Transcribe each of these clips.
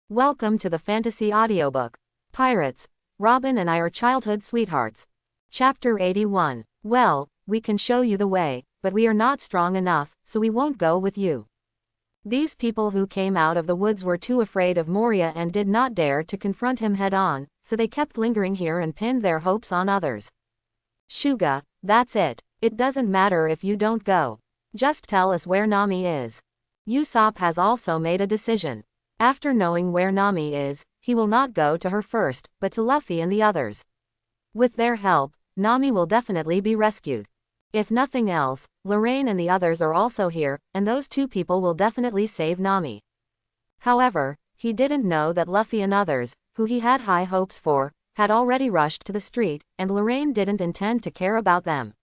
Welcome to the fantasy audiobook. Pirates, Robin and I are childhood sweethearts. Chapter 81. Well, we can show you the way, but we are not strong enough, so we won't go with you. These people who came out of the woods were too afraid of Moria and did not dare to confront him head-on, so they kept lingering here and pinned their hopes on others. Shuga, that's it. It doesn't matter if you don't go. Just tell us where Nami is. Usopp has also made a decision. After knowing where Nami is, he will not go to her first, but to Luffy and the others. With their help, Nami will definitely be rescued. If nothing else, Lorraine and the others are also here, and those two people will definitely save Nami. However, he didn't know that Luffy and others, who he had high hopes for, had already rushed to the street, and Lorraine didn't intend to care about them.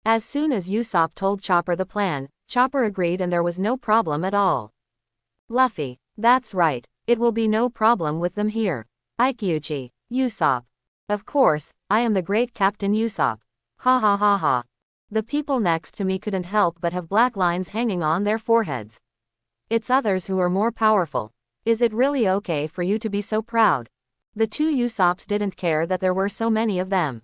As soon as Usopp told Chopper the plan, Chopper agreed and there was no problem at all. Luffy, that's right, it will be no problem with them here. Ikeuchi, Usopp. Of course, I am the great Captain Usopp. Ha ha ha ha. The people next to me couldn't help but have black lines hanging on their foreheads. It's others who are more powerful. Is it really okay for you to be so proud? The two Usopps didn't care that there were so many of them.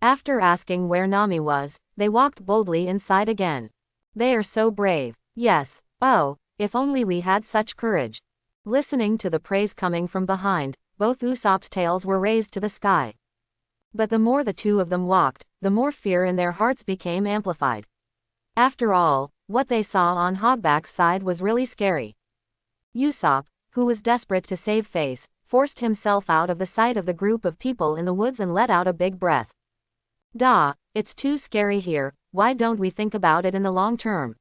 After asking where Nami was, they walked boldly inside again. They are so brave. Yes, oh, if only we had such courage. Listening to the praise coming from behind, both Usopp's tails were raised to the sky. But the more the two of them walked, the more fear in their hearts became amplified. After all, what they saw on Hogback's side was really scary. Usopp, who was desperate to save face, forced himself out of the sight of the group of people in the woods and let out a big breath. Duh, it's too scary here, why don't we think about it in the long term?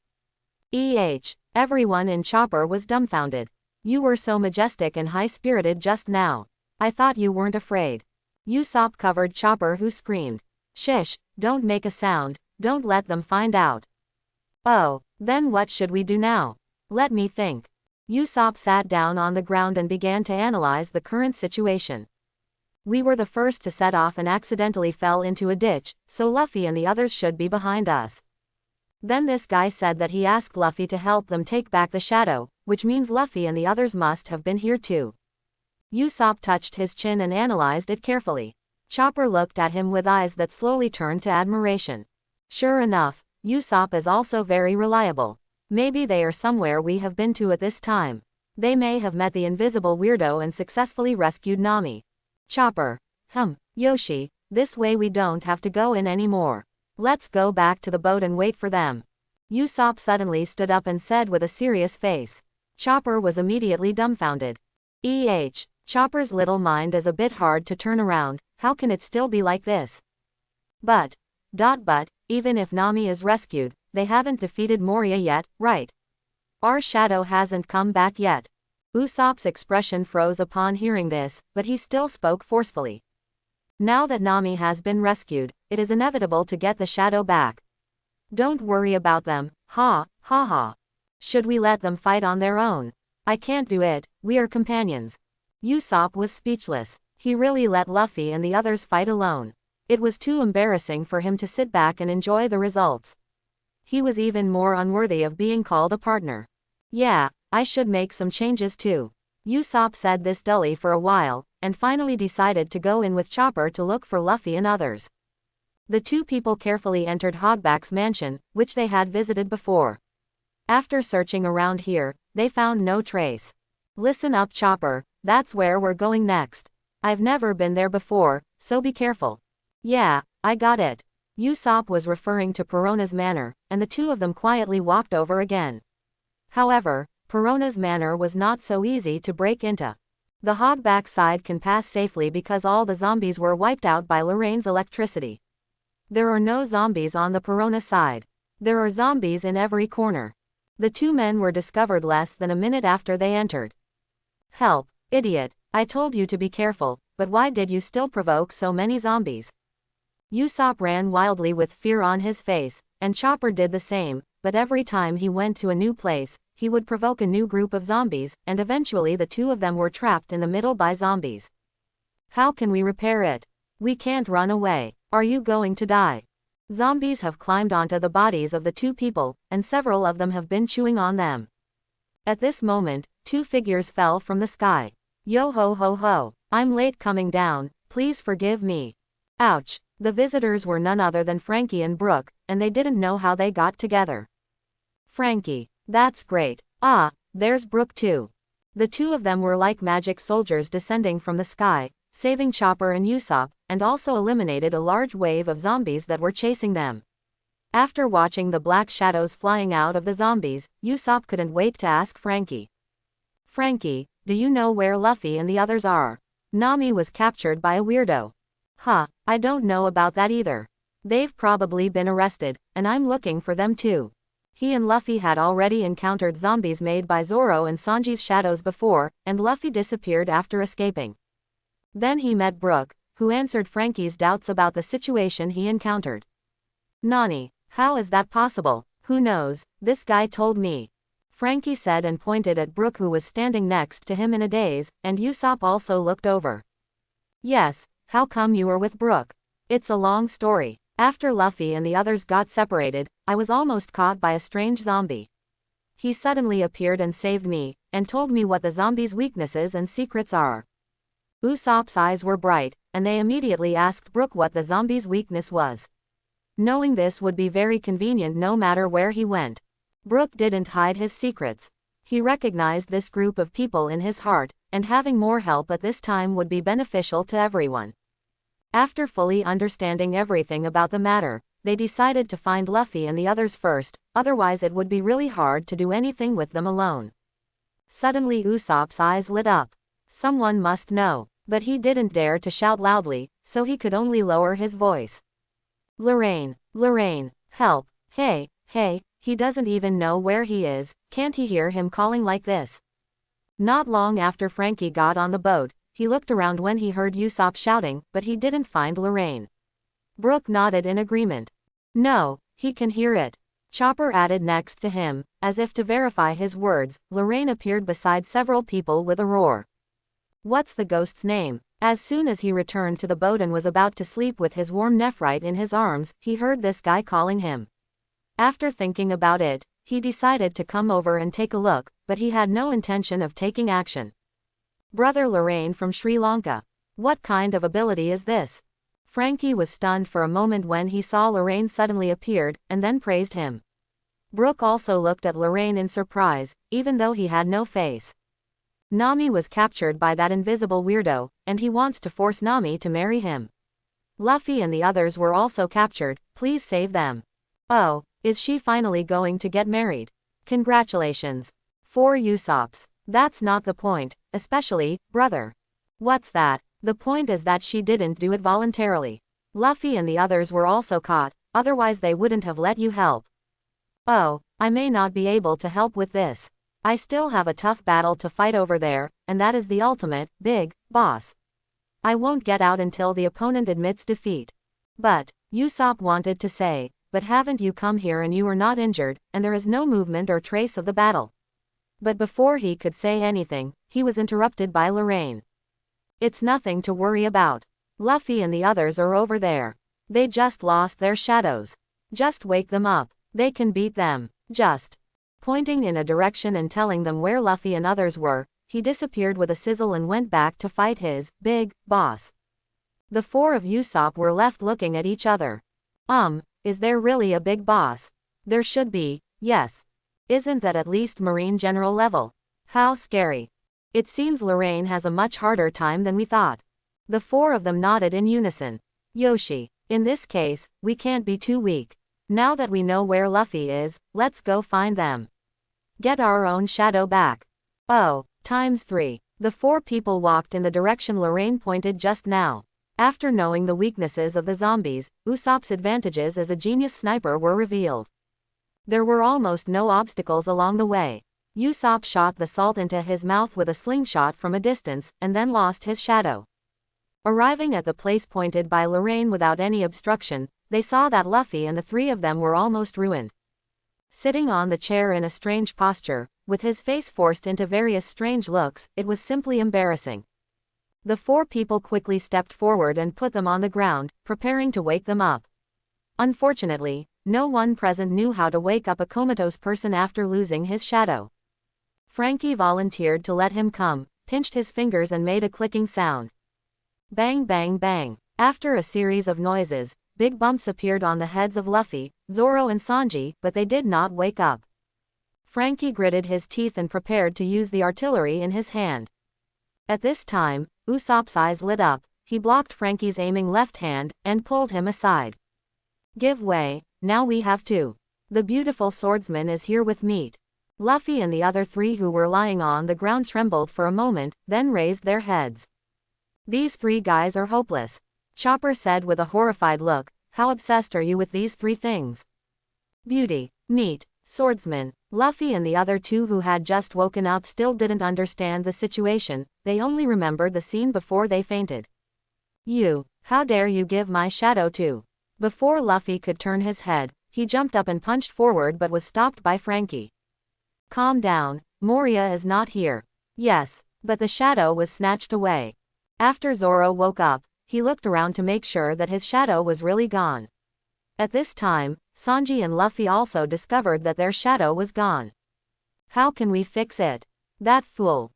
Everyone in Chopper was dumbfounded. You were so majestic and high-spirited just now. I thought you weren't afraid. Usopp covered Chopper, who screamed. Shish, don't make a sound, don't let them find out. Oh, then what should we do now? Let me think. Usopp sat down on the ground and began to analyze the current situation. We were the first to set off and accidentally fell into a ditch, so Luffy and the others should be behind us. Then this guy said that he asked Luffy to help them take back the shadow, which means Luffy and the others must have been here too. Usopp touched his chin and analyzed it carefully. Chopper looked at him with eyes that slowly turned to admiration. Sure enough, Usopp is also very reliable. Maybe they are somewhere we have been to at this time. They may have met the invisible weirdo and successfully rescued Nami. Chopper. Yoshi, this way we don't have to go in anymore. Let's go back to the boat and wait for them. Usopp suddenly stood up and said with a serious face. Chopper was immediately dumbfounded. Chopper's little mind is a bit hard to turn around, how can it still be like this? But, even if Nami is rescued, they haven't defeated Moria yet, right? Our shadow hasn't come back yet. Usopp's expression froze upon hearing this, but he still spoke forcefully. Now that Nami has been rescued, it is inevitable to get the shadow back. Don't worry about them, ha. Should we let them fight on their own? I can't do it, we are companions. Usopp was speechless. He really let Luffy and the others fight alone. It was too embarrassing for him to sit back and enjoy the results. He was even more unworthy of being called a partner. Yeah, I should make some changes too. Usopp said this dully for a while, and finally decided to go in with Chopper to look for Luffy and others. The two people carefully entered Hogback's mansion, which they had visited before. After searching around here, they found no trace. Listen up, Chopper, that's where we're going next. I've never been there before, so be careful. Yeah, I got it. Usopp was referring to Perona's manor, and the two of them quietly walked over again. However, Perona's manor was not so easy to break into. The Hogback side can pass safely because all the zombies were wiped out by Lorraine's electricity. There are no zombies on the Perona side. There are zombies in every corner. The two men were discovered less than a minute after they entered. Help, idiot, I told you to be careful, but why did you still provoke so many zombies? Usopp ran wildly with fear on his face, and Chopper did the same, but every time he went to a new place, he would provoke a new group of zombies, and eventually the two of them were trapped in the middle by zombies. How can we repair it? We can't run away. Are you going to die? Zombies have climbed onto the bodies of the two people, and several of them have been chewing on them. At this moment, two figures fell from the sky. Yo ho ho ho. I'm late coming down, please forgive me. Ouch. The visitors were none other than Frankie and Brooke, and they didn't know how they got together. Frankie. That's great. Ah, there's Brooke too. The two of them were like magic soldiers descending from the sky, saving Chopper and Usopp, and also eliminated a large wave of zombies that were chasing them. After watching the black shadows flying out of the zombies, Usopp couldn't wait to ask Frankie. Frankie, do you know where Luffy and the others are? Nami was captured by a weirdo. Huh, I don't know about that either. They've probably been arrested, and I'm looking for them too. He and Luffy had already encountered zombies made by Zoro and Sanji's shadows before, and Luffy disappeared after escaping. Then he met Brooke, who answered Frankie's doubts about the situation he encountered. Nani, how is that possible? Who knows, this guy told me. Frankie said and pointed at Brooke, who was standing next to him in a daze, and Usopp also looked over. Yes, how come you were with Brooke? It's a long story. After Luffy and the others got separated, I was almost caught by a strange zombie. He suddenly appeared and saved me, and told me what the zombie's weaknesses and secrets are. Usopp's eyes were bright, and they immediately asked Brooke what the zombie's weakness was. Knowing this would be very convenient no matter where he went. Brooke didn't hide his secrets. He recognized this group of people in his heart, and having more help at this time would be beneficial to everyone. After fully understanding everything about the matter, they decided to find Luffy and the others first, otherwise it would be really hard to do anything with them alone. Suddenly Usopp's eyes lit up. Someone must know, but he didn't dare to shout loudly, so he could only lower his voice. Lorraine, Lorraine, help, hey, he doesn't even know where he is, can't he hear him calling like this? Not long after Frankie got on the boat, he looked around when he heard Usopp shouting, but he didn't find Lorraine. Brooke nodded in agreement. No, he can hear it. Chopper added next to him, as if to verify his words. Lorraine appeared beside several people with a roar. What's the ghost's name? As soon as he returned to the boat and was about to sleep with his warm nephrite in his arms, he heard this guy calling him. After thinking about it, he decided to come over and take a look, but he had no intention of taking action. Brother Lorraine from Sri Lanka. What kind of ability is this? Frankie was stunned for a moment when he saw Lorraine suddenly appeared, and then praised him. Brooke also looked at Lorraine in surprise, even though he had no face. Nami was captured by that invisible weirdo, and he wants to force Nami to marry him. Luffy and the others were also captured, please save them. Oh, is she finally going to get married? Congratulations. 4 Usopps. That's not the point, especially, brother. What's that? The point is that she didn't do it voluntarily. Luffy and the others were also caught, otherwise they wouldn't have let you help. Oh, I may not be able to help with this. I still have a tough battle to fight over there, and that is the ultimate, big, boss. I won't get out until the opponent admits defeat. But, Usopp wanted to say, but haven't you come here and you are not injured, and there is no movement or trace of the battle. But before he could say anything, he was interrupted by Lorraine. It's nothing to worry about. Luffy and the others are over there. They just lost their shadows. Just wake them up. They can beat them. Just. Pointing in a direction and telling them where Luffy and others were, he disappeared with a sizzle and went back to fight his big boss. The 4 of Usopp were left looking at each other. Is there really a big boss? There should be, yes. Isn't that at least Marine General level? How scary. It seems Lorraine has a much harder time than we thought. The 4 of them nodded in unison. Yoshi, in this case, we can't be too weak. Now that we know where Luffy is, let's go find them. Get our own shadow back. Oh, ×3. The 4 people walked in the direction Lorraine pointed just now. After knowing the weaknesses of the zombies, Usopp's advantages as a genius sniper were revealed. There were almost no obstacles along the way. Usopp shot the salt into his mouth with a slingshot from a distance, and then lost his shadow. Arriving at the place pointed by Lorraine without any obstruction, they saw that Luffy and the 3 of them were almost ruined. Sitting on the chair in a strange posture, with his face forced into various strange looks, it was simply embarrassing. The 4 people quickly stepped forward and put them on the ground, preparing to wake them up. Unfortunately, no one present knew how to wake up a comatose person after losing his shadow. Frankie volunteered to let him come, pinched his fingers and made a clicking sound. Bang bang bang. After a series of noises, big bumps appeared on the heads of Luffy, Zoro and Sanji, but they did not wake up. Frankie gritted his teeth and prepared to use the artillery in his hand. At this time, Usopp's eyes lit up. He blocked Frankie's aiming left hand, and pulled him aside. Give way, now we have to. The beautiful swordsman is here with meat. Luffy and the other three who were lying on the ground trembled for a moment, then raised their heads. These three guys are hopeless. Chopper said with a horrified look, how obsessed are you with these three things? Beauty, meat, swordsman. Luffy and the other two who had just woken up still didn't understand the situation, they only remembered the scene before they fainted. You, how dare you give my shadow to? Before Luffy could turn his head, he jumped up and punched forward but was stopped by Frankie. Calm down, Moria is not here. Yes, but the shadow was snatched away. After Zoro woke up, he looked around to make sure that his shadow was really gone. At this time, Sanji and Luffy also discovered that their shadow was gone. How can we fix it? That fool,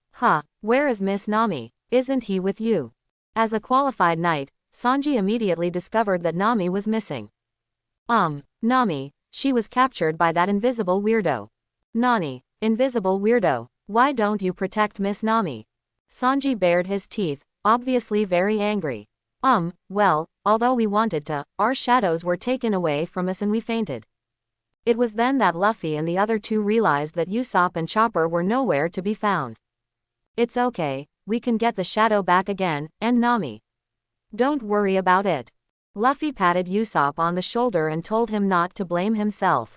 where is Miss Nami? Isn't he with you? As a qualified knight, Sanji immediately discovered that Nami was missing. Nami, she was captured by that invisible weirdo. Nani, invisible weirdo, why don't you protect Miss Nami? Sanji bared his teeth, obviously very angry. Well, although we wanted to, our shadows were taken away from us and we fainted. It was then that Luffy and the other two realized that Usopp and Chopper were nowhere to be found. It's okay, we can get the shadow back again, and Nami. Don't worry about it. Luffy patted Usopp on the shoulder and told him not to blame himself.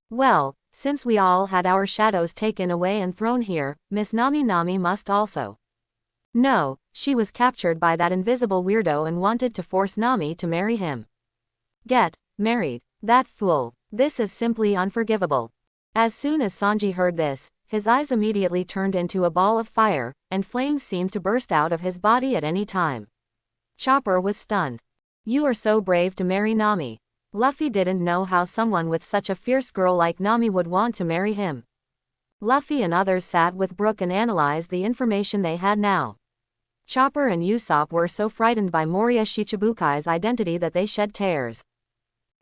Well, since we all had our shadows taken away and thrown here, Miss Nami must also. No, she was captured by that invisible weirdo and wanted to force Nami to marry him. Get married, that fool. This is simply unforgivable. As soon as Sanji heard this, his eyes immediately turned into a ball of fire, and flames seemed to burst out of his body at any time. Chopper was stunned. You are so brave to marry Nami. Luffy didn't know how someone with such a fierce girl like Nami would want to marry him. Luffy and others sat with Brooke and analyzed the information they had now. Chopper and Usopp were so frightened by Moria Shichibukai's identity that they shed tears.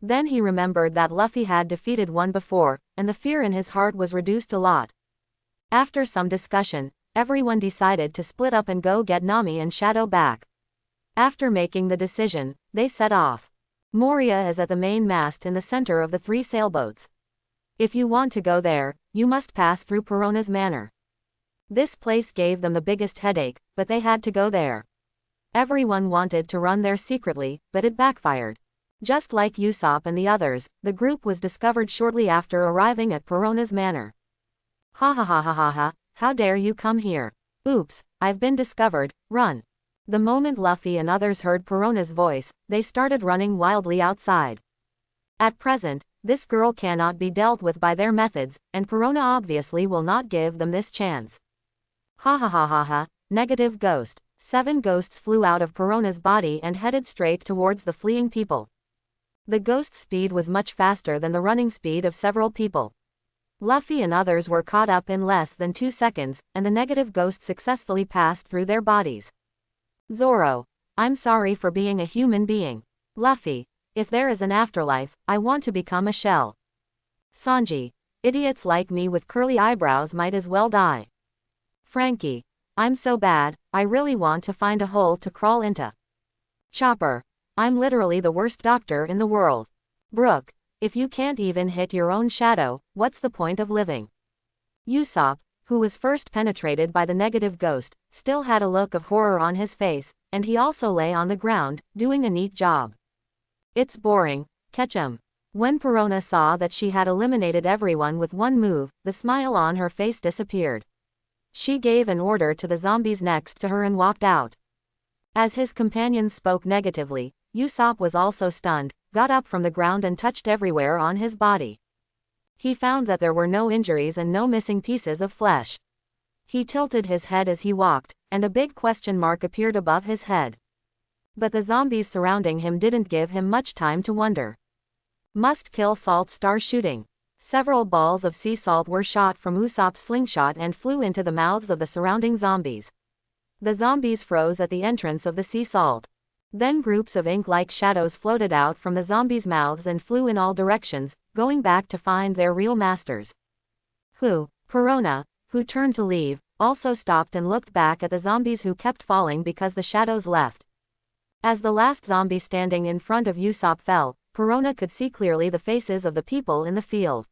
Then he remembered that Luffy had defeated one before, and the fear in his heart was reduced a lot. After some discussion, everyone decided to split up and go get Nami and Shadow back. After making the decision, they set off. Moria is at the main mast in the center of the three sailboats. If you want to go there, you must pass through Perona's manor. This place gave them the biggest headache, but they had to go there. Everyone wanted to run there secretly, but it backfired. Just like Usopp and the others, the group was discovered shortly after arriving at Perona's manor. Ha ha ha ha ha ha, how dare you come here? Oops, I've been discovered, run. The moment Luffy and others heard Perona's voice, they started running wildly outside. At present, this girl cannot be dealt with by their methods, and Perona obviously will not give them this chance. Ha ha ha ha ha, negative ghost. 7 ghosts flew out of Perona's body and headed straight towards the fleeing people. The ghost's speed was much faster than the running speed of several people. Luffy and others were caught up in less than 2 seconds, and the negative ghost successfully passed through their bodies. Zoro, I'm sorry for being a human being. Luffy, if there is an afterlife, I want to become a shell. Sanji, idiots like me with curly eyebrows might as well die. Frankie, I'm so bad, I really want to find a hole to crawl into. Chopper, I'm literally the worst doctor in the world. Brooke, if you can't even hit your own shadow, what's the point of living? Usopp, who was first penetrated by the negative ghost, still had a look of horror on his face, and he also lay on the ground, doing a neat job. It's boring, catch 'em. When Perona saw that she had eliminated everyone with one move, the smile on her face disappeared. She gave an order to the zombies next to her and walked out. As his companions spoke negatively, Usopp was also stunned, got up from the ground and touched everywhere on his body. He found that there were no injuries and no missing pieces of flesh. He tilted his head as he walked, and a big question mark appeared above his head. But the zombies surrounding him didn't give him much time to wonder. Must kill Salt Star shooting. Several balls of sea salt were shot from Usopp's slingshot and flew into the mouths of the surrounding zombies. The zombies froze at the entrance of the sea salt. Then groups of ink-like shadows floated out from the zombies' mouths and flew in all directions, going back to find their real masters. Perona, who turned to leave, also stopped and looked back at the zombies who kept falling because the shadows left. As the last zombie standing in front of Usopp fell, Perona could see clearly the faces of the people in the field.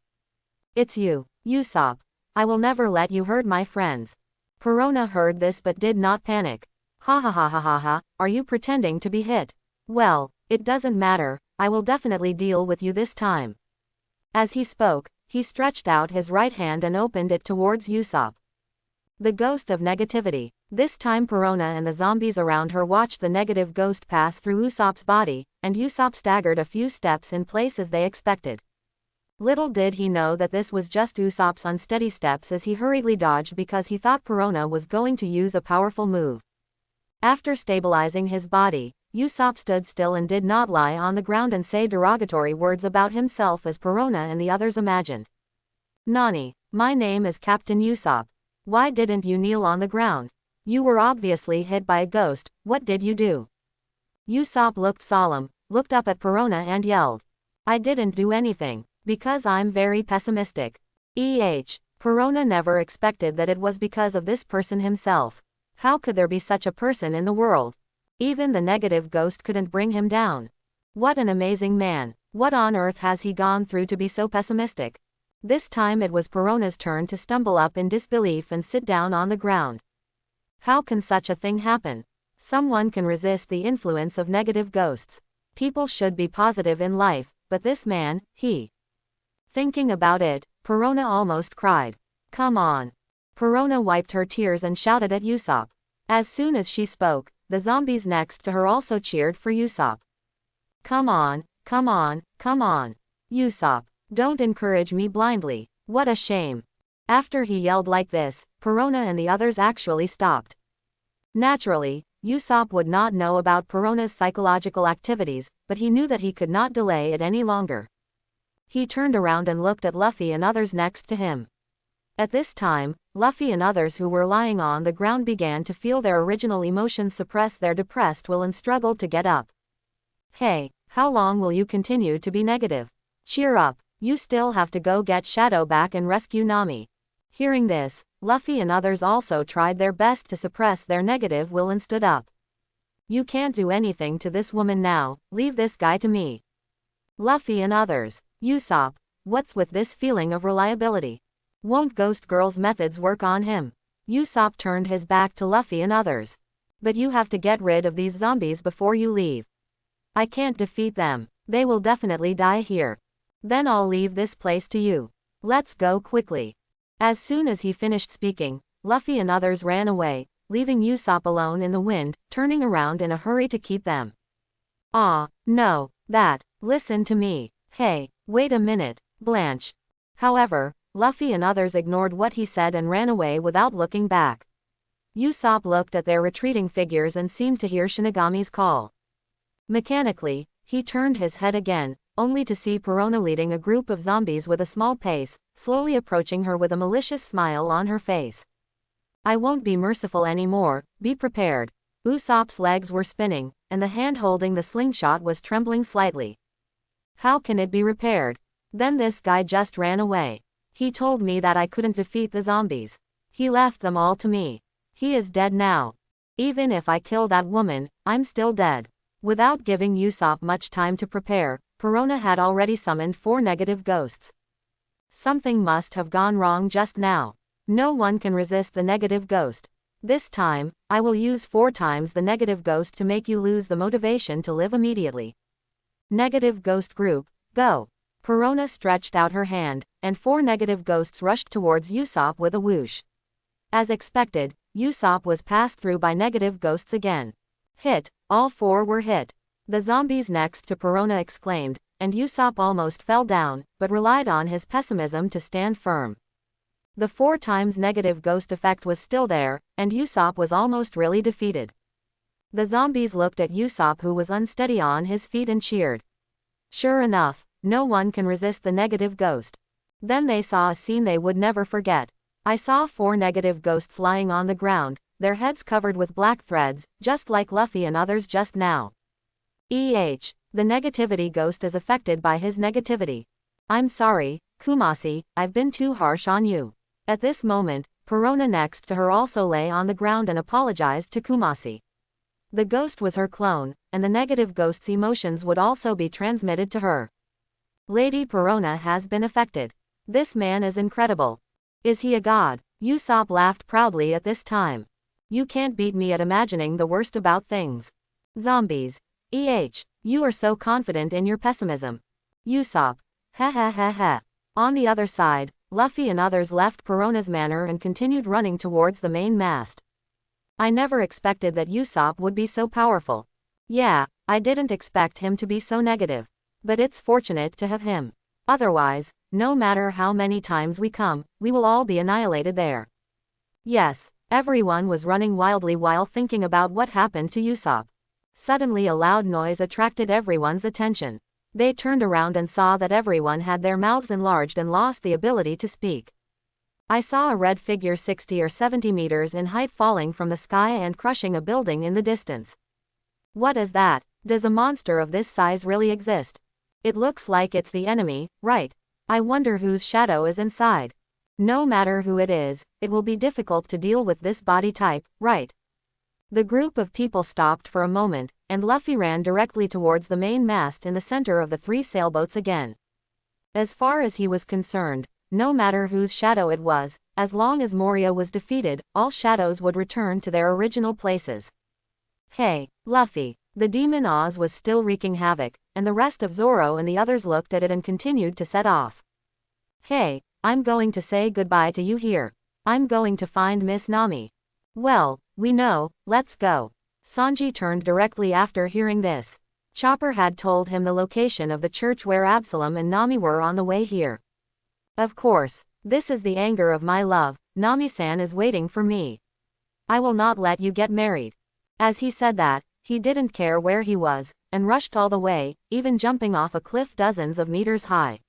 "It's you, Usopp. I will never let you hurt my friends." Perona heard this but did not panic. "Ha ha ha ha ha ha, are you pretending to be hit? Well, it doesn't matter, I will definitely deal with you this time." As he spoke, he stretched out his right hand and opened it towards Usopp. The ghost of negativity. This time Perona and the zombies around her watched the negative ghost pass through Usopp's body, and Usopp staggered a few steps in place as they expected. Little did he know that this was just Usopp's unsteady steps as he hurriedly dodged because he thought Perona was going to use a powerful move. After stabilizing his body, Usopp stood still and did not lie on the ground and say derogatory words about himself as Perona and the others imagined. "Nani, my name is Captain Usopp. Why didn't you kneel on the ground? You were obviously hit by a ghost, what did you do?" Usopp looked solemn, looked up at Perona and yelled. "I didn't do anything, because I'm very pessimistic." Perona never expected that it was because of this person himself. How could there be such a person in the world? Even the negative ghost couldn't bring him down. What an amazing man. What on earth has he gone through to be so pessimistic? This time it was Perona's turn to stumble up in disbelief and sit down on the ground. How can such a thing happen? Someone can resist the influence of negative ghosts. People should be positive in life, but this man, Thinking about it, Perona almost cried. "Come on." Perona wiped her tears and shouted at Usopp. As soon as she spoke, the zombies next to her also cheered for Usopp. "Come on, come on, come on. Usopp, don't encourage me blindly. What a shame." After he yelled like this, Perona and the others actually stopped. Naturally, Usopp would not know about Perona's psychological activities, but he knew that he could not delay it any longer. He turned around and looked at Luffy and others next to him. At this time, Luffy and others who were lying on the ground began to feel their original emotions suppress their depressed will and struggled to get up. "Hey, how long will you continue to be negative? Cheer up, you still have to go get Shadow back and rescue Nami." Hearing this, Luffy and others also tried their best to suppress their negative will and stood up. "You can't do anything to this woman now, leave this guy to me." Luffy and others. "Usopp, what's with this feeling of reliability? Won't Ghost Girl's methods work on him?" Usopp turned his back to Luffy and others. "But you have to get rid of these zombies before you leave." "I can't defeat them. They will definitely die here. Then I'll leave this place to you. Let's go quickly." As soon as he finished speaking, Luffy and others ran away, leaving Usopp alone in the wind, turning around in a hurry to keep them. No, listen to me. Hey, wait a minute, Blanche. However, Luffy and others ignored what he said and ran away without looking back. Usopp looked at their retreating figures and seemed to hear Shinigami's call. Mechanically, he turned his head again, only to see Perona leading a group of zombies with a small pace, slowly approaching her with a malicious smile on her face. "I won't be merciful anymore, be prepared." Usopp's legs were spinning, and the hand holding the slingshot was trembling slightly. "How can it be repaired? Then this guy just ran away. He told me that I couldn't defeat the zombies. He left them all to me. He is dead now. Even if I kill that woman, I'm still dead." Without giving Usopp much time to prepare, Perona had already summoned 4 negative ghosts. Something must have gone wrong just now. No one can resist the negative ghost. This time, I will use 4 times the negative ghost to make you lose the motivation to live immediately. Negative ghost group, go. Perona stretched out her hand, and 4 negative ghosts rushed towards Usopp with a whoosh. As expected, Usopp was passed through by negative ghosts again. Hit, all 4 were hit. The zombies next to Perona exclaimed, and Usopp almost fell down, but relied on his pessimism to stand firm. The 4 times negative ghost effect was still there, and Usopp was almost really defeated. The zombies looked at Usopp, who was unsteady on his feet, and cheered. Sure enough, no one can resist the negative ghost. Then they saw a scene they would never forget. I saw 4 negative ghosts lying on the ground, their heads covered with black threads, just like Luffy and others just now. The negativity ghost is affected by his negativity. I'm sorry, Kumasi, I've been too harsh on you. At this moment, Perona next to her also lay on the ground and apologized to Kumasi. The ghost was her clone, and the negative ghost's emotions would also be transmitted to her. Lady Perona has been affected. This man is incredible. Is he a god? Usopp laughed proudly at this time. You can't beat me at imagining the worst about things. Zombies. You are so confident in your pessimism. Usopp. Ha ha ha ha. On the other side, Luffy and others left Perona's manor and continued running towards the main mast. I never expected that Usopp would be so powerful. Yeah, I didn't expect him to be so negative. But it's fortunate to have him. Otherwise, no matter how many times we come, we will all be annihilated there. Yes, everyone was running wildly while thinking about what happened to Usopp. Suddenly a loud noise attracted everyone's attention. They turned around and saw that everyone had their mouths enlarged and lost the ability to speak. I saw a red figure 60 or 70 meters in height falling from the sky and crushing a building in the distance. What is that? Does a monster of this size really exist? It looks like it's the enemy, right? I wonder whose shadow is inside. No matter who it is, it will be difficult to deal with this body type, right? The group of people stopped for a moment, and Luffy ran directly towards the main mast in the center of the 3 sailboats again. As far as he was concerned, no matter whose shadow it was, as long as Moria was defeated, all shadows would return to their original places. Hey, Luffy. The demon Oz was still wreaking havoc, and the rest of Zoro and the others looked at it and continued to set off. Hey, I'm going to say goodbye to you here. I'm going to find Miss Nami. Well, we know, let's go. Sanji turned directly after hearing this. Chopper had told him the location of the church where Absalom and Nami were on the way here. Of course, this is the anger of my love. Nami-san is waiting for me. I will not let you get married. As he said that, he didn't care where he was, and rushed all the way, even jumping off a cliff dozens of meters high.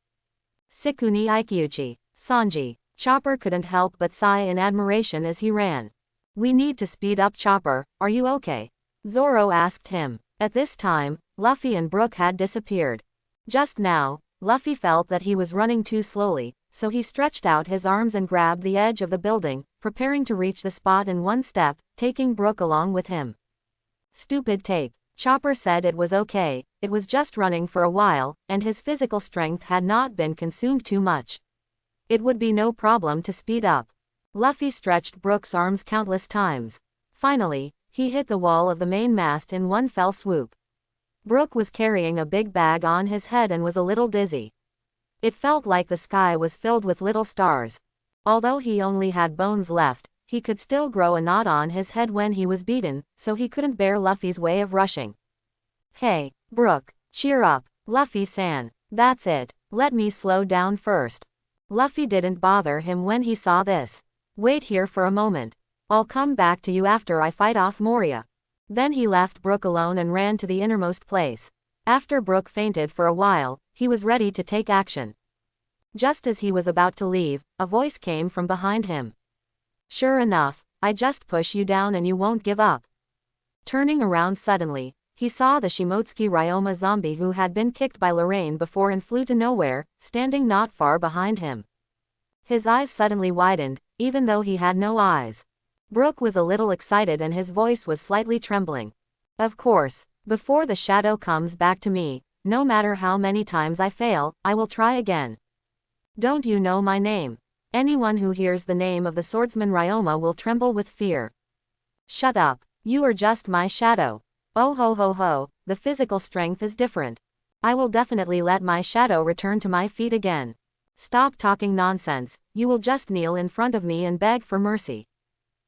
Sikuni Ikiuchi. Sanji. Chopper couldn't help but sigh in admiration as he ran. We need to speed up, Chopper, are you okay? Zoro asked him. At this time, Luffy and Brooke had disappeared. Just now, Luffy felt that he was running too slowly, so he stretched out his arms and grabbed the edge of the building, preparing to reach the spot in one step, taking Brooke along with him. Stupid tape. Chopper said it was okay, it was just running for a while, and his physical strength had not been consumed too much. It would be no problem to speed up. Luffy stretched Brooke's arms countless times. Finally, he hit the wall of the main mast in one fell swoop. Brooke was carrying a big bag on his head and was a little dizzy. It felt like the sky was filled with little stars. Although he only had bones left, he could still grow a knot on his head when he was beaten, so he couldn't bear Luffy's way of rushing. Hey, Brooke, cheer up, Luffy-san. That's it, let me slow down first. Luffy didn't bother him when he saw this. Wait here for a moment. I'll come back to you after I fight off Moria. Then he left Brooke alone and ran to the innermost place. After Brooke fainted for a while, he was ready to take action. Just as he was about to leave, a voice came from behind him. Sure enough, I just push you down and you won't give up. Turning around suddenly, he saw the Shimotsuki Ryoma zombie who had been kicked by Lorraine before and flew to nowhere, standing not far behind him. His eyes suddenly widened, even though he had no eyes. Brooke was a little excited and his voice was slightly trembling. Of course, before the shadow comes back to me, no matter how many times I fail, I will try again. Don't you know my name? Anyone who hears the name of the swordsman Ryoma will tremble with fear. Shut up, you are just my shadow. Oh ho ho ho, the physical strength is different. I will definitely let my shadow return to my feet again. Stop talking nonsense, you will just kneel in front of me and beg for mercy.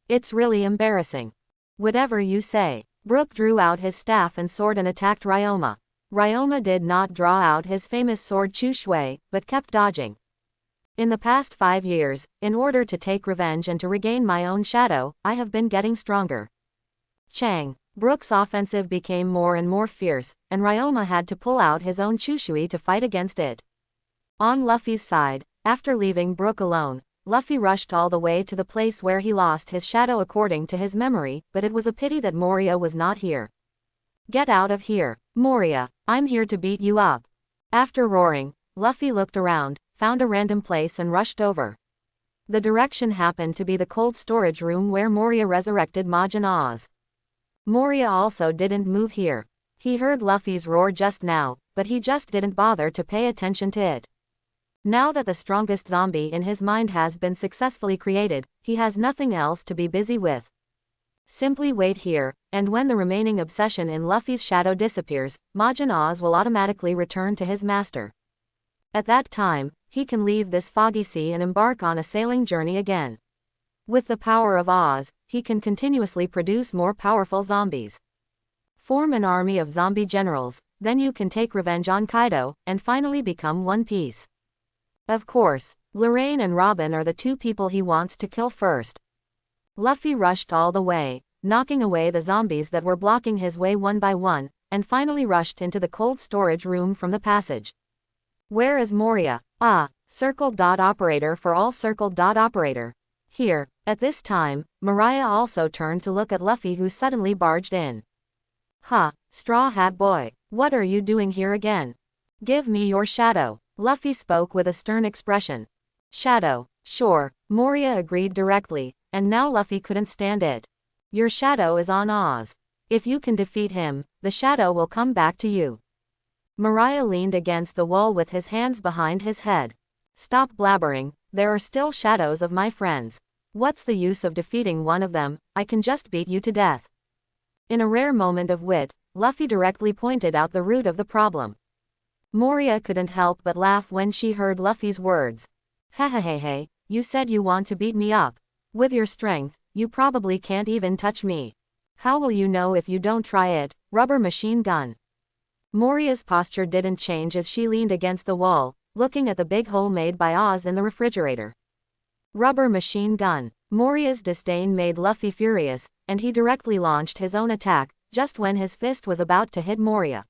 It's really embarrassing. Whatever you say. Brooke drew out his staff and sword and attacked Ryoma. Ryoma did not draw out his famous sword Chushui, but kept dodging. In the past 5 years, in order to take revenge and to regain my own shadow, I have been getting stronger. Chang. Brooke's offensive became more and more fierce, and Ryoma had to pull out his own Chushui to fight against it. On Luffy's side, After leaving Brooke alone, Luffy rushed all the way to the place where he lost his shadow according to his memory, but it was a pity that Moria was not here. Get out of here, Moria, I'm here to beat you up. After roaring, Luffy looked around, found a random place and rushed over. The direction happened to be the cold storage room where Moria resurrected Majin Oz. Moria also didn't move here. He heard Luffy's roar just now, but he just didn't bother to pay attention to it. Now that the strongest zombie in his mind has been successfully created, he has nothing else to be busy with. Simply wait here, and when the remaining obsession in Luffy's shadow disappears, Majin Oz will automatically return to his master. At that time, he can leave this foggy sea and embark on a sailing journey again. With the power of Oz, he can continuously produce more powerful zombies. Form an army of zombie generals, then you can take revenge on Kaido, and finally become one piece. Of course, Lorraine and Robin are the two people he wants to kill first. Luffy rushed all the way, knocking away the zombies that were blocking his way one by one, and finally rushed into the cold storage room from the passage. Where is Moria? Ah, Operator for all Operator. Here, at this time, Mariah also turned to look at Luffy who suddenly barged in. Ha, Straw Hat Boy, what are you doing here again? Give me your shadow. Luffy spoke with a stern expression. Shadow, sure, Moria agreed directly, and now Luffy couldn't stand it. Your shadow is on Oz. If you can defeat him, the shadow will come back to you. Mariah leaned against the wall with his hands behind his head. Stop blabbering, there are still shadows of my friends. What's the use of defeating one of them? I can just beat you to death. In a rare moment of wit, Luffy directly pointed out the root of the problem. Moria couldn't help but laugh when she heard Luffy's words. Hehehehe, you said you want to beat me up. With your strength, you probably can't even touch me. How will you know if you don't try it? Rubber machine gun. Moria's posture didn't change as she leaned against the wall, looking at the big hole made by Oz in the refrigerator. Rubber machine gun. Moria's disdain made Luffy furious, and he directly launched his own attack, just when his fist was about to hit Moria.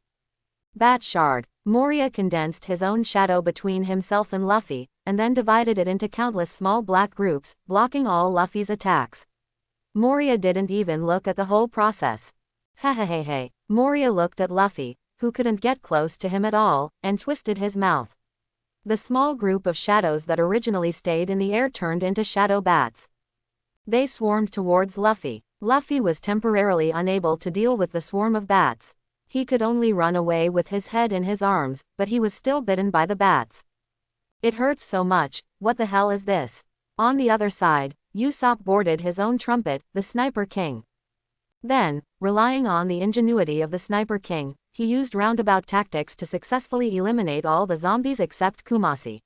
Bat Shard. Moria condensed his own shadow between himself and Luffy, and then divided it into countless small black groups, blocking all Luffy's attacks. Moria didn't even look at the whole process. Hehehehe. Moria looked at Luffy, who couldn't get close to him at all, and twisted his mouth. The small group of shadows that originally stayed in the air turned into shadow bats. They swarmed towards Luffy. Luffy was temporarily unable to deal with the swarm of bats. He could only run away with his head in his arms, but he was still bitten by the bats. It hurts so much, what the hell is this? On the other side, Usopp boarded his own trumpet, the Sniper King. Then, relying on the ingenuity of the Sniper King, he used roundabout tactics to successfully eliminate all the zombies except Kumasi.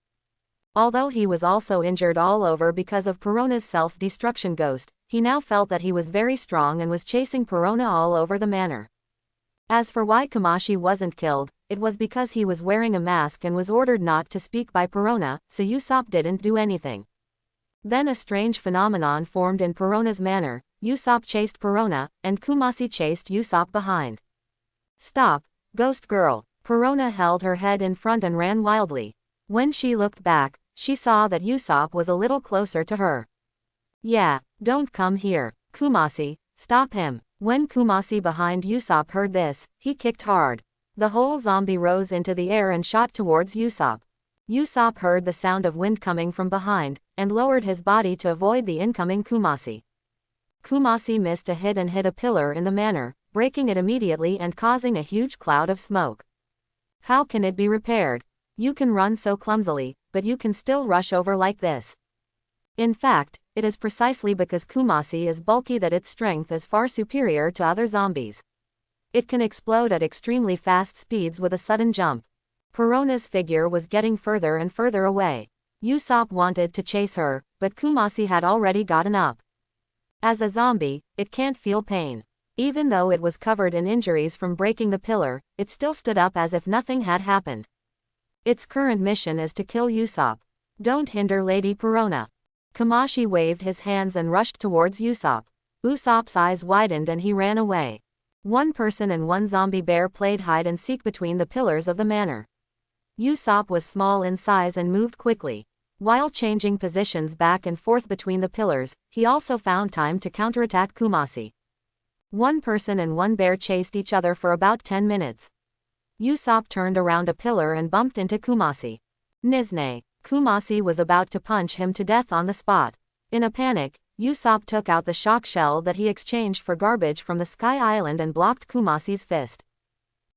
Although he was also injured all over because of Perona's self-destruction ghost, he now felt that he was very strong and was chasing Perona all over the manor. As for why Kamashi wasn't killed, it was because he was wearing a mask and was ordered not to speak by Perona, so Usopp didn't do anything. Then a strange phenomenon formed in Perona's manor. Usopp chased Perona, and Kumasi chased Usopp behind. Stop, ghost girl. Perona held her head in front and ran wildly. When she looked back, she saw that Usopp was a little closer to her. Yeah, don't come here, Kumasi, stop him. When Kumasi behind Usopp heard this, he kicked hard. The whole zombie rose into the air and shot towards Usopp. Usopp heard the sound of wind coming from behind, and lowered his body to avoid the incoming Kumasi. Kumasi missed a hit and hit a pillar in the manor, breaking it immediately and causing a huge cloud of smoke. How can it be repaired? You can run so clumsily, but you can still rush over like this. In fact, it is precisely because Kumasi is bulky that its strength is far superior to other zombies. It can explode at extremely fast speeds with a sudden jump. Perona's figure was getting further and further away. Usopp wanted to chase her, but Kumasi had already gotten up. As a zombie, it can't feel pain. Even though it was covered in injuries from breaking the pillar, it still stood up as if nothing had happened. Its current mission is to kill Usopp. Don't hinder Lady Perona. Kamashi waved his hands and rushed towards Usopp. Usopp's eyes widened and he ran away. One person and one zombie bear played hide and seek between the pillars of the manor. Usopp was small in size and moved quickly. While changing positions back and forth between the pillars, he also found time to counterattack Kumasi. One person and one bear chased each other for about 10 minutes. Usopp turned around a pillar and bumped into Kumasi. Nizne. Kumasi was about to punch him to death on the spot. In a panic, Usopp took out the shock shell that he exchanged for garbage from the Sky Island and blocked Kumasi's fist.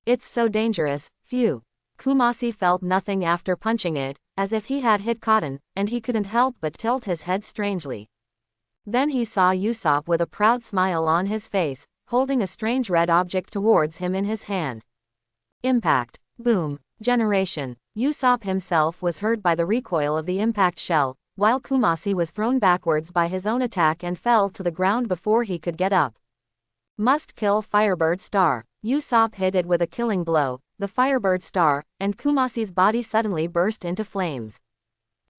It's so dangerous, phew. Kumasi felt nothing after punching it, as if he had hit cotton, and he couldn't help but tilt his head strangely. Then he saw Usopp with a proud smile on his face, holding a strange red object towards him in his hand. Impact. Boom. Generation. Usopp himself was hurt by the recoil of the impact shell, while Kumasi was thrown backwards by his own attack and fell to the ground before he could get up. Must kill Firebird Star. Usopp hit it with a killing blow, the Firebird Star, and Kumasi's body suddenly burst into flames.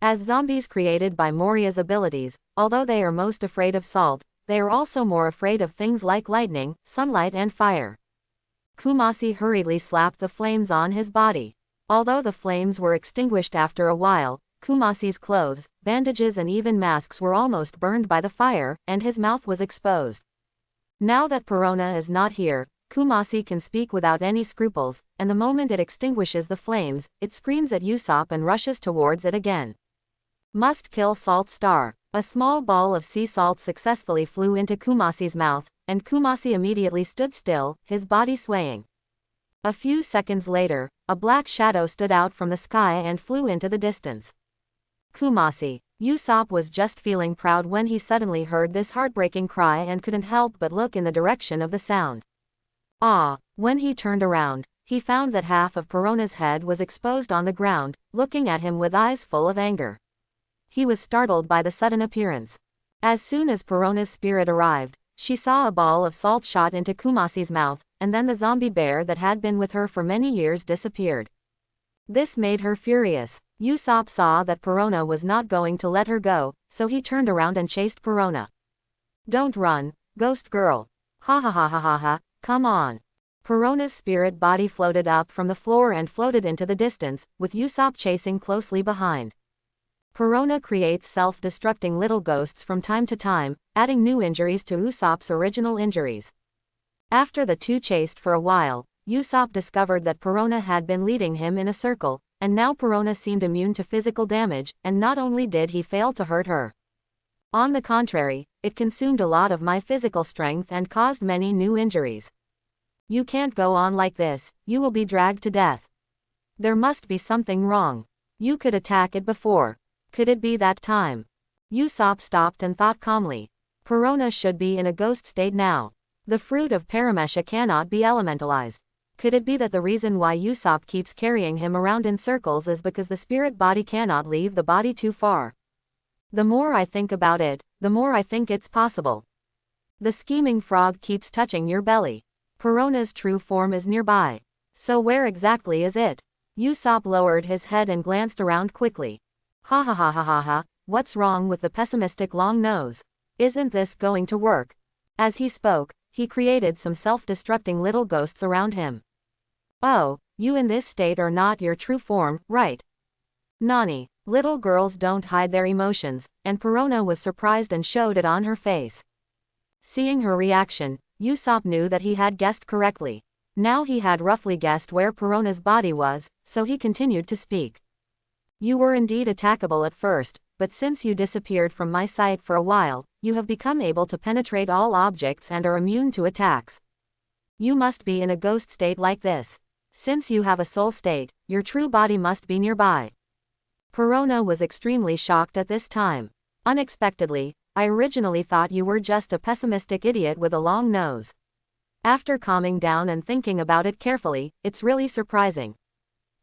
As zombies created by Moria's abilities, although they are most afraid of salt, they are also more afraid of things like lightning, sunlight and fire. Kumasi hurriedly slapped the flames on his body. Although the flames were extinguished after a while, Kumasi's clothes, bandages and even masks were almost burned by the fire, and his mouth was exposed. Now that Perona is not here, Kumasi can speak without any scruples, and the moment it extinguishes the flames, it screams at Usopp and rushes towards it again. Must kill Salt Star. A small ball of sea salt successfully flew into Kumasi's mouth, and Kumasi immediately stood still, his body swaying. A few seconds later, a black shadow stood out from the sky and flew into the distance. Kumasi. Usopp was just feeling proud when he suddenly heard this heartbreaking cry and couldn't help but look in the direction of the sound. Ah! When he turned around, he found that half of Perona's head was exposed on the ground, looking at him with eyes full of anger. He was startled by the sudden appearance. As soon as Perona's spirit arrived, she saw a ball of salt shot into Kumasi's mouth, and then the zombie bear that had been with her for many years disappeared. This made her furious. Usopp saw that Perona was not going to let her go, so he turned around and chased Perona. Don't run, ghost girl. Ha ha ha ha ha ha, come on. Perona's spirit body floated up from the floor and floated into the distance, with Usopp chasing closely behind. Perona creates self-destructing little ghosts from time to time, adding new injuries to Usopp's original injuries. After the two chased for a while, Usopp discovered that Perona had been leading him in a circle, and now Perona seemed immune to physical damage, and not only did he fail to hurt her. On the contrary, it consumed a lot of my physical strength and caused many new injuries. You can't go on like this, you will be dragged to death. There must be something wrong. You could attack it before. Could it be that time? Usopp stopped and thought calmly. Perona should be in a ghost state now. The fruit of Paramesha cannot be elementalized. Could it be that the reason why Usopp keeps carrying him around in circles is because the spirit body cannot leave the body too far? The more I think about it, the more I think it's possible. The scheming frog keeps touching your belly. Perona's true form is nearby. So where exactly is it? Usopp lowered his head and glanced around quickly. Ha ha ha ha ha ha, what's wrong with the pessimistic long nose? Isn't this going to work? As he spoke, he created some self-destructing little ghosts around him. Oh, you in this state are not your true form, right? Nani, little girls don't hide their emotions, and Perona was surprised and showed it on her face. Seeing her reaction, Usopp knew that he had guessed correctly. Now he had roughly guessed where Perona's body was, so he continued to speak. You were indeed attackable at first, but since you disappeared from my sight for a while, you have become able to penetrate all objects and are immune to attacks. You must be in a ghost state like this. Since you have a soul state, your true body must be nearby. Perona was extremely shocked at this time. Unexpectedly, I originally thought you were just a pessimistic idiot with a long nose. After calming down and thinking about it carefully, it's really surprising.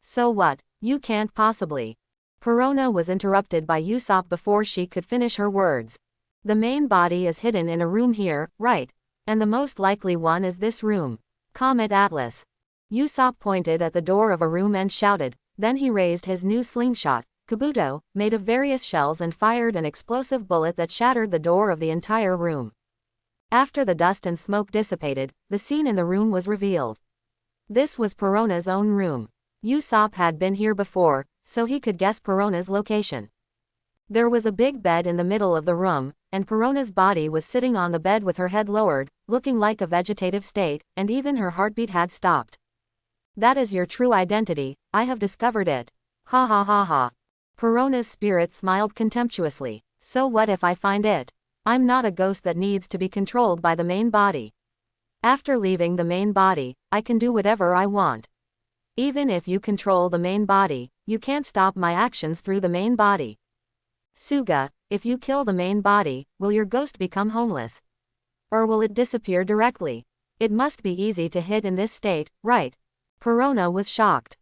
So what? You can't possibly. Perona was interrupted by Usopp before she could finish her words. The main body is hidden in a room here, right? And the most likely one is this room. Comet Atlas. Usopp pointed at the door of a room and shouted, then he raised his new slingshot, Kabuto, made of various shells and fired an explosive bullet that shattered the door of the entire room. After the dust and smoke dissipated, the scene in the room was revealed. This was Perona's own room. Usopp had been here before, so he could guess Perona's location. There was a big bed in the middle of the room, and Perona's body was sitting on the bed with her head lowered, looking like a vegetative state, and even her heartbeat had stopped. That is your true identity, I have discovered it. Ha ha ha ha. Perona's spirit smiled contemptuously. So what if I find it? I'm not a ghost that needs to be controlled by the main body. After leaving the main body, I can do whatever I want. Even if you control the main body, you can't stop my actions through the main body. Suga, if you kill the main body, will your ghost become homeless? Or will it disappear directly? It must be easy to hit in this state, right? Perona was shocked.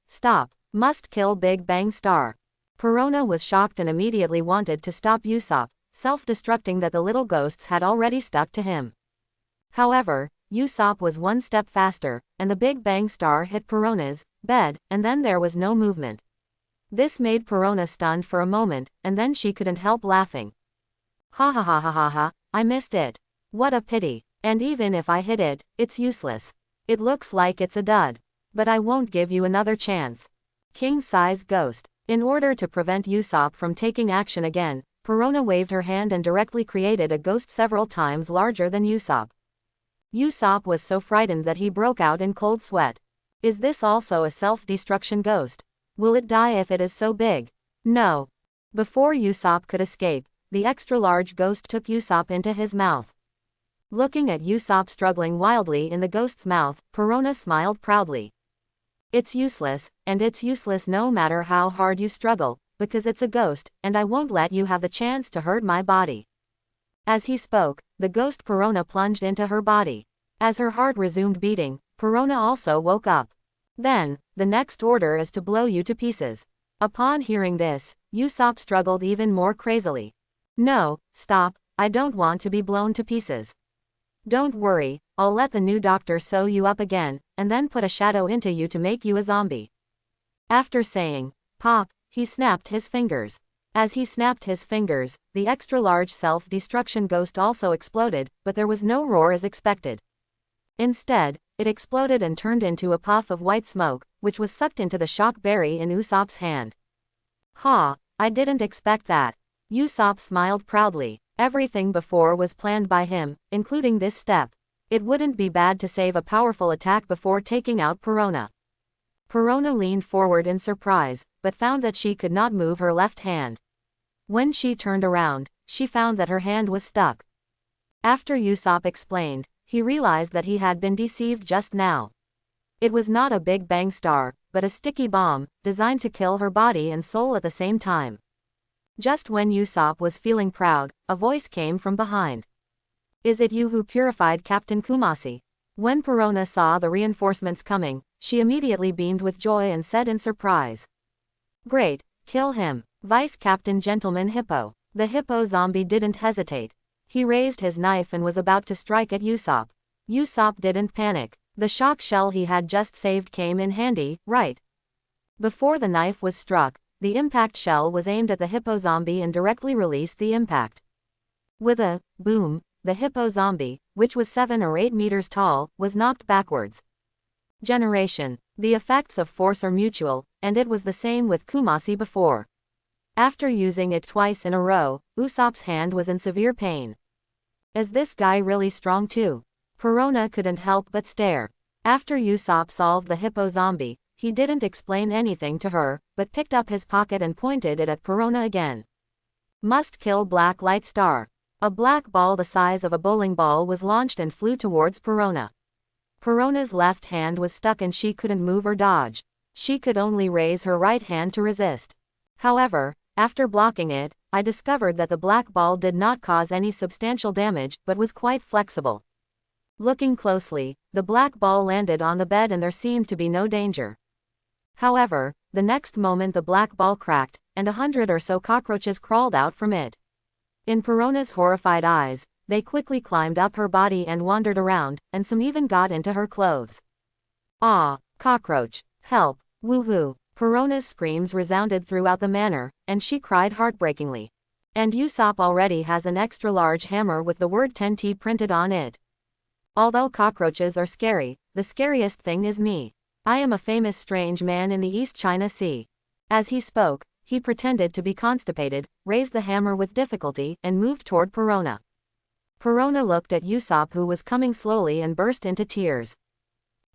Stop. Must kill Big Bang Star. Perona was shocked and immediately wanted to stop Usopp, self-destructing that the little ghosts had already stuck to him. However, Usopp was one step faster, and the Big Bang Star hit Perona's bed, and then there was no movement. This made Perona stunned for a moment, and then she couldn't help laughing. Ha ha ha ha ha ha, I missed it. What a pity. And even if I hit it, it's useless. It looks like it's a dud. But I won't give you another chance. King-size ghost. In order to prevent Usopp from taking action again, Perona waved her hand and directly created a ghost several times larger than Usopp. Usopp was so frightened that he broke out in cold sweat. Is this also a self-destruction ghost? Will it die if it is so big? No. Before Usopp could escape, the extra-large ghost took Usopp into his mouth. Looking at Usopp struggling wildly in the ghost's mouth, Perona smiled proudly. It's useless, and it's useless no matter how hard you struggle, because it's a ghost, and I won't let you have the chance to hurt my body. As he spoke, the ghost Perona plunged into her body. As her heart resumed beating, Perona also woke up. Then, the next order is to blow you to pieces. Upon hearing this, Usopp struggled even more crazily. No, stop, I don't want to be blown to pieces. Don't worry, I'll let the new doctor sew you up again, and then put a shadow into you to make you a zombie. After saying, "Pop," he snapped his fingers. As he snapped his fingers, the extra-large self-destruction ghost also exploded, but there was no roar as expected. Instead, it exploded and turned into a puff of white smoke, which was sucked into the shock berry in Usopp's hand. Ha, I didn't expect that. Usopp smiled proudly. Everything before was planned by him, including this step. It wouldn't be bad to save a powerful attack before taking out Perona. Perona leaned forward in surprise, but found that she could not move her left hand. When she turned around, she found that her hand was stuck. After Usopp explained, he realized that he had been deceived just now. It was not a Big Bang Star, but a sticky bomb, designed to kill her body and soul at the same time. Just when Usopp was feeling proud, a voice came from behind. Is it you who purified Captain Kumasi? When Perona saw the reinforcements coming, she immediately beamed with joy and said in surprise. Great, kill him. Vice Captain Gentleman Hippo. The hippo zombie didn't hesitate. He raised his knife and was about to strike at Usopp. Usopp didn't panic. The shock shell he had just saved came in handy, right? Before the knife was struck, the impact shell was aimed at the hippo zombie and directly released the impact. With a boom, the hippo zombie, which was 7 or 8 meters tall, was knocked backwards. Generation. The effects of force are mutual, and it was the same with Kumasi before. After using it twice in a row, Usopp's hand was in severe pain. Is this guy really strong too? Perona couldn't help but stare. After Usopp solved the hippo zombie, he didn't explain anything to her, but picked up his pocket and pointed it at Perona again. Must kill Black Light Star. A black ball the size of a bowling ball was launched and flew towards Perona. Perona's left hand was stuck and she couldn't move or dodge. She could only raise her right hand to resist. However, after blocking it, I discovered that the black ball did not cause any substantial damage but was quite flexible. Looking closely, the black ball landed on the bed and there seemed to be no danger. However, the next moment the black ball cracked, and 100 or so cockroaches crawled out from it. In Perona's horrified eyes, they quickly climbed up her body and wandered around, and some even got into her clothes. Ah, cockroach, help, woohoo. Perona's screams resounded throughout the manor, and she cried heartbreakingly. And Usopp already has an extra-large hammer with the word 10T printed on it. Although cockroaches are scary, the scariest thing is me. I am a famous strange man in the East China Sea. As he spoke, he pretended to be constipated, raised the hammer with difficulty, and moved toward Perona. Perona looked at Usopp, who was coming slowly, and burst into tears.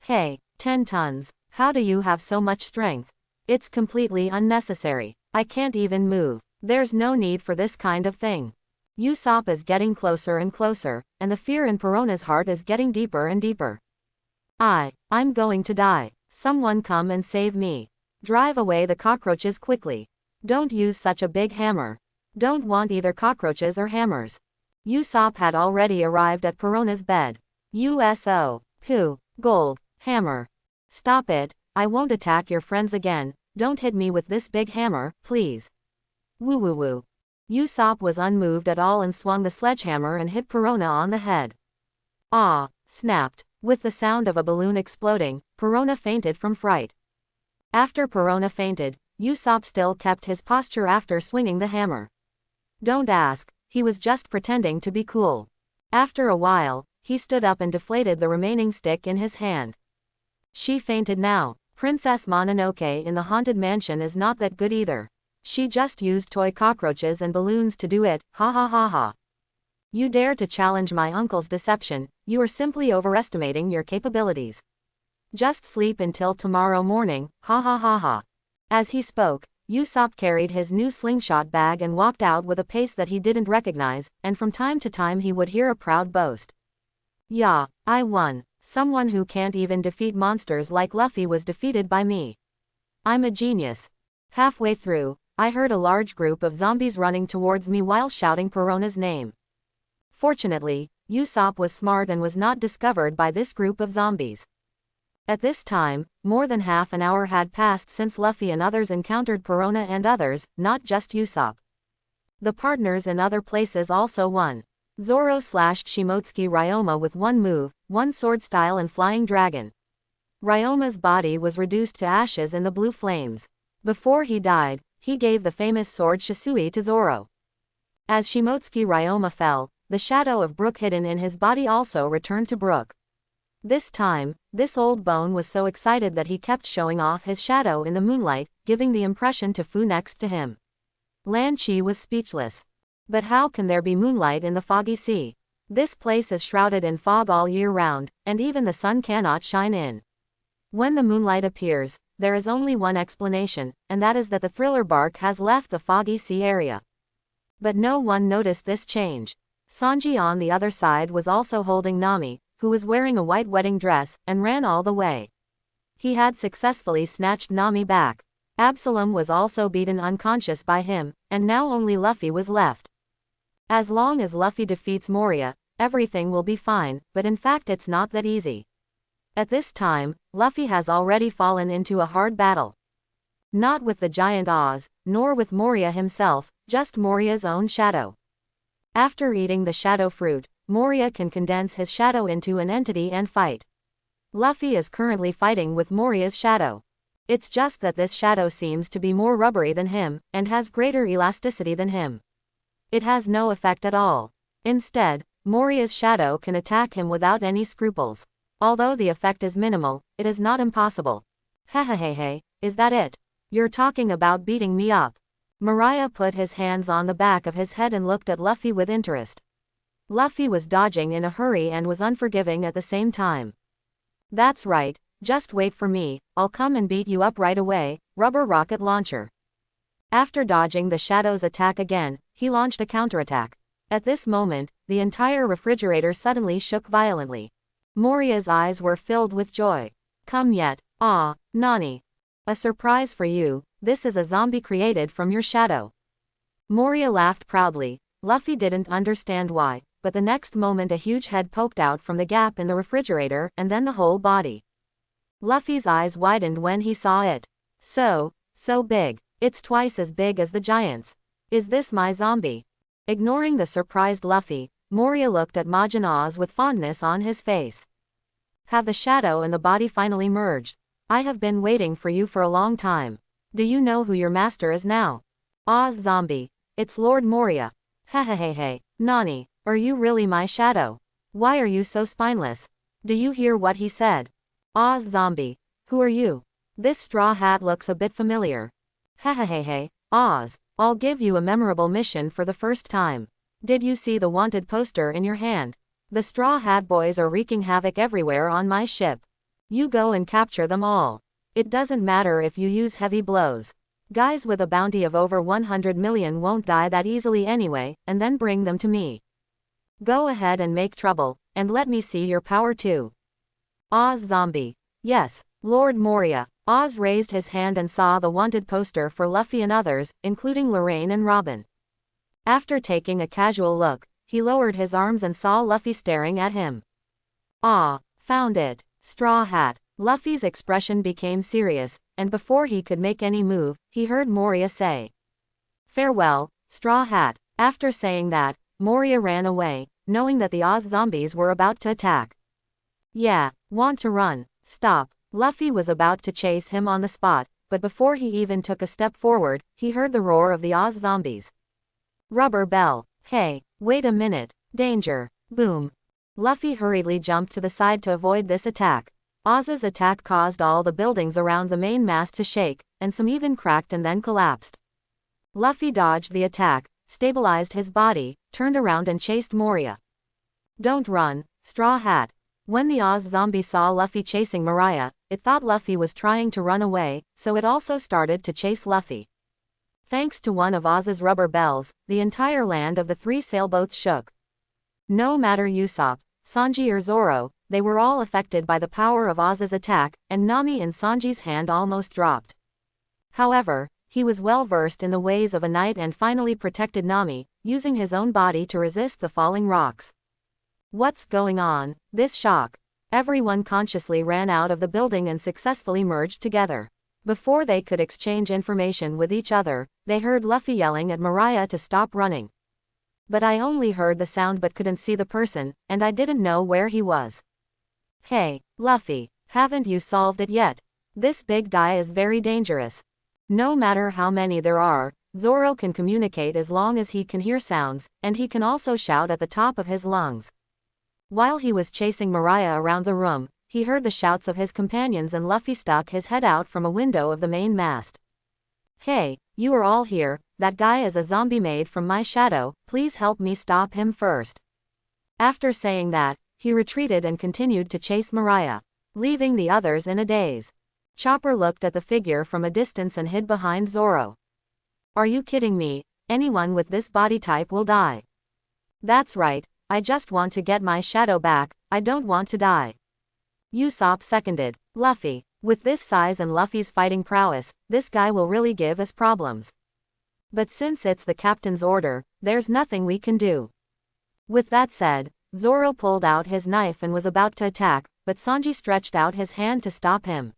Hey, 10 tons, how do you have so much strength? It's completely unnecessary. I can't even move. There's no need for this kind of thing. Usopp is getting closer and closer, and the fear in Perona's heart is getting deeper and deeper. I'm going to die. Someone come and save me. Drive away the cockroaches quickly. Don't use such a big hammer. Don't want either cockroaches or hammers. Usopp had already arrived at Perona's bed. USO. Pooh. Gold. Hammer. Stop it, I won't attack your friends again. Don't hit me with this big hammer, please. Woo woo woo. Usopp was unmoved at all and swung the sledgehammer and hit Perona on the head. Ah, snapped. With the sound of a balloon exploding, Perona fainted from fright. After Perona fainted, Usopp still kept his posture after swinging the hammer. Don't ask, he was just pretending to be cool. After a while, he stood up and deflated the remaining stick in his hand. She fainted now. Princess Mononoke in the haunted mansion is not that good either. She just used toy cockroaches and balloons to do it, ha ha ha ha. You dare to challenge my uncle's deception, you are simply overestimating your capabilities. Just sleep until tomorrow morning, ha ha ha ha. As he spoke, Usopp carried his new slingshot bag and walked out with a pace that he didn't recognize, and from time to time he would hear a proud boast. Yeah, I won. Someone who can't even defeat monsters like Luffy was defeated by me. I'm a genius. Halfway through, I heard a large group of zombies running towards me while shouting Perona's name. Fortunately, Usopp was smart and was not discovered by this group of zombies. At this time, more than half an hour had passed since Luffy and others encountered Perona and others, not just Usopp. The partners in other places also won. Zoro slashed Shimotsuki Ryoma with one move, one sword style and flying dragon. Ryoma's body was reduced to ashes in the blue flames. Before he died, he gave the famous sword Shisui to Zoro. As Shimotsuki Ryoma fell, the shadow of Brooke hidden in his body also returned to Brooke. This time, this old bone was so excited that he kept showing off his shadow in the moonlight, giving the impression to Fu next to him. Lan Chi was speechless. But how can there be moonlight in the foggy sea? This place is shrouded in fog all year round, and even the sun cannot shine in. When the moonlight appears, there is only one explanation, and that is that the thriller bark has left the foggy sea area. But no one noticed this change. Sanji on the other side was also holding Nami, who was wearing a white wedding dress, and ran all the way. He had successfully snatched Nami back. Absalom was also beaten unconscious by him, and now only Luffy was left. As long as Luffy defeats Moria, everything will be fine, but in fact it's not that easy. At this time, Luffy has already fallen into a hard battle. Not with the giant Oz, nor with Moria himself, just Moria's own shadow. After eating the shadow fruit, Moria can condense his shadow into an entity and fight. Luffy is currently fighting with Moria's shadow. It's just that this shadow seems to be more rubbery than him, and has greater elasticity than him. It has no effect at all. Instead, Moria's shadow can attack him without any scruples. Although the effect is minimal, it is not impossible. Hehehehe, is that it? You're talking about beating me up? Mariah put his hands on the back of his head and looked at Luffy with interest. Luffy was dodging in a hurry and was unforgiving at the same time. That's right, just wait for me, I'll come and beat you up right away, rubber rocket launcher. After dodging the shadow's attack again, he launched a counterattack. At this moment, the entire refrigerator suddenly shook violently. Moria's eyes were filled with joy. Come yet, ah, Nani. A surprise for you, this is a zombie created from your shadow. Moria laughed proudly. Luffy didn't understand why, but the next moment a huge head poked out from the gap in the refrigerator and then the whole body. Luffy's eyes widened when he saw it. So big. It's twice as big as the giants. Is this my zombie? Ignoring the surprised Luffy, Moria looked at Majin Oz with fondness on his face. Have the shadow and the body finally merged? I have been waiting for you for a long time. Do you know who your master is now? Oz zombie. It's Lord Moria. Hehehehe, Nani, are you really my shadow? Why are you so spineless? Do you hear what he said? Oz zombie. Who are you? This straw hat looks a bit familiar. Hehehehe, Oz, I'll give you a memorable mission for the first time. Did you see the wanted poster in your hand? The Straw Hat Boys are wreaking havoc everywhere on my ship. You go and capture them all. It doesn't matter if you use heavy blows. Guys with a bounty of over 100 million won't die that easily anyway, and then bring them to me. Go ahead and make trouble, and let me see your power too. Oz Zombie. Yes, Lord Moria. Oz raised his hand and saw the wanted poster for Luffy and others, including Lorraine and Robin. After taking a casual look, he lowered his arms and saw Luffy staring at him. Ah, found it. Straw Hat. Luffy's expression became serious, and before he could make any move, he heard Moria say, "Farewell, Straw Hat." After saying that, Moria ran away, knowing that the Oz zombies were about to attack. Yeah, want to run. Stop. Luffy was about to chase him on the spot, but before he even took a step forward, he heard the roar of the Oz zombies. Rubber Bell. Hey, wait a minute. Danger. Boom. Luffy hurriedly jumped to the side to avoid this attack. Oz's attack caused all the buildings around the main mast to shake, and some even cracked and then collapsed. Luffy dodged the attack, stabilized his body, turned around and chased Moria. Don't run, Straw Hat. When the Oz zombie saw Luffy chasing Moria, it thought Luffy was trying to run away, so it also started to chase Luffy. Thanks to one of Oz's rubber bells, the entire land of the 3 sailboats shook. No matter Usopp, Sanji or Zoro, they were all affected by the power of Oz's attack, and Nami in Sanji's hand almost dropped. However, he was well versed in the ways of a knight and finally protected Nami, using his own body to resist the falling rocks. What's going on? This shock. Everyone consciously ran out of the building and successfully merged together. Before they could exchange information with each other, they heard Luffy yelling at Moria to stop running. But I only heard the sound but couldn't see the person, and I didn't know where he was. Hey, Luffy, haven't you solved it yet? This big guy is very dangerous. No matter how many there are, Zoro can communicate as long as he can hear sounds, and he can also shout at the top of his lungs. While he was chasing Moria around the room, he heard the shouts of his companions and Luffy stuck his head out from a window of the main mast. Hey, you are all here, that guy is a zombie made from my shadow, please help me stop him first. After saying that, he retreated and continued to chase Moria, leaving the others in a daze. Chopper looked at the figure from a distance and hid behind Zoro. Are you kidding me? Anyone with this body type will die. That's right, I just want to get my shadow back, I don't want to die. Usopp seconded. Luffy, with this size and Luffy's fighting prowess, this guy will really give us problems. But since it's the captain's order, there's nothing we can do. With that said, Zoro pulled out his knife and was about to attack, but Sanji stretched out his hand to stop him.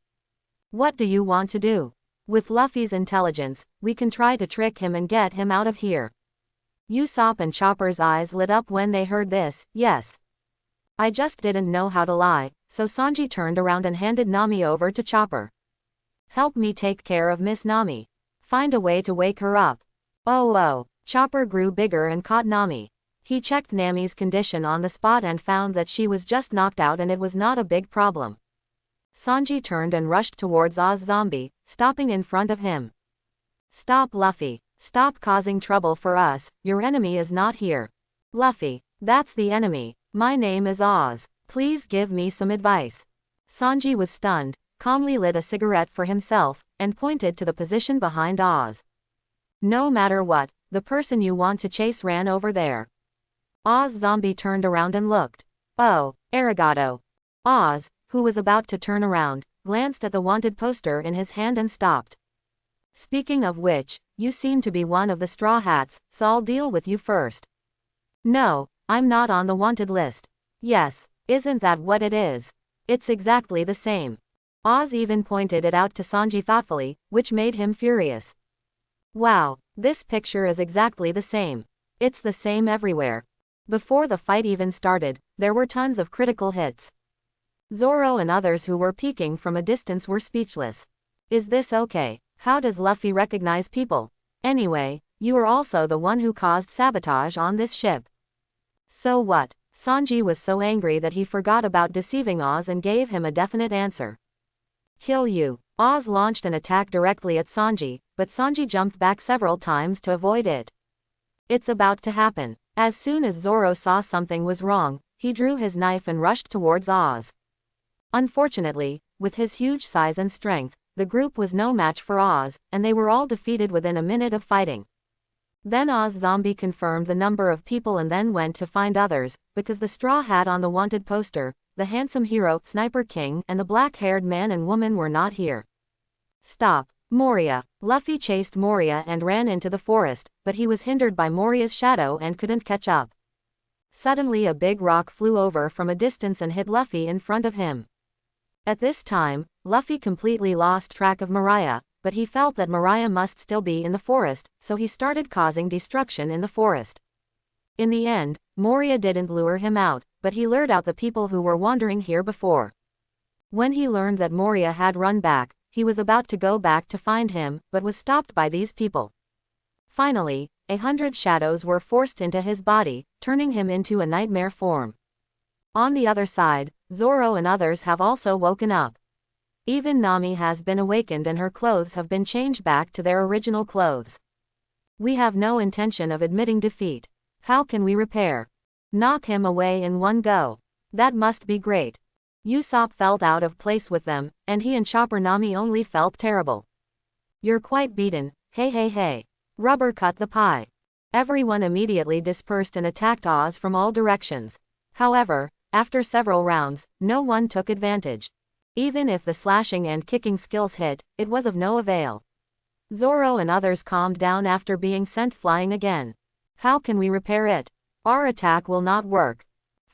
What do you want to do? With Luffy's intelligence, we can try to trick him and get him out of here. Usopp and Chopper's eyes lit up when they heard this. Yes. I just didn't know how to lie, so Sanji turned around and handed Nami over to Chopper. Help me take care of Miss Nami. Find a way to wake her up. Oh. Chopper grew bigger and caught Nami. He checked Nami's condition on the spot and found that she was just knocked out and it was not a big problem. Sanji turned and rushed towards Oz Zombie, stopping in front of him. Stop, Luffy. Stop causing trouble for us, your enemy is not here. Luffy, that's the enemy. My name is Oz. Please give me some advice. Sanji was stunned, calmly lit a cigarette for himself, and pointed to the position behind Oz. No matter what, the person you want to chase ran over there. Oz Zombie turned around and looked. Oh, arigato. Oz, who was about to turn around, glanced at the wanted poster in his hand and stopped. Speaking of which, you seem to be one of the Straw Hats, so I'll deal with you first. No, I'm not on the wanted list. Yes, isn't that what it is? It's exactly the same. Oz even pointed it out to Sanji thoughtfully, which made him furious. Wow, this picture is exactly the same. It's the same everywhere. Before the fight even started, there were tons of critical hits. Zoro and others who were peeking from a distance were speechless. Is this okay? How does Luffy recognize people? Anyway, you are also the one who caused sabotage on this ship. So what? Sanji was so angry that he forgot about deceiving Oz and gave him a definite answer. Kill you. Oz launched an attack directly at Sanji, but Sanji jumped back several times to avoid it. It's about to happen. As soon as Zoro saw something was wrong, he drew his knife and rushed towards Oz. Unfortunately, with his huge size and strength, the group was no match for Oz, and they were all defeated within a minute of fighting. Then Oz Zombie confirmed the number of people and then went to find others, because the straw hat on the wanted poster, the handsome hero, Sniper King, and the black-haired man and woman were not here. Stop. Moria. Luffy chased Moria and ran into the forest, but he was hindered by Moria's shadow and couldn't catch up. Suddenly a big rock flew over from a distance and hit Luffy in front of him. At this time, Luffy completely lost track of Moria, but he felt that Moria must still be in the forest, so he started causing destruction in the forest. In the end, Moria didn't lure him out, but he lured out the people who were wandering here before. When he learned that Moria had run back, he was about to go back to find him, but was stopped by these people. Finally, 100 shadows were forced into his body, turning him into a nightmare form. On the other side, Zoro and others have also woken up. Even Nami has been awakened and her clothes have been changed back to their original clothes. We have no intention of admitting defeat. How can we repair? Knock him away in one go. That must be great. Usopp felt out of place with them, and he and Chopper Nami only felt terrible. You're quite beaten, hey. Rubber cut the pie. Everyone immediately dispersed and attacked Oz from all directions. However, after several rounds, no one took advantage. Even if the slashing and kicking skills hit, it was of no avail. Zoro and others calmed down after being sent flying again. How can we repair it? Our attack will not work.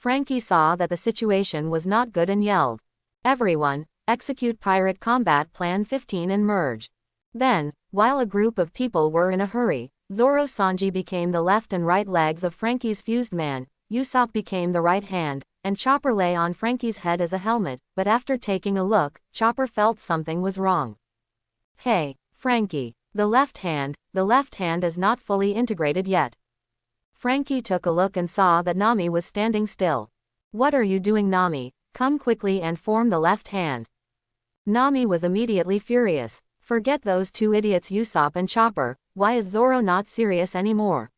Frankie saw that the situation was not good and yelled. Everyone, execute Pirate Combat Plan 15 and merge. Then, while a group of people were in a hurry, Zoro Sanji became the left and right legs of Frankie's fused man, Usopp became the right hand, and Chopper lay on Frankie's head as a helmet, but after taking a look, Chopper felt something was wrong. Hey, Frankie, the left hand is not fully integrated yet. Frankie took a look and saw that Nami was standing still. What are you doing, Nami? Come quickly and form the left hand. Nami was immediately furious. Forget those two idiots Usopp and Chopper, why is Zoro not serious anymore?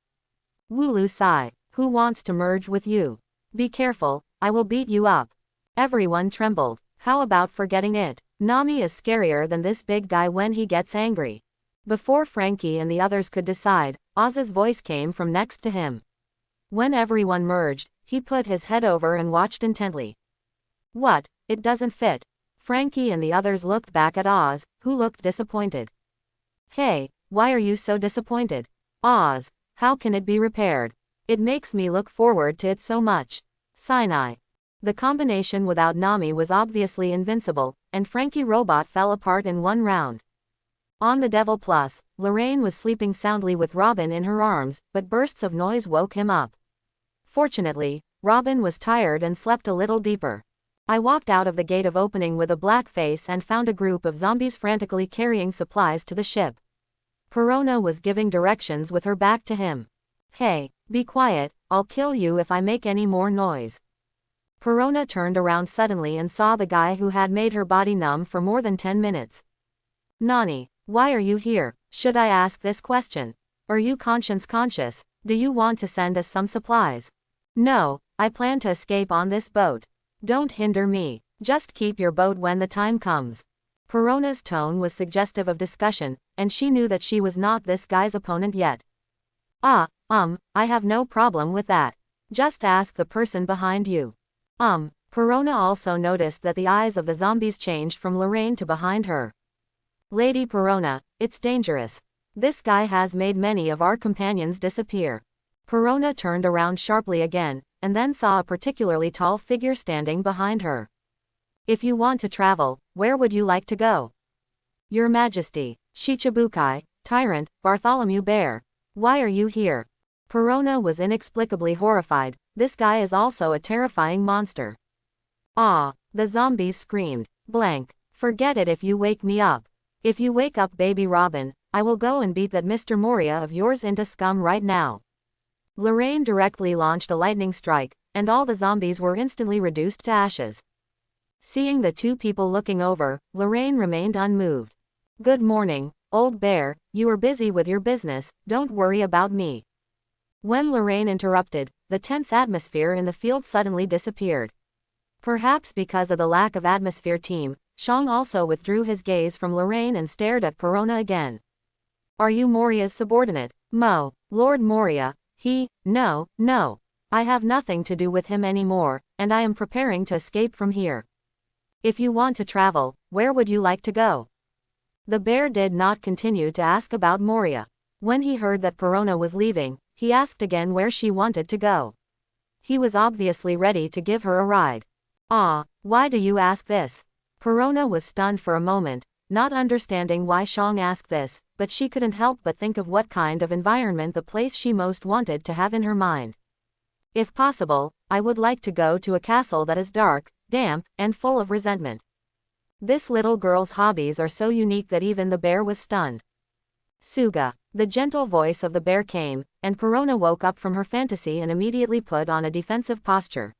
Wooloo sigh. Who wants to merge with you? Be careful, I will beat you up. Everyone trembled. How about forgetting it? Nami is scarier than this big guy when he gets angry. Before Frankie and the others could decide, Oz's voice came from next to him. When everyone merged, he put his head over and watched intently. What? It doesn't fit. Frankie and the others looked back at Oz, who looked disappointed. Hey, why are you so disappointed? Oz, how can it be repaired? It makes me look forward to it so much. Sinai. The combination without Nami was obviously invincible, and Frankie Robot fell apart in one round. On the Devil Plus, Lorraine was sleeping soundly with Robin in her arms, but bursts of noise woke him up. Fortunately, Robin was tired and slept a little deeper. I walked out of the gate of opening with a black face and found a group of zombies frantically carrying supplies to the ship. Perona was giving directions with her back to him. Hey, be quiet, I'll kill you if I make any more noise. Perona turned around suddenly and saw the guy who had made her body numb for more than 10 minutes. Nani, why are you here? Should I ask this question? Are you conscience conscious? Do you want to send us some supplies? No, I plan to escape on this boat. Don't hinder me. Just keep your boat when the time comes. Perona's tone was suggestive of discussion, and she knew that she was not this guy's opponent yet. I have no problem with that. Just ask the person behind you. Perona also noticed that the eyes of the zombies changed from Lorraine to behind her. Lady Perona, it's dangerous. This guy has made many of our companions disappear. Perona turned around sharply again, and then saw a particularly tall figure standing behind her. If you want to travel, where would you like to go? Your Majesty, Shichibukai, Tyrant, Bartholomew Bear. Why are you here? Perona was inexplicably horrified. This guy is also a terrifying monster. Ah, the zombies screamed. Blank. Forget it if you wake me up. If you wake up baby Robin, I will go and beat that Mr. Moria of yours into scum right now. Lorraine directly launched a lightning strike, and all the zombies were instantly reduced to ashes. Seeing the two people looking over, Lorraine remained unmoved. Good morning, Old bear, you are busy with your business, don't worry about me. When Lorraine interrupted, the tense atmosphere in the field suddenly disappeared. Perhaps because of the lack of atmosphere team, Shang also withdrew his gaze from Lorraine and stared at Perona again. Are you Moria's subordinate? Lord Moria, no. I have nothing to do with him anymore, and I am preparing to escape from here. If you want to travel, where would you like to go? The bear did not continue to ask about Moria. When he heard that Perona was leaving, he asked again where she wanted to go. He was obviously ready to give her a ride. Why do you ask this? Perona was stunned for a moment, not understanding why Shang asked this, but she couldn't help but think of what kind of environment the place she most wanted to have in her mind. If possible, I would like to go to a castle that is dark, damp, and full of resentment. This little girl's hobbies are so unique that even the bear was stunned. Suga. The gentle voice of the bear came, and Perona woke up from her fantasy and immediately put on a defensive posture.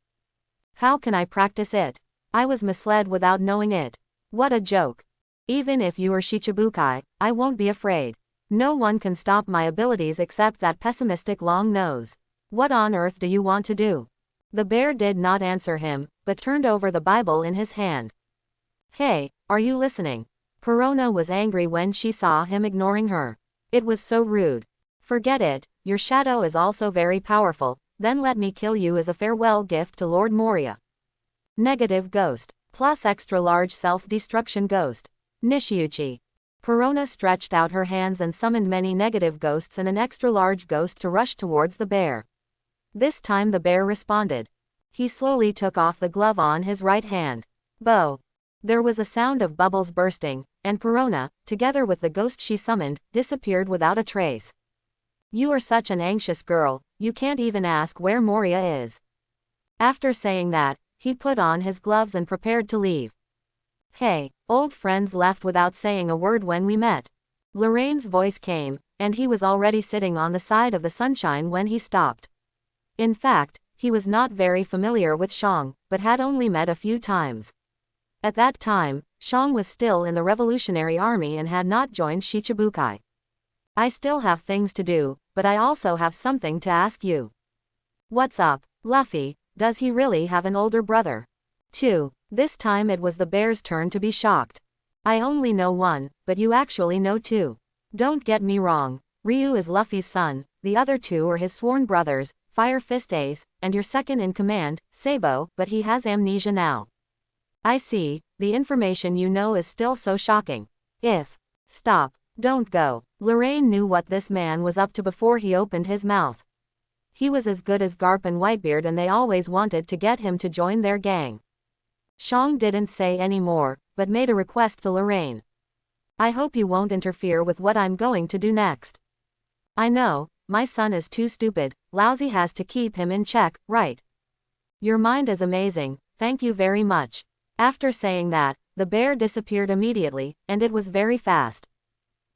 How can I practice it? I was misled without knowing it. What a joke. Even if you are Shichibukai, I won't be afraid. No one can stop my abilities except that pessimistic long nose. What on earth do you want to do? The bear did not answer him, but turned over the Bible in his hand. Hey, are you listening? Perona was angry when she saw him ignoring her. It was so rude. Forget it, your shadow is also very powerful, then let me kill you as a farewell gift to Lord Moria. Negative ghost, plus extra large self-destruction ghost. Nishiuchi. Perona stretched out her hands and summoned many negative ghosts and an extra large ghost to rush towards the bear. This time the bear responded. He slowly took off the glove on his right hand. Bow. There was a sound of bubbles bursting, and Perona, together with the ghost she summoned, disappeared without a trace. You are such an anxious girl, you can't even ask where Moria is. After saying that, he put on his gloves and prepared to leave. Hey, old friends left without saying a word when we met. Lorraine's voice came, and he was already sitting on the side of the sunshine when he stopped. In fact, he was not very familiar with Shang, but had only met a few times. At that time, Shang was still in the Revolutionary Army and had not joined Shichibukai. I still have things to do, but I also have something to ask you. What's up, Luffy? Does he really have an older brother? 2. This time it was the bear's turn to be shocked. I only know one, but you actually know two. Don't get me wrong, Ryu is Luffy's son, the other two are his sworn brothers, Fire Fist Ace, and your second in command, Sabo, but he has amnesia now. I see, the information you know is still so shocking. Stop, don't go. Lorraine knew what this man was up to before he opened his mouth. He was as good as Garp and Whitebeard and they always wanted to get him to join their gang. Shang didn't say any more, but made a request to Lorraine. I hope you won't interfere with what I'm going to do next. I know, my son is too stupid, Lousy has to keep him in check, right? Your mind is amazing, thank you very much. After saying that, the bear disappeared immediately, and it was very fast.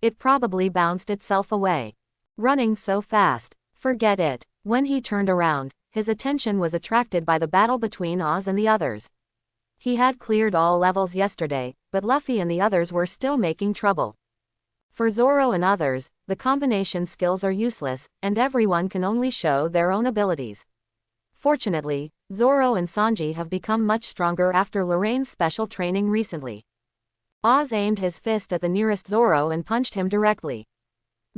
It probably bounced itself away. Running so fast, forget it. When he turned around, his attention was attracted by the battle between Oz and the others. He had cleared all levels yesterday, but Luffy and the others were still making trouble. For Zoro and others, the combination skills are useless, and everyone can only show their own abilities. Fortunately, Zoro and Sanji have become much stronger after Lorraine's special training recently. Oz aimed his fist at the nearest Zoro and punched him directly.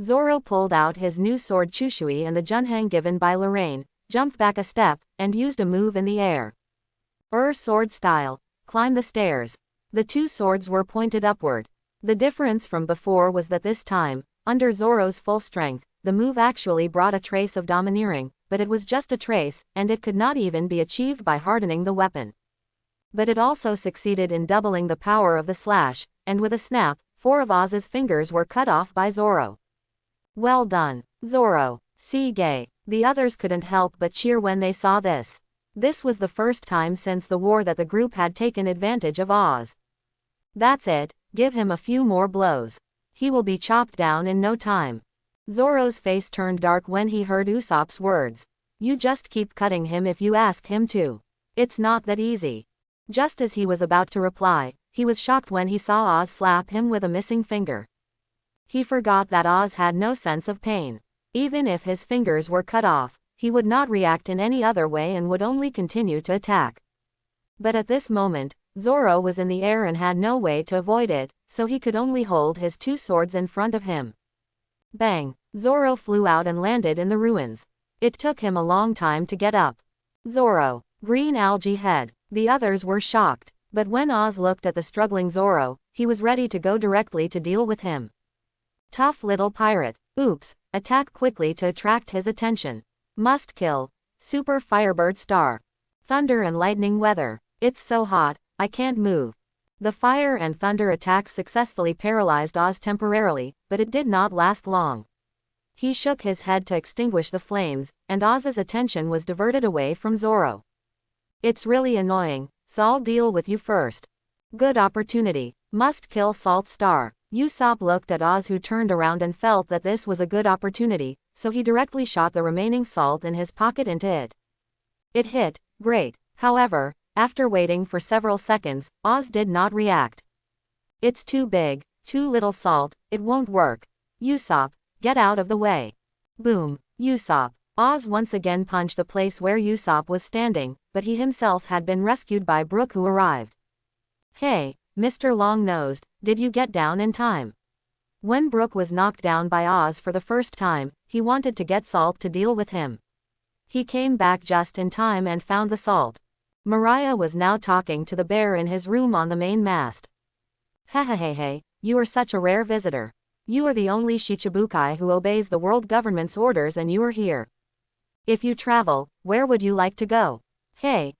Zoro pulled out his new sword Chushui and the Junhang given by Lorraine, jumped back a step, and used a move in the air. Sword style. Climb the stairs. The two swords were pointed upward. The difference from before was that this time, under Zoro's full strength, the move actually brought a trace of domineering, but it was just a trace, and it could not even be achieved by hardening the weapon. But it also succeeded in doubling the power of the slash, and with a snap, 4 of Oz's fingers were cut off by Zoro. Well done, Zoro. See gay. The others couldn't help but cheer when they saw this. This was the first time since the war that the group had taken advantage of Oz. That's it, give him a few more blows. He will be chopped down in no time. Zoro's face turned dark when he heard Usopp's words. You just keep cutting him if you ask him to. It's not that easy. Just as he was about to reply, he was shocked when he saw Oz slap him with a missing finger. He forgot that Oz had no sense of pain. Even if his fingers were cut off, he would not react in any other way and would only continue to attack. But at this moment, Zoro was in the air and had no way to avoid it, so he could only hold his two swords in front of him. Bang! Zoro flew out and landed in the ruins. It took him a long time to get up. Zoro. Green algae head. The others were shocked, but when Oz looked at the struggling Zoro, he was ready to go directly to deal with him. Tough little pirate. Oops. Attack quickly to attract his attention. Must kill. Super Firebird Star. Thunder and lightning weather. It's so hot, I can't move. The fire and thunder attacks successfully paralyzed Oz temporarily, but it did not last long. He shook his head to extinguish the flames, and Oz's attention was diverted away from Zoro. It's really annoying, so I'll deal with you first. Good opportunity. Must kill Salt Star. Usopp looked at Oz, who turned around and felt that this was a good opportunity, so he directly shot the remaining salt in his pocket into it. It hit. Great. However, after waiting for several seconds, Oz did not react. It's too big, too little salt, it won't work. Usopp, get out of the way. Boom. Usopp. Oz once again punched the place where Usopp was standing, but he himself had been rescued by Brooke, who arrived. Hey, Mr. Long-Nosed, did you get down in time? When Brooke was knocked down by Oz for the first time, he wanted to get Salt to deal with him. He came back just in time and found the Salt. Moria was now talking to the bear in his room on the main mast. Hehehehe, you are such a rare visitor. You are the only Shichibukai who obeys the world government's orders, and you are here. If you travel, where would you like to go? Hey,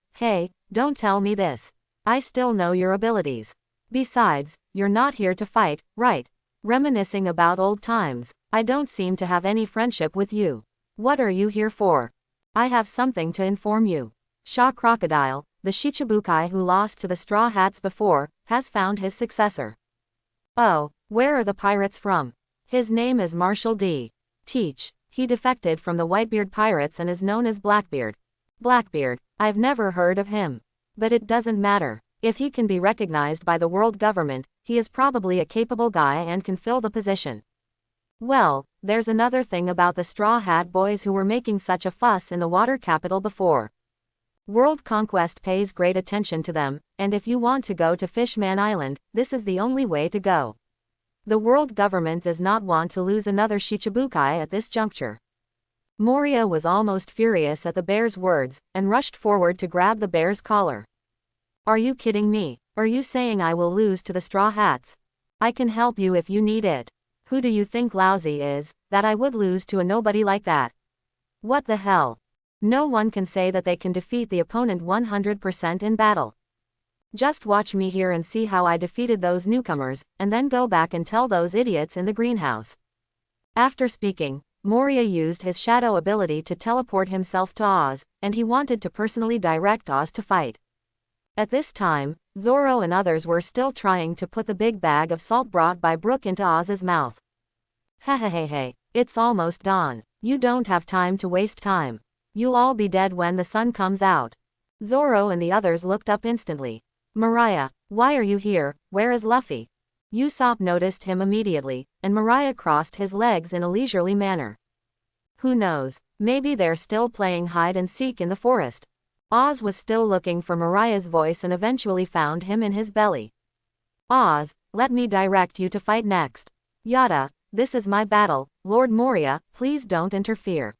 don't tell me this. I still know your abilities. Besides, you're not here to fight, right? Reminiscing about old times. I don't seem to have any friendship with you. What are you here for? I have something to inform you. Shaw Crocodile, the Shichibukai who lost to the Straw Hats before, has found his successor. Oh, where are the pirates from? His name is Marshal D. Teach. He defected from the Whitebeard pirates and is known as Blackbeard. Blackbeard, I've never heard of him. But it doesn't matter. If he can be recognized by the world government, he is probably a capable guy and can fill the position. Well, there's another thing about the Straw Hat boys who were making such a fuss in the water capital before. World conquest pays great attention to them, and if you want to go to Fishman Island, this is the only way to go. The world government does not want to lose another Shichibukai at this juncture. Moria was almost furious at the bear's words, and rushed forward to grab the bear's collar. Are you kidding me? Are you saying I will lose to the Straw Hats? I can help you if you need it. Who do you think lousy is, that I would lose to a nobody like that? What the hell? No one can say that they can defeat the opponent 100% in battle. Just watch me here and see how I defeated those newcomers, and then go back and tell those idiots in the greenhouse. After speaking, Moria used his shadow ability to teleport himself to Oz, and he wanted to personally direct Oz to fight. At this time, Zoro and others were still trying to put the big bag of salt brought by Brooke into Oz's mouth. Hehehehe, it's almost dawn. You don't have time to waste time. You'll all be dead when the sun comes out. Zoro and the others looked up instantly. Moria, why are you here? Where is Luffy? Usopp noticed him immediately, and Moria crossed his legs in a leisurely manner. Who knows, maybe they're still playing hide and seek in the forest. Oz was still looking for Moria's voice and eventually found him in his belly. Oz, let me direct you to fight next. Yada, this is my battle, Lord Moria, please don't interfere.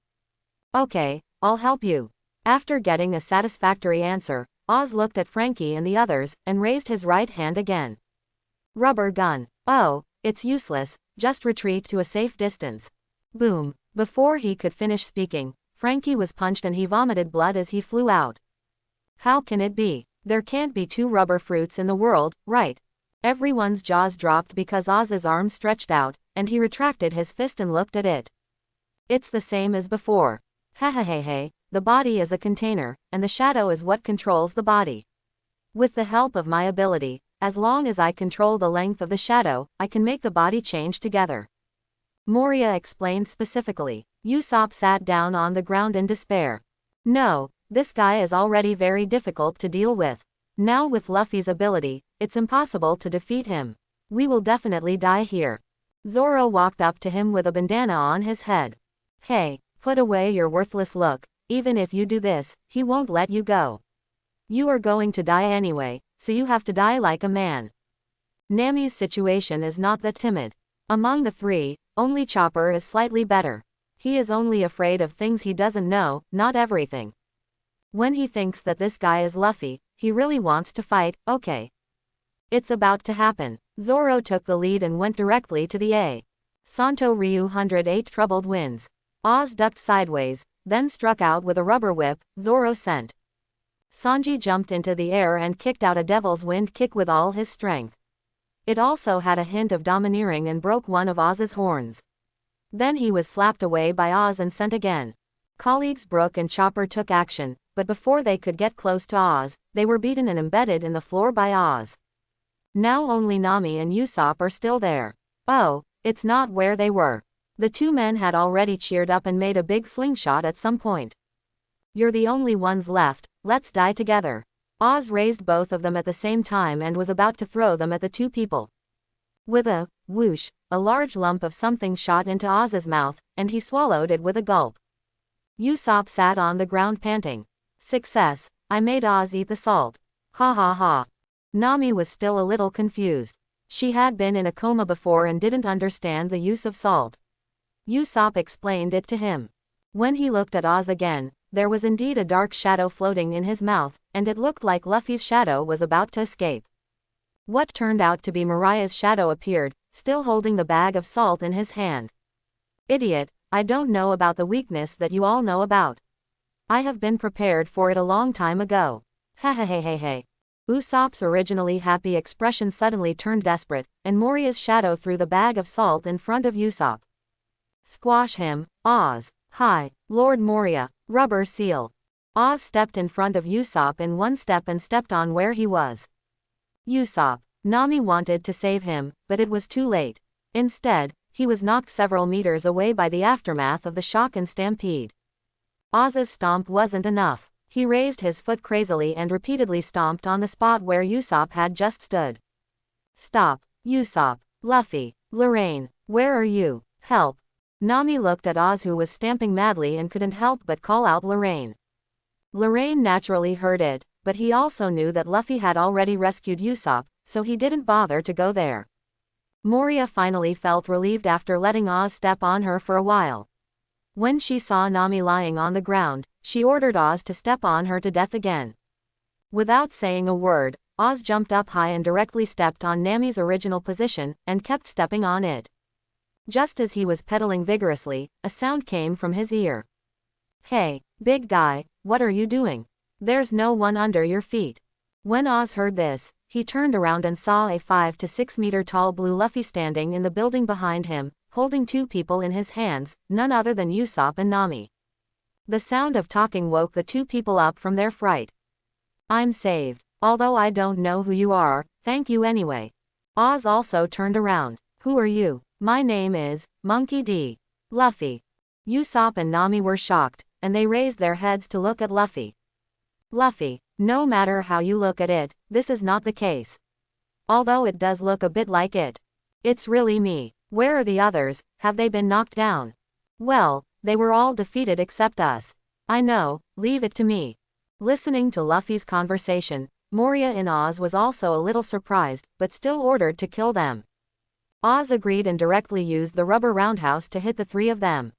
Okay, I'll help you. After getting a satisfactory answer, Oz looked at Frankie and the others, and raised his right hand again. Rubber gun. Oh, it's useless, just retreat to a safe distance. Boom. Before he could finish speaking, Frankie was punched and he vomited blood as he flew out. How can it be? There can't be two rubber fruits in the world, right? Everyone's jaws dropped because Oz's arm stretched out, and he retracted his fist and looked at it. It's the same as before. Hehehehe, the body is a container, and the shadow is what controls the body. With the help of my ability, as long as I control the length of the shadow, I can make the body change together. Moria explained specifically. Usopp sat down on the ground in despair. No, this guy is already very difficult to deal with. Now with Luffy's ability, it's impossible to defeat him. We will definitely die here. Zoro walked up to him with a bandana on his head. Hey, put away your worthless look, even if you do this, he won't let you go. You are going to die anyway, so you have to die like a man. Nami's situation is not that timid. Among the three, only Chopper is slightly better. He is only afraid of things he doesn't know, not everything. When he thinks that this guy is Luffy, he really wants to fight, okay. It's about to happen. Zoro took the lead and went directly to the A. Santo Ryu 108 troubled winds. Oz ducked sideways, then struck out with a rubber whip, Zoro sent. Sanji jumped into the air and kicked out a devil's wind kick with all his strength. It also had a hint of domineering and broke one of Oz's horns. Then he was slapped away by Oz and sent again. Colleagues Brooke and Chopper took action, but before they could get close to Oz, they were beaten and embedded in the floor by Oz. Now only Nami and Usopp are still there. Oh, it's not where they were. The two men had already cheered up and made a big slingshot at some point. You're the only ones left, let's die together. Oz raised both of them at the same time and was about to throw them at the two people. With a whoosh, a large lump of something shot into Oz's mouth, and he swallowed it with a gulp. Usopp sat on the ground panting. Success, I made Oz eat the salt. Ha ha ha. Nami was still a little confused. She had been in a coma before and didn't understand the use of salt. Usopp explained it to him. When he looked at Oz again, there was indeed a dark shadow floating in his mouth, and it looked like Luffy's shadow was about to escape. What turned out to be Mariah's shadow appeared, still holding the bag of salt in his hand. Idiot, I don't know about the weakness that you all know about. I have been prepared for it a long time ago. Hey. Usopp's originally happy expression suddenly turned desperate, and Moria's shadow threw the bag of salt in front of Usopp. Squash him, Oz. Hi, Lord Moria, rubber seal. Oz stepped in front of Usopp in one step and stepped on where he was. Usopp. Nami wanted to save him, but it was too late. Instead, he was knocked several meters away by the aftermath of the shock and stampede. Oz's stomp wasn't enough. He raised his foot crazily and repeatedly stomped on the spot where Usopp had just stood. Stop, Usopp. Luffy. Lorraine. Where are you? Help. Nami looked at Oz, who was stamping madly, and couldn't help but call out Lorraine. Lorraine naturally heard it, but he also knew that Luffy had already rescued Usopp, so he didn't bother to go there. Moria finally felt relieved after letting Oz step on her for a while. When she saw Nami lying on the ground, she ordered Oz to step on her to death again. Without saying a word, Oz jumped up high and directly stepped on Nami's original position, and kept stepping on it. Just as he was pedaling vigorously, a sound came from his ear. Hey, big guy, what are you doing? There's no one under your feet. When Oz heard this, he turned around and saw a 5 to 6 meter tall blue Luffy standing in the building behind him, holding two people in his hands, none other than Usopp and Nami. The sound of talking woke the two people up from their fright. I'm saved. Although I don't know who you are, thank you anyway. Oz also turned around. Who are you? My name is Monkey D. Luffy. Usopp and Nami were shocked, and they raised their heads to look at Luffy. Luffy, no matter how you look at it, this is not the case. Although it does look a bit like it. It's really me. Where are the others? Have they been knocked down? Well, they were all defeated except us. I know, leave it to me. Listening to Luffy's conversation, Moria in Oz was also a little surprised, but still ordered to kill them. Oz agreed and directly used the rubber roundhouse to hit the three of them.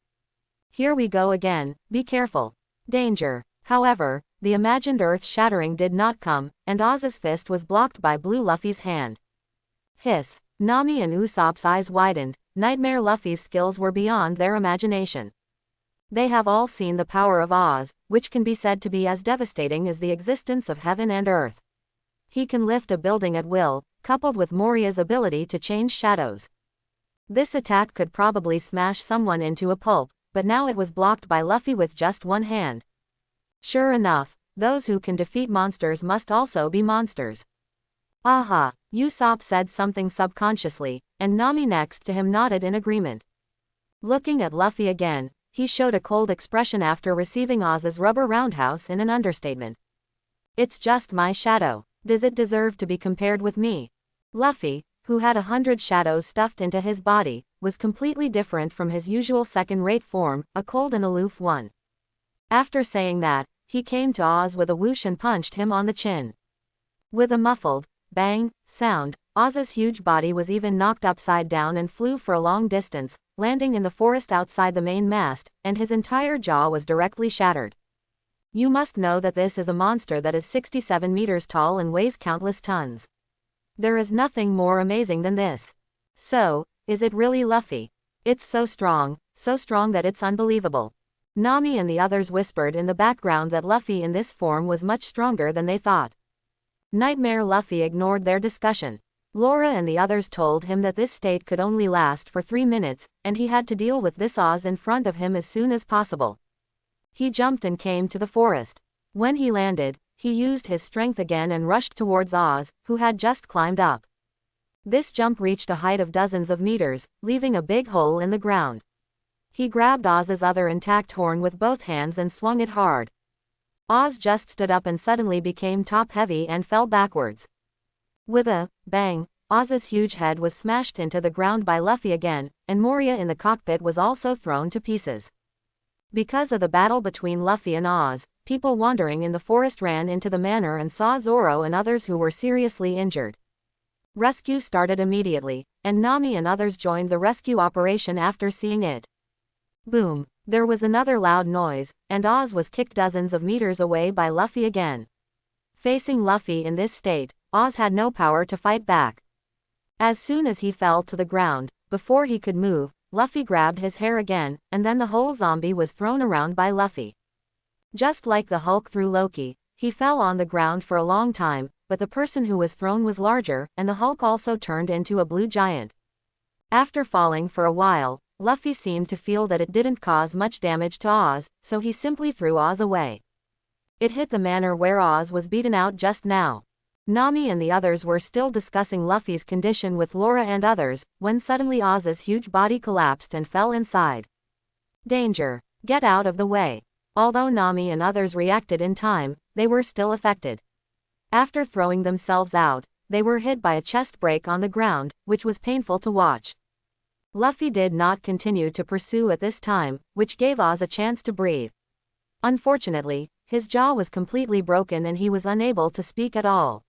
Here we go again, be careful. Danger. However, the imagined earth-shattering did not come, and Oz's fist was blocked by Blue Luffy's hand. Hiss. Nami and Usopp's eyes widened. Nightmare Luffy's skills were beyond their imagination. They have all seen the power of Oz, which can be said to be as devastating as the existence of heaven and earth. He can lift a building at will, coupled with Moria's ability to change shadows. This attack could probably smash someone into a pulp, but now it was blocked by Luffy with just one hand. Sure enough, those who can defeat monsters must also be monsters. Aha, Usopp said something subconsciously, and Nami next to him nodded in agreement. Looking at Luffy again, he showed a cold expression after receiving Oz's rubber roundhouse in an understatement. It's just my shadow. Does it deserve to be compared with me? Luffy, who had 100 shadows stuffed into his body, was completely different from his usual second-rate form, a cold and aloof one. After saying that, he came to Oz with a whoosh and punched him on the chin. With a muffled bang sound, Oz's huge body was even knocked upside down and flew for a long distance, landing in the forest outside the main mast, and his entire jaw was directly shattered. You must know that this is a monster that is 67 meters tall and weighs countless tons. There is nothing more amazing than this. So, is it really Luffy? It's so strong that it's unbelievable. Nami and the others whispered in the background that Luffy in this form was much stronger than they thought. Nightmare Luffy ignored their discussion. Laura and the others told him that this state could only last for 3 minutes, and he had to deal with this Oz in front of him as soon as possible. He jumped and came to the forest. When he landed, he used his strength again and rushed towards Oz, who had just climbed up. This jump reached a height of dozens of meters, leaving a big hole in the ground. He grabbed Oz's other intact horn with both hands and swung it hard. Oz just stood up and suddenly became top-heavy and fell backwards. With a bang, Oz's huge head was smashed into the ground by Luffy again, and Moria in the cockpit was also thrown to pieces. Because of the battle between Luffy and Oz, people wandering in the forest ran into the manor and saw Zoro and others who were seriously injured. Rescue started immediately, and Nami and others joined the rescue operation after seeing it. Boom! There was another loud noise, and Oz was kicked dozens of meters away by Luffy again. Facing Luffy in this state, Oz had no power to fight back. As soon as he fell to the ground, before he could move, Luffy grabbed his hair again, and then the whole zombie was thrown around by Luffy. Just like the Hulk threw Loki, he fell on the ground for a long time, but the person who was thrown was larger, and the Hulk also turned into a blue giant. After falling for a while, Luffy seemed to feel that it didn't cause much damage to Oz, so he simply threw Oz away. It hit the manor where Oz was beaten out just now. Nami and the others were still discussing Luffy's condition with Laura and others, when suddenly Oz's huge body collapsed and fell inside. Danger! Get out of the way! Although Nami and others reacted in time, they were still affected. After throwing themselves out, they were hit by a chest break on the ground, which was painful to watch. Luffy did not continue to pursue at this time, which gave Oz a chance to breathe. Unfortunately, his jaw was completely broken and he was unable to speak at all.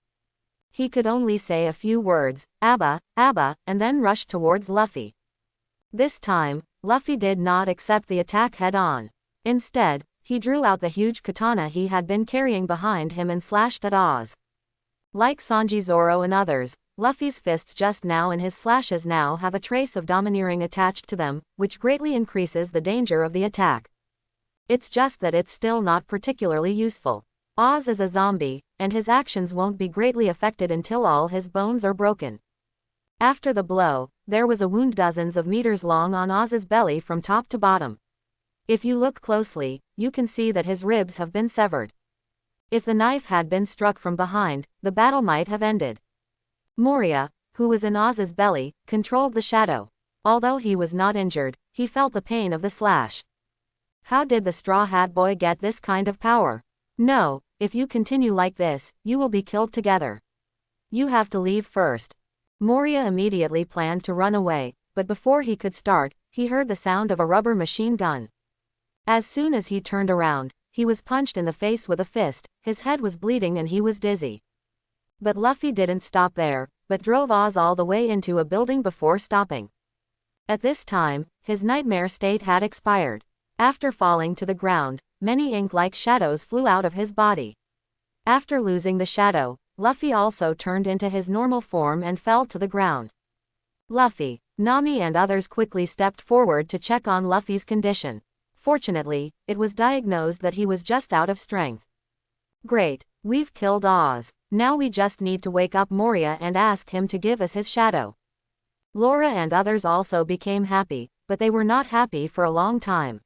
He could only say a few words, "Abba, Abba," and then rushed towards Luffy. This time, Luffy did not accept the attack head-on. Instead, he drew out the huge katana he had been carrying behind him and slashed at Oz. Like Sanji, Zoro and others, Luffy's fists just now and his slashes now have a trace of domineering attached to them, which greatly increases the danger of the attack. It's just that it's still not particularly useful. Oz is a zombie, and his actions won't be greatly affected until all his bones are broken. After the blow, there was a wound dozens of meters long on Oz's belly from top to bottom. If you look closely, you can see that his ribs have been severed. If the knife had been struck from behind, the battle might have ended. Moria, who was in Oz's belly, controlled the shadow. Although he was not injured, he felt the pain of the slash. How did the Straw Hat Boy get this kind of power? No, if you continue like this, you will be killed together. You have to leave first. Moria immediately planned to run away, but before he could start, he heard the sound of a rubber machine gun. As soon as he turned around, he was punched in the face with a fist, his head was bleeding and he was dizzy. But Luffy didn't stop there, but drove Oz all the way into a building before stopping. At this time, his nightmare state had expired. After falling to the ground, many ink-like shadows flew out of his body. After losing the shadow, Luffy also turned into his normal form and fell to the ground. Luffy, Nami and others quickly stepped forward to check on Luffy's condition. Fortunately, it was diagnosed that he was just out of strength. Great, we've killed Oz. Now we just need to wake up Moria and ask him to give us his shadow. Laura and others also became happy, but they were not happy for a long time.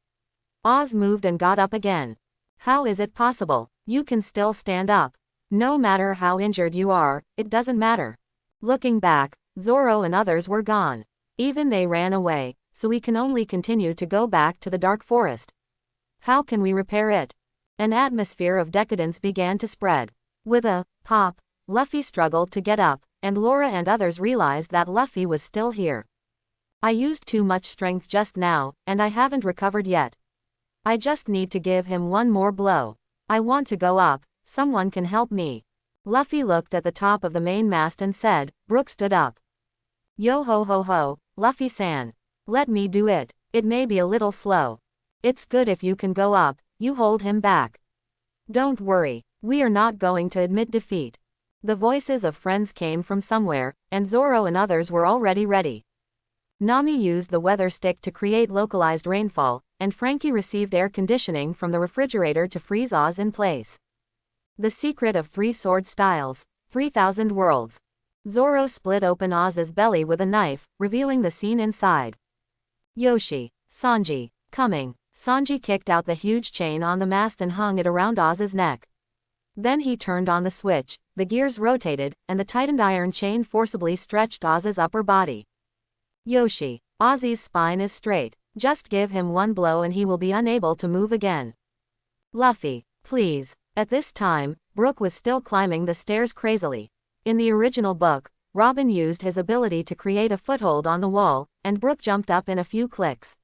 Oz moved and got up again. How is it possible? You can still stand up. No matter how injured you are, it doesn't matter. Looking back, Zoro and others were gone. Even they ran away, so we can only continue to go back to the dark forest. How can we repair it? An atmosphere of decadence began to spread. With a pop, Luffy struggled to get up, and Laura and others realized that Luffy was still here. I used too much strength just now, and I haven't recovered yet. I just need to give him one more blow. I want to go up, someone can help me. Luffy looked at the top of the main mast and said. Brooke stood up. Yo ho ho ho, Luffy-san. Let me do it. It may be a little slow. It's good if you can go up, you hold him back. Don't worry, we are not going to admit defeat. The voices of friends came from somewhere, and Zoro and others were already ready. Nami used the weather stick to create localized rainfall, and Frankie received air conditioning from the refrigerator to freeze Oz in place. The secret of 3 sword styles, 3,000 worlds. Zoro split open Oz's belly with a knife, revealing the scene inside. Yoshi, Sanji, coming. Sanji kicked out the huge chain on the mast and hung it around Oz's neck. Then he turned on the switch, the gears rotated, and the tightened iron chain forcibly stretched Oz's upper body. Yoshi, Ozzy's spine is straight, just give him one blow and he will be unable to move again. Luffy, please. At this time, Brooke was still climbing the stairs crazily. In the original book, Robin used his ability to create a foothold on the wall, and Brooke jumped up in a few clicks.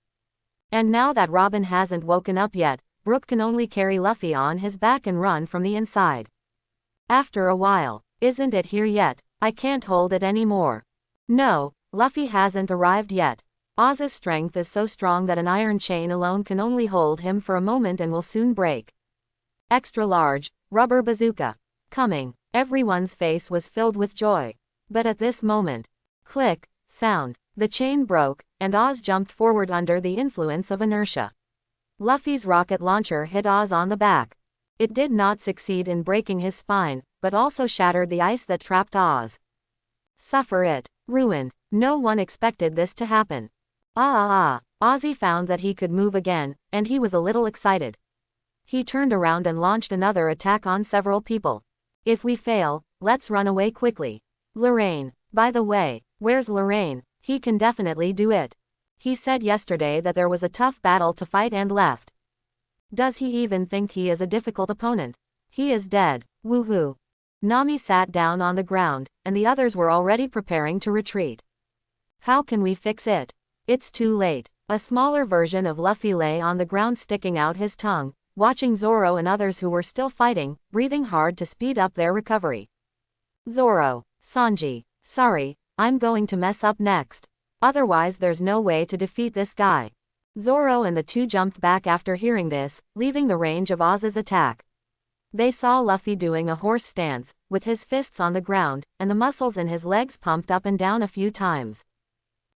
And now that Robin hasn't woken up yet, Brooke can only carry Luffy on his back and run from the inside. After a while, isn't it here yet? I can't hold it anymore. No, Luffy hasn't arrived yet. Oz's strength is so strong that an iron chain alone can only hold him for a moment and will soon break. Extra large, rubber bazooka. Coming. Everyone's face was filled with joy. But at this moment, click, sound, the chain broke, and Oz jumped forward under the influence of inertia. Luffy's rocket launcher hit Oz on the back. It did not succeed in breaking his spine, but also shattered the ice that trapped Oz. Suffer it. Ruined. No one expected this to happen. Ozzy found that he could move again, and he was a little excited. He turned around and launched another attack on several people. If we fail, let's run away quickly. Lorraine. By the way, where's Lorraine? He can definitely do it. He said yesterday that there was a tough battle to fight and left. Does he even think he is a difficult opponent? He is dead. Woohoo. Nami sat down on the ground, and the others were already preparing to retreat. How can we fix it? It's too late. A smaller version of Luffy lay on the ground sticking out his tongue, watching Zoro and others who were still fighting, breathing hard to speed up their recovery. Zoro, Sanji, sorry, I'm going to mess up next. Otherwise there's no way to defeat this guy. Zoro and the two jumped back after hearing this, leaving the range of Oz's attack. They saw Luffy doing a horse stance, with his fists on the ground, and the muscles in his legs pumped up and down a few times.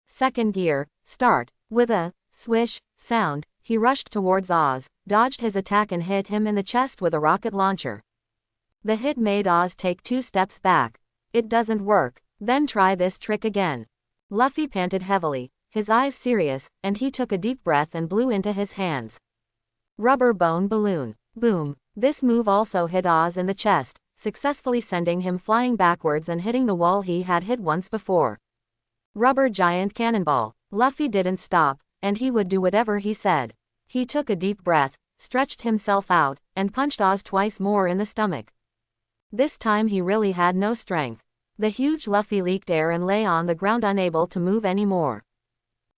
Second gear, start. With a swish sound, he rushed towards Oz, dodged his attack and hit him in the chest with a rocket launcher. The hit made Oz take 2 steps back. It doesn't work. Then try this trick again. Luffy panted heavily, his eyes serious, and he took a deep breath and blew into his hands. Rubber bone balloon. Boom. This move also hit Oz in the chest, successfully sending him flying backwards and hitting the wall he had hit once before. Rubber giant cannonball. Luffy didn't stop, and he would do whatever he said. He took a deep breath, stretched himself out, and punched Oz twice more in the stomach. This time he really had no strength. The huge Luffy leaked air and lay on the ground unable to move anymore.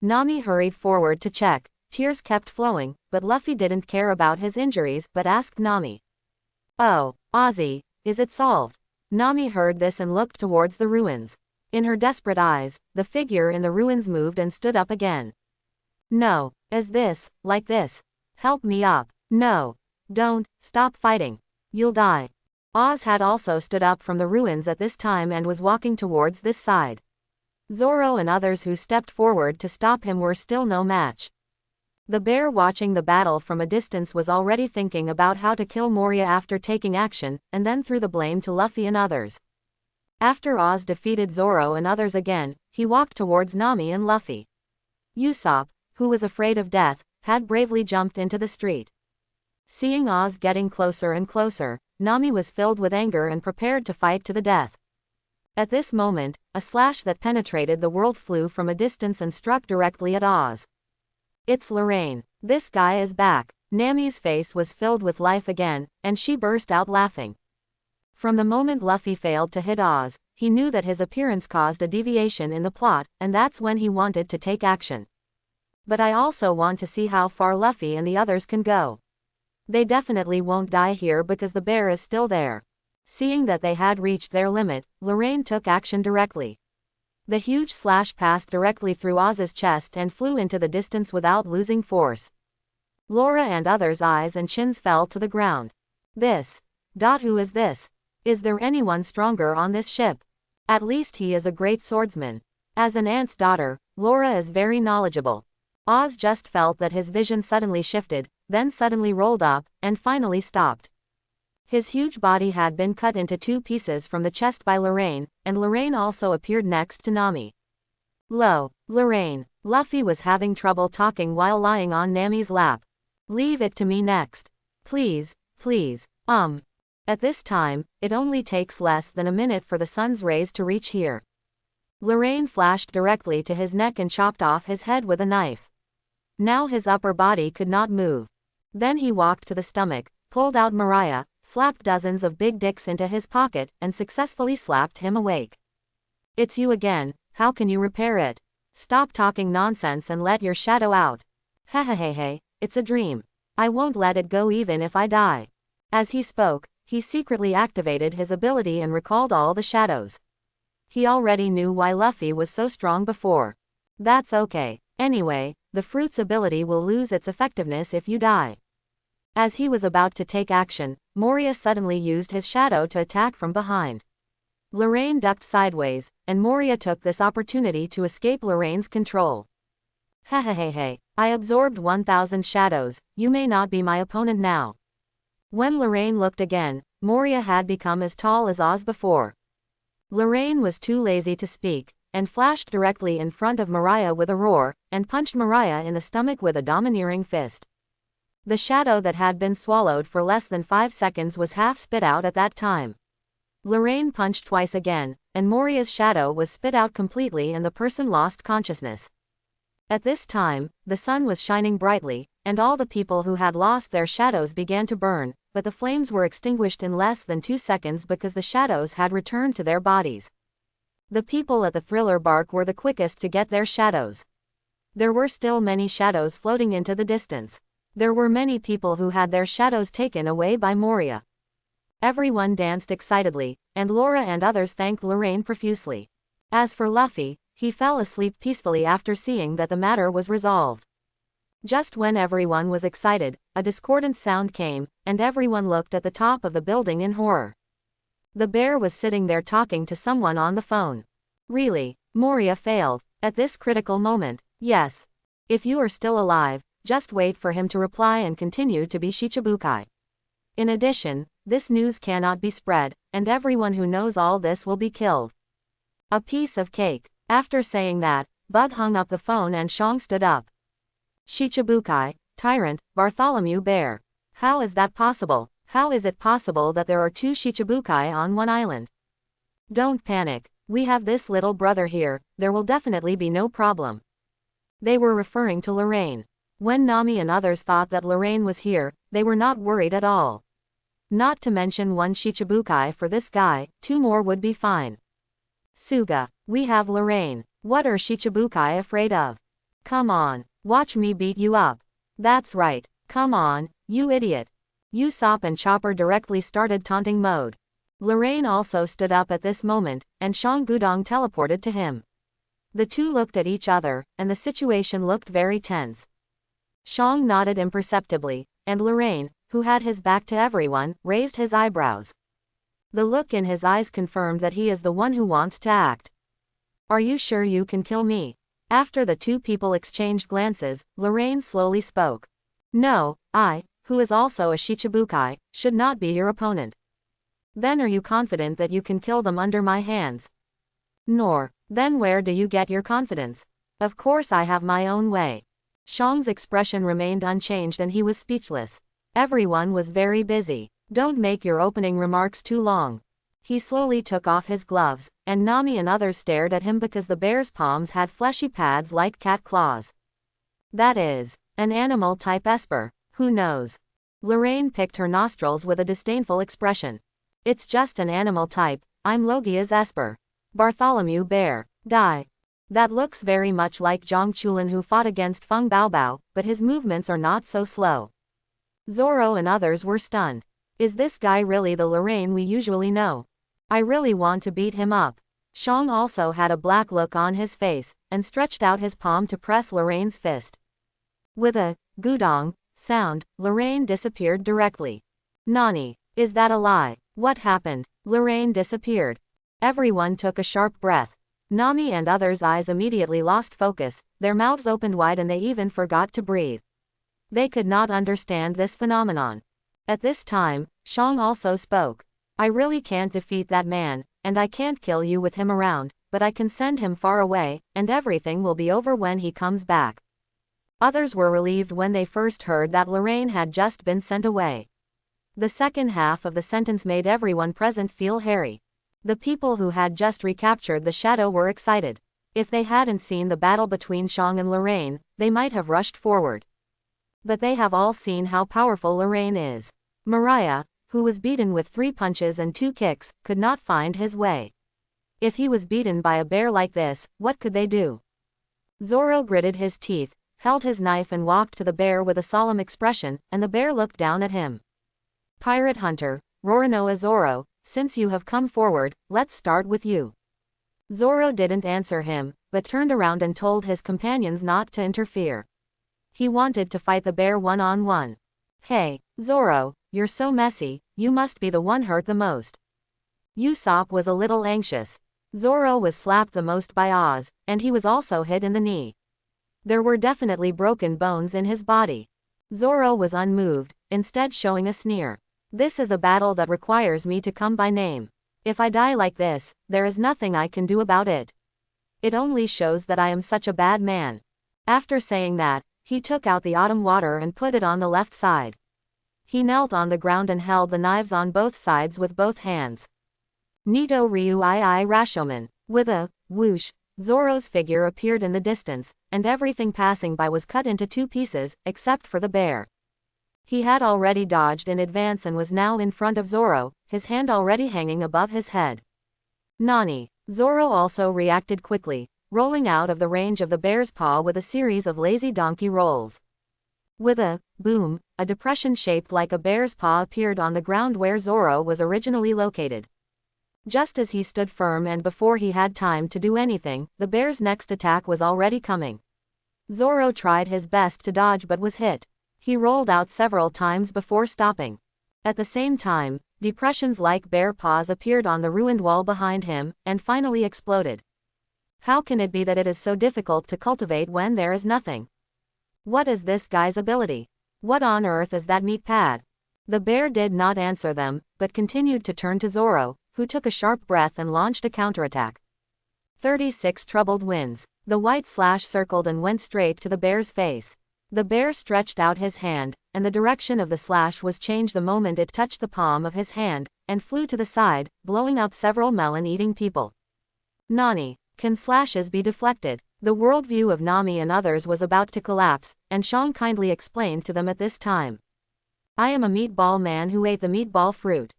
Nami hurried forward to check. Tears kept flowing, but Luffy didn't care about his injuries but asked Nami. Oh, Ozzy, is it solved? Nami heard this and looked towards the ruins. In her desperate eyes, the figure in the ruins moved and stood up again. No, like this. Help me up. No. Don't, stop fighting. You'll die. Oz had also stood up from the ruins at this time and was walking towards this side. Zoro and others who stepped forward to stop him were still no match. The bear watching the battle from a distance was already thinking about how to kill Moria after taking action, and then threw the blame to Luffy and others. After Oz defeated Zoro and others again, he walked towards Nami and Luffy. Usopp, who was afraid of death, had bravely jumped into the street. Seeing Oz getting closer and closer, Nami was filled with anger and prepared to fight to the death. At this moment, a slash that penetrated the world flew from a distance and struck directly at Oz. It's Lorraine. This guy is back. Nami's face was filled with life again, and she burst out laughing. From the moment Luffy failed to hit Oz, he knew that his appearance caused a deviation in the plot, and that's when he wanted to take action. But I also want to see how far Luffy and the others can go. They definitely won't die here because the bear is still there. Seeing that they had reached their limit, Lorraine took action directly. The huge slash passed directly through Oz's chest and flew into the distance without losing force. Laura and others' eyes and chins fell to the ground. Who is this? Is there anyone stronger on this ship? At least he is a great swordsman. As an aunt's daughter, Laura is very knowledgeable. Oz just felt that his vision suddenly shifted, then suddenly rolled up, and finally stopped. His huge body had been cut into 2 pieces from the chest by Lorraine, and Lorraine also appeared next to Nami. Lorraine. Luffy was having trouble talking while lying on Nami's lap. Leave it to me next. Please. At this time, it only takes less than a minute for the sun's rays to reach here. Lorraine flashed directly to his neck and chopped off his head with a knife. Now his upper body could not move. Then he walked to the stomach, pulled out Moria, slapped dozens of big dicks into his pocket, and successfully slapped him awake. It's you again, how can you repair it? Stop talking nonsense and let your shadow out. Hehehehe, it's a dream. I won't let it go even if I die. As he spoke, he secretly activated his ability and recalled all the shadows. He already knew why Luffy was so strong before. That's okay. Anyway, the fruit's ability will lose its effectiveness if you die. As he was about to take action, Moria suddenly used his shadow to attack from behind. Lorraine ducked sideways, and Moria took this opportunity to escape Lorraine's control. Hehehehe, I absorbed 1,000 shadows, you may not be my opponent now. When Lorraine looked again, Moria had become as tall as Oz before. Lorraine was too lazy to speak, and flashed directly in front of Moria with a roar, and punched Moria in the stomach with a domineering fist. The shadow that had been swallowed for less than 5 seconds was half spit out at that time. Lorraine punched twice again, and Moria's shadow was spit out completely and the person lost consciousness. At this time, the sun was shining brightly, and all the people who had lost their shadows began to burn, but the flames were extinguished in less than 2 seconds because the shadows had returned to their bodies. The people at the Thriller Bark were the quickest to get their shadows. There were still many shadows floating into the distance. There were many people who had their shadows taken away by Moria. Everyone danced excitedly, and Laura and others thanked Lorraine profusely. As for Luffy, he fell asleep peacefully after seeing that the matter was resolved. Just when everyone was excited, a discordant sound came, and everyone looked at the top of the building in horror. The bear was sitting there talking to someone on the phone. Really, Moria failed. At this critical moment, yes. If you are still alive, just wait for him to reply and continue to be Shichibukai. In addition, this news cannot be spread, and everyone who knows all this will be killed. A piece of cake. After saying that, Bug hung up the phone and Shang stood up. Shichibukai, Tyrant, Bartholomew Bear. How is that possible? How is it possible that there are 2 Shichibukai on one island? Don't panic. We have this little brother here, there will definitely be no problem. They were referring to Lorraine. When Nami and others thought that Lorraine was here, they were not worried at all. Not to mention 1 Shichibukai for this guy, 2 more would be fine. Suga, we have Lorraine. What are Shichibukai afraid of? Come on, watch me beat you up. That's right, come on, you idiot. Usopp and Chopper directly started taunting mode. Lorraine also stood up at this moment, and Shang Gudong teleported to him. The 2 looked at each other, and the situation looked very tense. Shang nodded imperceptibly, and Lorraine, who had his back to everyone, raised his eyebrows. The look in his eyes confirmed that he is the one who wants to act. Are you sure you can kill me? After the 2 people exchanged glances, Lorraine slowly spoke. No, I, who is also a Shichibukai, should not be your opponent. Then are you confident that you can kill them under my hands? Nor, then where do you get your confidence? Of course I have my own way. Shang's expression remained unchanged and he was speechless. Everyone was very busy. Don't make your opening remarks too long. He slowly took off his gloves, and Nami and others stared at him because the bear's palms had fleshy pads like cat claws. That is, an animal type Esper, who knows? Lorraine picked her nostrils with a disdainful expression. It's just an animal type, I'm Logia's Esper. Bartholomew Bear. Die. That looks very much like Zhang Chulin who fought against Feng Baobao, but his movements are not so slow. Zoro and others were stunned. Is this guy really the Lorraine we usually know? I really want to beat him up. Shang also had a black look on his face, and stretched out his palm to press Lorraine's fist. With a gudong sound, Lorraine disappeared directly. Nani, is that a lie? What happened? Lorraine disappeared. Everyone took a sharp breath. Nami and others' eyes immediately lost focus, their mouths opened wide and they even forgot to breathe. They could not understand this phenomenon. At this time, Shang also spoke. I really can't defeat that man, and I can't kill you with him around, but I can send him far away, and everything will be over when he comes back. Others were relieved when they first heard that Lorraine had just been sent away. The second half of the sentence made everyone present feel hairy. The people who had just recaptured the shadow were excited. If they hadn't seen the battle between Shang and Lorraine, they might have rushed forward. But they have all seen how powerful Lorraine is. Moria, who was beaten with 3 punches and 2 kicks, could not find his way. If he was beaten by a bear like this, what could they do? Zoro gritted his teeth, held his knife and walked to the bear with a solemn expression, and the bear looked down at him. Pirate Hunter, Roronoa Zoro, since you have come forward, let's start with you. Zoro didn't answer him, but turned around and told his companions not to interfere. He wanted to fight the bear one-on-one. Hey, Zoro, you're so messy, you must be the one hurt the most. Usopp was a little anxious. Zoro was slapped the most by Oz, and he was also hit in the knee. There were definitely broken bones in his body. Zoro was unmoved, instead showing a sneer. This is a battle that requires me to come by name. If I die like this, there is nothing I can do about it. It only shows that I am such a bad man. After saying that, he took out the autumn water and put it on the left side. He knelt on the ground and held the knives on both sides with both hands. Nito Ryu II Rashomon. With a whoosh, Zoro's figure appeared in the distance, and everything passing by was cut into 2 pieces, except for the bear. He had already dodged in advance and was now in front of Zoro, his hand already hanging above his head. Nani. Zoro also reacted quickly, rolling out of the range of the bear's paw with a series of lazy donkey rolls. With a boom, a depression shaped like a bear's paw appeared on the ground where Zoro was originally located. Just as he stood firm and before he had time to do anything, the bear's next attack was already coming. Zoro tried his best to dodge but was hit. He rolled out several times before stopping. At the same time, depressions like bear paws appeared on the ruined wall behind him, and finally exploded. How can it be that it is so difficult to cultivate when there is nothing? What is this guy's ability? What on earth is that meat pad? The bear did not answer them, but continued to turn to Zoro, who took a sharp breath and launched a counterattack. 36 troubled winds. The white slash circled and went straight to the bear's face. The bear stretched out his hand, and the direction of the slash was changed the moment it touched the palm of his hand, and flew to the side, blowing up several melon-eating people. Nani. Can slashes be deflected? The worldview of Nami and others was about to collapse, and Shang kindly explained to them at this time. I am a meatball man who ate the meatball fruit.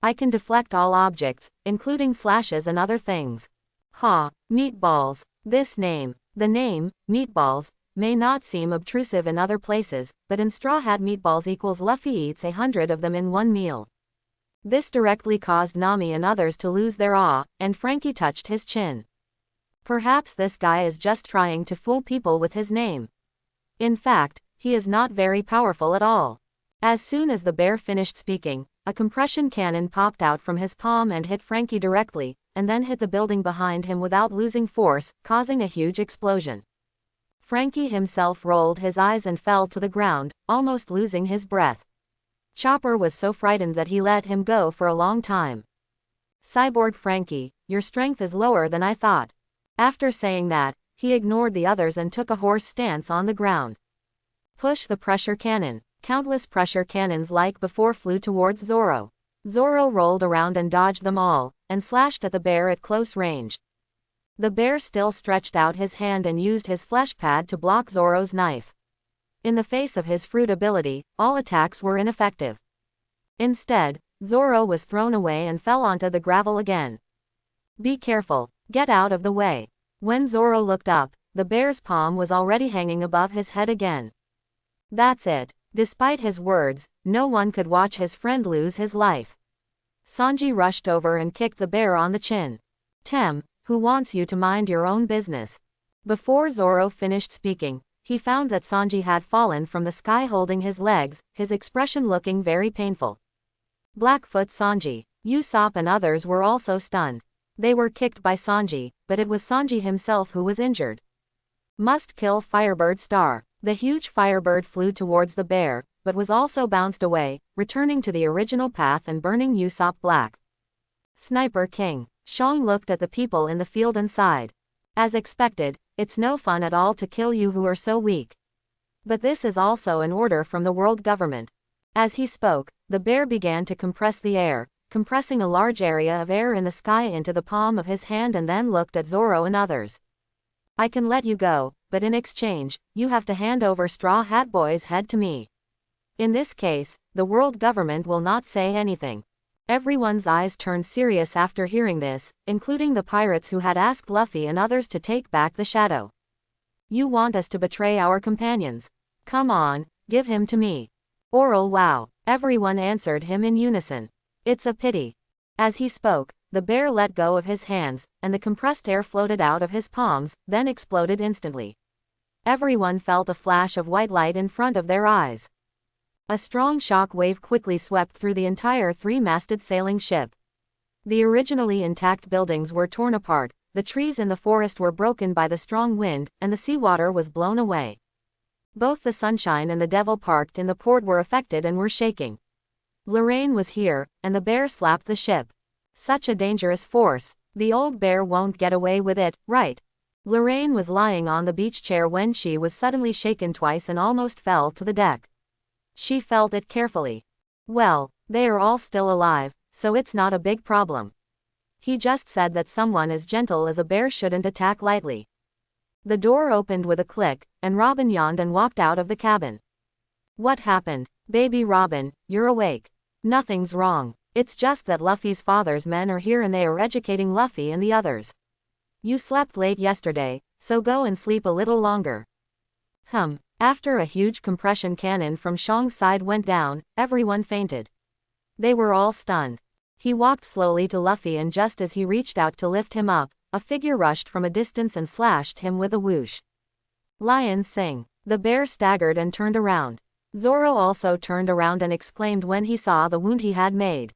I can deflect all objects, including slashes and other things. Ha, meatballs. This name, the name, meatballs, may not seem obtrusive in other places, but in Straw Hat meatballs equals Luffy eats 100 of them in one meal. This directly caused Nami and others to lose their awe, and Frankie touched his chin. Perhaps this guy is just trying to fool people with his name. In fact, he is not very powerful at all. As soon as the bear finished speaking, a compression cannon popped out from his palm and hit Frankie directly, and then hit the building behind him without losing force, causing a huge explosion. Frankie himself rolled his eyes and fell to the ground, almost losing his breath. Chopper was so frightened that he let him go for a long time. Cyborg Frankie, your strength is lower than I thought. After saying that, he ignored the others and took a horse stance on the ground. Push the pressure cannon. Countless pressure cannons like before flew towards Zoro. Zoro rolled around and dodged them all, and slashed at the bear at close range. The bear still stretched out his hand and used his flesh pad to block Zoro's knife. In the face of his fruit ability, all attacks were ineffective. Instead, Zoro was thrown away and fell onto the gravel again. Be careful, get out of the way. When Zoro looked up, the bear's palm was already hanging above his head again. That's it. Despite his words, no one could watch his friend lose his life. Sanji rushed over and kicked the bear on the chin. Tem, who wants you to mind your own business? Before Zoro finished speaking, he found that Sanji had fallen from the sky holding his legs, his expression looking very painful. Blackfoot Sanji, Usopp and others were also stunned. They were kicked by Sanji, but it was Sanji himself who was injured. Must kill Firebird Star. The huge Firebird flew towards the bear, but was also bounced away, returning to the original path and burning Usopp black. Sniper King. Shang looked at the people in the field and sighed. As expected, it's no fun at all to kill you who are so weak. But this is also an order from the world government. As he spoke, the bear began to compress the air, compressing a large area of air in the sky into the palm of his hand, and then looked at Zoro and others. I can let you go, but in exchange, you have to hand over Straw Hat Boy's head to me. In this case, the world government will not say anything. Everyone's eyes turned serious after hearing this, including the pirates who had asked Luffy and others to take back the shadow. You want us to betray our companions? Come on, give him to me. Oral wow. Everyone answered him in unison. It's a pity. As he spoke, the bear let go of his hands, and the compressed air floated out of his palms, then exploded instantly. Everyone felt a flash of white light in front of their eyes. A strong shock wave quickly swept through the entire three-masted sailing ship. The originally intact buildings were torn apart, the trees in the forest were broken by the strong wind, and the seawater was blown away. Both the Sunshine and the Devil parked in the port were affected and were shaking. Lorraine was here, and the bear slapped the ship. Such a dangerous force. The old bear won't get away with it, right? Lorraine was lying on the beach chair when she was suddenly shaken twice and almost fell to the deck. She felt it carefully. Well, they are all still alive, so it's not a big problem. He just said that someone as gentle as a bear shouldn't attack lightly. The door opened with a click, and Robin yawned and walked out of the cabin. What happened? Baby Robin, you're awake. Nothing's wrong. It's just that Luffy's father's men are here and they are educating Luffy and the others. You slept late yesterday, so go and sleep a little longer. After a huge compression cannon from Shang's side went down, everyone fainted. They were all stunned. He walked slowly to Luffy, and just as he reached out to lift him up, a figure rushed from a distance and slashed him with a whoosh. Lion Sing. The bear staggered and turned around. Zoro also turned around and exclaimed when he saw the wound he had made.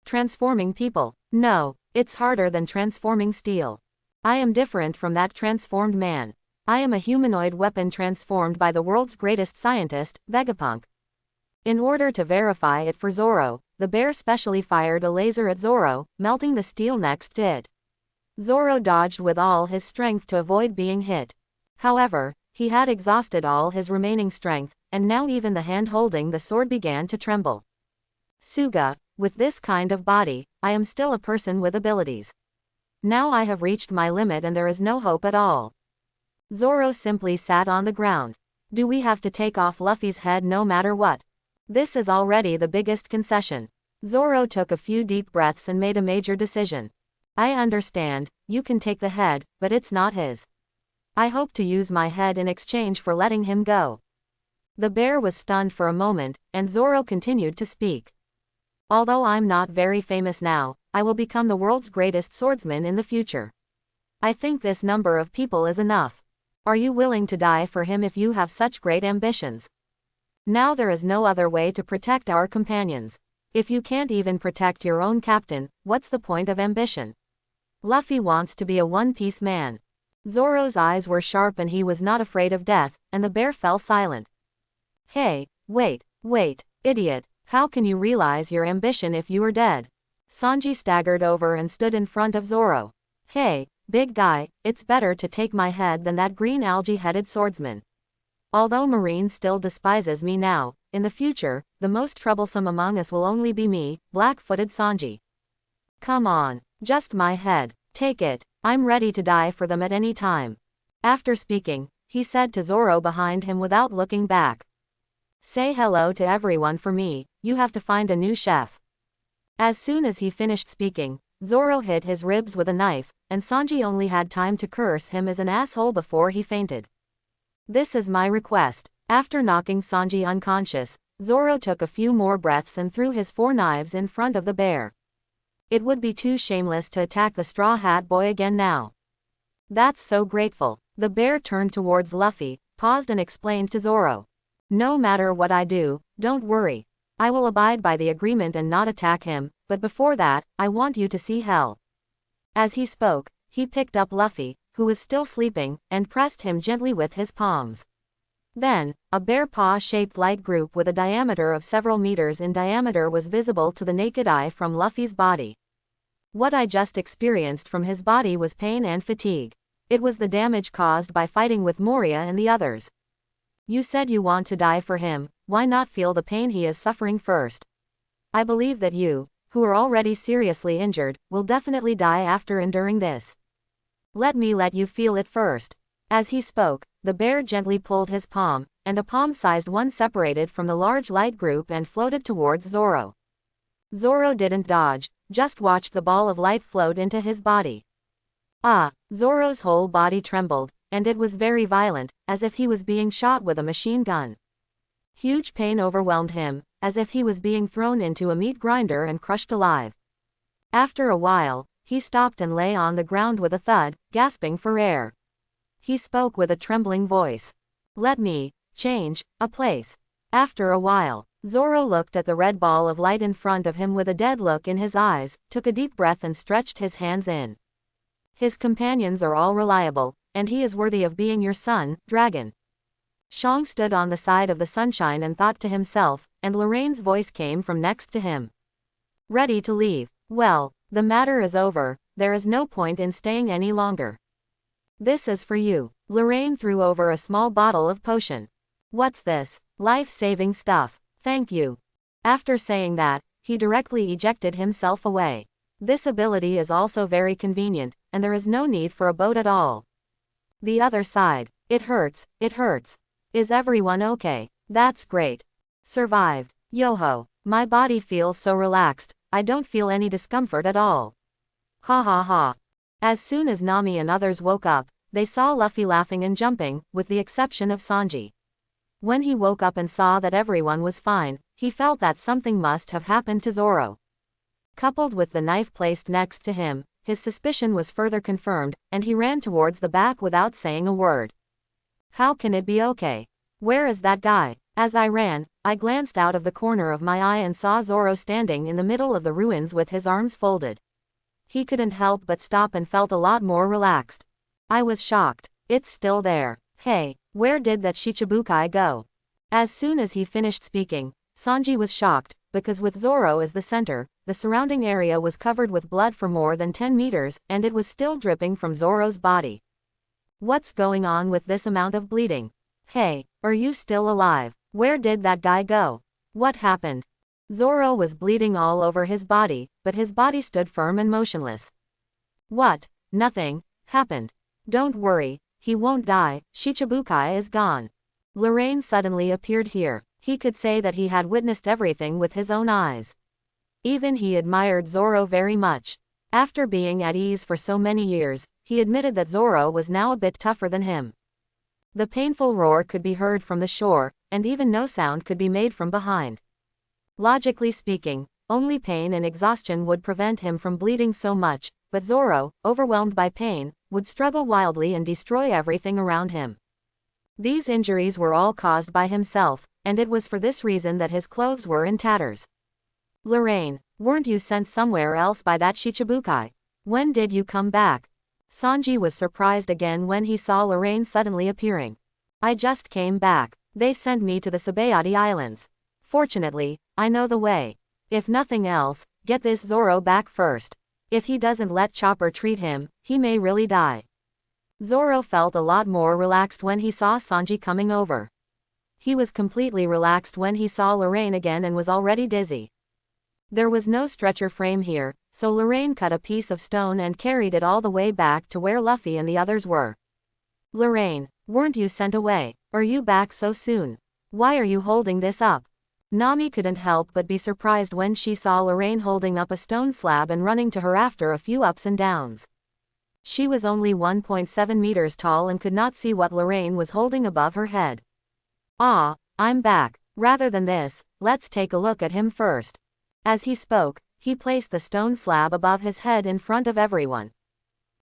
Transforming people. No, it's harder than transforming steel. I am different from that transformed man. I am a humanoid weapon transformed by the world's greatest scientist, Vegapunk. In order to verify it for Zoro, the bear specially fired a laser at Zoro, melting the steel next to it. Zoro dodged with all his strength to avoid being hit. However, he had exhausted all his remaining strength, and now even the hand holding the sword began to tremble. Suga, with this kind of body, I am still a person with abilities. Now I have reached my limit and there is no hope at all. Zoro simply sat on the ground. Do we have to take off Luffy's head no matter what? This is already the biggest concession. Zoro took a few deep breaths and made a major decision. I understand, you can take the head, but it's not his. I hope to use my head in exchange for letting him go. The bear was stunned for a moment, and Zoro continued to speak. Although I'm not very famous now, I will become the world's greatest swordsman in the future. I think this number of people is enough. Are you willing to die for him if you have such great ambitions? Now there is no other way to protect our companions. If you can't even protect your own captain, what's the point of ambition? Luffy wants to be a one-piece man. Zoro's eyes were sharp and he was not afraid of death, and the bear fell silent. Hey, wait, idiot, how can you realize your ambition if you are dead? Sanji staggered over and stood in front of Zoro. Hey, big guy, it's better to take my head than that green algae-headed swordsman. Although Marine still despises me now, in the future, the most troublesome among us will only be me, black-footed Sanji. Come on, just my head, take it, I'm ready to die for them at any time. After speaking, he said to Zoro behind him without looking back. Say hello to everyone for me, you have to find a new chef. As soon as he finished speaking, Zoro hit his ribs with a knife, and Sanji only had time to curse him as an asshole before he fainted. This is my request. After knocking Sanji unconscious, Zoro took a few more breaths and threw his 4 knives in front of the bear. It would be too shameless to attack the Straw Hat Boy again now. That's so grateful. The bear turned towards Luffy, paused and explained to Zoro. No matter what I do, don't worry. I will abide by the agreement and not attack him, but before that, I want you to see hell. As he spoke, he picked up Luffy, who was still sleeping, and pressed him gently with his palms. Then, a bear paw-shaped light group with a diameter of several meters in diameter was visible to the naked eye from Luffy's body. What I just experienced from his body was pain and fatigue. It was the damage caused by fighting with Moria and the others. You said you want to die for him, why not feel the pain he is suffering first? I believe that you, who are already seriously injured, will definitely die after enduring this. Let me let you feel it first. As he spoke, the bear gently pulled his palm, and a palm-sized one separated from the large light group and floated towards Zoro. Zoro didn't dodge, just watched the ball of light float into his body. Zoro's whole body trembled, and it was very violent, as if he was being shot with a machine gun. Huge pain overwhelmed him, as if he was being thrown into a meat grinder and crushed alive. After a while, he stopped and lay on the ground with a thud, gasping for air. He spoke with a trembling voice. Let me change a place. After a while, Zoro looked at the red ball of light in front of him with a dead look in his eyes, took a deep breath and stretched his hands in. His companions are all reliable, and he is worthy of being your son, dragon. Shang stood on the side of the sunshine and thought to himself, and Lorraine's voice came from next to him. Ready to leave. Well, the matter is over, there is no point in staying any longer. This is for you. Lorraine threw over a small bottle of potion. What's this? Life-saving stuff. Thank you. After saying that, he directly ejected himself away. This ability is also very convenient, and there is no need for a boat at all. The other side. It hurts, it hurts. Is everyone okay? That's great. Survived. Yo-ho. My body feels so relaxed, I don't feel any discomfort at all. Ha ha ha. As soon as Nami and others woke up, they saw Luffy laughing and jumping, with the exception of Sanji. When he woke up and saw that everyone was fine, he felt that something must have happened to Zoro. Coupled with the knife placed next to him, his suspicion was further confirmed, and he ran towards the back without saying a word. How can it be okay? Where is that guy? As I ran, I glanced out of the corner of my eye and saw Zoro standing in the middle of the ruins with his arms folded. He couldn't help but stop and felt a lot more relaxed. I was shocked. It's still there. Hey, where did that Shichibukai go? As soon as he finished speaking, Sanji was shocked, because with Zoro as the center, the surrounding area was covered with blood for more than 10 meters, and it was still dripping from Zoro's body. What's going on with this amount of bleeding? Hey, are you still alive? Where did that guy go? What happened? Zoro was bleeding all over his body, but his body stood firm and motionless. What? Nothing happened. Don't worry, he won't die, Shichibukai is gone. Lorraine suddenly appeared here. He could say that he had witnessed everything with his own eyes. Even he admired Zoro very much. After being at ease for so many years, he admitted that Zoro was now a bit tougher than him. The painful roar could be heard from the shore, and even no sound could be made from behind. Logically speaking, only pain and exhaustion would prevent him from bleeding so much, but Zoro, overwhelmed by pain, would struggle wildly and destroy everything around him. These injuries were all caused by himself, and it was for this reason that his clothes were in tatters. Lorraine, weren't you sent somewhere else by that Shichibukai? When did you come back? Sanji was surprised again when he saw Lorraine suddenly appearing. I just came back. They sent me to the Sabaody Islands. Fortunately, I know the way. If nothing else, get this Zoro back first. If he doesn't let Chopper treat him, he may really die. Zoro felt a lot more relaxed when he saw Sanji coming over. He was completely relaxed when he saw Lorraine again and was already dizzy. There was no stretcher frame here, so Lorraine cut a piece of stone and carried it all the way back to where Luffy and the others were. Lorraine, weren't you sent away? Are you back so soon? Why are you holding this up? Nami couldn't help but be surprised when she saw Lorraine holding up a stone slab and running to her after a few ups and downs. She was only 1.7 meters tall and could not see what Lorraine was holding above her head. "Ah, I'm back. Rather than this, let's take a look at him first." As he spoke, he placed the stone slab above his head in front of everyone.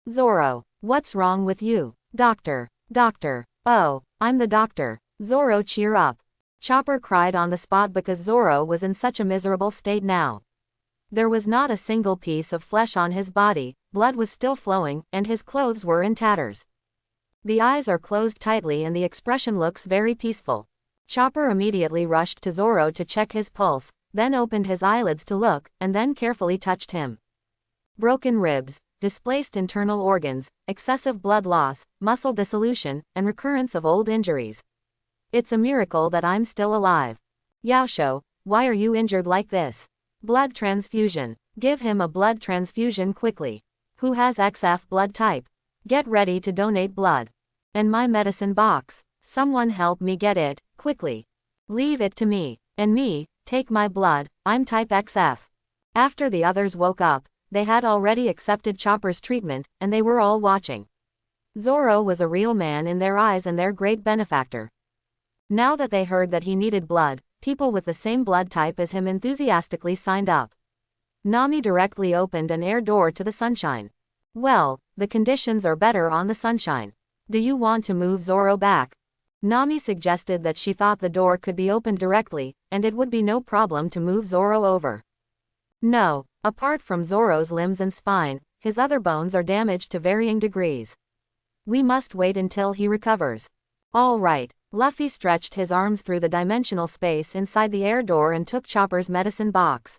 "Zoro, what's wrong with you?" Doctor. Oh, I'm the doctor. Zoro, cheer up." Chopper cried on the spot because Zoro was in such a miserable state now. There was not a single piece of flesh on his body, blood was still flowing, and his clothes were in tatters. The eyes are closed tightly and the expression looks very peaceful. Chopper immediately rushed to Zoro to check his pulse, then opened his eyelids to look, and then carefully touched him. Broken ribs, displaced internal organs, excessive blood loss, muscle dissolution, and recurrence of old injuries. It's a miracle that I'm still alive. Yaosho, why are you injured like this? Blood transfusion. Give him a blood transfusion quickly. Who has XF blood type? Get ready to donate blood. And my medicine box. Someone help me get it, quickly. Leave it to me. And me, take my blood, I'm type XF. After the others woke up, they had already accepted Chopper's treatment, and they were all watching. Zoro was a real man in their eyes and their great benefactor. Now that they heard that he needed blood, people with the same blood type as him enthusiastically signed up. Nami directly opened an air door to the sunshine. Well, the conditions are better on the sunshine. Do you want to move Zoro back? Nami suggested that she thought the door could be opened directly, and it would be no problem to move Zoro over. No, apart from Zoro's limbs and spine, his other bones are damaged to varying degrees. We must wait until he recovers. All right. Luffy stretched his arms through the dimensional space inside the air door and took Chopper's medicine box.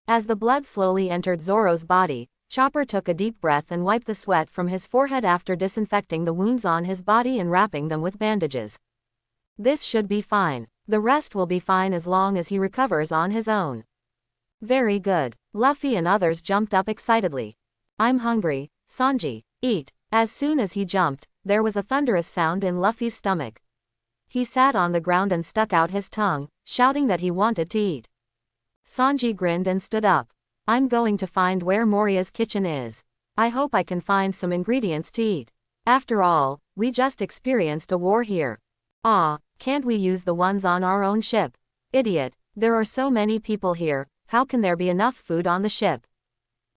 As the blood slowly entered Zoro's body, Chopper took a deep breath and wiped the sweat from his forehead after disinfecting the wounds on his body and wrapping them with bandages. This should be fine. The rest will be fine as long as he recovers on his own. Very good. Luffy and others jumped up excitedly. I'm hungry, Sanji, eat. As soon as he jumped, there was a thunderous sound in Luffy's stomach. He sat on the ground and stuck out his tongue, shouting that he wanted to eat. Sanji grinned and stood up. I'm going to find where Moria's kitchen is. I hope I can find some ingredients to eat. After all, we just experienced a war here. Can't we use the ones on our own ship? Idiot, there are so many people here, how can there be enough food on the ship?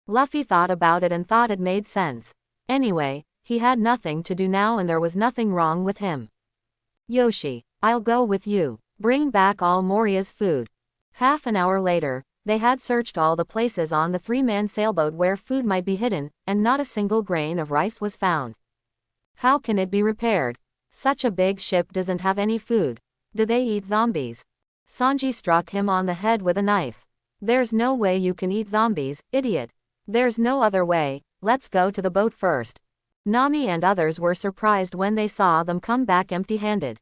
Luffy thought about it and thought it made sense. Anyway, he had nothing to do now and there was nothing wrong with him. Yoshi, I'll go with you. Bring back all Moria's food. Half an hour later, they had searched all the places on the three-man sailboat where food might be hidden, and not a single grain of rice was found. How can it be repaired? Such a big ship doesn't have any food. Do they eat zombies? Sanji struck him on the head with a knife. There's no way you can eat zombies, idiot. There's no other way, let's go to the boat first. Nami and others were surprised when they saw them come back empty-handed.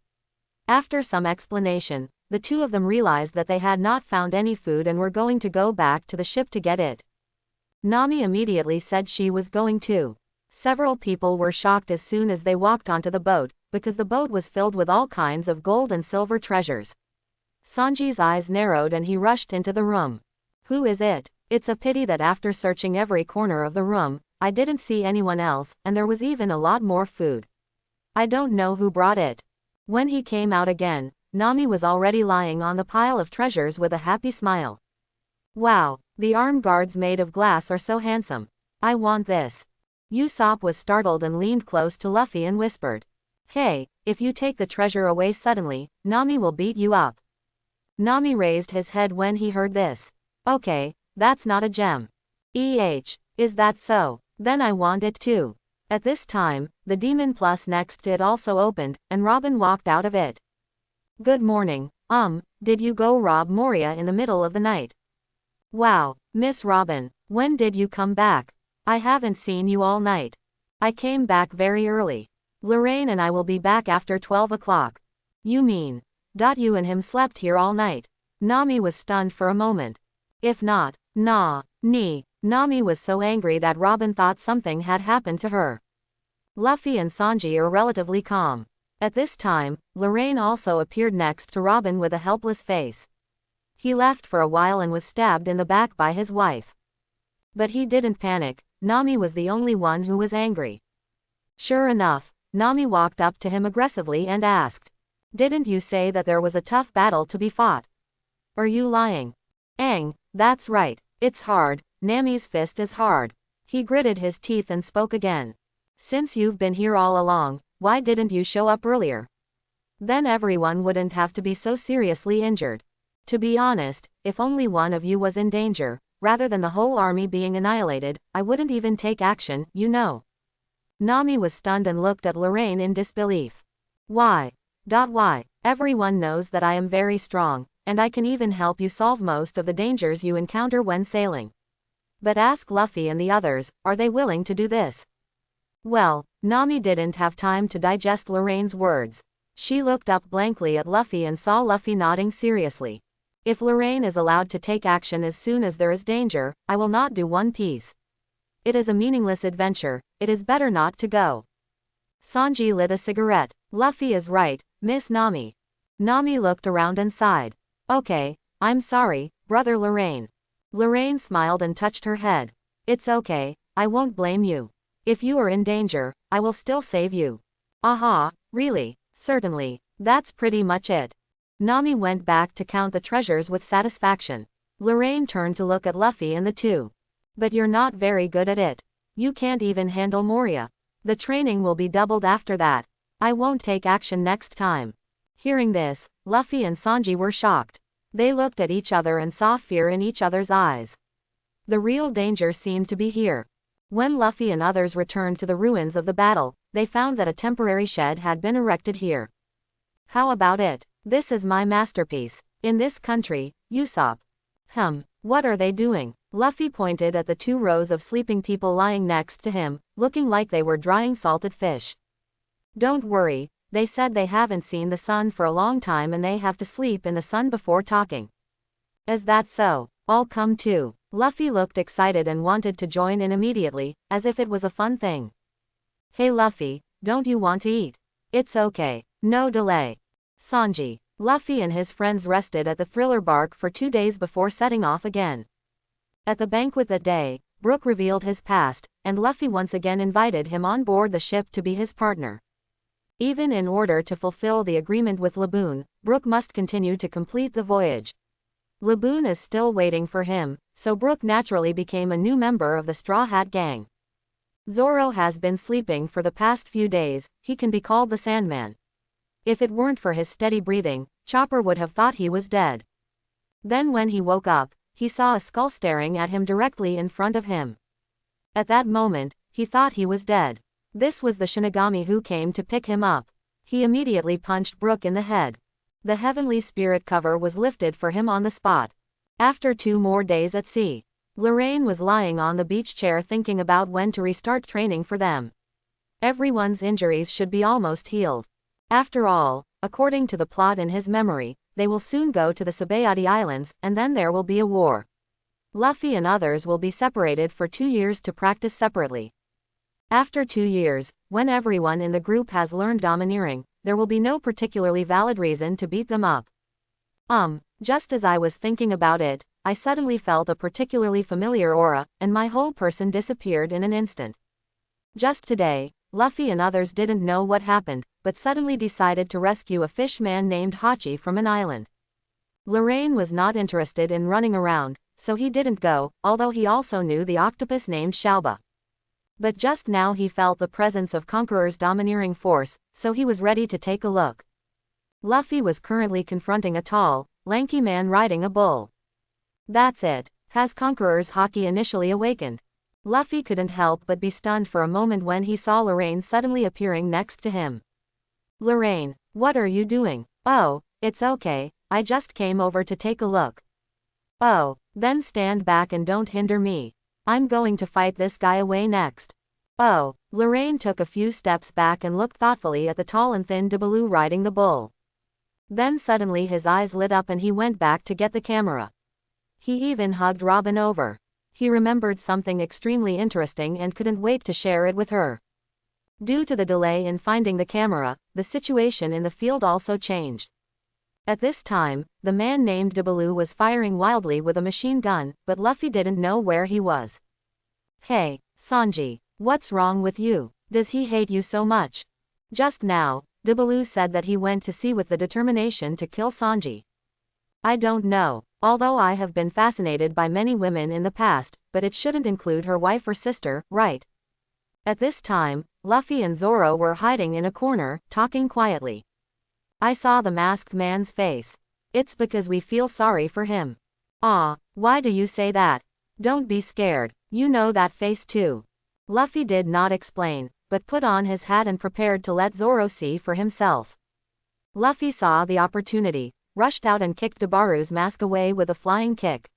After some explanation, the two of them realized that they had not found any food and were going to go back to the ship to get it. Nami immediately said she was going too. Several people were shocked as soon as they walked onto the boat, because the boat was filled with all kinds of gold and silver treasures. Sanji's eyes narrowed and he rushed into the room. Who is it? It's a pity that after searching every corner of the room, I didn't see anyone else, and there was even a lot more food. I don't know who brought it. When he came out again, Nami was already lying on the pile of treasures with a happy smile. Wow, the arm guards made of glass are so handsome. I want this. Usopp was startled and leaned close to Luffy and whispered. Hey, if you take the treasure away suddenly, Nami will beat you up. Nami raised his head when he heard this. Okay, that's not a gem. Is that so? Then I want it too. At this time, the Demon Plus next to it also opened, and Robin walked out of it. Good morning. Did you go rob Moria in the middle of the night? Wow, Miss Robin, when did you come back? I haven't seen you all night. I came back very early. Lorraine and I will be back after 12 o'clock. You mean, you and him slept here all night? Nami was stunned for a moment. If not, Nami was so angry that Robin thought something had happened to her. Luffy and Sanji are relatively calm. At this time, Lorraine also appeared next to Robin with a helpless face. He laughed for a while and was stabbed in the back by his wife. But he didn't panic. Nami was the only one who was angry. Sure enough, Nami walked up to him aggressively and asked, "Didn't you say that there was a tough battle to be fought? Are you lying?" "Aang, that's right. It's hard. Nami's fist is hard." He gritted his teeth and spoke again. "Since you've been here all along, why didn't you show up earlier? Then everyone wouldn't have to be so seriously injured. To be honest, if only one of you was in danger, rather than the whole army being annihilated, I wouldn't even take action, you know." Nami was stunned and looked at Lorraine in disbelief. Why? Why? Everyone knows that I am very strong, and I can even help you solve most of the dangers you encounter when sailing. But ask Luffy and the others, are they willing to do this? Well, Nami didn't have time to digest Lorraine's words. She looked up blankly at Luffy and saw Luffy nodding seriously. If Lorraine is allowed to take action as soon as there is danger, I will not do one piece. It is a meaningless adventure, it is better not to go. Sanji lit a cigarette. Luffy is right, Miss Nami. Nami looked around and sighed. Okay, I'm sorry, brother Lorraine. Lorraine smiled and touched her head. It's okay, I won't blame you. If you are in danger, I will still save you. Aha, really, certainly, that's pretty much it. Nami went back to count the treasures with satisfaction. Lorraine turned to look at Luffy and the two. But you're not very good at it. You can't even handle Moria. The training will be doubled after that. I won't take action next time. Hearing this, Luffy and Sanji were shocked. They looked at each other and saw fear in each other's eyes. The real danger seemed to be here. When Luffy and others returned to the ruins of the battle, they found that a temporary shed had been erected here. How about it? This is my masterpiece. In this country, Usopp. What are they doing? Luffy pointed at the 2 rows of sleeping people lying next to him, looking like they were drying salted fish. Don't worry, they said they haven't seen the sun for a long time and they have to sleep in the sun before talking. Is that so? I'll come too. Luffy looked excited and wanted to join in immediately, as if it was a fun thing. Hey Luffy, don't you want to eat? It's okay. No delay. Sanji. Luffy and his friends rested at the Thriller Bark for 2 days before setting off again. At the banquet that day, Brooke revealed his past, and Luffy once again invited him on board the ship to be his partner. Even in order to fulfill the agreement with Laboon, Brooke must continue to complete the voyage. Laboon is still waiting for him, so Brooke naturally became a new member of the Straw Hat Gang. Zoro has been sleeping for the past few days, he can be called the Sandman. If it weren't for his steady breathing, Chopper would have thought he was dead. Then when he woke up, he saw a skull staring at him directly in front of him. At that moment, he thought he was dead. This was the Shinigami who came to pick him up. He immediately punched Brooke in the head. The Heavenly Spirit cover was lifted for him on the spot. After 2 more days at sea, Lorraine was lying on the beach chair thinking about when to restart training for them. Everyone's injuries should be almost healed. After all, according to the plot in his memory, they will soon go to the Sabaody Islands, and then there will be a war. Luffy and others will be separated for 2 years to practice separately. After 2 years, when everyone in the group has learned domineering, there will be no particularly valid reason to beat them up. Just as I was thinking about it, I suddenly felt a particularly familiar aura, and my whole person disappeared in an instant. Just today, Luffy and others didn't know what happened, but suddenly decided to rescue a fishman named Hachi from an island. Lorraine was not interested in running around, so he didn't go, although he also knew the octopus named Shalba. But just now he felt the presence of Conqueror's domineering force, so he was ready to take a look. Luffy was currently confronting a tall, lanky man riding a bull. That's it. Has Conqueror's Haki initially awakened? Luffy couldn't help but be stunned for a moment when he saw Lorraine suddenly appearing next to him. Lorraine, what are you doing? Oh, it's okay, I just came over to take a look. Oh, then stand back and don't hinder me. I'm going to fight this guy away next. Oh, Lorraine took a few steps back and looked thoughtfully at the tall and thin Debaloo riding the bull. Then suddenly his eyes lit up and he went back to get the camera. He even hugged Robin over. He remembered something extremely interesting and couldn't wait to share it with her. Due to the delay in finding the camera, the situation in the field also changed. At this time, the man named Debaloo was firing wildly with a machine gun, but Luffy didn't know where he was. Hey, Sanji, what's wrong with you? Does he hate you so much? Just now, Debaloo said that he went to sea with the determination to kill Sanji. I don't know, although I have been fascinated by many women in the past, but it shouldn't include her wife or sister, right? At this time, Luffy and Zoro were hiding in a corner, talking quietly. I saw the masked man's face. It's because we feel sorry for him. Ah, why do you say that? Don't be scared, you know that face too. Luffy did not explain, but put on his hat and prepared to let Zoro see for himself. Luffy saw the opportunity, rushed out and kicked Debaru's mask away with a flying kick.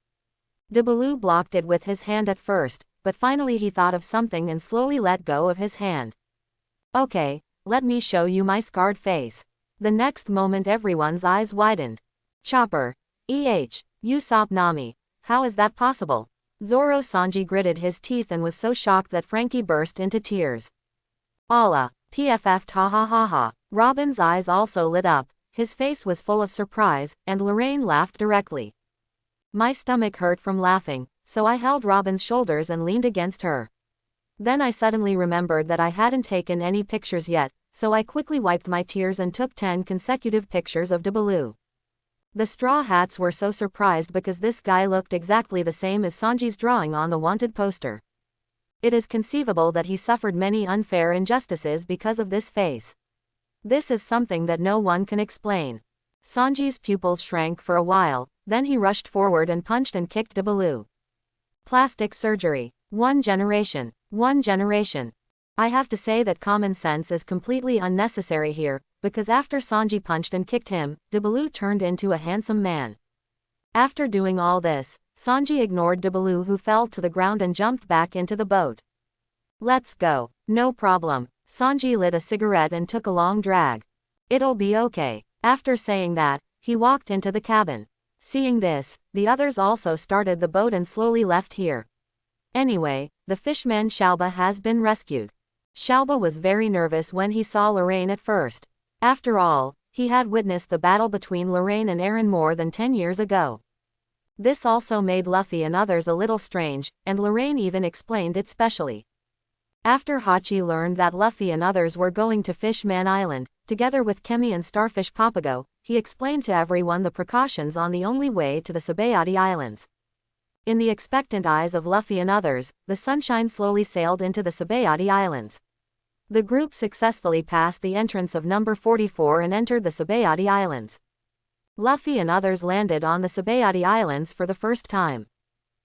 Debaloo blocked it with his hand at first, but finally he thought of something and slowly let go of his hand. Okay, let me show you my scarred face. The next moment everyone's eyes widened. Chopper. Usopp Nami. How is that possible? Zoro Sanji gritted his teeth and was so shocked that Frankie burst into tears. Allah. PFF ha ha ha ha. Robin's eyes also lit up, his face was full of surprise, and Lorraine laughed directly. My stomach hurt from laughing, so I held Robin's shoulders and leaned against her. Then I suddenly remembered that I hadn't taken any pictures yet, so I quickly wiped my tears and took 10 consecutive pictures of Debaloo. The Straw Hats were so surprised because this guy looked exactly the same as Sanji's drawing on the wanted poster. It is conceivable that he suffered many unfair injustices because of this face. This is something that no one can explain. Sanji's pupils shrank for a while, then he rushed forward and punched and kicked Debaloo. Plastic surgery. One generation. I have to say that common sense is completely unnecessary here, because after Sanji punched and kicked him, Debaloo turned into a handsome man. After doing all this, Sanji ignored Debaloo, who fell to the ground and jumped back into the boat. Let's go. No problem. Sanji lit a cigarette and took a long drag. It'll be okay. After saying that, he walked into the cabin. Seeing this, the others also started the boat and slowly left here. Anyway, the fishman Shalba has been rescued. Shalba was very nervous when he saw Lorraine at first. After all, he had witnessed the battle between Lorraine and Eren more than 10 years ago. This also made Luffy and others a little strange, and Lorraine even explained it specially. After Hachi learned that Luffy and others were going to Fishman Island, together with Kemi and Starfish Papago, he explained to everyone the precautions on the only way to the Sabaody Islands. In the expectant eyes of Luffy and others, the Sunshine slowly sailed into the Sabaody Islands. The group successfully passed the entrance of number 44 and entered the Sabaody Islands. Luffy and others landed on the Sabaody Islands for the first time.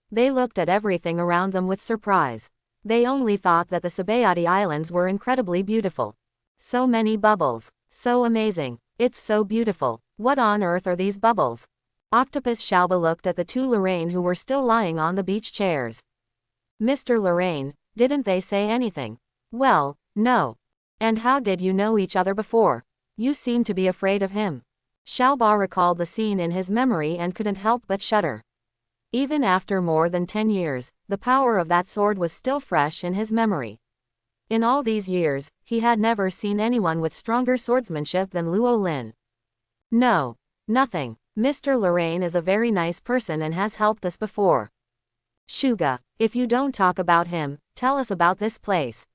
They looked at everything around them with surprise. They only thought that the Sabaody Islands were incredibly beautiful. So many bubbles. So amazing. It's so beautiful. What on earth are these bubbles? Octopus Shalba looked at the two Lorraine who were still lying on the beach chairs. Mr. Lorraine, didn't they say anything? Well, no. And how did you know each other before? You seem to be afraid of him. Shalba recalled the scene in his memory and couldn't help but shudder. Even after more than 10 years, the power of that sword was still fresh in his memory. In all these years, he had never seen anyone with stronger swordsmanship than Luo Lin. No. Nothing. Mr. Lorraine is a very nice person and has helped us before. Shuga, if you don't talk about him, tell us about this place.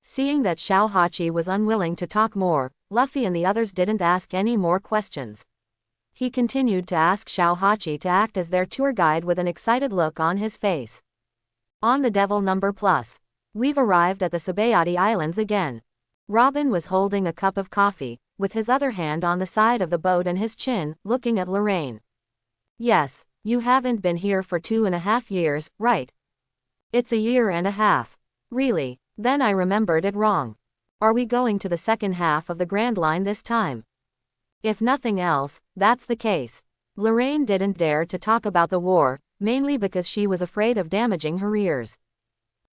Seeing that Xiao Hachi was unwilling to talk more, Luffy and the others didn't ask any more questions. He continued to ask Xiao Hachi to act as their tour guide with an excited look on his face. On the Devil number plus. We've arrived at the Sabaody Islands again. Robin was holding a cup of coffee, with his other hand on the side of the boat and his chin, looking at Lorraine. Yes, you haven't been here for 2.5 years, right? It's 1.5 years. Really? Then I remembered it wrong. Are we going to the second half of the Grand Line this time? If nothing else, that's the case. Lorraine didn't dare to talk about the war, mainly because she was afraid of damaging her ears.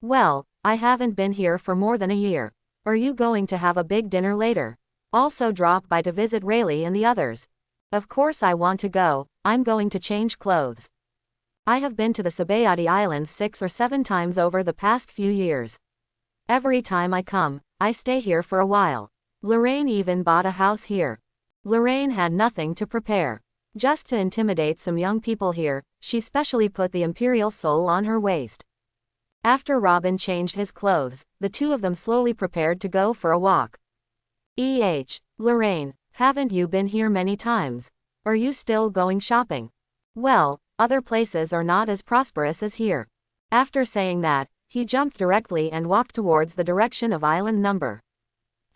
Well, I haven't been here for more than 1 year. Are you going to have a big dinner later? Also drop by to visit Rayleigh and the others. Of course I want to go, I'm going to change clothes. I have been to the Sabaody Islands 6 or 7 times over the past few years. Every time I come, I stay here for a while. Lorraine even bought a house here. Lorraine had nothing to prepare. Just to intimidate some young people here, she specially put the Imperial Soul on her waist. After Robin changed his clothes, the two of them slowly prepared to go for a walk. Lorraine, haven't you been here many times? Are you still going shopping? Well, other places are not as prosperous as here. After saying that, he jumped directly and walked towards the direction of island number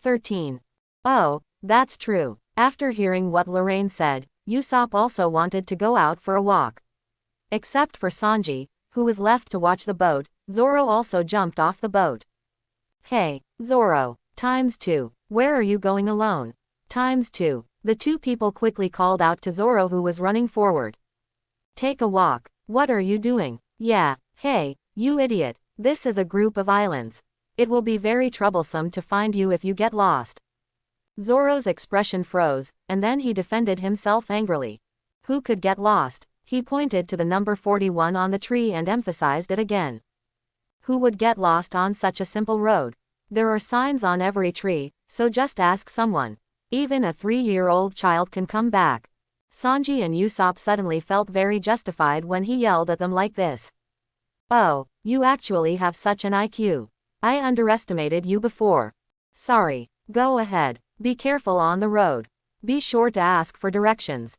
13. Oh, that's true. After hearing what Lorraine said, Usopp also wanted to go out for a walk. Except for Sanji, who was left to watch the boat, Zoro also jumped off the boat. Hey, Zoro, ×2, where are you going alone? ×2. The two people quickly called out to Zoro, who was running forward. Take a walk. What are you doing? Yeah, hey, you idiot, this is a group of islands. It will be very troublesome to find you if you get lost. Zoro's expression froze, and then he defended himself angrily. Who could get lost? He pointed to the number 41 on the tree and emphasized it again. Who would get lost on such a simple road? There are signs on every tree, so just ask someone. Even a 3-year-old child can come back. Sanji and Usopp suddenly felt very justified when he yelled at them like this. Oh, you actually have such an IQ. I underestimated you before. Sorry, go ahead. Be careful on the road. Be sure to ask for directions.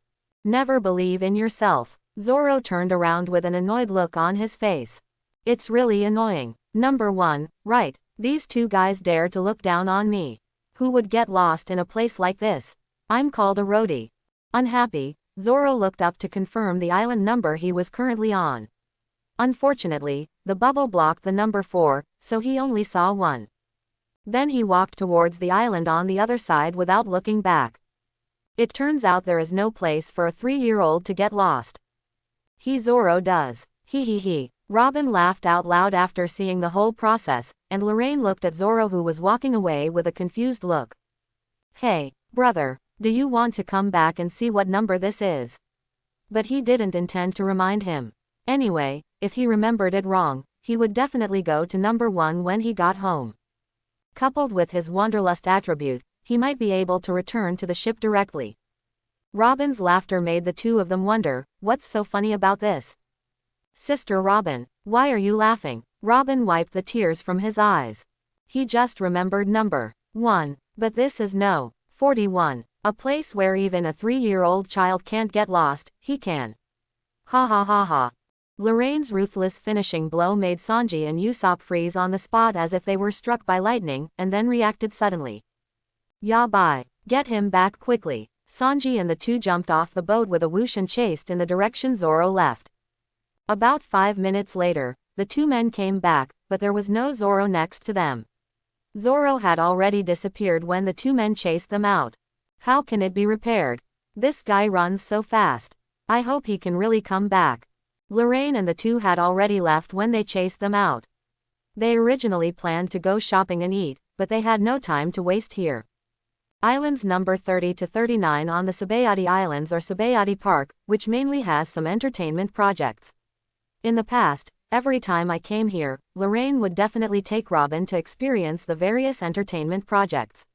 Never believe in yourself. Zoro turned around with an annoyed look on his face. It's really annoying. Number 1, right, these two guys dare to look down on me. Who would get lost in a place like this? I'm called a roadie. Unhappy, Zoro looked up to confirm the island number he was currently on. Unfortunately, the bubble blocked the number 4, so he only saw 1. Then he walked towards the island on the other side without looking back. It turns out there is no place for a 3-year-old to get lost. Zoro does. He. Robin laughed out loud after seeing the whole process, and Lorraine looked at Zoro, who was walking away with a confused look. Hey, brother, do you want to come back and see what number this is? But he didn't intend to remind him. Anyway, if he remembered it wrong, he would definitely go to number 1 when he got home. Coupled with his wanderlust attribute, he might be able to return to the ship directly. Robin's laughter made the two of them wonder, what's so funny about this? Sister Robin, why are you laughing? Robin wiped the tears from his eyes. He just remembered number 1, but this is no 41, a place where even a 3-year-old child can't get lost, he can. Ha ha ha ha. Lorraine's ruthless finishing blow made Sanji and Usopp freeze on the spot as if they were struck by lightning, and then reacted suddenly. Ya bye. Get him back quickly. Sanji and the two jumped off the boat with a whoosh and chased in the direction Zoro left. About 5 minutes later, the two men came back, but there was no Zoro next to them. Zoro had already disappeared when the two men chased them out. How can it be repaired? This guy runs so fast. I hope he can really come back. Lorraine and the two had already left when they chased them out. They originally planned to go shopping and eat, but they had no time to waste here. Islands number 30 to 39 on the Sabaody Islands are Sabaody Park, which mainly has some entertainment projects. In the past, every time I came here, Lorraine would definitely take Robin to experience the various entertainment projects.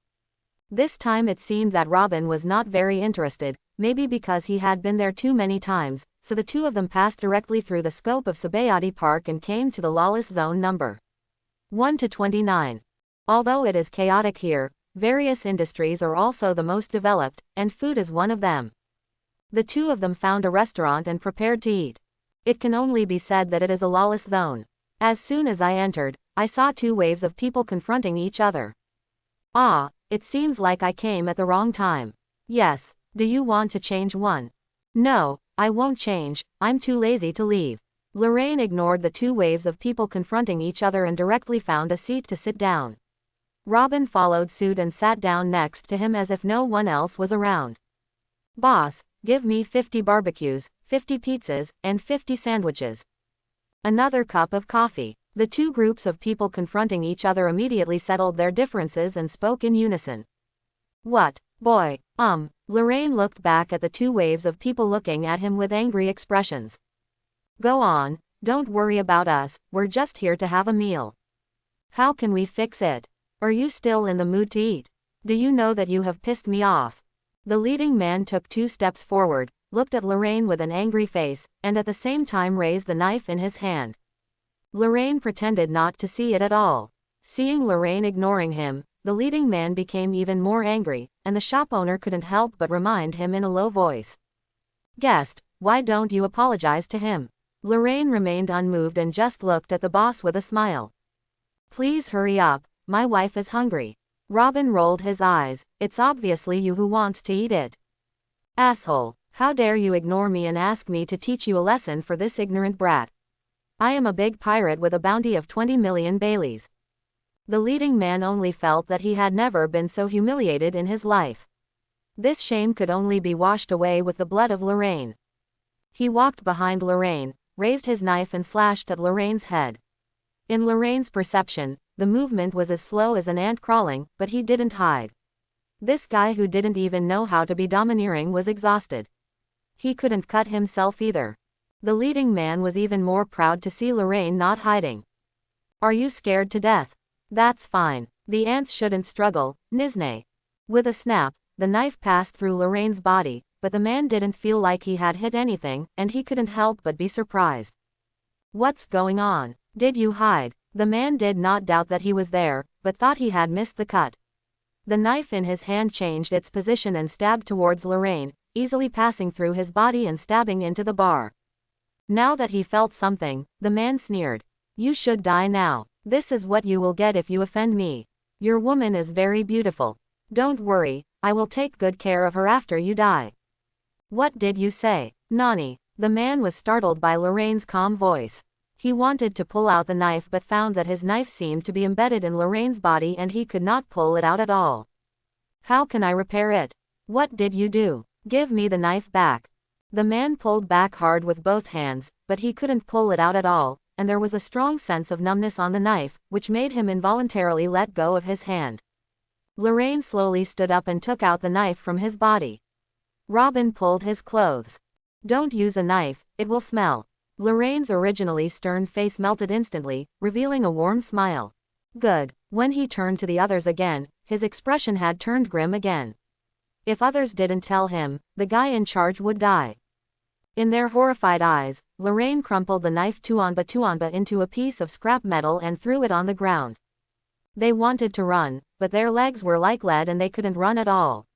This time it seemed that Robin was not very interested, maybe because he had been there too many times, so the two of them passed directly through the scope of Sabaody Park and came to the lawless zone number 1 to 29. Although it is chaotic here, various industries are also the most developed, and food is one of them. The two of them found a restaurant and prepared to eat. It can only be said that it is a lawless zone. As soon as I entered, I saw 2 waves of people confronting each other. Ah, it seems like I came at the wrong time. Yes, do you want to change one? No, I won't change, I'm too lazy to leave. Lorraine ignored the 2 waves of people confronting each other and directly found a seat to sit down. Robin followed suit and sat down next to him as if no one else was around. Boss, give me 50 barbecues, 50 pizzas, and 50 sandwiches. Another cup of coffee. The 2 groups of people confronting each other immediately settled their differences and spoke in unison. What, boy, Lorraine looked back at the 2 waves of people looking at him with angry expressions. Go on, don't worry about us, we're just here to have a meal. How can we fix it? Are you still in the mood to eat? Do you know that you have pissed me off? The leading man took 2 steps forward, looked at Lorraine with an angry face, and at the same time raised the knife in his hand. Lorraine pretended not to see it at all. Seeing Lorraine ignoring him, the leading man became even more angry, and the shop owner couldn't help but remind him in a low voice. "Guest, why don't you apologize to him?" Lorraine remained unmoved and just looked at the boss with a smile. "Please hurry up, my wife is hungry." Robin rolled his eyes. "It's obviously you who wants to eat it." "Asshole, how dare you ignore me and ask me to teach you a lesson for this ignorant brat? I am a big pirate with a bounty of 20 million Baileys." The leading man only felt that he had never been so humiliated in his life. This shame could only be washed away with the blood of Lorraine. He walked behind Lorraine, raised his knife and slashed at Lorraine's head. In Lorraine's perception, the movement was as slow as an ant crawling, but he didn't hide. This guy who didn't even know how to be domineering was exhausted. He couldn't cut himself either. The leading man was even more proud to see Lorraine not hiding. "Are you scared to death? That's fine. The ants shouldn't struggle, Nizne." With a snap, the knife passed through Lorraine's body, but the man didn't feel like he had hit anything, and he couldn't help but be surprised. "What's going on? Did you hide?" The man did not doubt that he was there, but thought he had missed the cut. The knife in his hand changed its position and stabbed towards Lorraine, easily passing through his body and stabbing into the bar. Now that he felt something, the man sneered. "You should die now. This is what you will get if you offend me. Your woman is very beautiful. Don't worry, I will take good care of her after you die." "What did you say, Nani?" The man was startled by Lorraine's calm voice. He wanted to pull out the knife but found that his knife seemed to be embedded in Lorraine's body and he could not pull it out at all. "How can I repair it? What did you do? Give me the knife back." The man pulled back hard with both hands, but he couldn't pull it out at all, and there was a strong sense of numbness on the knife, which made him involuntarily let go of his hand. Lorraine slowly stood up and took out the knife from his body. Robin pulled his clothes. "Don't use a knife, it will smell." Lorraine's originally stern face melted instantly, revealing a warm smile. "Good." When he turned to the others again, his expression had turned grim again. If others didn't tell him, the guy in charge would die. In their horrified eyes, Lorraine crumpled the knife tuanba into a piece of scrap metal and threw it on the ground. They wanted to run, but their legs were like lead and they couldn't run at all.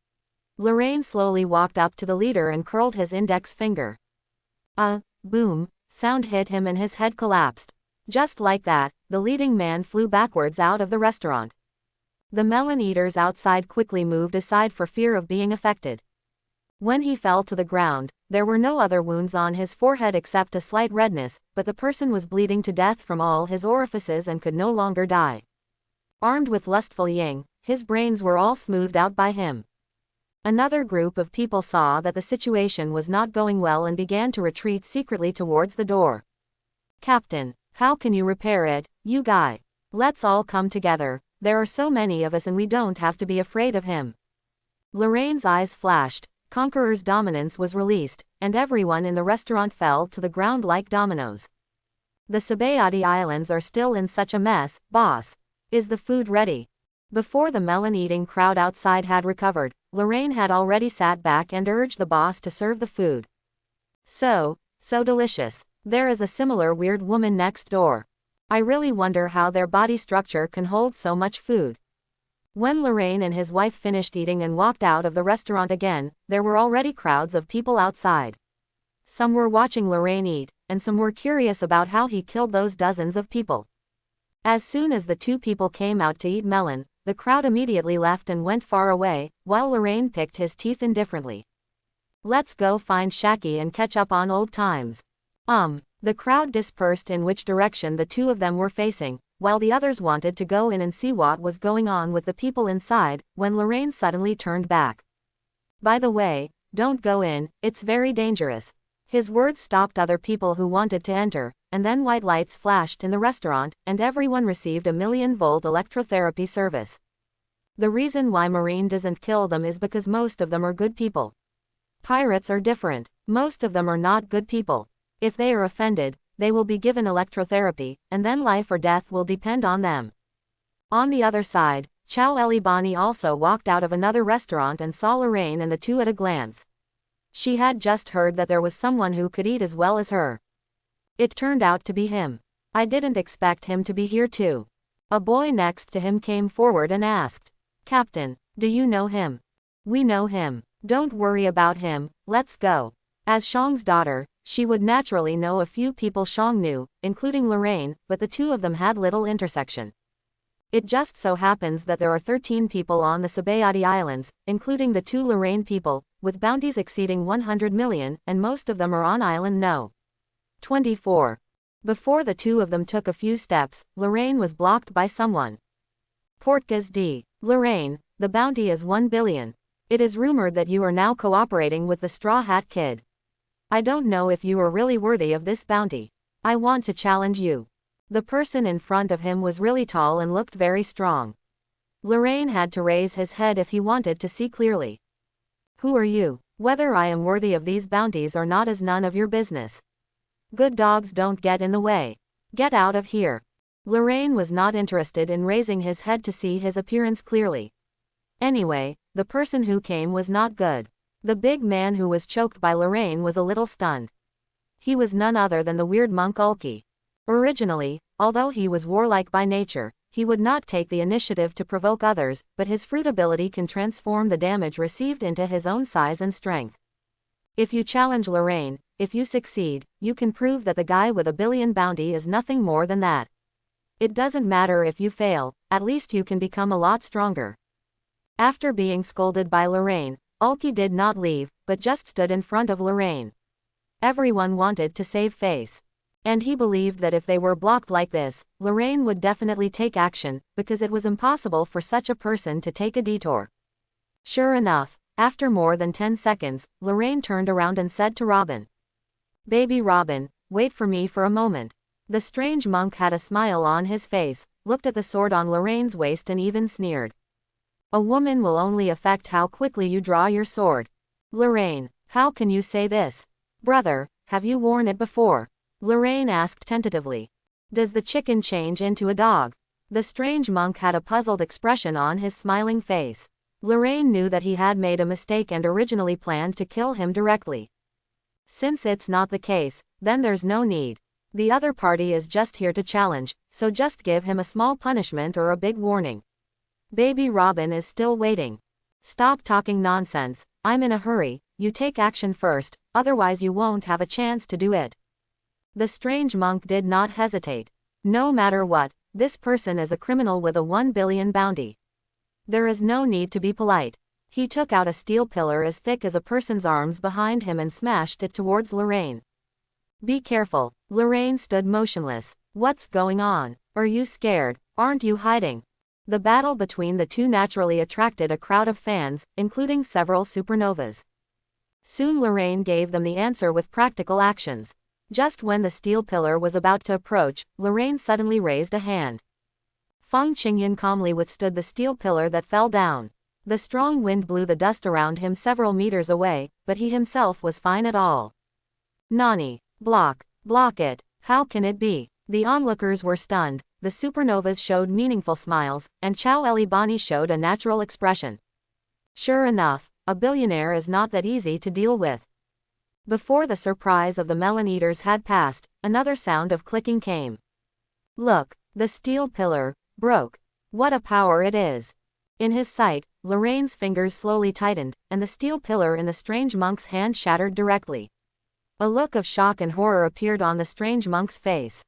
Lorraine slowly walked up to the leader and curled his index finger. Boom, sound hit him and his head collapsed. Just like that, the leading man flew backwards out of the restaurant. The melon eaters outside quickly moved aside for fear of being affected. When he fell to the ground, there were no other wounds on his forehead except a slight redness, but the person was bleeding to death from all his orifices and could no longer die. Armed with lustful yang, his brains were all smoothed out by him. Another group of people saw that the situation was not going well and began to retreat secretly towards the door. "Captain, how can you repair it, you guy? Let's all come together, there are so many of us and we don't have to be afraid of him." Lorraine's eyes flashed. Conqueror's dominance was released, and everyone in the restaurant fell to the ground like dominoes. "The Sabaody Islands are still in such a mess, boss. Is the food ready?" Before the melon-eating crowd outside had recovered, Lorraine had already sat back and urged the boss to serve the food. So delicious. There is a similar weird woman next door. I really wonder how their body structure can hold so much food. When Lorraine and his wife finished eating and walked out of the restaurant again, there were already crowds of people outside. Some were watching Lorraine eat, and some were curious about how he killed those dozens of people. As soon as the 2 people came out to eat melon, the crowd immediately left and went far away, while Lorraine picked his teeth indifferently. "Let's go find Shaki and catch up on old times." The crowd dispersed in which direction the 2 of them were facing, while the others wanted to go in and see what was going on with the people inside, when Lorraine suddenly turned back. "By the way, don't go in, it's very dangerous." His words stopped other people who wanted to enter, and then white lights flashed in the restaurant, and everyone received a 1,000,000-volt electrotherapy service. The reason why Marine doesn't kill them is because most of them are good people. Pirates are different. Most of them are not good people. If they are offended, they will be given electrotherapy, and then life or death will depend on them. On the other side, Chow Elibani also walked out of another restaurant and saw Lorraine and the two at a glance. She had just heard that there was someone who could eat as well as her. It turned out to be him. I didn't expect him to be here too. A boy next to him came forward and asked, "Captain, do you know him?" "We know him. Don't worry about him, let's go." As Shang's daughter, she would naturally know a few people Shang knew, including Lorraine, but the two of them had little intersection. It just so happens that there are 13 people on the Sabaody Islands, including the two Lorraine people, with bounties exceeding 100 million, and most of them are on Island No. 24. Before the two of them took a few steps, Lorraine was blocked by someone. Portgas D. Lorraine, the bounty is 1 billion. It is rumored that you are now cooperating with the Straw Hat Kid. I don't know if you are really worthy of this bounty. I want to challenge you. The person in front of him was really tall and looked very strong. Lorraine had to raise his head if he wanted to see clearly. Who are you? Whether I am worthy of these bounties or not is none of your business. Good dogs don't get in the way. Get out of here. Lorraine was not interested in raising his head to see his appearance clearly. Anyway, the person who came was not good. The big man who was choked by Lorraine was a little stunned. He was none other than the weird monk Ulki. Originally, although he was warlike by nature, he would not take the initiative to provoke others, but his fruit ability can transform the damage received into his own size and strength. If you challenge Lorraine, if you succeed, you can prove that the guy with a billion bounty is nothing more than that. It doesn't matter if you fail, at least you can become a lot stronger. After being scolded by Lorraine, Ulki did not leave, but just stood in front of Lorraine. Everyone wanted to save face. And he believed that if they were blocked like this, Lorraine would definitely take action, because it was impossible for such a person to take a detour. Sure enough, after more than 10 seconds, Lorraine turned around and said to Robin, "Baby Robin, wait for me for a moment." The strange monk had a smile on his face, looked at the sword on Lorraine's waist and even sneered. "A woman will only affect how quickly you draw your sword." "Lorraine, how can you say this? Brother, have you worn it before?" Lorraine asked tentatively. "Does the chicken change into a dog?" The strange monk had a puzzled expression on his smiling face. Lorraine knew that he had made a mistake and originally planned to kill him directly. Since it's not the case, then there's no need. The other party is just here to challenge, so just give him a small punishment or a big warning. Baby Robin is still waiting. Stop talking nonsense, I'm in a hurry, you take action first, otherwise you won't have a chance to do it. The strange monk did not hesitate. No matter what, this person is a criminal with a 1 billion bounty. There is no need to be polite. He took out a steel pillar as thick as a person's arms behind him and smashed it towards Lorraine. "Be careful." Lorraine stood motionless. "What's going on? Are you scared? Aren't you hiding?" The battle between the two naturally attracted a crowd of fans, including several supernovas. Soon Lorraine gave them the answer with practical actions. Just when the steel pillar was about to approach, Lorraine suddenly raised a hand. Feng Qingyan calmly withstood the steel pillar that fell down. The strong wind blew the dust around him several meters away, but he himself was fine at all. "Nani? Block it. How can it be?" The onlookers were stunned, the supernovas showed meaningful smiles, and Chow Elibani showed a natural expression. Sure enough, a billionaire is not that easy to deal with. Before the surprise of the melon eaters had passed, another sound of clicking came. "Look, the steel pillar broke. What a power it is." In his sight, Lorraine's fingers slowly tightened, and the steel pillar in the strange monk's hand shattered directly. A look of shock and horror appeared on the strange monk's face.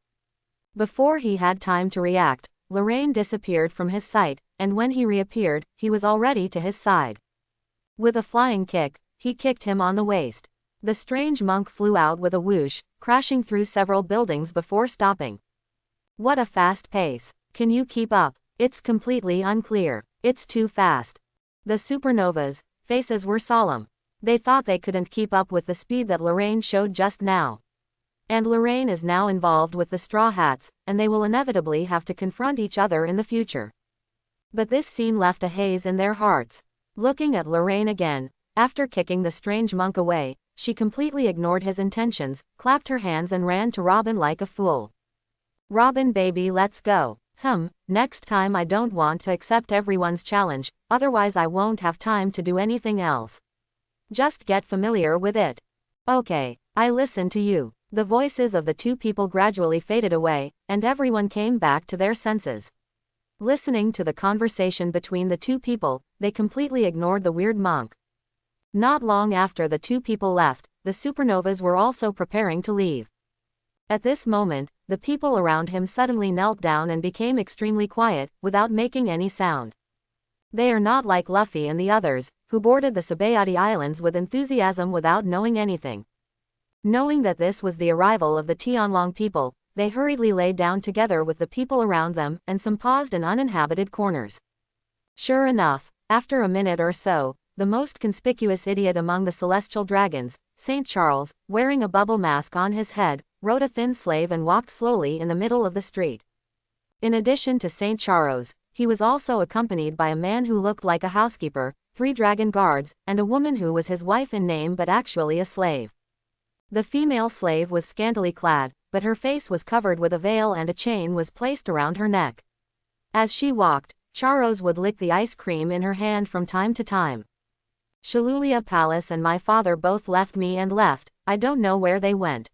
Before he had time to react, Lorraine disappeared from his sight, and when he reappeared, he was already to his side. With a flying kick, he kicked him on the waist. The strange monk flew out with a whoosh, crashing through several buildings before stopping. What a fast pace. Can you keep up? It's completely unclear. It's too fast. The supernovas' faces were solemn. They thought they couldn't keep up with the speed that Lorraine showed just now. And Lorraine is now involved with the Straw Hats, and they will inevitably have to confront each other in the future. But this scene left a haze in their hearts. Looking at Lorraine again, after kicking the strange monk away, she completely ignored his intentions, clapped her hands and ran to Robin like a fool. "Robin baby, let's go." Next time I don't want to accept everyone's challenge, otherwise I won't have time to do anything else. Just get familiar with it. Okay, I listen to you. The voices of the two people gradually faded away, and everyone came back to their senses. Listening to the conversation between the two people, they completely ignored the weird monk. Not long after the two people left, the supernovas were also preparing to leave. At this moment, the people around him suddenly knelt down and became extremely quiet, without making any sound. They are not like Luffy and the others, who boarded the Sabaody Islands with enthusiasm without knowing anything. Knowing that this was the arrival of the Tianlong people, they hurriedly lay down together with the people around them, and some paused in uninhabited corners. Sure enough, after a minute or so, the most conspicuous idiot among the celestial dragons, St. Charles, wearing a bubble mask on his head, rode a thin slave and walked slowly in the middle of the street. In addition to St. Charles, he was also accompanied by a man who looked like a housekeeper, 3 dragon guards, and a woman who was his wife in name but actually a slave. The female slave was scantily clad, but her face was covered with a veil and a chain was placed around her neck. As she walked, Charles would lick the ice cream in her hand from time to time. Shalulia Palace and my father both left me and left, I don't know where they went.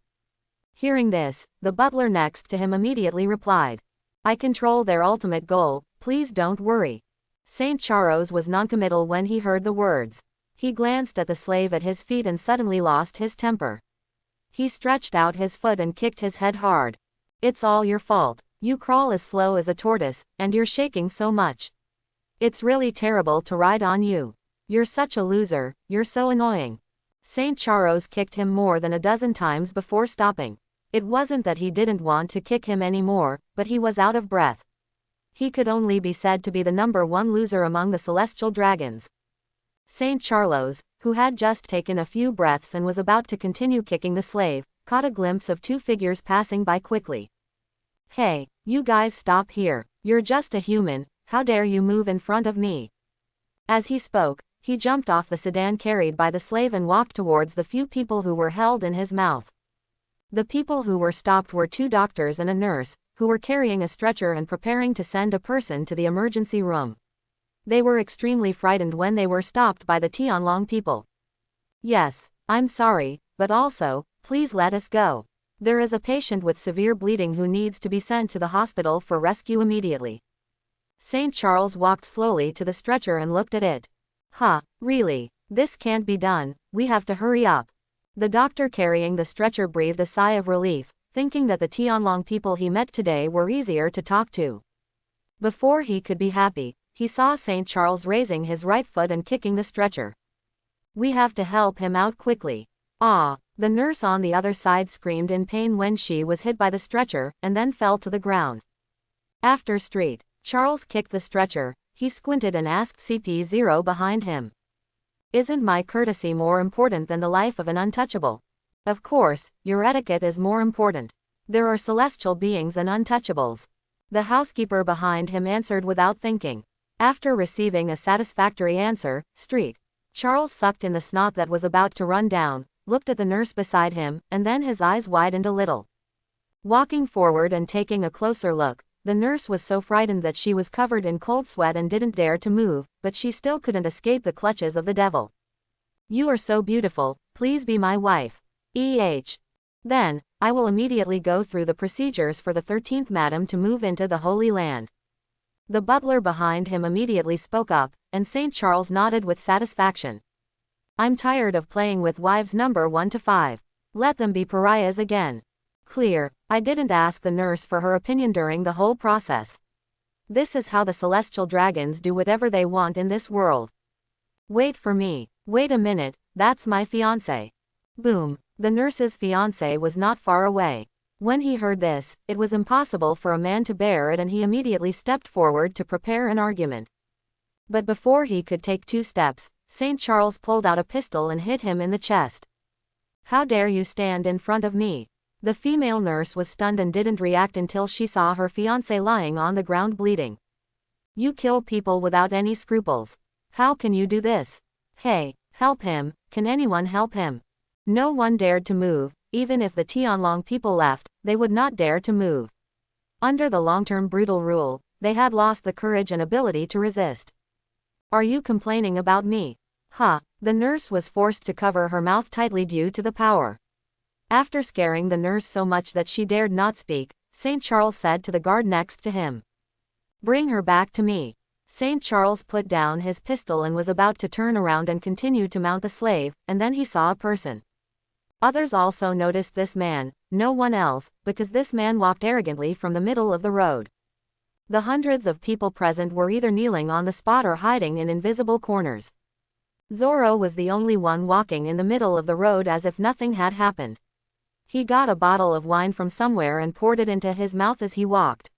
Hearing this, the butler next to him immediately replied, I control their ultimate goal, please don't worry. St. Charles was noncommittal when he heard the words. He glanced at the slave at his feet and suddenly lost his temper. He stretched out his foot and kicked his head hard. It's all your fault. You crawl as slow as a tortoise, and you're shaking so much. It's really terrible to ride on you. You're such a loser, you're so annoying. St. Charles kicked him more than a dozen times before stopping. It wasn't that he didn't want to kick him anymore, but he was out of breath. He could only be said to be the #1 loser among the celestial dragons. St. Charles, who had just taken a few breaths and was about to continue kicking the slave, caught a glimpse of 2 figures passing by quickly. Hey, you guys stop here, you're just a human, how dare you move in front of me? As he spoke, he jumped off the sedan carried by the slave and walked towards the few people who were held in his mouth. The people who were stopped were 2 doctors and a nurse, who were carrying a stretcher and preparing to send a person to the emergency room. They were extremely frightened when they were stopped by the Tianlong people. Yes, I'm sorry, but also, please let us go. There is a patient with severe bleeding who needs to be sent to the hospital for rescue immediately. St. Charles walked slowly to the stretcher and looked at it. Really? This can't be done, we have to hurry up. The doctor carrying the stretcher breathed a sigh of relief, thinking that the Tianlong people he met today were easier to talk to. Before he could be happy, he saw St. Charles raising his right foot and kicking the stretcher. We have to help him out quickly. The nurse on the other side screamed in pain when she was hit by the stretcher, and then fell to the ground. After St. Charles kicked the stretcher, he squinted and asked CP0 behind him. Isn't my courtesy more important than the life of an untouchable? Of course, your etiquette is more important. There are celestial beings and untouchables. The housekeeper behind him answered without thinking. After receiving a satisfactory answer, St. Charles sucked in the snot that was about to run down, looked at the nurse beside him, and then his eyes widened a little. Walking forward and taking a closer look, the nurse was so frightened that she was covered in cold sweat and didn't dare to move, but she still couldn't escape the clutches of the devil. You are so beautiful, please be my wife. Then, I will immediately go through the procedures for the 13th madam to move into the Holy Land. The butler behind him immediately spoke up, and St. Charles nodded with satisfaction. I'm tired of playing with wives number 1 to 5. Let them be pariahs again. Clear, I didn't ask the nurse for her opinion during the whole process. This is how the celestial dragons do whatever they want in this world. Wait for me. Wait a minute, that's my fiancé. Boom, the nurse's fiancé was not far away. When he heard this, it was impossible for a man to bear it and he immediately stepped forward to prepare an argument. But before he could take 2 steps, St. Charles pulled out a pistol and hit him in the chest. How dare you stand in front of me? The female nurse was stunned and didn't react until she saw her fiancé lying on the ground bleeding. You kill people without any scruples. How can you do this? Hey, help him, can anyone help him? No one dared to move, even if the Tianlong people left, they would not dare to move. Under the long-term brutal rule, they had lost the courage and ability to resist. Are you complaining about me? Huh. The nurse was forced to cover her mouth tightly due to the power. After scaring the nurse so much that she dared not speak, St. Charles said to the guard next to him, "Bring her back to me." St. Charles put down his pistol and was about to turn around and continue to mount the slave, and then he saw a person. Others also noticed this man, no one else, because this man walked arrogantly from the middle of the road. The hundreds of people present were either kneeling on the spot or hiding in invisible corners. Zoro was the only one walking in the middle of the road as if nothing had happened. He got a bottle of wine from somewhere and poured it into his mouth as he walked.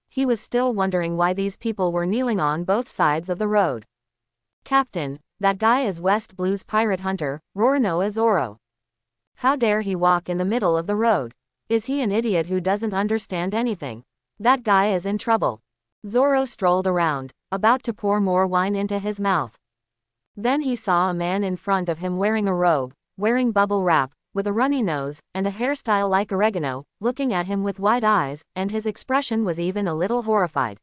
He was still wondering why these people were kneeling on both sides of the road. "Captain, that guy is West Blue's pirate hunter, Roronoa Zoro. How dare he walk in the middle of the road? Is he an idiot who doesn't understand anything? That guy is in trouble." Zoro strolled around, about to pour more wine into his mouth. Then he saw a man in front of him wearing a robe, wearing bubble wrap, with a runny nose, and a hairstyle like oregano, looking at him with wide eyes, and his expression was even a little horrified.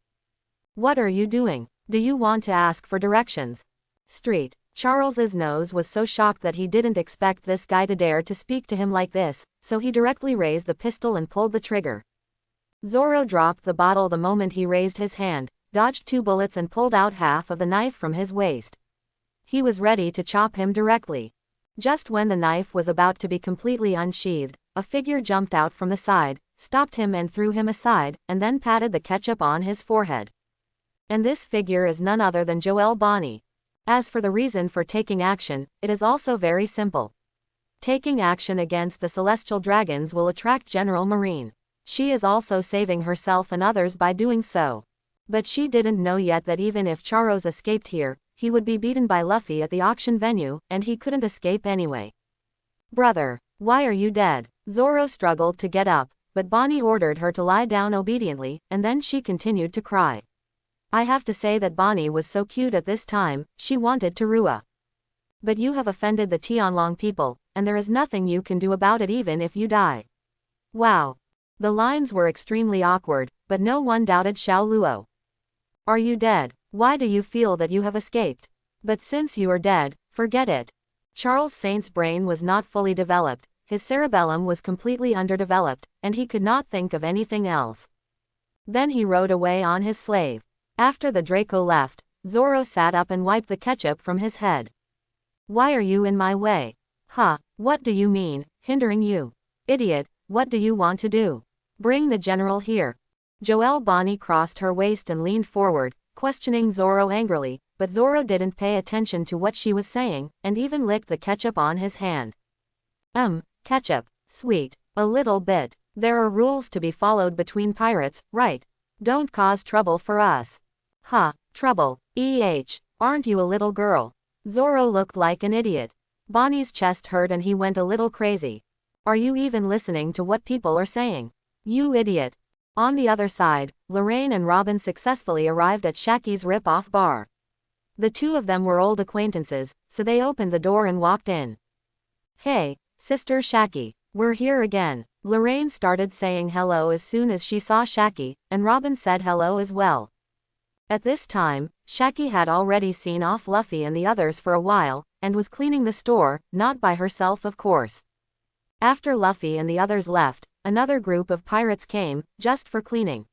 "What are you doing? Do you want to ask for directions?" Street. Charles's nose was so shocked that he didn't expect this guy to dare to speak to him like this, so he directly raised the pistol and pulled the trigger. Zoro dropped the bottle the moment he raised his hand, dodged 2 bullets and pulled out half of the knife from his waist. He was ready to chop him directly. Just when the knife was about to be completely unsheathed, a figure jumped out from the side, stopped him and threw him aside, and then patted the ketchup on his forehead. And this figure is none other than Joel Bonnie. As for the reason for taking action, it is also very simple. Taking action against the Celestial Dragons will attract General Marine. She is also saving herself and others by doing so. But she didn't know yet that even if Charos escaped here, he would be beaten by Luffy at the auction venue, and he couldn't escape anyway. "Brother, why are you dead?" Zoro struggled to get up, but Bonnie ordered her to lie down obediently, and then she continued to cry. I have to say that Bonnie was so cute at this time, she wanted to Rua. "But you have offended the Tianlong people, and there is nothing you can do about it even if you die." Wow. The lines were extremely awkward, but no one doubted Xiao Luo. "Are you dead? Why do you feel that you have escaped? But since you are dead, forget it." Charles Saint's brain was not fully developed, his cerebellum was completely underdeveloped, and he could not think of anything else. Then he rode away on his slave. After the Draco left, Zoro sat up and wiped the ketchup from his head. "Why are you in my way?" "Huh, what do you mean, hindering you? Idiot, what do you want to do? Bring the general here." Joelle Bonnie crossed her waist and leaned forward, questioning Zoro angrily, but Zoro didn't pay attention to what she was saying, and even licked the ketchup on his hand. Ketchup. Sweet. A little bit. There are rules to be followed between pirates, right? Don't cause trouble for us. Huh, trouble. Aren't you a little girl? Zoro looked like an idiot. Bonnie's chest hurt and he went a little crazy. Are you even listening to what people are saying? You idiot. On the other side, Lorraine and Robin successfully arrived at Shaki's rip-off bar. The two of them were old acquaintances, so they opened the door and walked in. "Hey, Sister Shaki, we're here again." Lorraine started saying hello as soon as she saw Shaki, and Robin said hello as well. At this time, Shaki had already seen off Luffy and the others for a while, and was cleaning the store, not by herself of course. After Luffy and the others left, another group of pirates came, just for cleaning.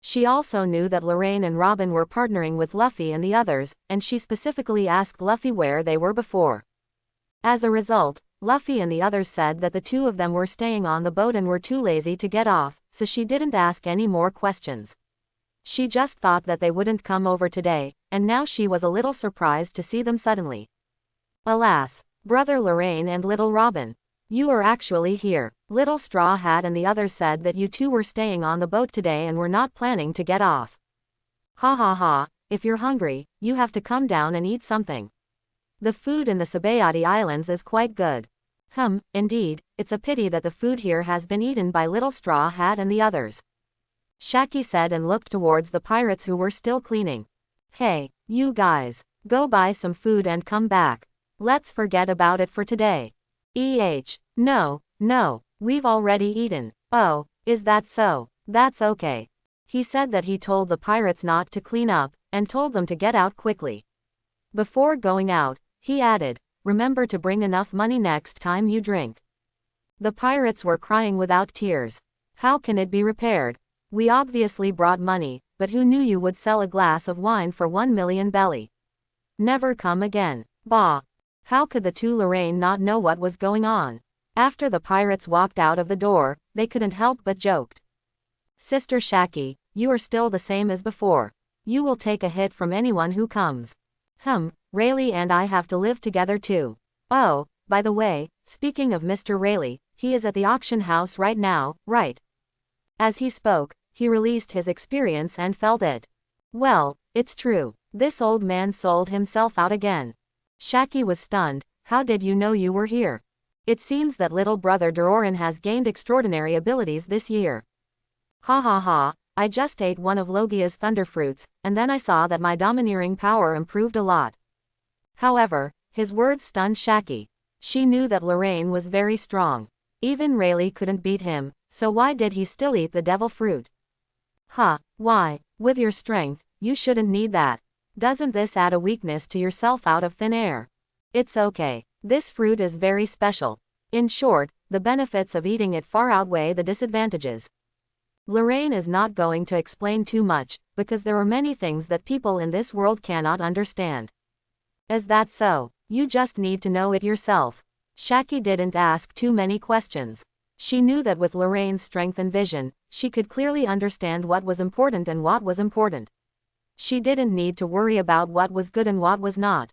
She also knew that Lorraine and Robin were partnering with Luffy and the others, and she specifically asked Luffy where they were before. As a result, Luffy and the others said that the two of them were staying on the boat and were too lazy to get off, so she didn't ask any more questions. She just thought that they wouldn't come over today, and now she was a little surprised to see them suddenly. Alas, Brother Lorraine and Little Robin. You are actually here. Little Straw Hat and the others said that you two were staying on the boat today and were not planning to get off. Ha ha ha, if you're hungry, you have to come down and eat something. The food in the Sabaody Islands is quite good. Indeed, it's a pity that the food here has been eaten by Little Straw Hat and the others. Shaki said and looked towards the pirates who were still cleaning. Hey, you guys, go buy some food and come back. Let's forget about it for today. No, we've already eaten. Oh, is that so? That's okay. He said that he told the pirates not to clean up, and told them to get out quickly. Before going out, he added, remember to bring enough money next time you drink. The pirates were crying without tears. How can it be repaired? We obviously brought money, but who knew you would sell a glass of wine for 1 million belly? Never come again. Bah! How could the two Lorraine not know what was going on? After the pirates walked out of the door, they couldn't help but joked. Sister Shaki, you are still the same as before. You will take a hit from anyone who comes. Rayleigh and I have to live together too. Oh, by the way, speaking of Mr. Rayleigh, he is at the auction house right now, right? As he spoke, he released his experience and felt it. Well, it's true. This old man sold himself out again. Shaki was stunned. How did you know you were here? It seems that little brother Doran has gained extraordinary abilities this year. Ha ha ha, I just ate one of Logia's thunderfruits, and then I saw that my domineering power improved a lot. However, his words stunned Shaki. She knew that Lorraine was very strong. Even Rayleigh couldn't beat him, so why did he still eat the devil fruit? Why? With your strength, you shouldn't need that. Doesn't this add a weakness to yourself out of thin air? It's okay. This fruit is very special. In short, the benefits of eating it far outweigh the disadvantages. Lorraine is not going to explain too much, because there are many things that people in this world cannot understand. Is that so? You just need to know it yourself. Shaki didn't ask too many questions. She knew that with Lorraine's strength and vision, she could clearly understand what was important and what was important. She didn't need to worry about what was good and what was not.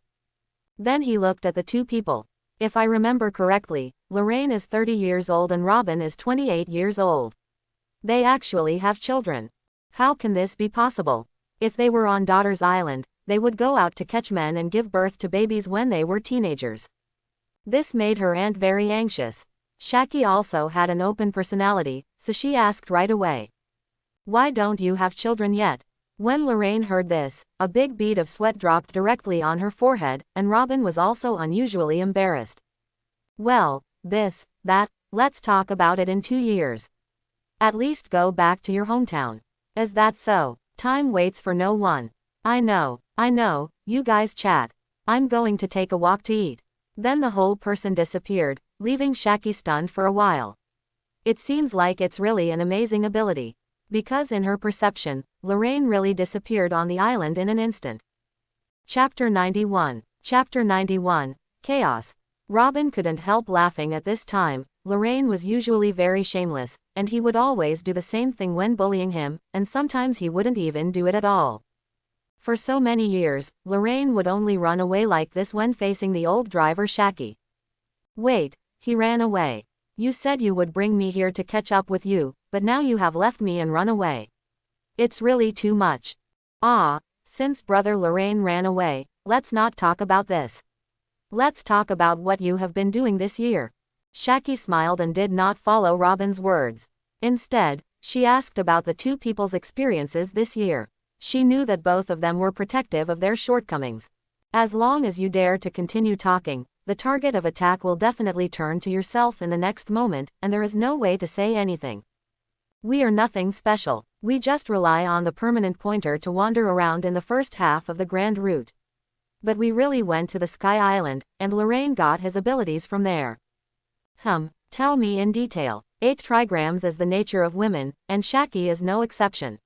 Then he looked at the two people. If I remember correctly, Lorraine is 30 years old and Robin is 28 years old. They actually have children. How can this be possible? If they were on Daughter's Island, they would go out to catch men and give birth to babies when they were teenagers. This made her aunt very anxious. Shaki also had an open personality, so she asked right away. Why don't you have children yet? When Lorraine heard this, a big bead of sweat dropped directly on her forehead, and Robin was also unusually embarrassed. Well, let's talk about it in 2 years. At least go back to your hometown. Is that so? Time waits for no one. I know, you guys chat. I'm going to take a walk to eat. Then the whole person disappeared, leaving Shaki stunned for a while. It seems like it's really an amazing ability. Because in her perception, Lorraine really disappeared on the island in an instant. Chapter 91. Chaos. Robin couldn't help laughing at this time. Lorraine was usually very shameless, and he would always do the same thing when bullying him, and sometimes he wouldn't even do it at all. For so many years, Lorraine would only run away like this when facing the old driver Shaki. Wait, he ran away. You said you would bring me here to catch up with you, but now you have left me and run away. It's really too much. Since brother Lorraine ran away, let's not talk about this. Let's talk about what you have been doing this year. Shaki smiled and did not follow Robin's words. Instead, she asked about the two people's experiences this year. She knew that both of them were protective of their shortcomings. As long as you dare to continue talking, the target of attack will definitely turn to yourself in the next moment, and there is no way to say anything. We are nothing special. We just rely on the permanent pointer to wander around in the first half of the grand route. But we really went to the Sky Island, and Lorraine got his abilities from there. Tell me in detail. 8 trigrams is the nature of women, and Shaki is no exception.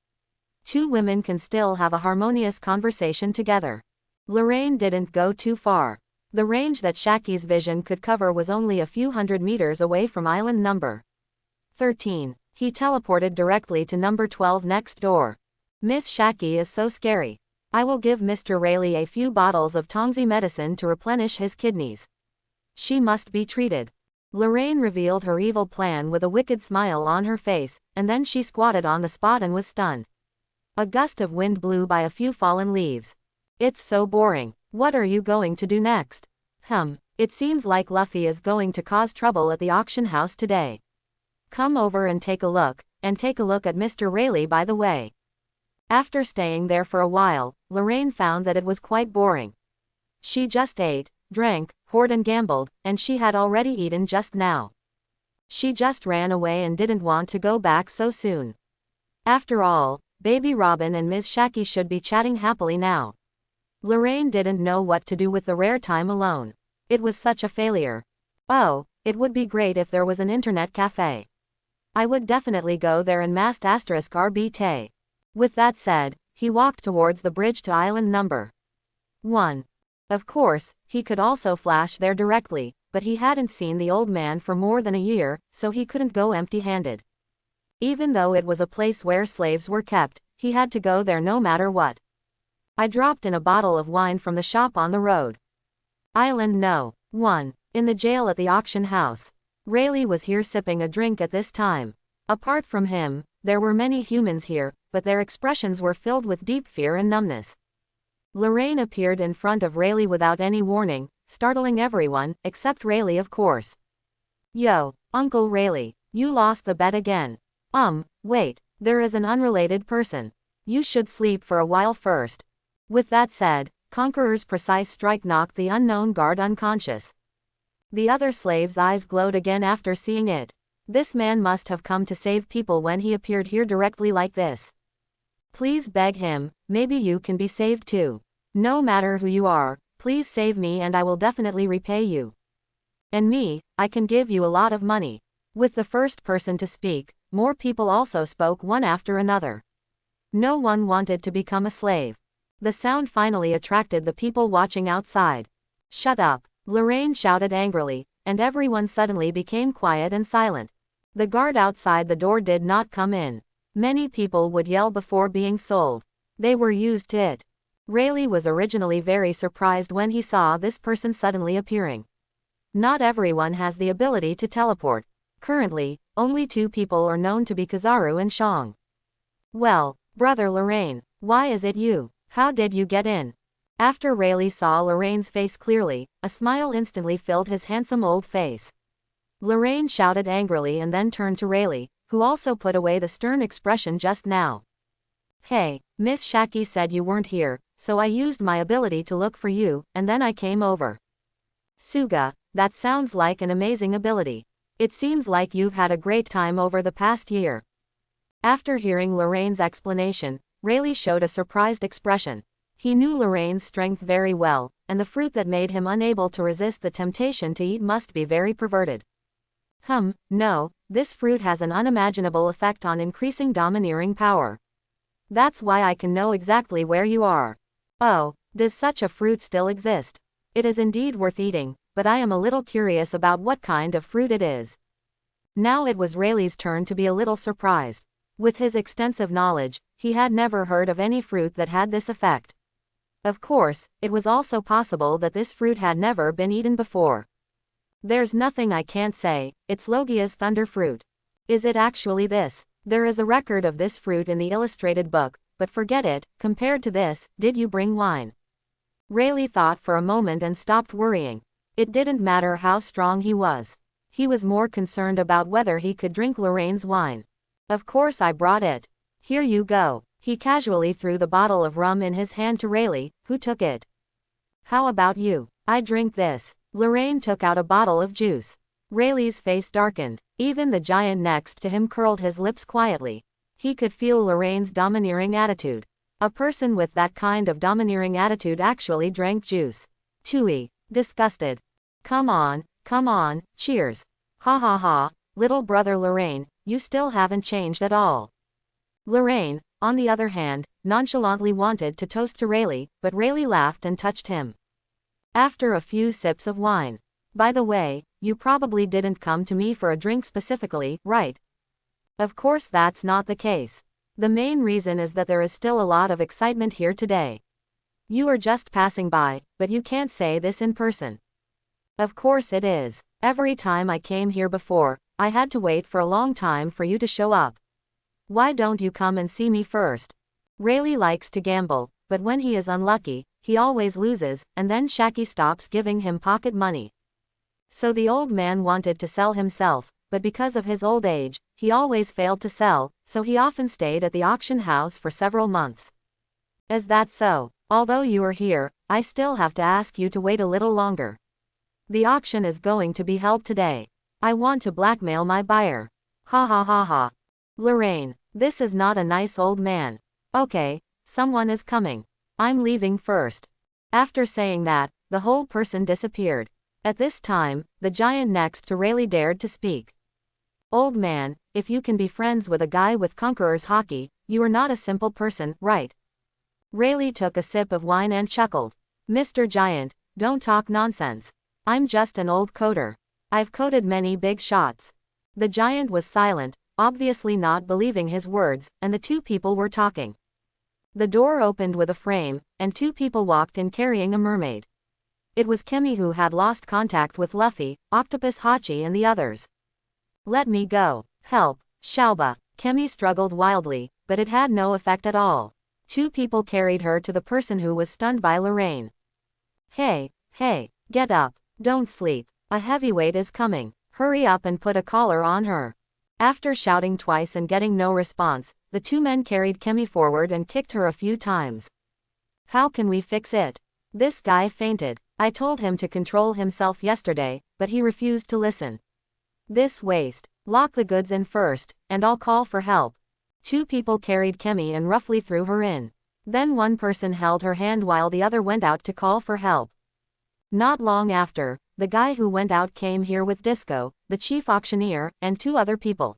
2 women can still have a harmonious conversation together. Lorraine didn't go too far. The range that Shaki's vision could cover was only a few hundred meters away from island number 13. He teleported directly to number 12 next door. Miss Shaki is so scary. I will give Mr. Rayleigh a few bottles of Tongzi medicine to replenish his kidneys. She must be treated. Lorraine revealed her evil plan with a wicked smile on her face, and then she squatted on the spot and was stunned. A gust of wind blew by a few fallen leaves. It's so boring. What are you going to do next? It seems like Luffy is going to cause trouble at the auction house today. Come over and take a look at Mr. Rayleigh by the way. After staying there for a while, Lorraine found that it was quite boring. She just ate, drank, hoarded and gambled, and she had already eaten just now. She just ran away and didn't want to go back so soon. After all, baby Robin and Ms. Shaki should be chatting happily now. Lorraine didn't know what to do with the rare time alone. It was such a failure. Oh, it would be great if there was an internet cafe. I would definitely go there and mast *RBT. With that said, he walked towards the bridge to island number 1. Of course, he could also flash there directly, but he hadn't seen the old man for more than a year, so he couldn't go empty-handed. Even though it was a place where slaves were kept, he had to go there no matter what. I dropped in a bottle of wine from the shop on the road. Island No. 1. In the jail at the auction house. Rayleigh was here sipping a drink at this time. Apart from him, there were many humans here, but their expressions were filled with deep fear and numbness. Lorraine appeared in front of Rayleigh without any warning, startling everyone, except Rayleigh of course. Yo, Uncle Rayleigh, you lost the bet again. Wait, there is an unrelated person. You should sleep for a while first. With that said, Conqueror's precise strike knocked the unknown guard unconscious. The other slave's eyes glowed again after seeing it. This man must have come to save people when he appeared here directly like this. Please beg him, maybe you can be saved too. No matter who you are, please save me and I will definitely repay you. And me, I can give you a lot of money. With the first person to speak, more people also spoke one after another. No one wanted to become a slave. The sound finally attracted the people watching outside. Shut up, Lorraine shouted angrily, and everyone suddenly became quiet and silent. The guard outside the door did not come in. Many people would yell before being sold. They were used to it. Rayleigh was originally very surprised when he saw this person suddenly appearing. Not everyone has the ability to teleport. Currently, only 2 people are known to be Kizaru and Shang. Well, brother Lorraine, why is it you? How did you get in? After Rayleigh saw Lorraine's face clearly, a smile instantly filled his handsome old face. Lorraine shouted angrily and then turned to Rayleigh, who also put away the stern expression just now. Hey, Miss Shaki said you weren't here, so I used my ability to look for you, and then I came over. Suga, that sounds like an amazing ability. It seems like you've had a great time over the past year. After hearing Lorraine's explanation, Rayleigh showed a surprised expression. He knew Lorraine's strength very well, and the fruit that made him unable to resist the temptation to eat must be very perverted. No, this fruit has an unimaginable effect on increasing domineering power. That's why I can know exactly where you are. Oh, does such a fruit still exist? It is indeed worth eating, but I am a little curious about what kind of fruit it is. Now it was Rayleigh's turn to be a little surprised. With his extensive knowledge, he had never heard of any fruit that had this effect. Of course, it was also possible that this fruit had never been eaten before. There's nothing I can't say, it's Logia's thunder fruit. Is it actually this? There is a record of this fruit in the illustrated book, but forget it, compared to this, did you bring wine? Rayleigh thought for a moment and stopped worrying. It didn't matter how strong he was. He was more concerned about whether he could drink Lorraine's wine. Of course I brought it. Here you go. He casually threw the bottle of rum in his hand to Rayleigh, who took it. How about you? I drink this. Lorraine took out a bottle of juice. Rayleigh's face darkened. Even the giant next to him curled his lips quietly. He could feel Lorraine's domineering attitude. A person with that kind of domineering attitude actually drank juice. Tui. Disgusted. Come on, cheers. Ha ha ha, little brother Lorraine, you still haven't changed at all. Lorraine, on the other hand, nonchalantly wanted to toast to Rayleigh, but Rayleigh laughed and touched him. After a few sips of wine. By the way, you probably didn't come to me for a drink specifically, right? Of course that's not the case. The main reason is that there is still a lot of excitement here today. You are just passing by, but you can't say this in person. Of course it is. Every time I came here before, I had to wait for a long time for you to show up. Why don't you come and see me first? Rayleigh likes to gamble, but when he is unlucky, he always loses, and then Shaki stops giving him pocket money. So the old man wanted to sell himself, but because of his old age, he always failed to sell, so he often stayed at the auction house for several months. Is that so? Although you are here, I still have to ask you to wait a little longer. The auction is going to be held today. I want to blackmail my buyer. Ha ha ha ha. Lorraine, This is not a nice old man. Okay, someone is coming. I'm leaving first. After saying that, the whole person disappeared. At this time, the giant next to Rayleigh dared to speak. Old man, if you can be friends with a guy with Conqueror's hockey, you are not a simple person, right? Rayleigh took a sip of wine and chuckled. Mr. Giant, don't talk nonsense. I'm just an old coder. I've coded many big shots. The giant was silent, obviously not believing his words, and the two people were talking. The door opened with a frame, and two people walked in carrying a mermaid. It was Kemi, who had lost contact with Luffy, Octopus Hachi and the others. Let me go. Help. Xiaoba. Kemi struggled wildly, but it had no effect at all. Two people carried her to the person who was stunned by Lorraine. Hey, get up. Don't sleep. A heavyweight is coming. Hurry up and put a collar on her. After shouting twice and getting no response, the two men carried Kemi forward and kicked her a few times. How can we fix it? This guy fainted. I told him to control himself yesterday, but he refused to listen. This waste. Lock the goods in first, and I'll call for help. Two people carried Kemi and roughly threw her in. Then one person held her hand while the other went out to call for help. Not long after, the guy who went out came here with Disco, the chief auctioneer, and two other people.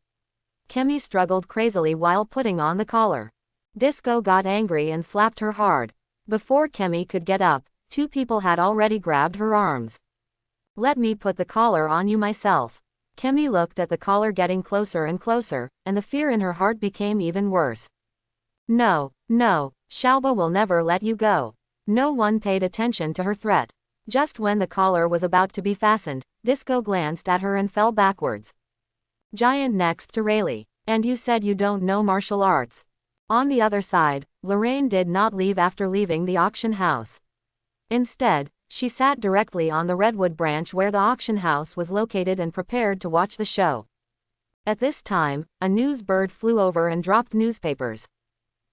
Kemi struggled crazily while putting on the collar. Disco got angry and slapped her hard. Before Kemi could get up, two people had already grabbed her arms. Let me put the collar on you myself. Kemi looked at the collar getting closer and closer, and the fear in her heart became even worse. No, Xiaoba will never let you go. No one paid attention to her threat. Just when the collar was about to be fastened, Disco glanced at her and fell backwards. Giant next to Rayleigh. And you said you don't know martial arts. On the other side, Lorraine did not leave after leaving the auction house. Instead, she sat directly on the redwood branch where the auction house was located and prepared to watch the show. At this time, a news bird flew over and dropped newspapers.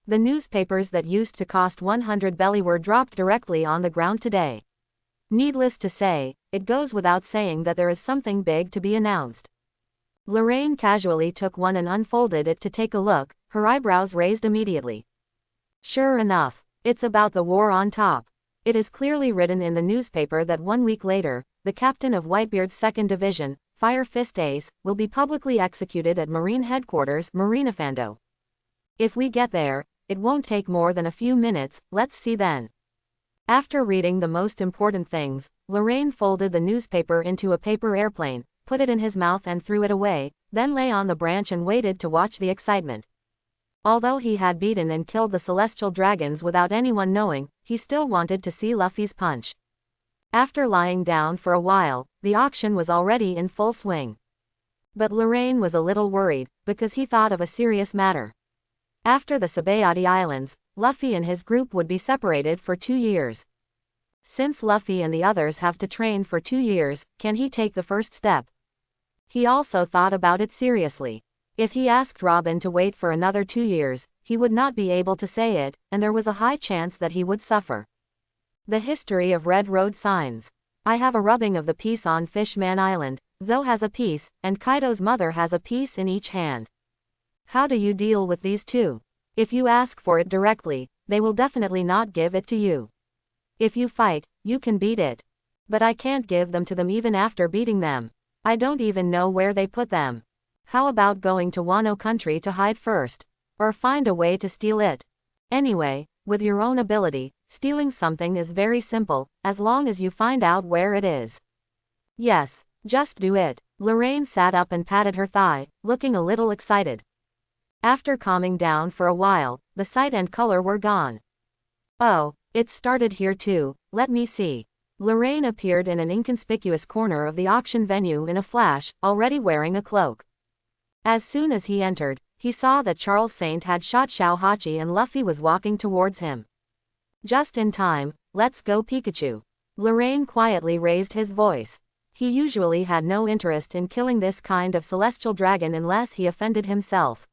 The newspapers that used to cost 100 belly were dropped directly on the ground today. Needless to say, it goes without saying that there is something big to be announced. Lorraine casually took one and unfolded it to take a look, her eyebrows raised immediately. Sure enough, it's about the war on top. It is clearly written in the newspaper that 1 week later, the captain of Whitebeard's 2nd Division, Fire Fist Ace, will be publicly executed at Marine Headquarters, Marinefando. If we get there, it won't take more than a few minutes, let's see then. After reading the most important things, Lorraine folded the newspaper into a paper airplane, put it in his mouth and threw it away, then lay on the branch and waited to watch the excitement. Although he had beaten and killed the celestial dragons without anyone knowing, he still wanted to see Luffy's punch. After lying down for a while, the auction was already in full swing. But Lorraine was a little worried, because he thought of a serious matter. After the Sabaody Islands, Luffy and his group would be separated for 2 years. Since Luffy and the others have to train for 2 years, can he take the first step? He also thought about it seriously. If he asked Robin to wait for another 2 years, he would not be able to say it, and there was a high chance that he would suffer. The history of Red Road signs. I have a rubbing of the piece on Fishman Island, Zo has a piece, and Kaido's mother has a piece in each hand. How do you deal with these two? If you ask for it directly, they will definitely not give it to you. If you fight, you can beat it. But I can't give them to them even after beating them. I don't even know where they put them. How about going to Wano country to hide first? Or find a way to steal it? Anyway, with your own ability, stealing something is very simple, as long as you find out where it is. Yes, just do it. Lorraine sat up and patted her thigh, looking a little excited. After calming down for a while, the sight and color were gone. Oh, it started here too, let me see. Lorraine appeared in an inconspicuous corner of the auction venue in a flash, already wearing a cloak. As soon as he entered, he saw that Charles Saint had shot Xiao Hachi and Luffy was walking towards him. Just in time, let's go Pikachu. Lorraine quietly raised his voice. He usually had no interest in killing this kind of celestial dragon unless he offended himself.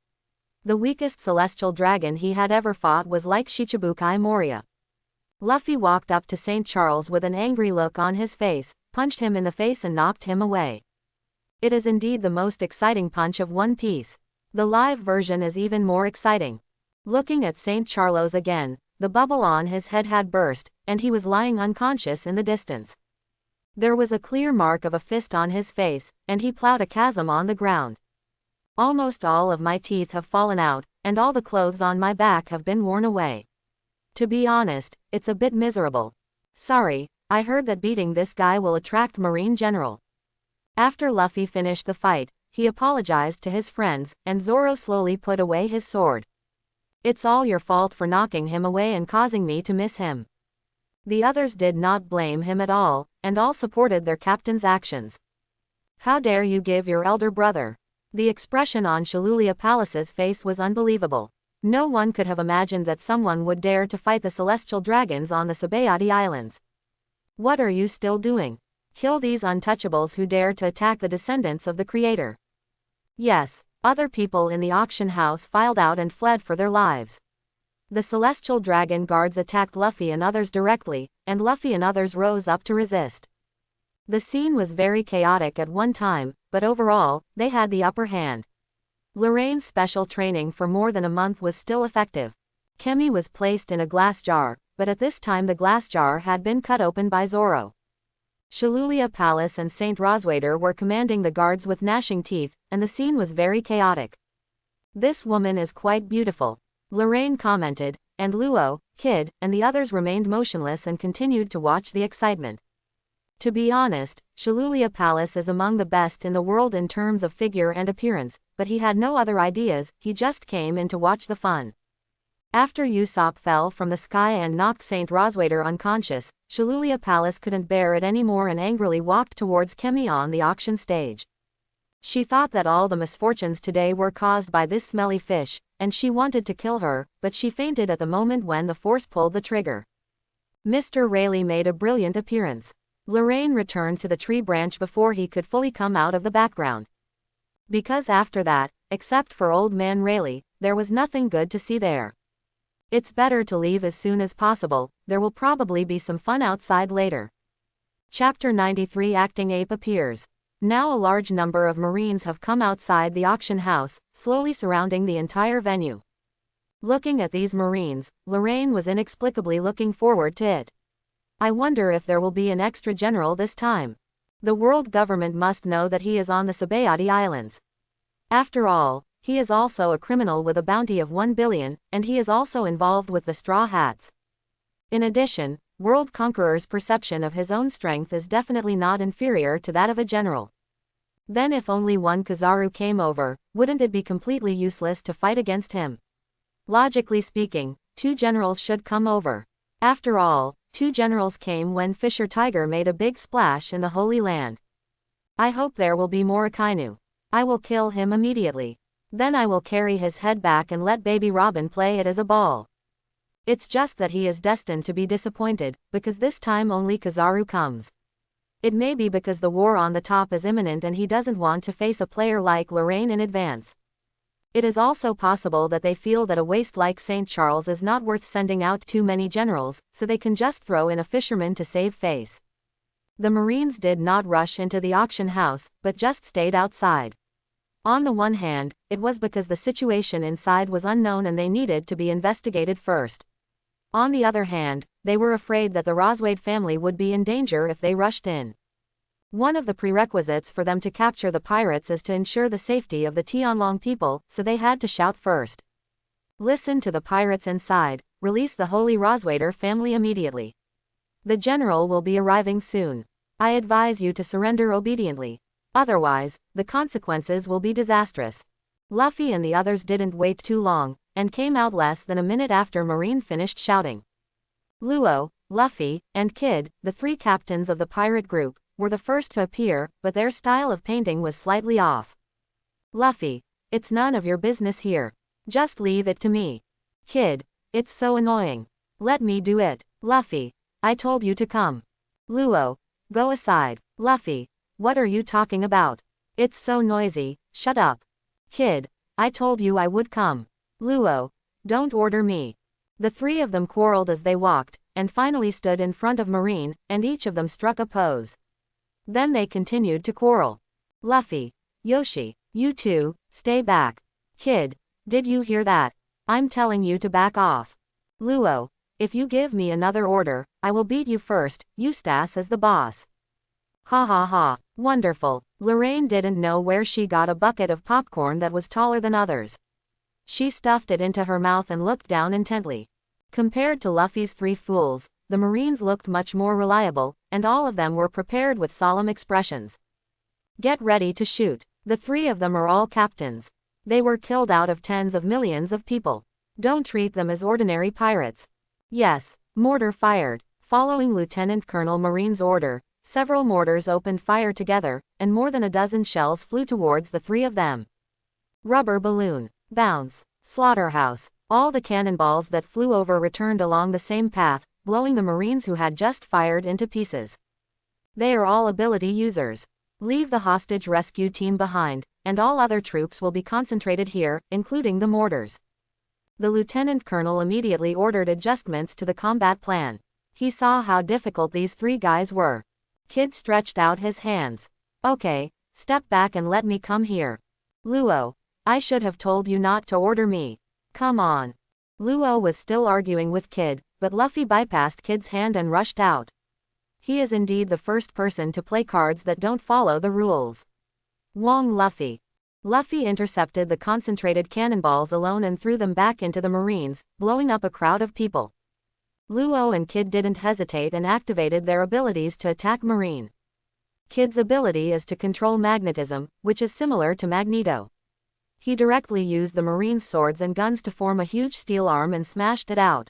The weakest celestial dragon he had ever fought was like Shichibukai Moria. Luffy walked up to St. Charles with an angry look on his face, punched him in the face and knocked him away. It is indeed the most exciting punch of One Piece. The live version is even more exciting. Looking at St. Charles again, the bubble on his head had burst, and he was lying unconscious in the distance. There was a clear mark of a fist on his face, and he plowed a chasm on the ground. Almost all of my teeth have fallen out, and all the clothes on my back have been worn away. To be honest, it's a bit miserable. Sorry, I heard that beating this guy will attract Marine General. After Luffy finished the fight, he apologized to his friends, and Zoro slowly put away his sword. It's all your fault for knocking him away and causing me to miss him. The others did not blame him at all, and all supported their captain's actions. How dare you give your elder brother? The expression on Shallula Palace's face was unbelievable. No one could have imagined that someone would dare to fight the celestial dragons on the Sabaody Islands. What are you still doing? Kill these untouchables who dare to attack the descendants of the Creator. Yes, other people in the auction house filed out and fled for their lives. The celestial dragon guards attacked Luffy and others directly, and Luffy and others rose up to resist. The scene was very chaotic at one time, but overall, they had the upper hand. Lorraine's special training for more than a month was still effective. Kemi was placed in a glass jar, but at this time the glass jar had been cut open by Zoro. Shallula Palace and St. Roswader were commanding the guards with gnashing teeth, and the scene was very chaotic. This woman is quite beautiful, Lorraine commented, and Luo, Kid, and the others remained motionless and continued to watch the excitement. To be honest, Shallula Palace is among the best in the world in terms of figure and appearance, but he had no other ideas, he just came in to watch the fun. After Usopp fell from the sky and knocked St. Roswader unconscious, Shallula Palace couldn't bear it anymore and angrily walked towards Kemi on the auction stage. She thought that all the misfortunes today were caused by this smelly fish, and she wanted to kill her, but she fainted at the moment when the force pulled the trigger. Mr. Rayleigh made a brilliant appearance. Lorraine returned to the tree branch before he could fully come out of the background. Because after that, except for Old Man Rayleigh, there was nothing good to see there. It's better to leave as soon as possible, there will probably be some fun outside later. Chapter 93 Acting Ape appears. Now a large number of Marines have come outside the auction house, slowly surrounding the entire venue. Looking at these Marines, Lorraine was inexplicably looking forward to it. I wonder if there will be an extra general this time. The world government must know that he is on the Sabaody Islands. After all, he is also a criminal with a bounty of 1 billion, and he is also involved with the Straw Hats. In addition, World Conqueror's perception of his own strength is definitely not inferior to that of a general. Then if only one Kizaru came over, wouldn't it be completely useless to fight against him? Logically speaking, 2 generals should come over. After all, 2 generals came when Fisher Tiger made a big splash in the Holy Land. I hope there will be more Akainu. I will kill him immediately. Then I will carry his head back and let Baby Robin play it as a ball. It's just that he is destined to be disappointed, because this time only Kizaru comes. It may be because the war on the top is imminent and he doesn't want to face a player like Lorraine in advance. It is also possible that they feel that a waste like St. Charles is not worth sending out too many generals, so they can just throw in a fisherman to save face. The Marines did not rush into the auction house, but just stayed outside. On the one hand, it was because the situation inside was unknown and they needed to be investigated first. On the other hand, they were afraid that the Roswade family would be in danger if they rushed in. One of the prerequisites for them to capture the pirates is to ensure the safety of the Tianlong people, so they had to shout first. Listen to the pirates inside, release the Holy Roswader family immediately. The general will be arriving soon. I advise you to surrender obediently. Otherwise, the consequences will be disastrous. Luffy and the others didn't wait too long, and came out less than a minute after Marine finished shouting. Luo, Luffy, and Kid, the 3 captains of the pirate group, were the first to appear, but their style of painting was slightly off. Luffy, it's none of your business here. Just leave it to me. Kid, it's so annoying. Let me do it. Luffy, I told you to come. Luo, go aside. Luffy, what are you talking about? It's so noisy, shut up. Kid, I told you I would come. Luo, don't order me. The 3 of them quarreled as they walked, and finally stood in front of Marine, and each of them struck a pose. Then they continued to quarrel. Luffy, Yoshi, you 2, stay back. Kid, did you hear that? I'm telling you to back off. Luo, if you give me another order, I will beat you first, Eustace is the boss. Ha ha ha, wonderful. Lorraine didn't know where she got a bucket of popcorn that was taller than others. She stuffed it into her mouth and looked down intently. Compared to Luffy's 3 fools, the Marines looked much more reliable, and all of them were prepared with solemn expressions. Get ready to shoot. The 3 of them are all captains. They were killed out of tens of millions of people. Don't treat them as ordinary pirates. Yes, mortar fired. Following Lieutenant Colonel Marine's order, several mortars opened fire together, and more than a dozen shells flew towards the 3 of them. Rubber balloon. Bounce. Slaughterhouse. All the cannonballs that flew over returned along the same path, blowing the Marines who had just fired into pieces. They are all ability users. Leave the hostage rescue team behind, and all other troops will be concentrated here, including the mortars. The lieutenant colonel immediately ordered adjustments to the combat plan. He saw how difficult these 3 guys were. Kid stretched out his hands. Okay, step back and let me come here. Luo, I should have told you not to order me. Come on. Luo was still arguing with Kid, but Luffy bypassed Kid's hand and rushed out. He is indeed the first person to play cards that don't follow the rules. Wong Luffy. Luffy intercepted the concentrated cannonballs alone and threw them back into the Marines, blowing up a crowd of people. Luo and Kid didn't hesitate and activated their abilities to attack Marine. Kid's ability is to control magnetism, which is similar to Magneto. He directly used the Marines' swords and guns to form a huge steel arm and smashed it out.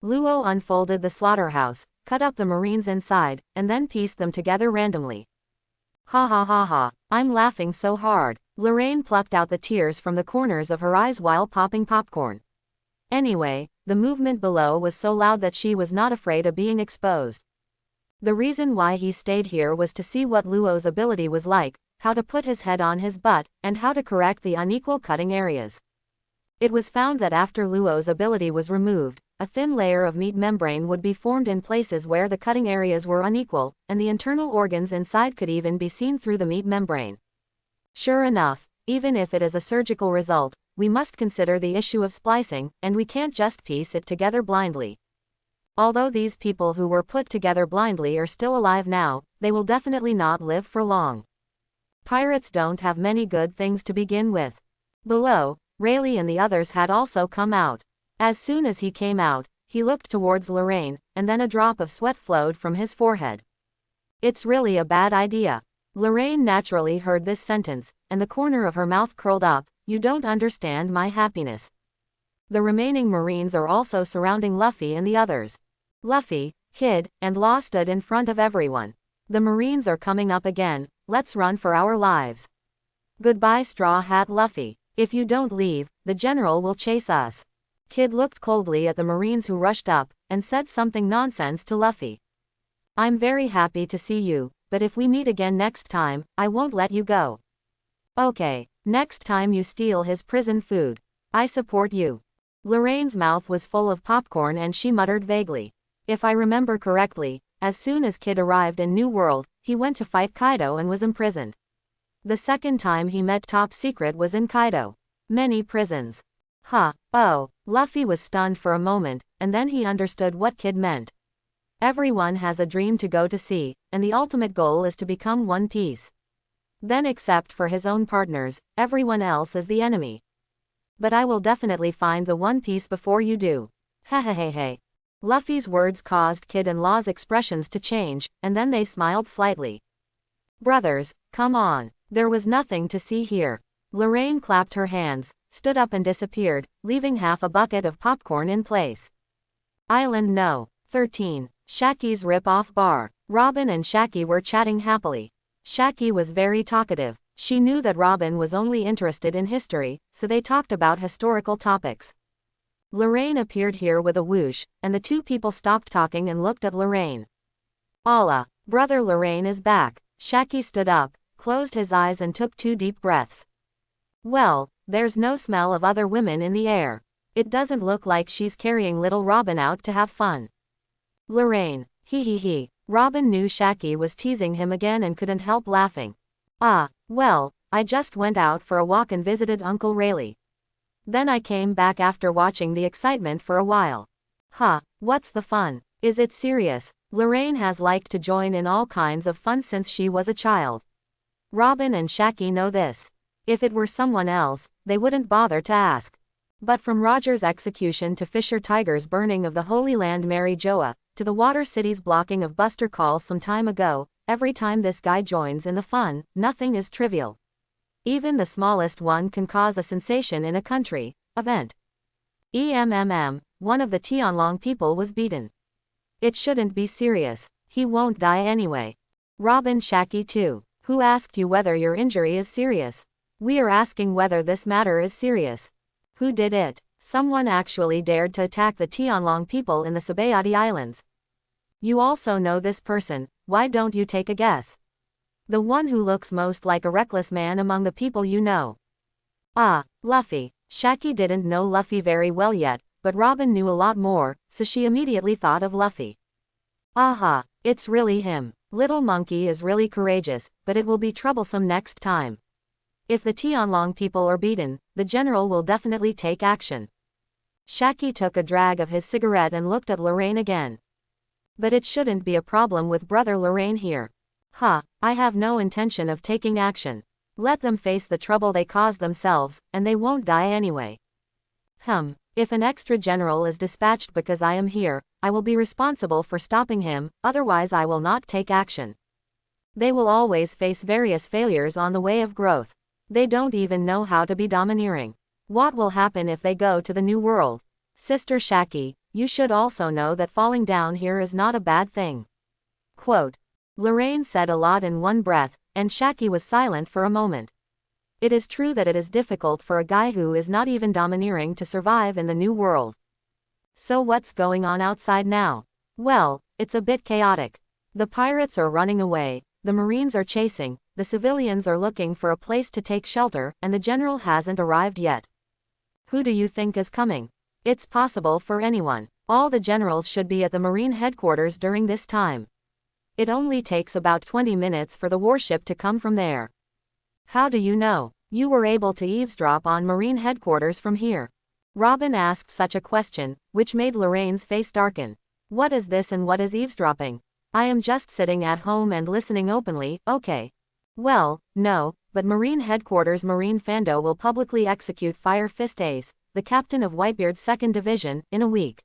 Luo unfolded the slaughterhouse, cut up the Marines inside, and then pieced them together randomly. Ha ha ha ha, I'm laughing so hard. Lorraine plucked out the tears from the corners of her eyes while popping popcorn. Anyway, the movement below was so loud that she was not afraid of being exposed. The reason why he stayed here was to see what Luo's ability was like, how to put his head on his butt, and how to correct the unequal cutting areas. It was found that after Luo's ability was removed, a thin layer of meat membrane would be formed in places where the cutting areas were unequal, and the internal organs inside could even be seen through the meat membrane. Sure enough, even if it is a surgical result, we must consider the issue of splicing, and we can't just piece it together blindly. Although these people who were put together blindly are still alive now, they will definitely not live for long. Pirates don't have many good things to begin with. Below, Rayleigh and the others had also come out. As soon as he came out, he looked towards Lorraine, and then a drop of sweat flowed from his forehead. It's really a bad idea. Lorraine naturally heard this sentence, and the corner of her mouth curled up. You don't understand my happiness. The remaining Marines are also surrounding Luffy and the others. Luffy, Kid, and Law stood in front of everyone. The Marines are coming up again, let's run for our lives. Goodbye Straw Hat Luffy. If you don't leave, the general will chase us. Kid looked coldly at the Marines who rushed up, and said something nonsense to Luffy. I'm very happy to see you, but if we meet again next time, I won't let you go. Okay, next time you steal his prison food. I support you. Lorraine's mouth was full of popcorn and she muttered vaguely. If I remember correctly, as soon as Kid arrived in New World, he went to fight Kaido and was imprisoned. The second time he met Top Secret was in Kaido. Many prisons. Huh, oh, Luffy was stunned for a moment, and then he understood what Kid meant. Everyone has a dream to go to sea, and the ultimate goal is to become One Piece. Then except for his own partners, everyone else is the enemy. But I will definitely find the One Piece before you do. Hehehehe. Luffy's words caused Kid and Law's expressions to change, and then they smiled slightly. Brothers, come on. There was nothing to see here. Lorraine clapped her hands, stood up and disappeared, leaving half a bucket of popcorn in place. Island No. 13. Shaki's Rip-Off Bar. Robin and Shaki were chatting happily. Shaki was very talkative. She knew that Robin was only interested in history, so they talked about historical topics. Lorraine appeared here with a whoosh, and the two people stopped talking and looked at Lorraine. Allah, brother Lorraine is back. Shaki stood up, closed his eyes and took 2 deep breaths. Well, there's no smell of other women in the air. It doesn't look like she's carrying little Robin out to have fun. Lorraine, hee. Robin knew Shaki was teasing him again and couldn't help laughing. Ah, well, I just went out for a walk and visited Uncle Rayleigh. Then I came back after watching the excitement for a while. Huh, what's the fun? Is it serious? Lorraine has liked to join in all kinds of fun since she was a child. Robin and Shaki know this. If it were someone else, they wouldn't bother to ask. But from Roger's execution to Fisher Tiger's burning of the Holy Land Mary Joa, to the Water City's blocking of Buster Call some time ago, every time this guy joins in the fun, nothing is trivial. Even the smallest one can cause a sensation in a country. Event. One of the Tianlong people was beaten. It shouldn't be serious. He won't die anyway. Robin, Shaki too. Who asked you whether your injury is serious? We are asking whether this matter is serious. Who did it? Someone actually dared to attack the Tianlong people in the Sabaody Islands. You also know this person, why don't you take a guess? The one who looks most like a reckless man among the people you know. Ah, Luffy. Shaki didn't know Luffy very well yet, but Robin knew a lot more, so she immediately thought of Luffy. Aha, it's really him. Little monkey is really courageous, but it will be troublesome next time. If the Tianlong people are beaten, the general will definitely take action. Shaki took a drag of his cigarette and looked at Lorraine again. But it shouldn't be a problem with brother Lorraine here. I have no intention of taking action. Let them face the trouble they caused themselves, and they won't die anyway. If an extra general is dispatched because I am here, I will be responsible for stopping him, otherwise I will not take action. They will always face various failures on the way of growth. They don't even know how to be domineering. What will happen if they go to the New World? Sister Shaki, you should also know that falling down here is not a bad thing. Quote. Lorraine said a lot in one breath, and Shaki was silent for a moment. It is true that it is difficult for a guy who is not even domineering to survive in the New World. So what's going on outside now? Well, it's a bit chaotic. The pirates are running away, the Marines are chasing, the civilians are looking for a place to take shelter, and the general hasn't arrived yet. Who do you think is coming? It's possible for anyone. All the generals should be at the Marine headquarters during this time. It only takes about 20 minutes for the warship to come from there. How do you know? You were able to eavesdrop on Marine headquarters from here. Robin asked such a question, which made Lorraine's face darken. What is this and what is eavesdropping? I am just sitting at home and listening openly, okay. Well, no, but Marine headquarters Marine Fando will publicly execute Fire Fist Ace, the captain of Whitebeard's 2nd Division, in a week.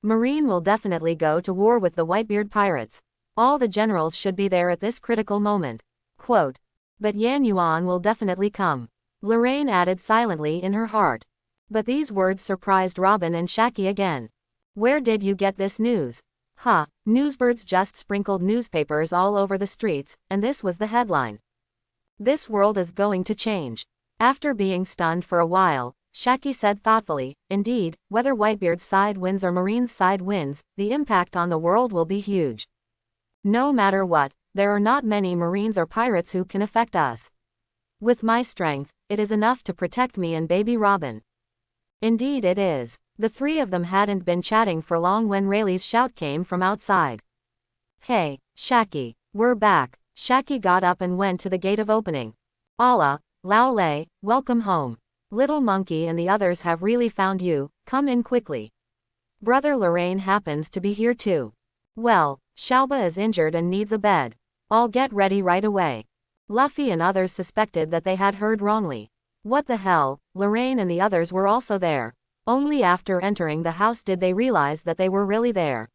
Marine will definitely go to war with the Whitebeard pirates. All the generals should be there at this critical moment. Quote. But Yan Yuan will definitely come. Lorraine added silently in her heart. But these words surprised Robin and Shaki again. Where did you get this news? Newsbirds just sprinkled newspapers all over the streets, and this was the headline. This world is going to change. After being stunned for a while, Shaki said thoughtfully, indeed, whether Whitebeard's side wins or Marine's side wins, the impact on the world will be huge. No matter what, there are not many Marines or pirates who can affect us. With my strength, it is enough to protect me and baby Robin. Indeed it is. The three of them hadn't been chatting for long when Rayleigh's shout came from outside. Hey, Shaki, we're back. Shaki got up and went to the gate of opening. Allah, Lao Lei, welcome home. Little Monkey and the others have really found you, come in quickly. Brother Lorraine happens to be here too. Well, Shalba is injured and needs a bed. I'll get ready right away. Luffy and others suspected that they had heard wrongly. What the hell, Lorraine and the others were also there. Only after entering the house did they realize that they were really there.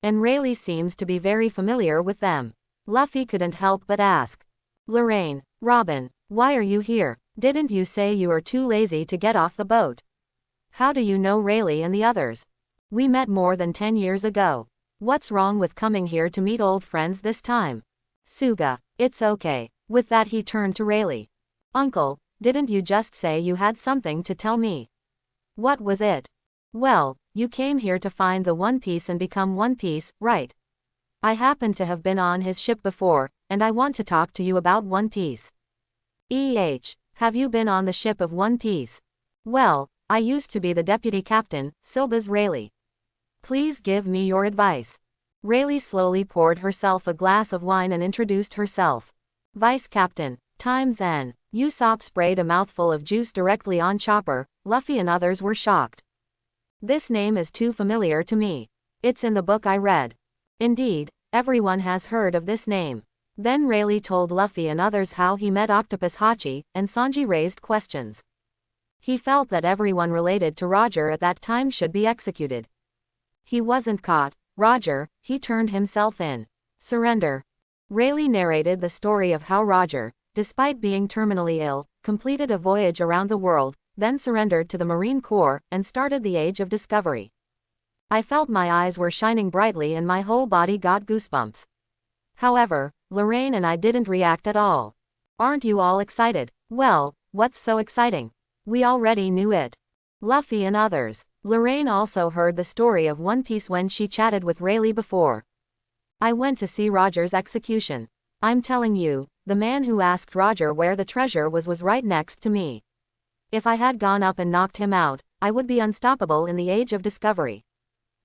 And Rayleigh seems to be very familiar with them. Luffy couldn't help but ask. Lorraine, Robin, why are you here? Didn't you say you are too lazy to get off the boat? How do you know Rayleigh and the others? We met more than 10 years ago. What's wrong with coming here to meet old friends this time? Suga, it's okay. With that he turned to Rayleigh. Uncle, didn't you just say you had something to tell me? What was it? Well, you came here to find the One Piece and become One Piece, right? I happen to have been on his ship before, and I want to talk to you about One Piece. Have you been on the ship of One Piece? Well, I used to be the deputy captain, Silba's Rayleigh. Please give me your advice. Rayleigh slowly poured herself a glass of wine and introduced herself. Vice Captain, Times N. Usopp sprayed a mouthful of juice directly on Chopper. Luffy and others were shocked. This name is too familiar to me. It's in the book I read. Indeed, everyone has heard of this name. Then Rayleigh told Luffy and others how he met Octopus Hachi, and Sanji raised questions. He felt that everyone related to Roger at that time should be executed. He wasn't caught. Roger, he turned himself in. Surrender. Rayleigh narrated the story of how Roger, despite being terminally ill, completed a voyage around the world, then surrendered to the Marine Corps, and started the Age of Discovery. I felt my eyes were shining brightly and my whole body got goosebumps. However, Lorraine and I didn't react at all. Aren't you all excited? Well, what's so exciting? We already knew it. Luffy and others. Lorraine also heard the story of One Piece when she chatted with Rayleigh before. I went to see Roger's execution. I'm telling you, the man who asked Roger where the treasure was right next to me. If I had gone up and knocked him out, I would be unstoppable in the Age of Discovery.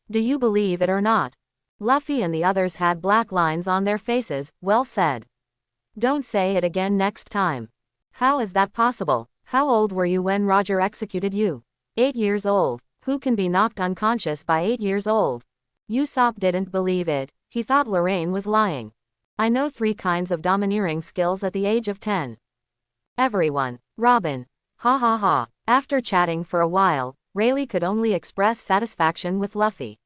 Do you believe it or not? Luffy and the others had black lines on their faces. Well said. Don't say it again next time. How is that possible? How old were you when Roger executed you? 8 years old. Who can be knocked unconscious by 8 years old? Usopp didn't believe it. He thought Lorraine was lying. I know 3 kinds of domineering skills at the age of 10. Everyone. Robin. Ha ha ha. After chatting for a while, Rayleigh could only express satisfaction with Luffy.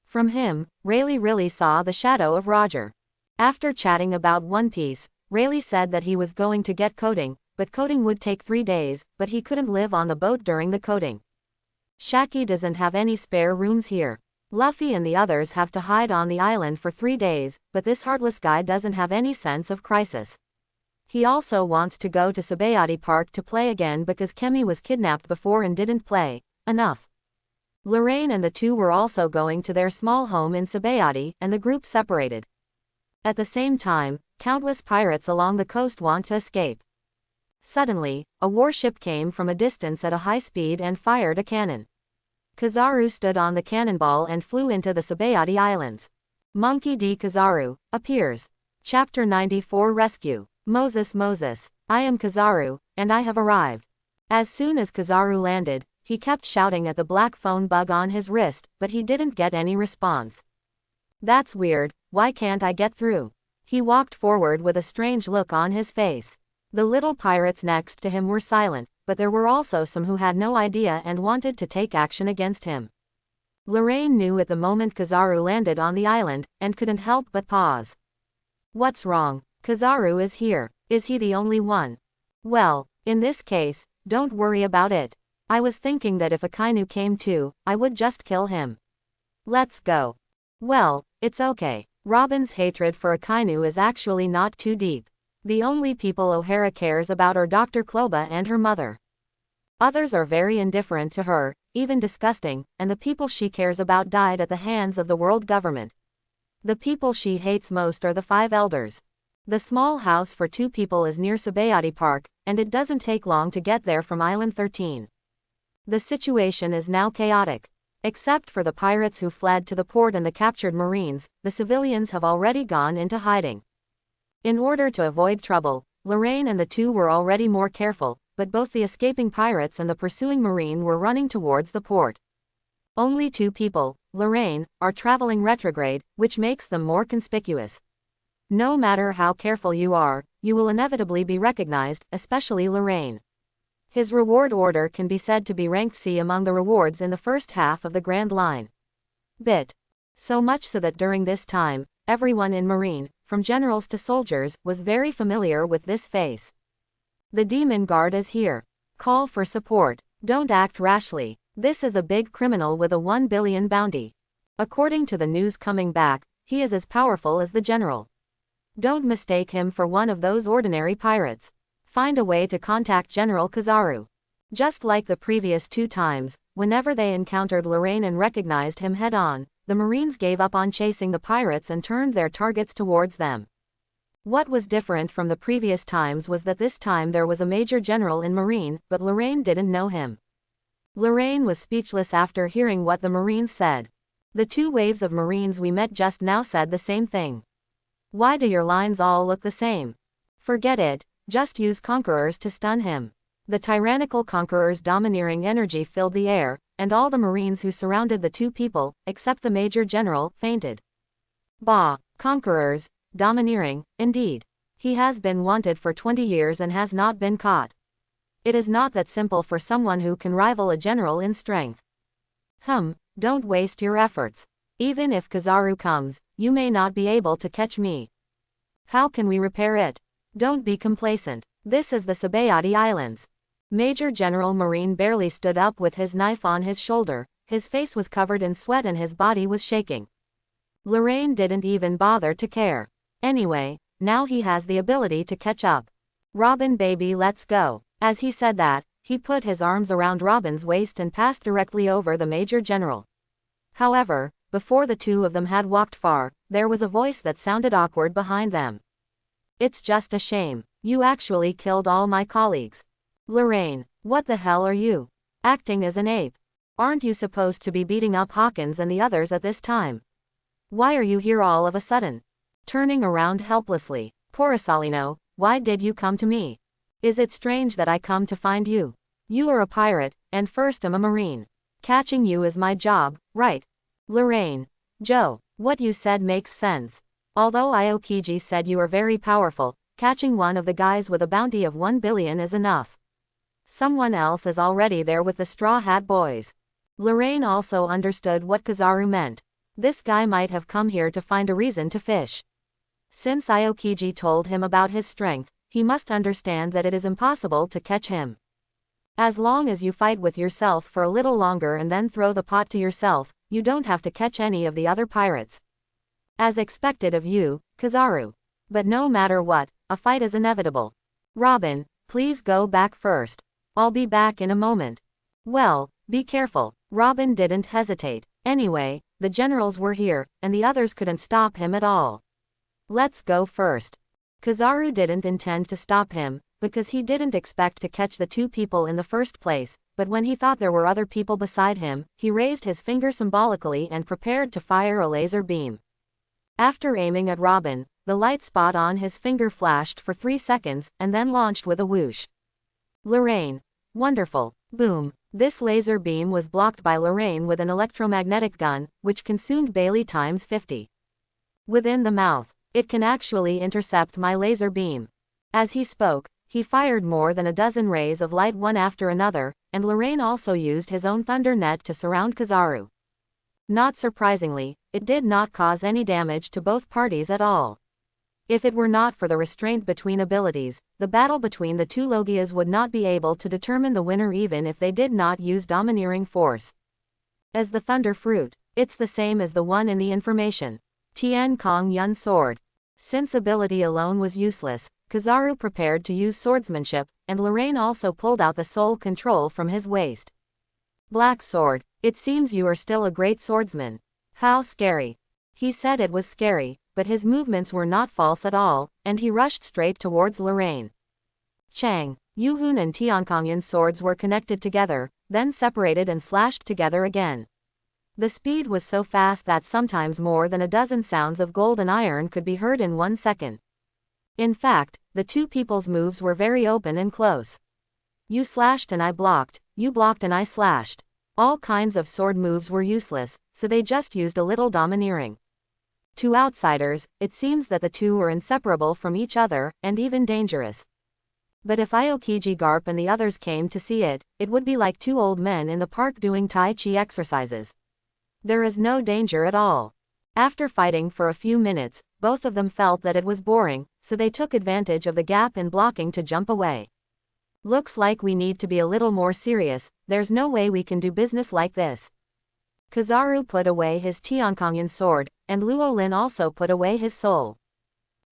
From him, Rayleigh really saw the shadow of Roger. After chatting about One Piece, Rayleigh said that he was going to get coding, but coding would take 3 days, but he couldn't live on the boat during the coding. Shaki doesn't have any spare rooms here. Luffy and the others have to hide on the island for 3 days, but this heartless guy doesn't have any sense of crisis. He also wants to go to Sabaody Park to play again because Kemi was kidnapped before and didn't play enough. Lorraine and the two were also going to their small home in Sabaody, and the group separated. At the same time, countless pirates along the coast want to escape. Suddenly, a warship came from a distance at a high speed and fired a cannon. Kizaru stood on the cannonball and flew into the Sabaody Islands. Monkey D. Kizaru appears. Chapter 94 Rescue. Moses, I am Kizaru, and I have arrived. As soon as Kizaru landed, he kept shouting at the black phone bug on his wrist, but he didn't get any response. That's weird, why can't I get through? He walked forward with a strange look on his face. The little pirates next to him were silent, but there were also some who had no idea and wanted to take action against him. Lorraine knew at the moment Kizaru landed on the island, and couldn't help but pause. What's wrong? Kizaru is here. Is he the only one? Well, in this case, don't worry about it. I was thinking that if Akainu came too, I would just kill him. Let's go. Well, it's okay. Robin's hatred for Akainu is actually not too deep. The only people O'Hara cares about are Dr. Kloba and her mother. Others are very indifferent to her, even disgusting, and the people she cares about died at the hands of the world government. The people she hates most are the 5 elders. The small house for 2 people is near Sabaody Park, and it doesn't take long to get there from Island 13. The situation is now chaotic. Except for the pirates who fled to the port and the captured Marines, the civilians have already gone into hiding. In order to avoid trouble, Lorraine and the two were already more careful, but both the escaping pirates and the pursuing Marine were running towards the port. Only 2 people, Lorraine, are traveling retrograde, which makes them more conspicuous. No matter how careful you are, you will inevitably be recognized, especially Lorraine. His reward order can be said to be ranked C among the rewards in the first half of the Grand Line. Bit. So much so that during this time, everyone in Marine, from generals to soldiers, was very familiar with this face. The Demon Guard is here. Call for support. Don't act rashly. This is a big criminal with a 1 billion bounty. According to the news coming back, he is as powerful as the general. Don't mistake him for one of those ordinary pirates. Find a way to contact General Kizaru. Just like the previous 2 times, whenever they encountered Lorraine and recognized him head-on, the Marines gave up on chasing the pirates and turned their targets towards them. What was different from the previous times was that this time there was a major general in Marine, but Lorraine didn't know him. Lorraine was speechless after hearing what the Marines said. The 2 waves of Marines we met just now said the same thing. Why do your lines all look the same? Forget it, Just use conquerors to stun him. The tyrannical conqueror's domineering energy filled the air, and all the Marines who surrounded the two people, except the Major General, fainted. Bah, conquerors, domineering, indeed. He has been wanted for 20 years and has not been caught. It is not that simple for someone who can rival a general in strength. Don't waste your efforts. Even if Kizaru comes, you may not be able to catch me. How can we repair it? Don't be complacent. This is the Sabaody Islands. Major General Marine barely stood up with his knife on his shoulder, his face was covered in sweat and his body was shaking. Lorraine didn't even bother to care. Anyway, now he has the ability to catch up. Robin baby, let's go. As he said that, he put his arms around Robin's waist and passed directly over the Major General. However, before the two of them had walked far, there was a voice that sounded awkward behind them. It's just a shame. You actually killed all my colleagues. Lorraine, what the hell are you? Acting as an ape. Aren't you supposed to be beating up Hawkins and the others at this time? Why are you here all of a sudden? Turning around helplessly. Porosalino, why did you come to me? Is it strange that I come to find you? You are a pirate, and first I'm a Marine. Catching you is my job, right? Lorraine. Joe, what you said makes sense. Although Aokiji said you are very powerful, catching one of the guys with a bounty of 1 billion is enough. Someone else is already there with the Straw Hat Boys. Lorraine also understood what Kizaru meant. This guy might have come here to find a reason to fish. Since Aokiji told him about his strength, he must understand that it is impossible to catch him. As long as you fight with yourself for a little longer and then throw the pot to yourself, you don't have to catch any of the other pirates. As expected of you, Kizaru. But no matter what, a fight is inevitable. Robin, please go back first. I'll be back in a moment. Well, be careful. Robin didn't hesitate. Anyway, the generals were here, and the others couldn't stop him at all. Let's go first. Kizaru didn't intend to stop him, because he didn't expect to catch the two people in the first place, but when he thought there were other people beside him, he raised his finger symbolically and prepared to fire a laser beam. After aiming at Robin, the light spot on his finger flashed for 3 seconds, and then launched with a whoosh. Lorraine. Wonderful. Boom. This laser beam was blocked by Lorraine with an electromagnetic gun, which consumed Bailey times 50. Within the mouth. It can actually intercept my laser beam. As he spoke, he fired more than a dozen rays of light one after another, and Lorraine also used his own thunder net to surround Kizaru. Not surprisingly, it did not cause any damage to both parties at all. If it were not for the restraint between abilities, the battle between the two Logias would not be able to determine the winner even if they did not use domineering force. As the thunder fruit, it's the same as the one in the information. Tian Kong Yun sword. Since ability alone was useless, Kizaru prepared to use swordsmanship, and Lorraine also pulled out the soul control from his waist. Black sword, it seems you are still a great swordsman. How scary. He said it was scary, but his movements were not false at all, and he rushed straight towards Lorraine. Chang, Yuhun and Tiankongyan's swords were connected together, then separated and slashed together again. The speed was so fast that sometimes more than a dozen sounds of gold and iron could be heard in 1 second. In fact, the two people's moves were very open and close. You slashed and I blocked, you blocked and I slashed. All kinds of sword moves were useless, so they just used a little domineering. To outsiders, it seems that the two were inseparable from each other, and even dangerous. But if Aokiji Garp and the others came to see it, it would be like two old men in the park doing Tai Chi exercises. There is no danger at all. After fighting for a few minutes, both of them felt that it was boring, so they took advantage of the gap in blocking to jump away. Looks like we need to be a little more serious, there's no way we can do business like this. Kizaru put away his Tiankongyan sword, and Luo Lin also put away his soul.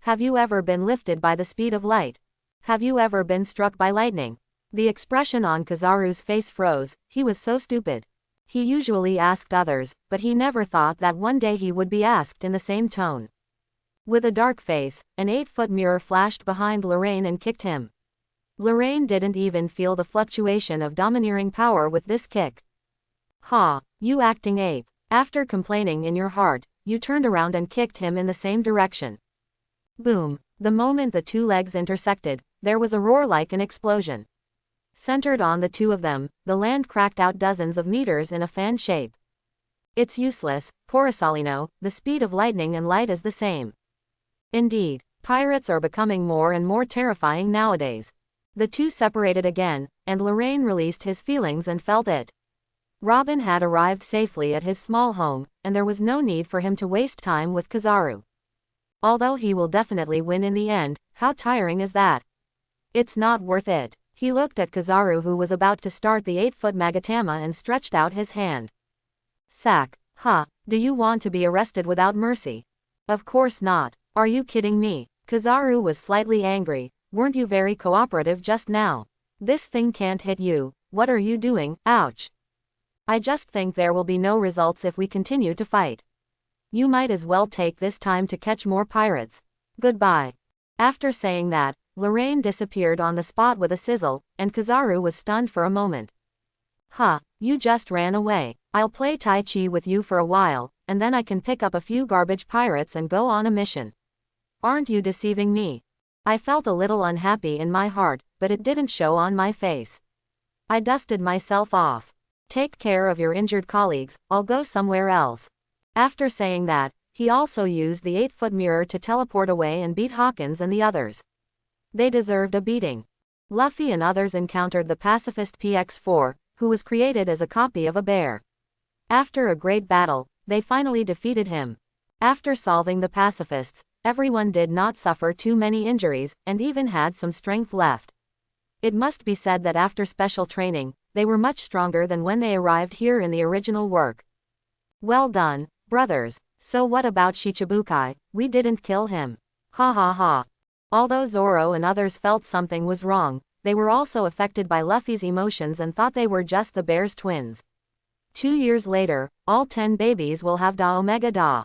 Have you ever been lifted by the speed of light? Have you ever been struck by lightning? The expression on Kizaru's face froze, he was so stupid. He usually asked others, but he never thought that one day he would be asked in the same tone. With a dark face, an 8-foot mirror flashed behind Lorraine and kicked him. Lorraine didn't even feel the fluctuation of domineering power with this kick. Ha, you acting ape. After complaining in your heart, you turned around and kicked him in the same direction. Boom. The moment the two legs intersected, there was a roar like an explosion. Centered on the two of them, the land cracked out dozens of meters in a fan shape. It's useless, Porosalino, the speed of lightning and light is the same. Indeed, pirates are becoming more and more terrifying nowadays. The two separated again, and Lorraine released his feelings and felt it. Robin had arrived safely at his small home, and there was no need for him to waste time with Kizaru. Although he will definitely win in the end, how tiring is that? It's not worth it. He looked at Kizaru, who was about to start the 8-foot Magatama, and stretched out his hand. Sack. Huh, do you want to be arrested without mercy? Of course not. Are you kidding me? Kizaru was slightly angry. Weren't you very cooperative just now? This thing can't hit you. What are you doing? Ouch. I just think there will be no results if we continue to fight. You might as well take this time to catch more pirates. Goodbye. After saying that, Lorraine disappeared on the spot with a sizzle, and Kizaru was stunned for a moment. Huh, you just ran away. I'll play Tai Chi with you for a while, and then I can pick up a few garbage pirates and go on a mission. Aren't you deceiving me? I felt a little unhappy in my heart, but it didn't show on my face. I dusted myself off. Take care of your injured colleagues, I'll go somewhere else. After saying that, he also used the 8-foot mirror to teleport away and beat Hawkins and the others. They deserved a beating. Luffy and others encountered the pacifist PX-4, who was created as a copy of a bear. After a great battle, they finally defeated him. After solving the pacifists, everyone did not suffer too many injuries, and even had some strength left. It must be said that after special training, they were much stronger than when they arrived here in the original work. Well done, brothers. So what about Shichibukai? We didn't kill him. Ha ha ha. Although Zoro and others felt something was wrong, they were also affected by Luffy's emotions and thought they were just the bear's twins. 2 years later, all 10 babies will have Da Omega Da.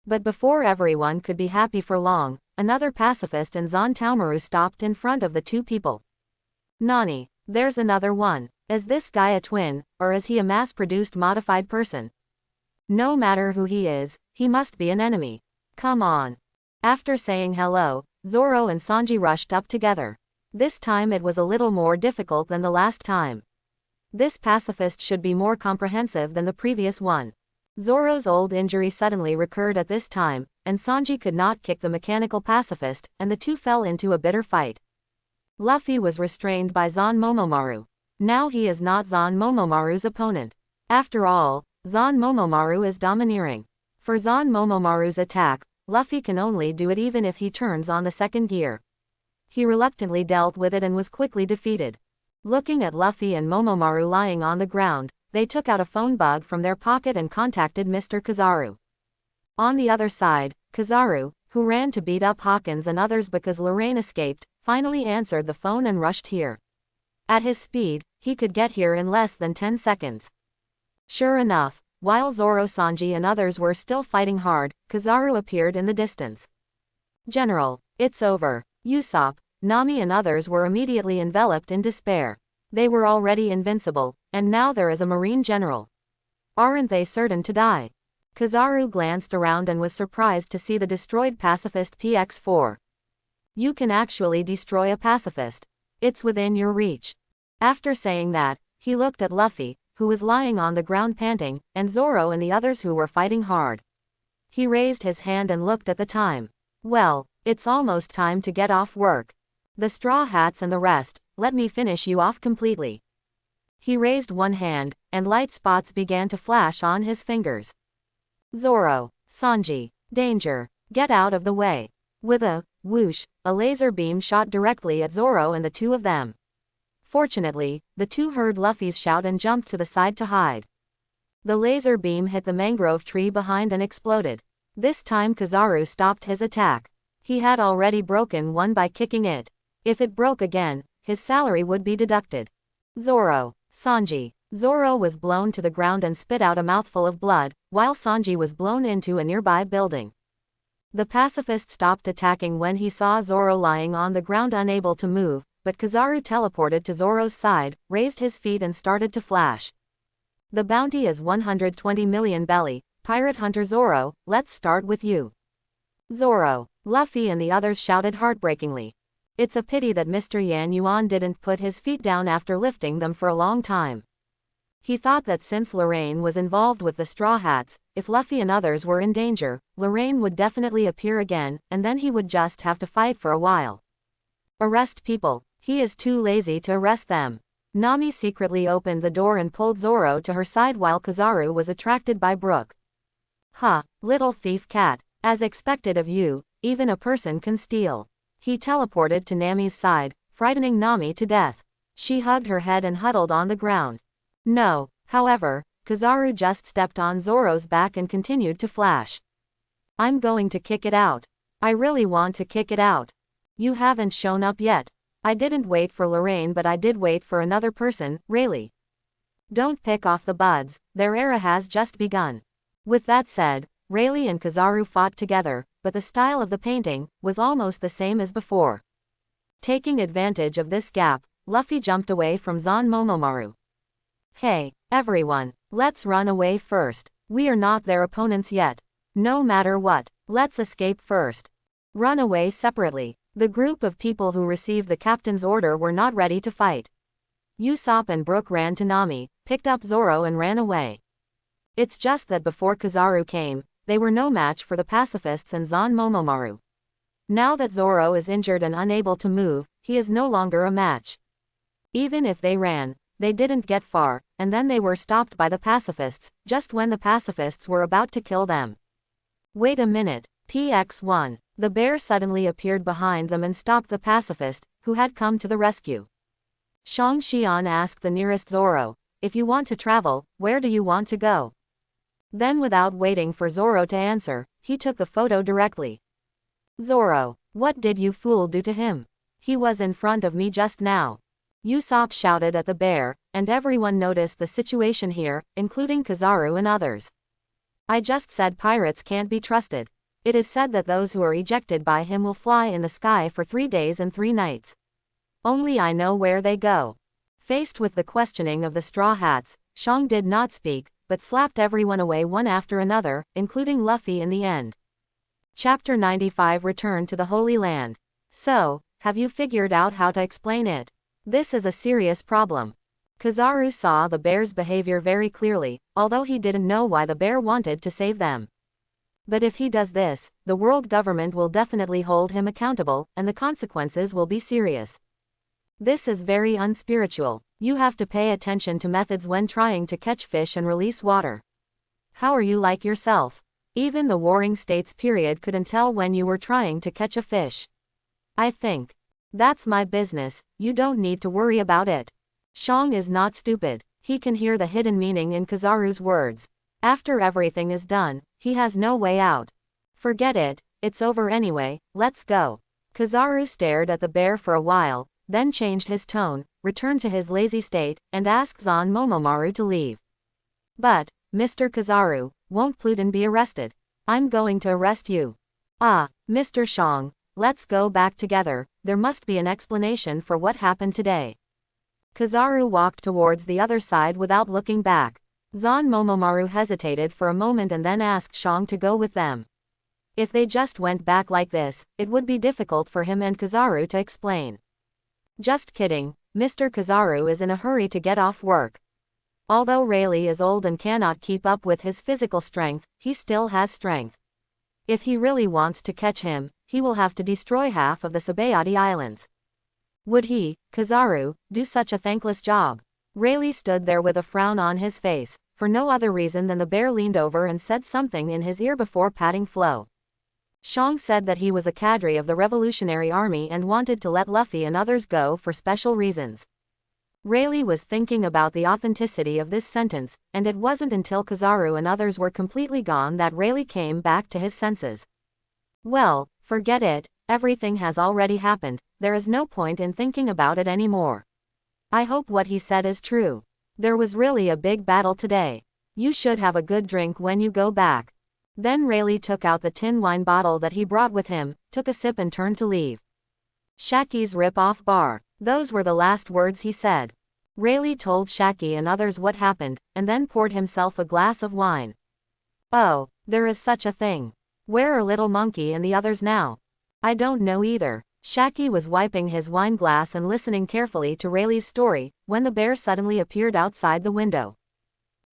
But before everyone could be happy for long, another pacifist and Zon Taomaru stopped in front of the two people. Nani, there's another one. Is this guy a twin, or is he a mass-produced modified person? No matter who he is, he must be an enemy. Come on. After saying hello, Zoro and Sanji rushed up together. This time it was a little more difficult than the last time. This pacifist should be more comprehensive than the previous one. Zoro's old injury suddenly recurred at this time, and Sanji could not kick the mechanical pacifist, and the two fell into a bitter fight. Luffy was restrained by Zon Momomaru. Now he is not Zon Momomaru's opponent. After all, Zon Momomaru is domineering. For Zon Momomaru's attack, Luffy can only do it even if he turns on the second gear. He reluctantly dealt with it and was quickly defeated. Looking at Luffy and Momomaru lying on the ground, they took out a phone bug from their pocket and contacted Mr. Kizaru. On the other side, Kizaru, who ran to beat up Hawkins and others because Lorraine escaped, finally answered the phone and rushed here. At his speed, he could get here in less than 10 seconds. Sure enough, while Zoro, Sanji and others were still fighting hard, Kizaru appeared in the distance. General, it's over. Usopp, Nami and others were immediately enveloped in despair. They were already invincible, and now there is a Marine general. Aren't they certain to die? Kizaru glanced around and was surprised to see the destroyed pacifist PX-4. You can actually destroy a pacifist. It's within your reach. After saying that, he looked at Luffy, who was lying on the ground panting, and Zoro and the others who were fighting hard. He raised his hand and looked at the time. Well, it's almost time to get off work. The Straw Hats and the rest, let me finish you off completely. He raised one hand, and light spots began to flash on his fingers. Zoro, Sanji, danger, get out of the way. With a whoosh, a laser beam shot directly at Zoro and the two of them. Fortunately, the two heard Luffy's shout and jumped to the side to hide. The laser beam hit the mangrove tree behind and exploded. This time Kizaru stopped his attack. He had already broken one by kicking it. If it broke again, his salary would be deducted. Zoro, Sanji. Zoro was blown to the ground and spit out a mouthful of blood, while Sanji was blown into a nearby building. The pacifist stopped attacking when he saw Zoro lying on the ground unable to move, but Kizaru teleported to Zoro's side, raised his feet and started to flash. The bounty is 120 million belly. Pirate Hunter Zoro, let's start with you. Zoro, Luffy and the others shouted heartbreakingly. It's a pity that Mr. Yan Yuan didn't put his feet down after lifting them for a long time. He thought that since Lorraine was involved with the Straw Hats, if Luffy and others were in danger, Lorraine would definitely appear again, and then he would just have to fight for a while. Arrest people. He is too lazy to arrest them. Nami secretly opened the door and pulled Zoro to her side while Kizaru was attracted by Brooke. "Huh, little thief cat. As expected of you, even a person can steal." He teleported to Nami's side, frightening Nami to death. She hugged her head and huddled on the ground. No, however, Kizaru just stepped on Zoro's back and continued to flash. "I'm going to kick it out. I really want to kick it out. You haven't shown up yet. I didn't wait for Lorraine, but I did wait for another person, Rayleigh. Don't pick off the buds, their era has just begun." With that said, Rayleigh and Kizaru fought together, but the style of the painting was almost the same as before. Taking advantage of this gap, Luffy jumped away from Zon Momomaru. "Hey, everyone, let's run away first. We are not their opponents yet. No matter what, let's escape first." Run away separately. The group of people who received the captain's order were not ready to fight. Usopp and Brooke ran to Nami, picked up Zoro and ran away. It's just that before Kizaru came, they were no match for the Pacifists and Zon Momomaru. Now that Zoro is injured and unable to move, he is no longer a match. Even if they ran, they didn't get far, and then they were stopped by the Pacifists, just when the Pacifists were about to kill them. Wait a minute, PX1. The bear suddenly appeared behind them and stopped the pacifist, who had come to the rescue. Shang Xian asked the nearest Zoro, "If you want to travel, where do you want to go?" Then without waiting for Zoro to answer, he took the photo directly. "Zoro, what did you fool do to him? He was in front of me just now." Usopp shouted at the bear, and everyone noticed the situation here, including Kizaru and others. "I just said pirates can't be trusted. It is said that those who are ejected by him will fly in the sky for 3 days and 3 nights. Only I know where they go." Faced with the questioning of the Straw Hats, Shang did not speak, but slapped everyone away one after another, including Luffy in the end. Chapter 95 Return to the Holy Land. So, have you figured out how to explain it? This is a serious problem. Kizaru saw the bear's behavior very clearly, although he didn't know why the bear wanted to save them. But if he does this, the world government will definitely hold him accountable, and the consequences will be serious. This is very unspiritual. You have to pay attention to methods when trying to catch fish and release water. How are you like yourself? Even the Warring States period couldn't tell when you were trying to catch a fish. I think. That's my business, you don't need to worry about it. Shang is not stupid. He can hear the hidden meaning in Kizaru's words. After everything is done, he has no way out. Forget it, it's over anyway, let's go. Kizaru stared at the bear for a while, then changed his tone, returned to his lazy state, and asked Zon Momomaru to leave. "But, Mr. Kizaru, won't Pluton be arrested? I'm going to arrest you." "Ah, Mr. Shang, let's go back together, there must be an explanation for what happened today." Kizaru walked towards the other side without looking back. Zon Momomaru hesitated for a moment and then asked Shang to go with them. If they just went back like this, it would be difficult for him and Kizaru to explain. "Just kidding, Mr. Kizaru is in a hurry to get off work. Although Rayleigh is old and cannot keep up with his physical strength, he still has strength. If he really wants to catch him, he will have to destroy half of the Sabaody Islands. Would he, Kizaru, do such a thankless job?" Rayleigh stood there with a frown on his face, for no other reason than the bear leaned over and said something in his ear before patting Flo. Shang said that he was a cadre of the Revolutionary Army and wanted to let Luffy and others go for special reasons. Rayleigh was thinking about the authenticity of this sentence, and it wasn't until Kizaru and others were completely gone that Rayleigh came back to his senses. "Well, forget it, everything has already happened, there is no point in thinking about it anymore. I hope what he said is true. There was really a big battle today. You should have a good drink when you go back." Then Rayleigh took out the tin wine bottle that he brought with him, took a sip and turned to leave. "Shaki's rip-off bar." Those were the last words he said. Rayleigh told Shaki and others what happened, and then poured himself a glass of wine. "Oh, there is such a thing. Where are Little Monkey and the others now?" "I don't know either. Shaki was wiping his wine glass and listening carefully to Rayleigh's story, when the bear suddenly appeared outside the window.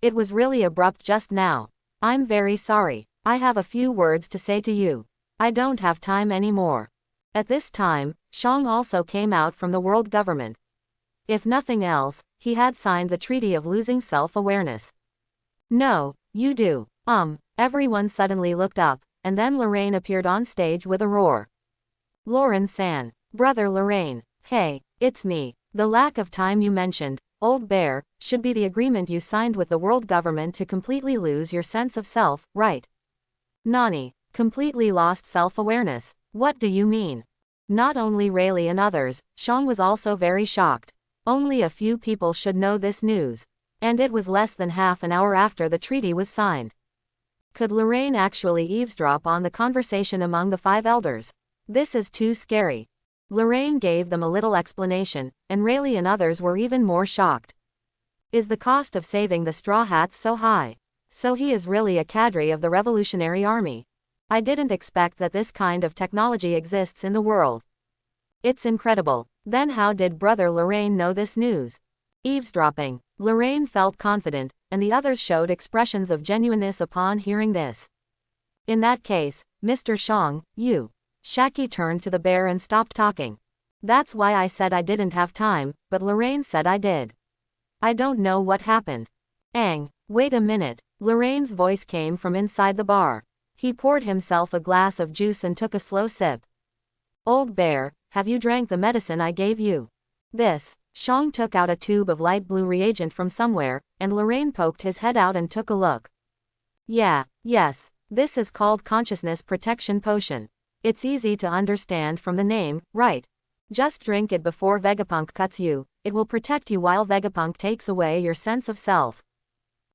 It was really abrupt just now. I'm very sorry. I have a few words to say to you. I don't have time anymore. At this time, Shang also came out from the world government. If nothing else, he had signed the Treaty of Losing Self-Awareness. No, you do. Everyone suddenly looked up, and then Lorraine appeared on stage with a roar. Lauren-san. Brother Lorraine. Hey, it's me. The lack of time you mentioned, old bear, should be the agreement you signed with the world government to completely lose your sense of self, right? Nani? Completely lost self-awareness? What do you mean? Not only Rayleigh and others, Shang was also very shocked. Only a few people should know this news. And it was less than half an hour after the treaty was signed. Could Lorraine actually eavesdrop on the conversation among the 5 elders? This is too scary. Lorraine gave them a little explanation, and Rayleigh and others were even more shocked. Is the cost of saving the Straw Hats so high? So he is really a cadre of the Revolutionary Army. I didn't expect that this kind of technology exists in the world. It's incredible. Then how did Brother Lorraine know this news? Eavesdropping. Lorraine felt confident, and the others showed expressions of genuineness upon hearing this. In that case, Mr. Shang, you. Shaki turned to the bear and stopped talking. That's why I said I didn't have time, but Lorraine said I did. I don't know what happened. Wait a minute. Lorraine's voice came from inside the bar. He poured himself a glass of juice and took a slow sip. Old bear, have you drank the medicine I gave you? This. Shang took out a tube of light blue reagent from somewhere, and Lorraine poked his head out and took a look. Yes. This is called Consciousness Protection Potion. It's easy to understand from the name, right? Just drink it before Vegapunk cuts you. It will protect you while Vegapunk takes away your sense of self.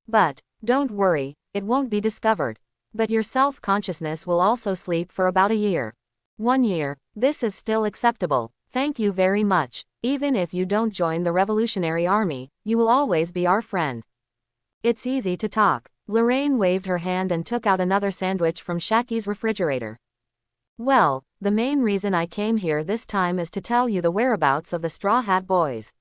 But, don't worry, it won't be discovered. But your self-consciousness will also sleep for about a year. 1 year. This is still acceptable. Thank you very much. Even if you don't join the Revolutionary Army, you will always be our friend. It's easy to talk. Lorraine waved her hand and took out another sandwich from Shaki's refrigerator. Well, the main reason I came here this time is to tell you the whereabouts of the Straw Hat Boys.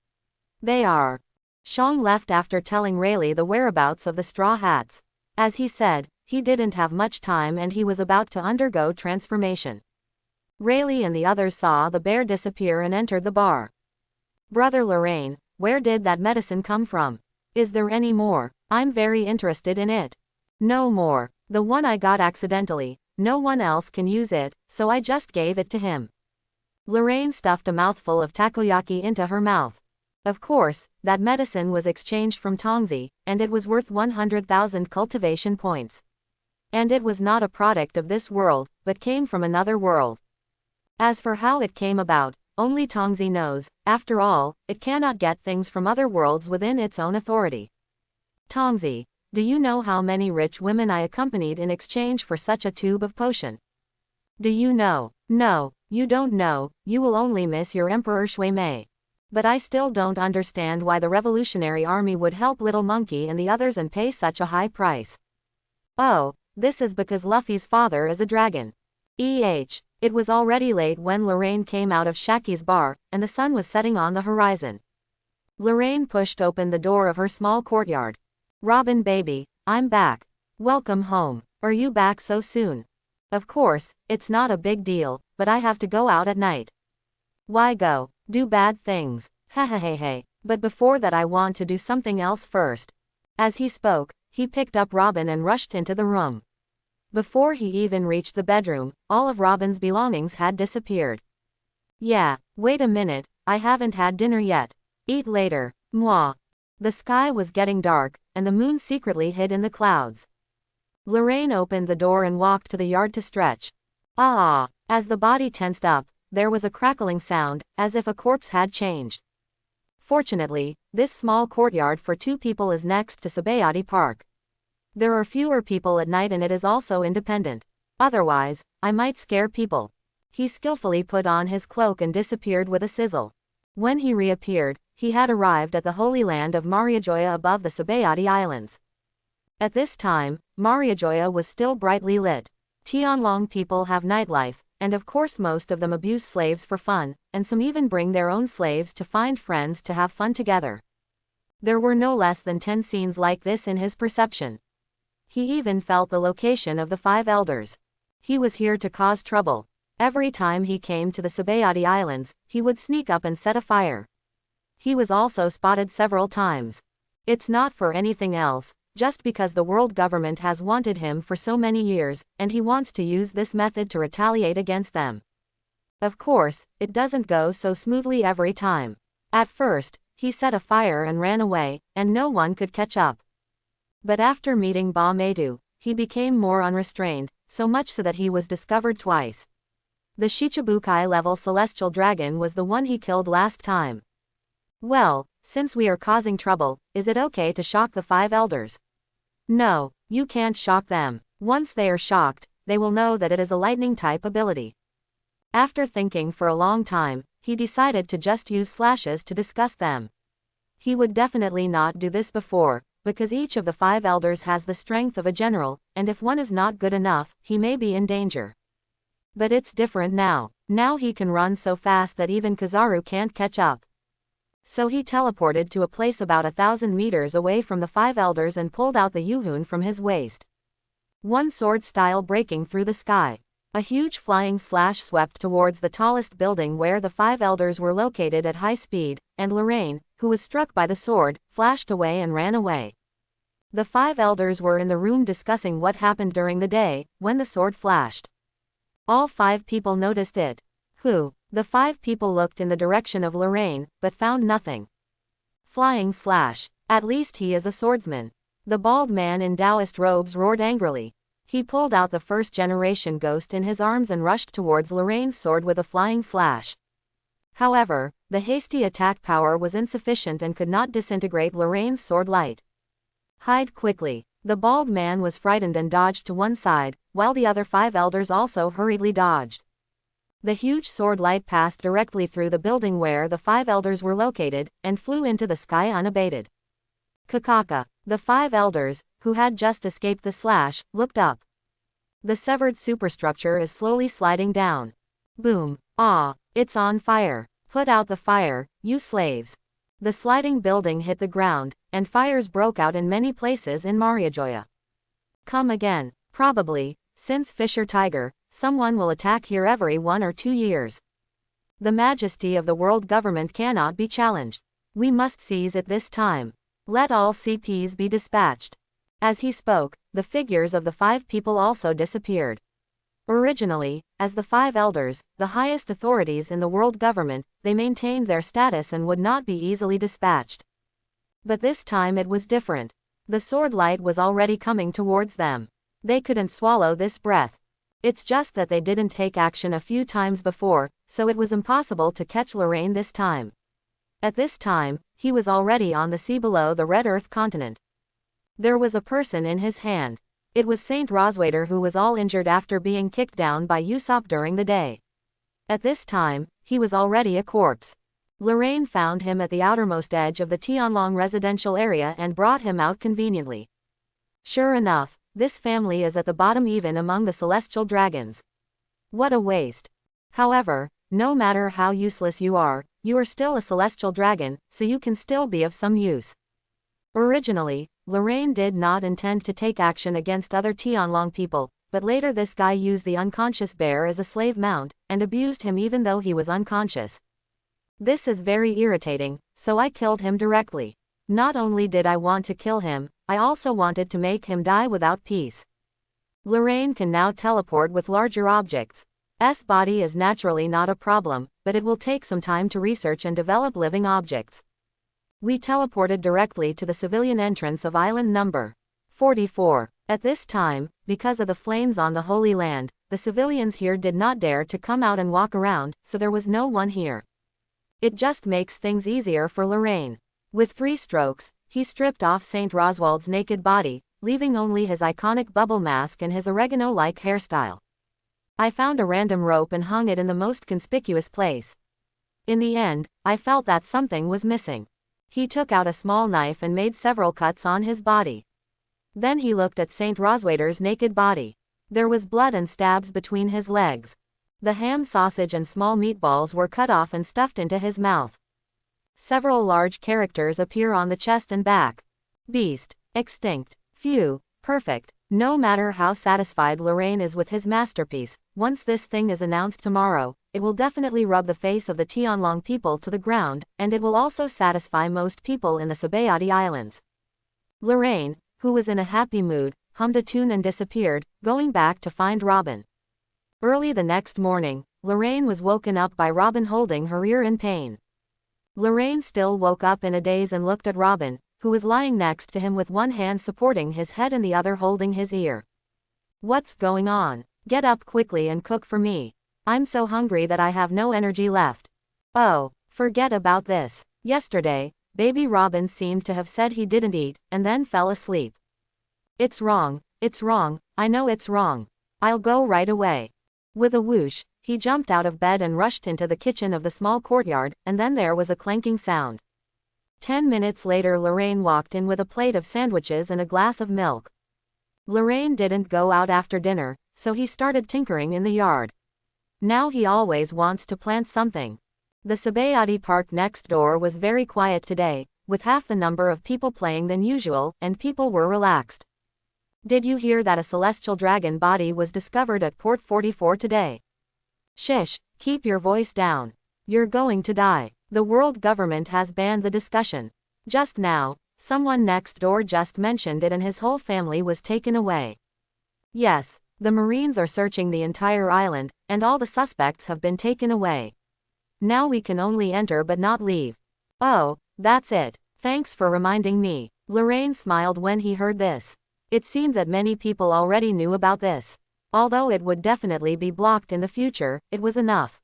They are. Shang left after telling Rayleigh the whereabouts of the Straw Hats. As he said, he didn't have much time and he was about to undergo transformation. Rayleigh and the others saw the bear disappear and entered the bar. Brother Lorraine, where did that medicine come from? Is there any more? I'm very interested in it. No more. The one I got accidentally. No one else can use it, so I just gave it to him. Lorraine stuffed a mouthful of takoyaki into her mouth. Of course, that medicine was exchanged from Tongzi, and it was worth 100,000 cultivation points. And it was not a product of this world, but came from another world. As for how it came about, only Tongzi knows. After all, it cannot get things from other worlds within its own authority. Tongzi, do you know how many rich women I accompanied in exchange for such a tube of potion? Do you know? No, you don't know, you will only miss your Emperor Shui Mei. But I still don't understand why the Revolutionary Army would help Little Monkey and the others and pay such a high price. Oh, this is because Luffy's father is a dragon. It was already late when Lorraine came out of Shaki's bar, and the sun was setting on the horizon. Lorraine pushed open the door of her small courtyard. Robin baby, I'm back. Welcome home. Are you back so soon? Of course, it's not a big deal, but I have to go out at night. Why go? Do bad things. Hehehehe. But before that I want to do something else first. As he spoke, he picked up Robin and rushed into the room. Before he even reached the bedroom, all of Robin's belongings had disappeared. Yeah, wait a minute, I haven't had dinner yet. Eat later. Mwah. The sky was getting dark, and the moon secretly hid in the clouds. Lorraine opened the door and walked to the yard to stretch. Ah! As the body tensed up, there was a crackling sound, as if a corpse had changed. Fortunately, this small courtyard for 2 people is next to Sabaody Park. There are fewer people at night and it is also independent. Otherwise, I might scare people. He skillfully put on his cloak and disappeared with a sizzle. When he reappeared, he had arrived at the Holy Land of Mariajoya above the Sabaody Islands. At this time, Mariajoya was still brightly lit. Tianlong people have nightlife, and of course most of them abuse slaves for fun, and some even bring their own slaves to find friends to have fun together. There were no less than 10 scenes like this in his perception. He even felt the location of the 5 elders. He was here to cause trouble. Every time he came to the Sabaody Islands, he would sneak up and set a fire. He was also spotted several times. It's not for anything else, just because the world government has wanted him for so many years, and he wants to use this method to retaliate against them. Of course, it doesn't go so smoothly every time. At first, he set a fire and ran away, and no one could catch up. But after meeting Ba Meidu, he became more unrestrained, so much so that he was discovered twice. The Shichibukai level celestial dragon was the one he killed last time. Well, since we are causing trouble, is it okay to shock the 5 elders? No, you can't shock them. Once they are shocked, they will know that it is a lightning type ability. After thinking for a long time, he decided to just use slashes to discuss them. He would definitely not do this before, because each of the 5 elders has the strength of a general, and if one is not good enough, he may be in danger. But it's different now. Now he can run so fast that even Kizaru can't catch up. So he teleported to a place about 1,000 meters away from the 5 elders and pulled out the Yuhun from his waist. One sword style breaking through the sky. A huge flying slash swept towards the tallest building where the 5 elders were located at high speed, and Lorraine, who was struck by the sword, flashed away and ran away. The 5 elders were in the room discussing what happened during the day, when the sword flashed. All 5 people noticed it. Who? The 5 people looked in the direction of Lorraine, but found nothing. Flying slash. At least he is a swordsman. The bald man in Taoist robes roared angrily. He pulled out the first-generation ghost in his arms and rushed towards Lorraine's sword with a flying slash. However, the hasty attack power was insufficient and could not disintegrate Lorraine's sword light. Hide quickly. The bald man was frightened and dodged to one side, while the other 5 elders also hurriedly dodged. The huge sword light passed directly through the building where the 5 elders were located, and flew into the sky unabated. Kakaka. The 5 elders, who had just escaped the slash, looked up. The severed superstructure is slowly sliding down. Boom. Ah, it's on fire. Put out the fire, you slaves. The sliding building hit the ground, and fires broke out in many places in Mariajoya. Come again. Probably, since Fisher Tiger, someone will attack here every 1 or 2 years. The majesty of the world government cannot be challenged. We must seize it this time. Let all CPs be dispatched. As he spoke, the figures of the 5 people also disappeared. Originally, as the 5 elders, the highest authorities in the world government, they maintained their status and would not be easily dispatched. But this time it was different. The sword light was already coming towards them. They couldn't swallow this breath. It's just that they didn't take action a few times before, so it was impossible to catch Lorraine this time. At this time, he was already on the sea below the Red Earth continent. There was a person in his hand. It was Saint Roswaiter, who was all injured after being kicked down by Usopp during the day. At this time, he was already a corpse. Lorraine found him at the outermost edge of the Tianlong residential area and brought him out conveniently. Sure enough, this family is at the bottom even among the celestial dragons. What a waste. However, no matter how useless you are still a celestial dragon, so you can still be of some use. Originally, Lorraine did not intend to take action against other Tianlong people, but later this guy used the unconscious bear as a slave mount, and abused him even though he was unconscious. This is very irritating, so I killed him directly. Not only did I want to kill him, I also wanted to make him die without peace. Lorraine can now teleport with larger objects. S body is naturally not a problem, but it will take some time to research and develop living objects. We teleported directly to the civilian entrance of island number 44. At this time, because of the flames on the Holy Land, the civilians here did not dare to come out and walk around, so there was no one here. It just makes things easier for Lorraine. With 3 strokes, he stripped off Saint Roswald's naked body, leaving only his iconic bubble mask and his oregano-like hairstyle. I found a random rope and hung it in the most conspicuous place. In the end, I felt that something was missing. He took out a small knife and made several cuts on his body. Then he looked at Saint Roswaiter's naked body. There was blood and stabs between his legs. The ham, sausage and small meatballs were cut off and stuffed into his mouth. Several large characters appear on the chest and back. Beast. Extinct. Phew. Perfect. No matter how satisfied Lorraine is with his masterpiece, once this thing is announced tomorrow, it will definitely rub the face of the Tianlong people to the ground, and it will also satisfy most people in the Sabaody Islands. Lorraine, who was in a happy mood, hummed a tune and disappeared, going back to find Robin. Early the next morning, Lorraine was woken up by Robin holding her ear in pain. Lorraine still woke up in a daze and looked at Robin, who was lying next to him with one hand supporting his head and the other holding his ear. What's going on? Get up quickly and cook for me. I'm so hungry that I have no energy left. Oh, forget about this. Yesterday, baby Robin seemed to have said he didn't eat, and then fell asleep. It's wrong, I know it's wrong. I'll go right away. With a whoosh, he jumped out of bed and rushed into the kitchen of the small courtyard, and then there was a clanking sound. 10 minutes later Lorraine walked in with a plate of sandwiches and a glass of milk. Lorraine didn't go out after dinner, so he started tinkering in the yard. Now he always wants to plant something. The Sabaody Park next door was very quiet today, with half the number of people playing than usual, and people were relaxed. Did you hear that a celestial dragon body was discovered at Port 44 today? Shish, keep your voice down. You're going to die. The world government has banned the discussion. Just now, someone next door just mentioned it and his whole family was taken away. Yes, the Marines are searching the entire island, and all the suspects have been taken away. Now we can only enter but not leave. Oh, that's it. Thanks for reminding me. Lorraine smiled when he heard this. It seemed that many people already knew about this. Although it would definitely be blocked in the future, it was enough.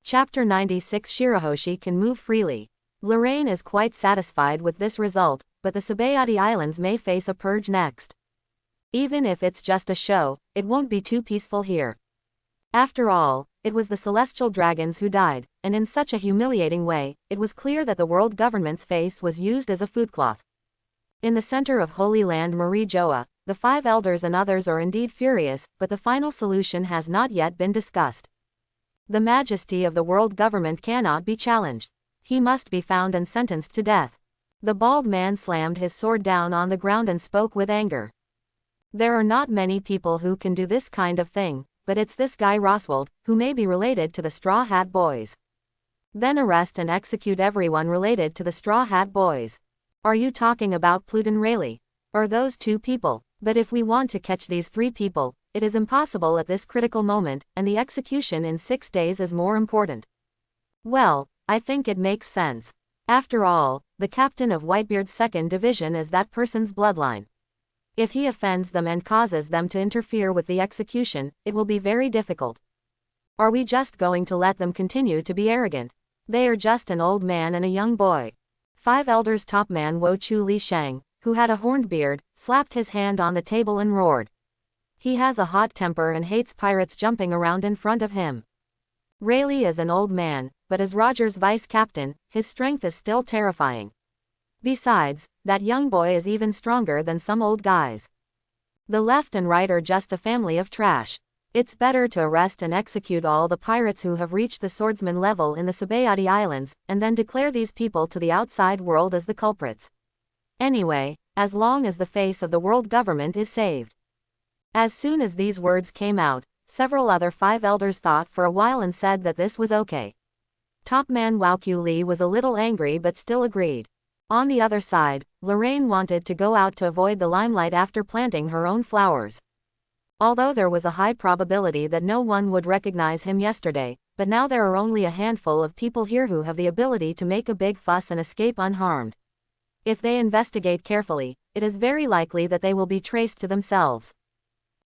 Chapter 96 Shirahoshi can move freely. Lorraine is quite satisfied with this result, but the Sabaody Islands may face a purge next. Even if it's just a show, it won't be too peaceful here. After all, it was the celestial dragons who died, and in such a humiliating way, it was clear that the world government's face was used as a food cloth. In the center of Holy Land Marijoa, the 5 elders and others are indeed furious, but the final solution has not yet been discussed. The majesty of the world government cannot be challenged. He must be found and sentenced to death. The bald man slammed his sword down on the ground and spoke with anger. There are not many people who can do this kind of thing, but it's this guy Roswald, who may be related to the Straw Hat Boys. Then arrest and execute everyone related to the Straw Hat Boys. Are you talking about Pluton Rayleigh? Or those 2 people? But if we want to catch these 3 people, it is impossible at this critical moment, and the execution in 6 days is more important. Well, I think it makes sense. After all, the captain of Whitebeard's 2nd Division is that person's bloodline. If he offends them and causes them to interfere with the execution, it will be very difficult. Are we just going to let them continue to be arrogant? They are just an old man and a young boy. 5 elders top man Wo Chu Li Shang, who had a horned beard, slapped his hand on the table and roared. He has a hot temper and hates pirates jumping around in front of him. Rayleigh is an old man, but as Roger's vice captain, his strength is still terrifying. Besides, that young boy is even stronger than some old guys. The left and right are just a family of trash. It's better to arrest and execute all the pirates who have reached the swordsman level in the Sabaody Islands, and then declare these people to the outside world as the culprits. Anyway, as long as the face of the world government is saved. As soon as these words came out, several other 5 elders thought for a while and said that this was okay. Top man Wauqiu Li was a little angry but still agreed. On the other side, Lorraine wanted to go out to avoid the limelight after planting her own flowers. Although there was a high probability that no one would recognize him yesterday, but now there are only a handful of people here who have the ability to make a big fuss and escape unharmed. If they investigate carefully, it is very likely that they will be traced to themselves.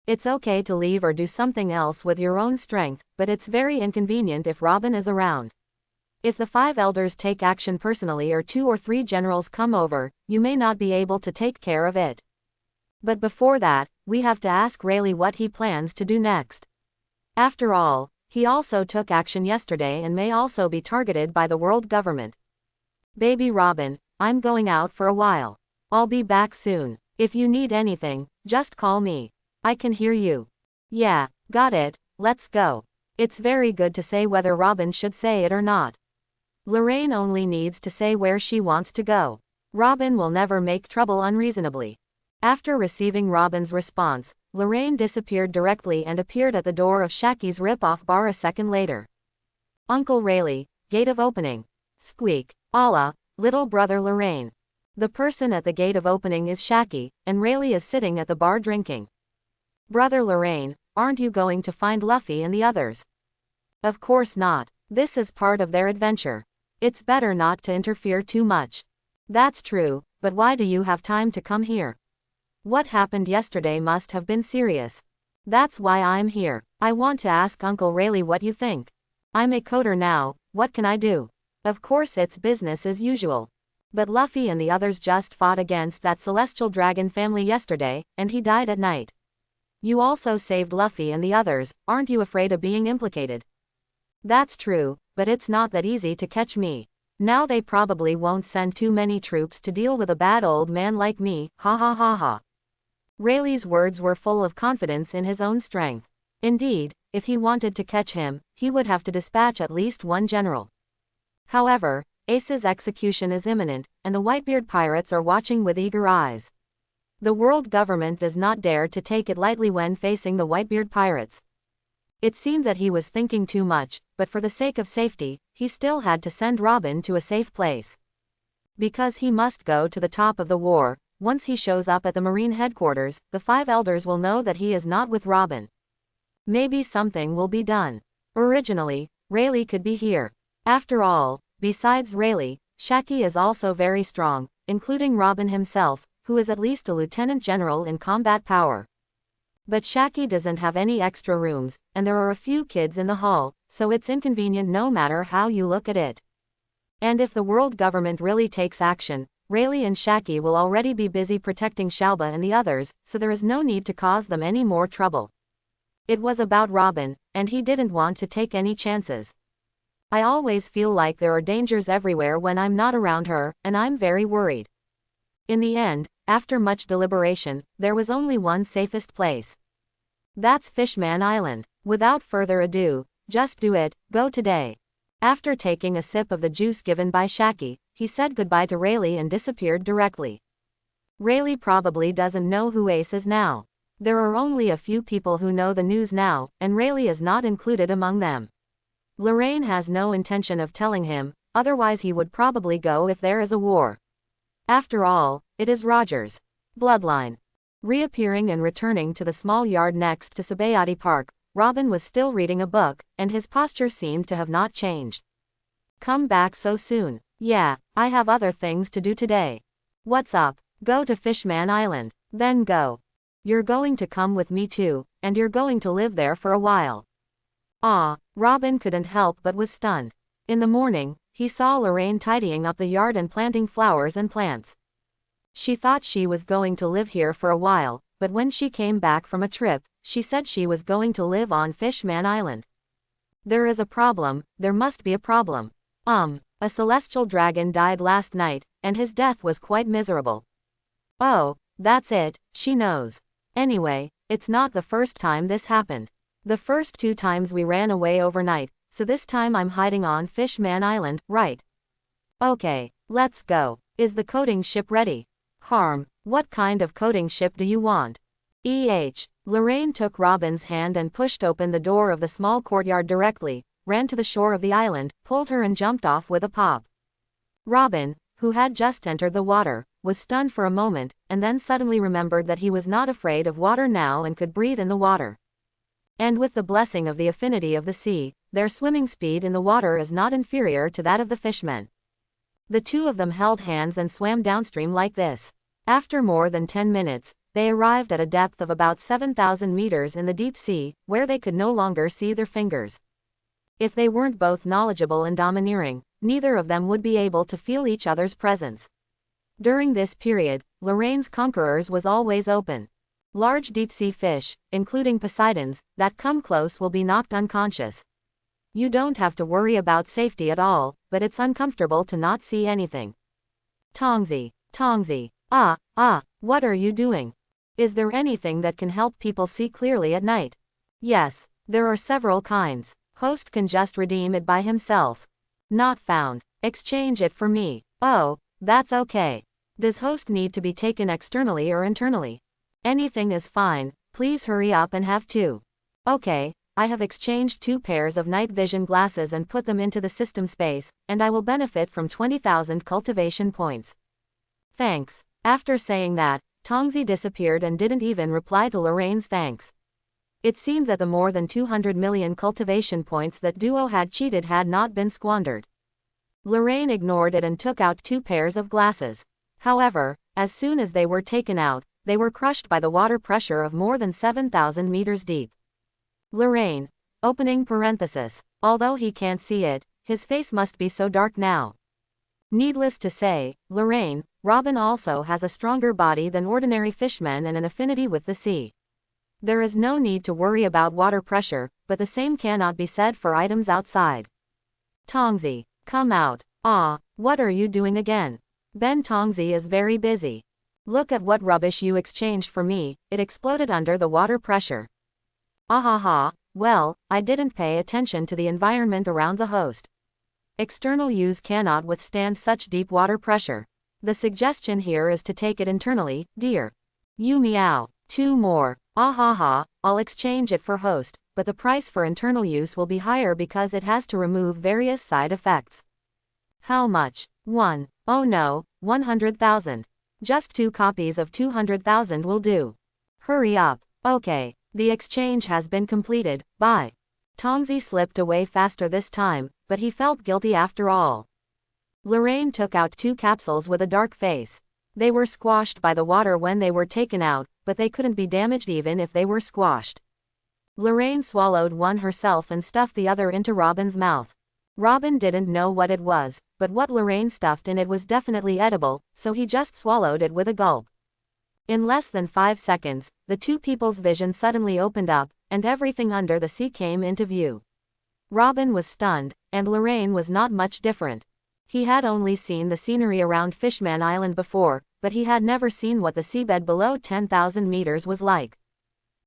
It's okay to leave or do something else with your own strength, but it's very inconvenient if Robin is around. If the 5 elders take action personally or 2 or 3 generals come over, you may not be able to take care of it. But before that, we have to ask Rayleigh what he plans to do next. After all, he also took action yesterday and may also be targeted by the world government. Baby Robin, I'm going out for a while. I'll be back soon. If you need anything, just call me. I can hear you. Yeah, got it, let's go. It's very good to say whether Robin should say it or not. Lorraine only needs to say where she wants to go. Robin will never make trouble unreasonably. After receiving Robin's response, Lorraine disappeared directly and appeared at the door of Shaki's rip-off bar a second later. Uncle Rayleigh, gate of opening. Squeak. Allah, little brother Lorraine. The person at the gate of opening is Shaki, and Rayleigh is sitting at the bar drinking. Brother Lorraine, aren't you going to find Luffy and the others? Of course not. This is part of their adventure. It's better not to interfere too much. That's true, but why do you have time to come here? What happened yesterday must have been serious. That's why I'm here. I want to ask Uncle Rayleigh what you think. I'm a coder now, what can I do? Of course it's business as usual. But Luffy and the others just fought against that celestial dragon family yesterday, and he died at night. You also saved Luffy and the others, aren't you afraid of being implicated? That's true, but it's not that easy to catch me. Now they probably won't send too many troops to deal with a bad old man like me, ha ha ha ha. Rayleigh's words were full of confidence in his own strength. Indeed, if he wanted to catch him, he would have to dispatch at least one general. However, Ace's execution is imminent, and the Whitebeard pirates are watching with eager eyes. The world government does not dare to take it lightly when facing the Whitebeard pirates. It seemed that he was thinking too much, but for the sake of safety, he still had to send Robin to a safe place. Because he must go to the top of the war, once he shows up at the Marine headquarters, the 5 elders will know that he is not with Robin. Maybe something will be done. Originally, Rayleigh could be here. After all, besides Rayleigh, Shaki is also very strong, including Robin himself, who is at least a lieutenant general in combat power. But Shaki doesn't have any extra rooms, and there are a few kids in the hall, so it's inconvenient no matter how you look at it. And if the world government really takes action, Rayleigh and Shaki will already be busy protecting Shalba and the others, so there is no need to cause them any more trouble. It was about Robin, and he didn't want to take any chances. I always feel like there are dangers everywhere when I'm not around her, and I'm very worried. In the end, after much deliberation, there was only one safest place. That's Fishman Island. Without further ado, just do it, go today. After taking a sip of the juice given by Shaki, he said goodbye to Rayleigh and disappeared directly. Rayleigh probably doesn't know who Ace is now. There are only a few people who know the news now, and Rayleigh is not included among them. Lorraine has no intention of telling him, otherwise he would probably go if there is a war. After all, it is Roger's bloodline. Reappearing and returning to the small yard next to Sabaody Park, Robin was still reading a book, and his posture seemed to have not changed. Come back so soon. Yeah, I have other things to do today. What's up? Go to Fishman Island. Then go. You're going to come with me too, and you're going to live there for a while. Ah, Robin couldn't help but was stunned. In the morning, he saw Lorraine tidying up the yard and planting flowers and plants. She thought she was going to live here for a while, but when she came back from a trip, she said she was going to live on Fishman Island. There is a problem, there must be a problem. A celestial dragon died last night, and his death was quite miserable. Oh, that's it, she knows. Anyway, it's not the first time this happened. The first 2 times we ran away overnight, so this time I'm hiding on Fishman Island, right? Okay, let's go. Is the coating ship ready? Harm, what kind of coating ship do you want? Lorraine took Robin's hand and pushed open the door of the small courtyard directly, ran to the shore of the island, pulled her and jumped off with a pop. Robin, who had just entered the water, was stunned for a moment, and then suddenly remembered that he was not afraid of water now and could breathe in the water. And with the blessing of the affinity of the sea, their swimming speed in the water is not inferior to that of the fishmen. The 2 of them held hands and swam downstream like this. After more than 10 minutes, they arrived at a depth of about 7,000 meters in the deep sea, where they could no longer see their fingers. If they weren't both knowledgeable and domineering, neither of them would be able to feel each other's presence. During this period, Lorraine's conquerors was always open. Large deep-sea fish, including Poseidons, that come close will be knocked unconscious. You don't have to worry about safety at all, but it's uncomfortable to not see anything. Tongzi, what are you doing? Is there anything that can help people see clearly at night? Yes, there are several kinds. Host can just redeem it by himself. Not found. Exchange it for me. Oh, that's okay. Does host need to be taken externally or internally? Anything is fine, please hurry up and have 2. Okay, I have exchanged 2 pairs of night vision glasses and put them into the system space, and I will benefit from 20,000 cultivation points. Thanks. After saying that, Tongzi disappeared and didn't even reply to Lorraine's thanks. It seemed that the more than 200 million cultivation points that Duo had cheated had not been squandered. Lorraine ignored it and took out 2 pairs of glasses. However, as soon as they were taken out, they were crushed by the water pressure of more than 7,000 meters deep. Lorraine. Opening parenthesis. Although he can't see it, his face must be so dark now. Needless to say, Lorraine, Robin also has a stronger body than ordinary fishmen and an affinity with the sea. There is no need to worry about water pressure, but the same cannot be said for items outside. Tongzi, come out. Ah, what are you doing again? Ben Tongzi is very busy. Look at what rubbish you exchanged for me, it exploded under the water pressure. Ahaha, well, I didn't pay attention to the environment around the host. External use cannot withstand such deep water pressure. The suggestion here is to take it internally, dear. You meow. 2 more. Ahaha, I'll exchange it for host, but the price for internal use will be higher because it has to remove various side effects. How much? 1. Oh no, 100,000. Just 2 copies of 200,000 will do. Hurry up. Okay, the exchange has been completed, bye. Tongzi slipped away faster this time, but he felt guilty after all. Lorraine took out 2 capsules with a dark face. They were squashed by the water when they were taken out, but they couldn't be damaged even if they were squashed. Lorraine swallowed one herself and stuffed the other into Robin's mouth. Robin didn't know what it was, but what Lorraine stuffed in it was definitely edible, so he just swallowed it with a gulp. In less than 5 seconds, the 2 people's vision suddenly opened up, and everything under the sea came into view. Robin was stunned, and Lorraine was not much different. He had only seen the scenery around Fishman Island before, but he had never seen what the seabed below 10,000 meters was like.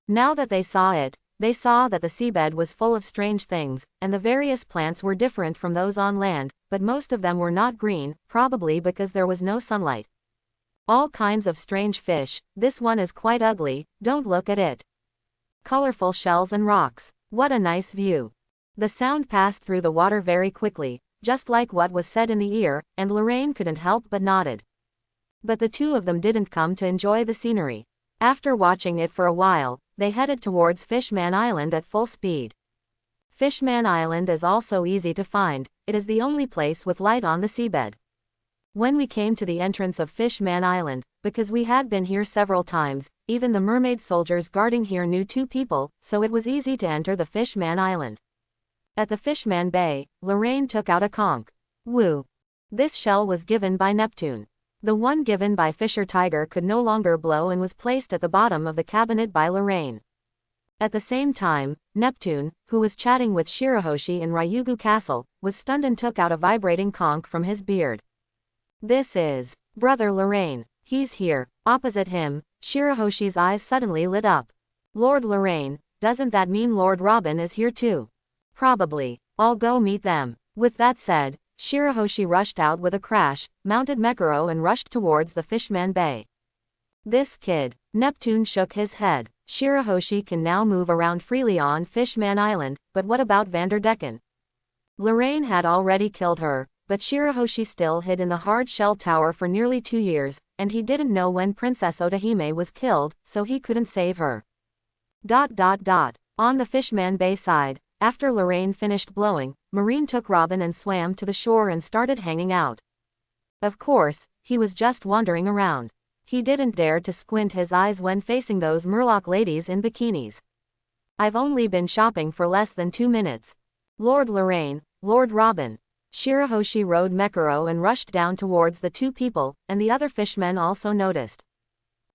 Now that they saw it, they saw that the seabed was full of strange things, and the various plants were different from those on land, but most of them were not green, probably because there was no sunlight. All kinds of strange fish, this one is quite ugly, don't look at it. Colorful shells and rocks, what a nice view. The sound passed through the water very quickly, just like what was said in the ear, and Lorraine couldn't help but nodded. But the 2 of them didn't come to enjoy the scenery. After watching it for a while, they headed towards Fishman Island at full speed. Fishman Island is also easy to find, it is the only place with light on the seabed. When we came to the entrance of Fishman Island, because we had been here several times, even the mermaid soldiers guarding here knew 2 people, so it was easy to enter the Fishman Island. At the Fishman Bay, Lorraine took out a conch. Woo! This shell was given by Neptune. The one given by Fisher Tiger could no longer blow and was placed at the bottom of the cabinet by Lorraine. At the same time, Neptune, who was chatting with Shirahoshi in Ryugu Castle, was stunned and took out a vibrating conch from his beard. This is Brother Lorraine. He's here. Opposite him, Shirahoshi's eyes suddenly lit up. Lord Lorraine, doesn't that mean Lord Robin is here too? Probably. I'll go meet them. With that said, Shirahoshi rushed out with a crash, mounted Mekuro and rushed towards the Fishman Bay. This kid. Neptune shook his head. Shirahoshi can now move around freely on Fishman Island, but what about Vanderdecken? Lorraine had already killed her, but Shirahoshi still hid in the hard shell tower for nearly 2 years, and he didn't know when Princess Otahime was killed, so he couldn't save her. On the Fishman Bay side, after Lorraine finished blowing, Marine took Robin and swam to the shore and started hanging out. Of course, he was just wandering around. He didn't dare to squint his eyes when facing those Murloc ladies in bikinis. I've only been shopping for less than 2 minutes. Lord Lorraine, Lord Robin. Shirahoshi rode Mekuro and rushed down towards the 2 people, and the other fishmen also noticed.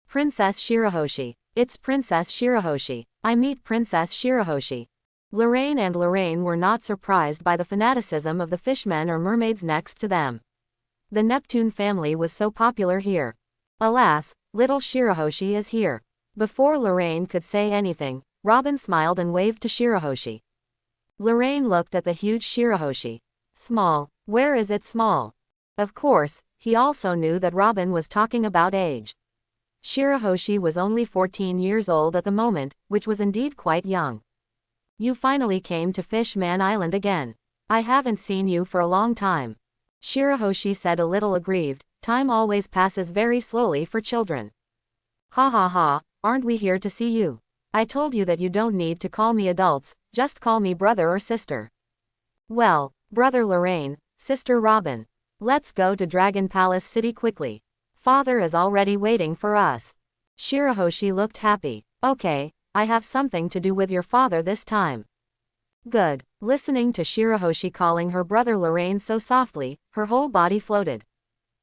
Princess Shirahoshi. It's Princess Shirahoshi. I meet Princess Shirahoshi. Lorraine and Lorraine were not surprised by the fanaticism of the fishmen or mermaids next to them. The Neptune family was so popular here. Alas, little Shirahoshi is here. Before Lorraine could say anything, Robin smiled and waved to Shirahoshi. Lorraine looked at the huge Shirahoshi. Small. Where is it small? Of course, he also knew that Robin was talking about age. Shirahoshi was only 14 years old at the moment, which was indeed quite young. You finally came to Fishman Island again. I haven't seen you for a long time. Shirahoshi said a little aggrieved. Time always passes very slowly for children. Ha ha ha, aren't we here to see you? I told you that you don't need to call me adults, just call me brother or sister. Well, brother Lorraine, sister Robin. Let's go to Dragon Palace City quickly. Father is already waiting for us. Shirahoshi looked happy. Okay, I have something to do with your father this time. Good. Listening to Shirahoshi calling her brother Lorraine so softly, her whole body floated.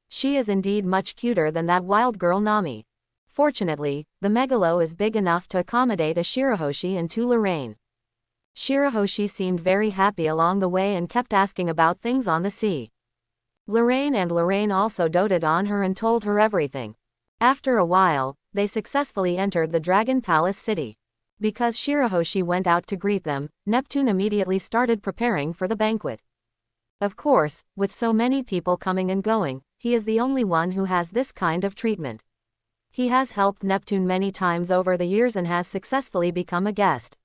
She is indeed much cuter than that wild girl Nami. Fortunately, the megalo is big enough to accommodate a Shirahoshi and two Lorraine. Shirahoshi seemed very happy along the way and kept asking about things on the sea. Lorraine also doted on her and told her everything. After a while, they successfully entered the Dragon Palace City. Because Shirahoshi went out to greet them, Neptune immediately started preparing for the banquet. Of course, with so many people coming and going, he is the only one who has this kind of treatment. He has helped Neptune many times over the years and has successfully become a guest.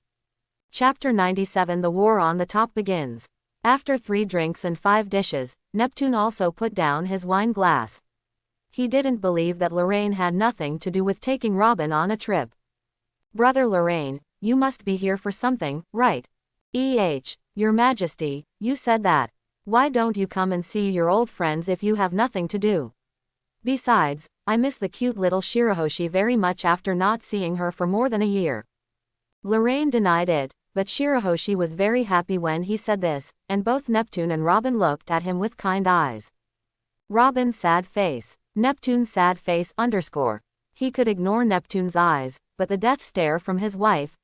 Chapter 97 The War on the Top begins. After 3 drinks and 5 dishes, Neptune also put down his wine glass. He didn't believe that Lorraine had nothing to do with taking Robin on a trip. Brother Lorraine, you must be here for something, right? Your Majesty, you said that. Why don't you come and see your old friends if you have nothing to do? Besides, I miss the cute little Shirahoshi very much after not seeing her for more than a year. Lorraine denied it, but Shirahoshi was very happy when he said this, and both Neptune and Robin looked at him with kind eyes. Robin sad face. Neptune sad face _ He could ignore Neptune's eyes, but the death stare from his wife,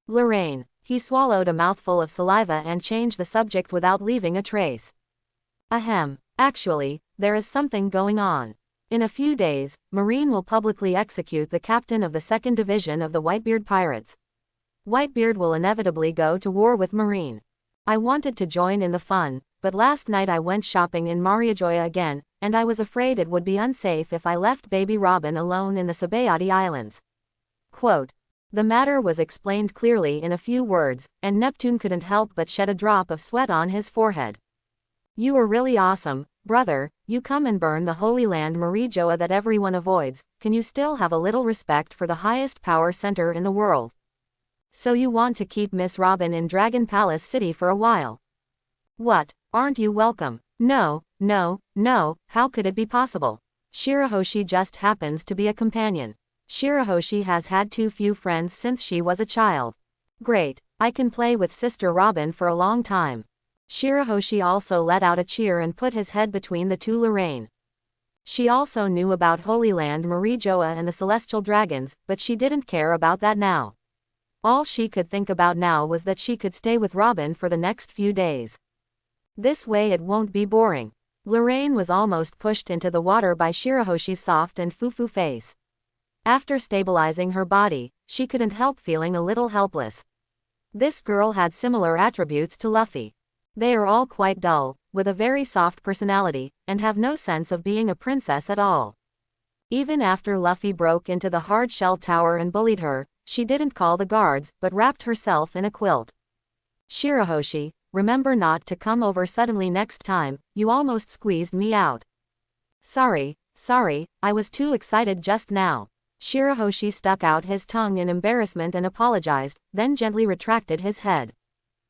Lorraine. He swallowed a mouthful of saliva and changed the subject without leaving a trace. Ahem. Actually, there is something going on. In a few days, Marine will publicly execute the captain of the 2nd Division of the Whitebeard Pirates. Whitebeard will inevitably go to war with Marine. I wanted to join in the fun, but last night I went shopping in Moria again, and I was afraid it would be unsafe if I left baby Robin alone in the Sabaody Islands. Quote. The matter was explained clearly in a few words, and Neptune couldn't help but shed a drop of sweat on his forehead. You are really awesome, brother. You come and burn the Holy Land Moria that everyone avoids. Can you still have a little respect for the highest power center in the world? So you want to keep Miss Robin in Dragon Palace City for a while? What, aren't you welcome? No, how could it be possible? Shirahoshi just happens to be a companion. Shirahoshi has had too few friends since she was a child. Great, I can play with Sister Robin for a long time. Shirahoshi also let out a cheer and put his head between the two Lorraine. She also knew about Holy Land Moria and the Celestial Dragons, but she didn't care about that now. All she could think about now was that she could stay with Robin for the next few days. This way it won't be boring. Lorraine was almost pushed into the water by Shirahoshi's soft and foo-foo face. After stabilizing her body, she couldn't help feeling a little helpless. This girl had similar attributes to Luffy. They are all quite dull, with a very soft personality, and have no sense of being a princess at all. Even after Luffy broke into the hard-shell tower and bullied her, she didn't call the guards, but wrapped herself in a quilt. Shirahoshi, remember not to come over suddenly next time, you almost squeezed me out. Sorry, I was too excited just now. Shirahoshi stuck out his tongue in embarrassment and apologized, then gently retracted his head.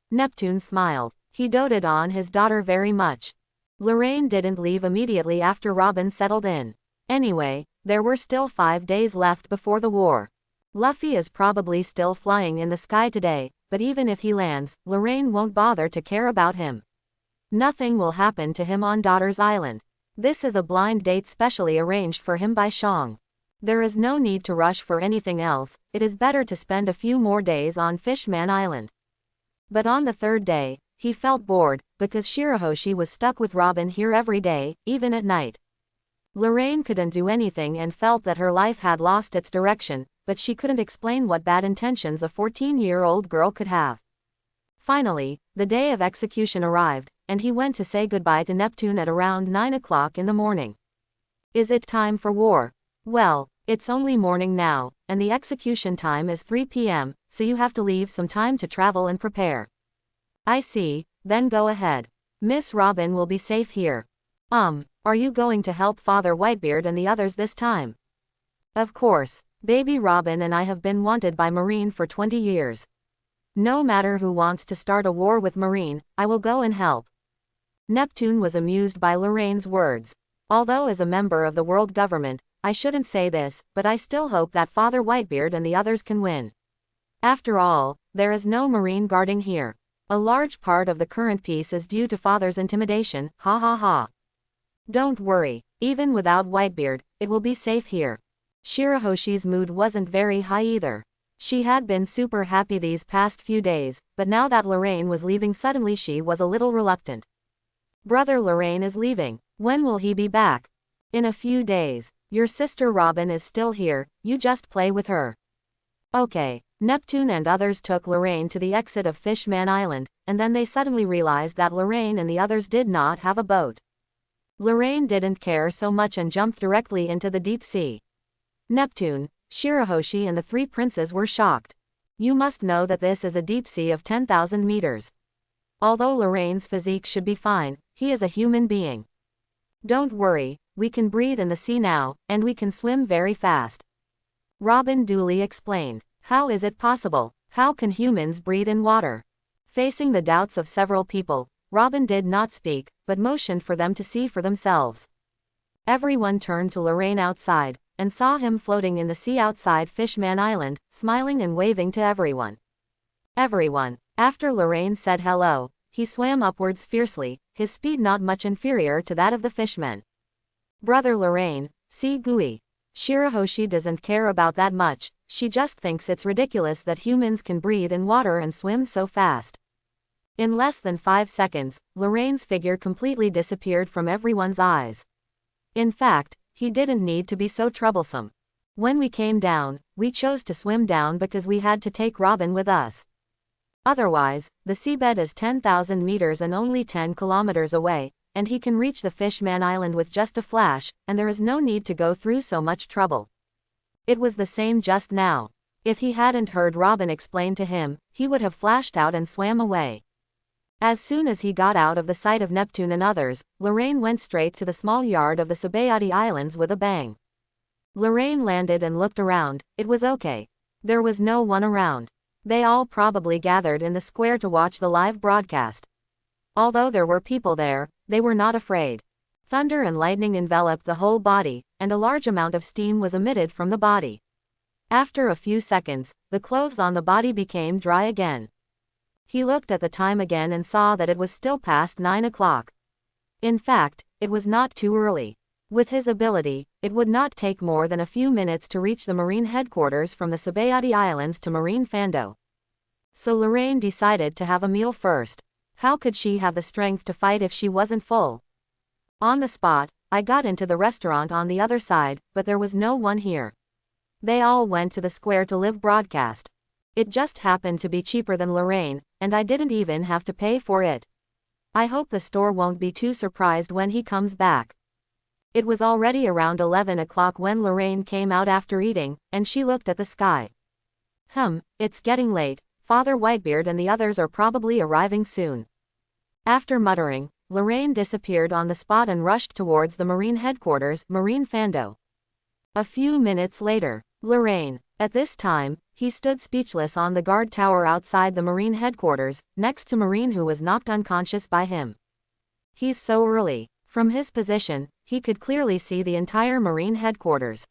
Neptune smiled. He doted on his daughter very much. Lorraine didn't leave immediately after Robin settled in. Anyway, there were still 5 days left before the war. Luffy is probably still flying in the sky today, but even if he lands, Lorraine won't bother to care about him. Nothing will happen to him on Daughter's Island. This is a blind date specially arranged for him by Shang. There is no need to rush for anything else, it is better to spend a few more days on Fishman Island. But on the 3rd day, he felt bored, because Shirahoshi was stuck with Robin here every day, even at night. Lorraine couldn't do anything and felt that her life had lost its direction, but she couldn't explain what bad intentions a 14-year-old girl could have. Finally, the day of execution arrived, and he went to say goodbye to Neptune at around 9 o'clock in the morning. Is it time for war? Well, it's only morning now, and the execution time is 3 p.m., so you have to leave some time to travel and prepare. I see, then go ahead. Miss Robin will be safe here. Are you going to help Father Whitebeard and the others this time? Of course, baby Robin and I have been wanted by Marine for 20 years. No matter who wants to start a war with Marine, I will go and help. Neptune was amused by Lorraine's words. Although as a member of the world government, I shouldn't say this, but I still hope that Father Whitebeard and the others can win. After all, there is no Marine guarding here. A large part of the current peace is due to Father's intimidation, ha ha ha. Don't worry, even without Whitebeard, it will be safe here. Shirahoshi's mood wasn't very high either. She had been super happy these past few days, but now that Lorraine was leaving suddenly she was a little reluctant. Brother Lorraine is leaving. When will he be back? In a few days. Your sister Robin is still here, you just play with her. Okay. Neptune and others took Lorraine to the exit of Fishman Island, and then they suddenly realized that Lorraine and the others did not have a boat. Lorraine didn't care so much and jumped directly into the deep sea. Neptune, Shirahoshi and the three princes were shocked. You must know that this is a deep sea of 10,000 meters. Although Lorraine's physique should be fine, he is a human being. Don't worry, we can breathe in the sea now, and we can swim very fast. Robin duly explained. How is it possible? How can humans breathe in water? Facing the doubts of several people, Robin did not speak, but motioned for them to see for themselves. Everyone turned to Lorraine outside, and saw him floating in the sea outside Fishman Island, smiling and waving to everyone. After Lorraine said hello, he swam upwards fiercely, his speed not much inferior to that of the fishmen. Brother Lorraine, see Gui. Shirahoshi doesn't care about that much, she just thinks it's ridiculous that humans can breathe in water and swim so fast. In less than 5 seconds, Lorraine's figure completely disappeared from everyone's eyes. In fact, he didn't need to be so troublesome. When we came down, we chose to swim down because we had to take Robin with us. Otherwise, the seabed is 10,000 meters and only 10 kilometers away, and he can reach the Fishman Island with just a flash, and there is no need to go through so much trouble. It was the same just now. If he hadn't heard Robin explain to him, he would have flashed out and swam away. As soon as he got out of the sight of Neptune and others, Lorraine went straight to the small yard of the Sabaody Islands with a bang. Lorraine landed and looked around. It was okay. There was no one around. They all probably gathered in the square to watch the live broadcast. Although there were people there, they were not afraid. Thunder and lightning enveloped the whole body, and a large amount of steam was emitted from the body. After a few seconds, the clothes on the body became dry again. He looked at the time again and saw that it was still past 9 o'clock. In fact, it was not too early. With his ability, it would not take more than a few minutes to reach the Marine headquarters from the Sabaody Islands to Marine Fando. So Lorraine decided to have a meal first. How could she have the strength to fight if she wasn't full? On the spot, I got into the restaurant on the other side, but there was no one here. They all went to the square to live broadcast. It just happened to be cheaper than Lorraine, and I didn't even have to pay for it. I hope the store won't be too surprised when he comes back. It was already around 11 o'clock when Lorraine came out after eating, and she looked at the sky. It's getting late. Father Whitebeard and the others are probably arriving soon. After muttering, Lorraine disappeared on the spot and rushed towards the Marine headquarters, Marine Fando. A few minutes later, Lorraine. At this time, he stood speechless on the guard tower outside the Marine headquarters, next to Marine who was knocked unconscious by him. He's so early. From his position, he could clearly see the entire Marine headquarters.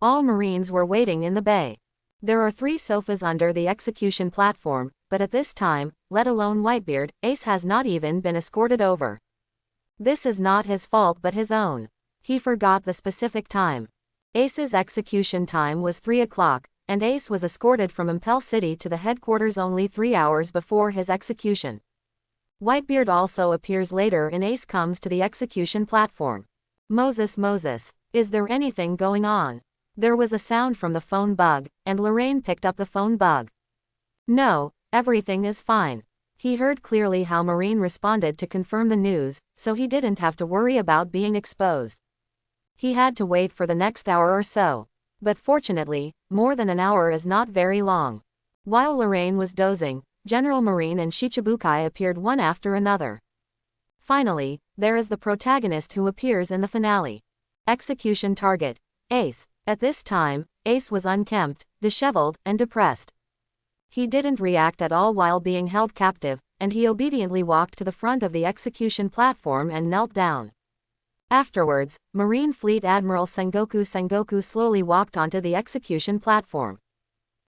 All Marines were waiting in the bay. There are 3 sofas under the execution platform, but at this time, let alone Whitebeard, Ace has not even been escorted over. This is not his fault but his own. He forgot the specific time. Ace's execution time was 3 o'clock, and Ace was escorted from Impel City to the headquarters only 3 hours before his execution. Whitebeard also appears later and Ace comes to the execution platform. Moses, is there anything going on? There was a sound from the phone bug, and Lorraine picked up the phone bug. No, everything is fine. He heard clearly how Marine responded to confirm the news, so he didn't have to worry about being exposed. He had to wait for the next hour or so. But fortunately, more than an hour is not very long. While Lorraine was dozing, General Marine and Shichibukai appeared one after another. Finally, there is the protagonist who appears in the finale. Execution target. Ace. At this time, Ace was unkempt, disheveled, and depressed. He didn't react at all while being held captive, and he obediently walked to the front of the execution platform and knelt down. Afterwards, Marine Fleet Admiral Sengoku slowly walked onto the execution platform.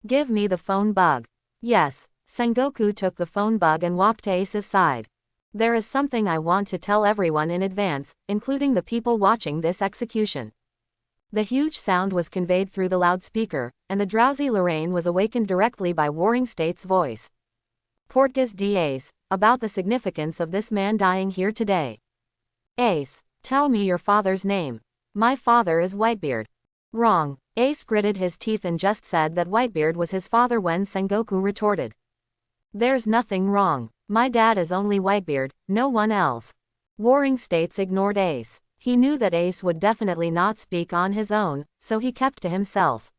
Give me the phone bug. Yes. Sengoku took the phone bug and walked to Ace's side. There is something I want to tell everyone in advance, including the people watching this execution. The huge sound was conveyed through the loudspeaker, and the drowsy Lorraine was awakened directly by Warring State's voice. Portgas d Ace, about the significance of this man dying here today. Ace, tell me your father's name. My father is Whitebeard. Wrong. Ace gritted his teeth and just said that Whitebeard was his father when Sengoku retorted. There's nothing wrong. My dad is only Whitebeard, no one else. Warring States ignored Ace. He knew that Ace would definitely not speak on his own, so he kept to himself.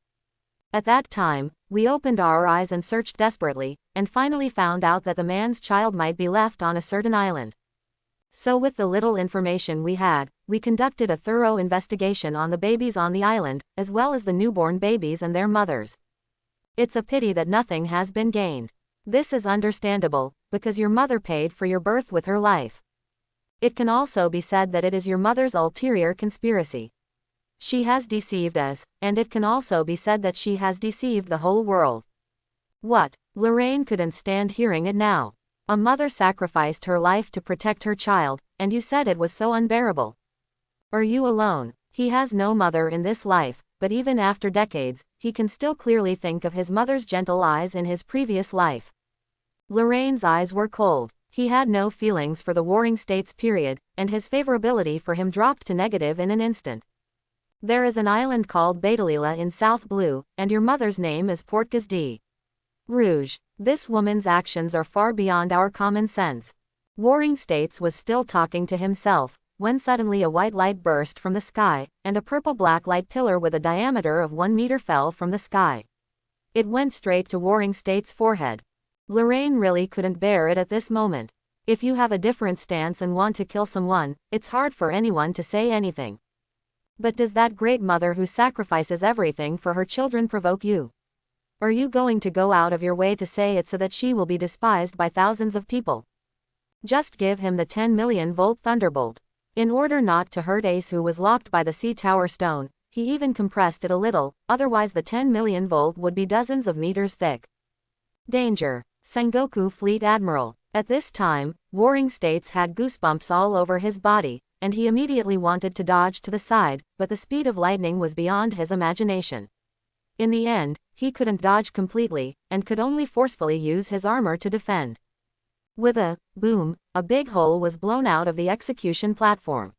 At that time, we opened our eyes and searched desperately, and finally found out that the man's child might be left on a certain island. So with the little information we had, we conducted a thorough investigation on the babies on the island, as well as the newborn babies and their mothers. It's a pity that nothing has been gained. This is understandable, because your mother paid for your birth with her life. It can also be said that it is your mother's ulterior conspiracy. She has deceived us, and it can also be said that she has deceived the whole world. What? Lorraine couldn't stand hearing it now. A mother sacrificed her life to protect her child, and you said it was so unbearable. Are you alone? He has no mother in this life, but even after decades, he can still clearly think of his mother's gentle eyes in his previous life. Lorraine's eyes were cold. He had no feelings for the Warring States period, and his favorability for him dropped to negative in an instant. There is an island called Betalila in South Blue, and your mother's name is Portgas d Rouge. This woman's actions are far beyond our common sense. Warring States was still talking to himself, when suddenly a white light burst from the sky, and a purple-black light pillar with a diameter of 1 meter fell from the sky. It went straight to Warring States' forehead. Lorraine really couldn't bear it at this moment. If you have a different stance and want to kill someone, it's hard for anyone to say anything. But does that great mother who sacrifices everything for her children provoke you? Are you going to go out of your way to say it so that she will be despised by thousands of people? Just give him the 10 million volt thunderbolt. In order not to hurt Ace, who was locked by the sea tower stone, he even compressed it a little, otherwise the 10 million volt would be dozens of meters thick. Danger. Sengoku Fleet Admiral. At this time, Warring States had goosebumps all over his body, and he immediately wanted to dodge to the side, but the speed of lightning was beyond his imagination. In the end, he couldn't dodge completely, and could only forcefully use his armor to defend. With a boom, a big hole was blown out of the execution platform.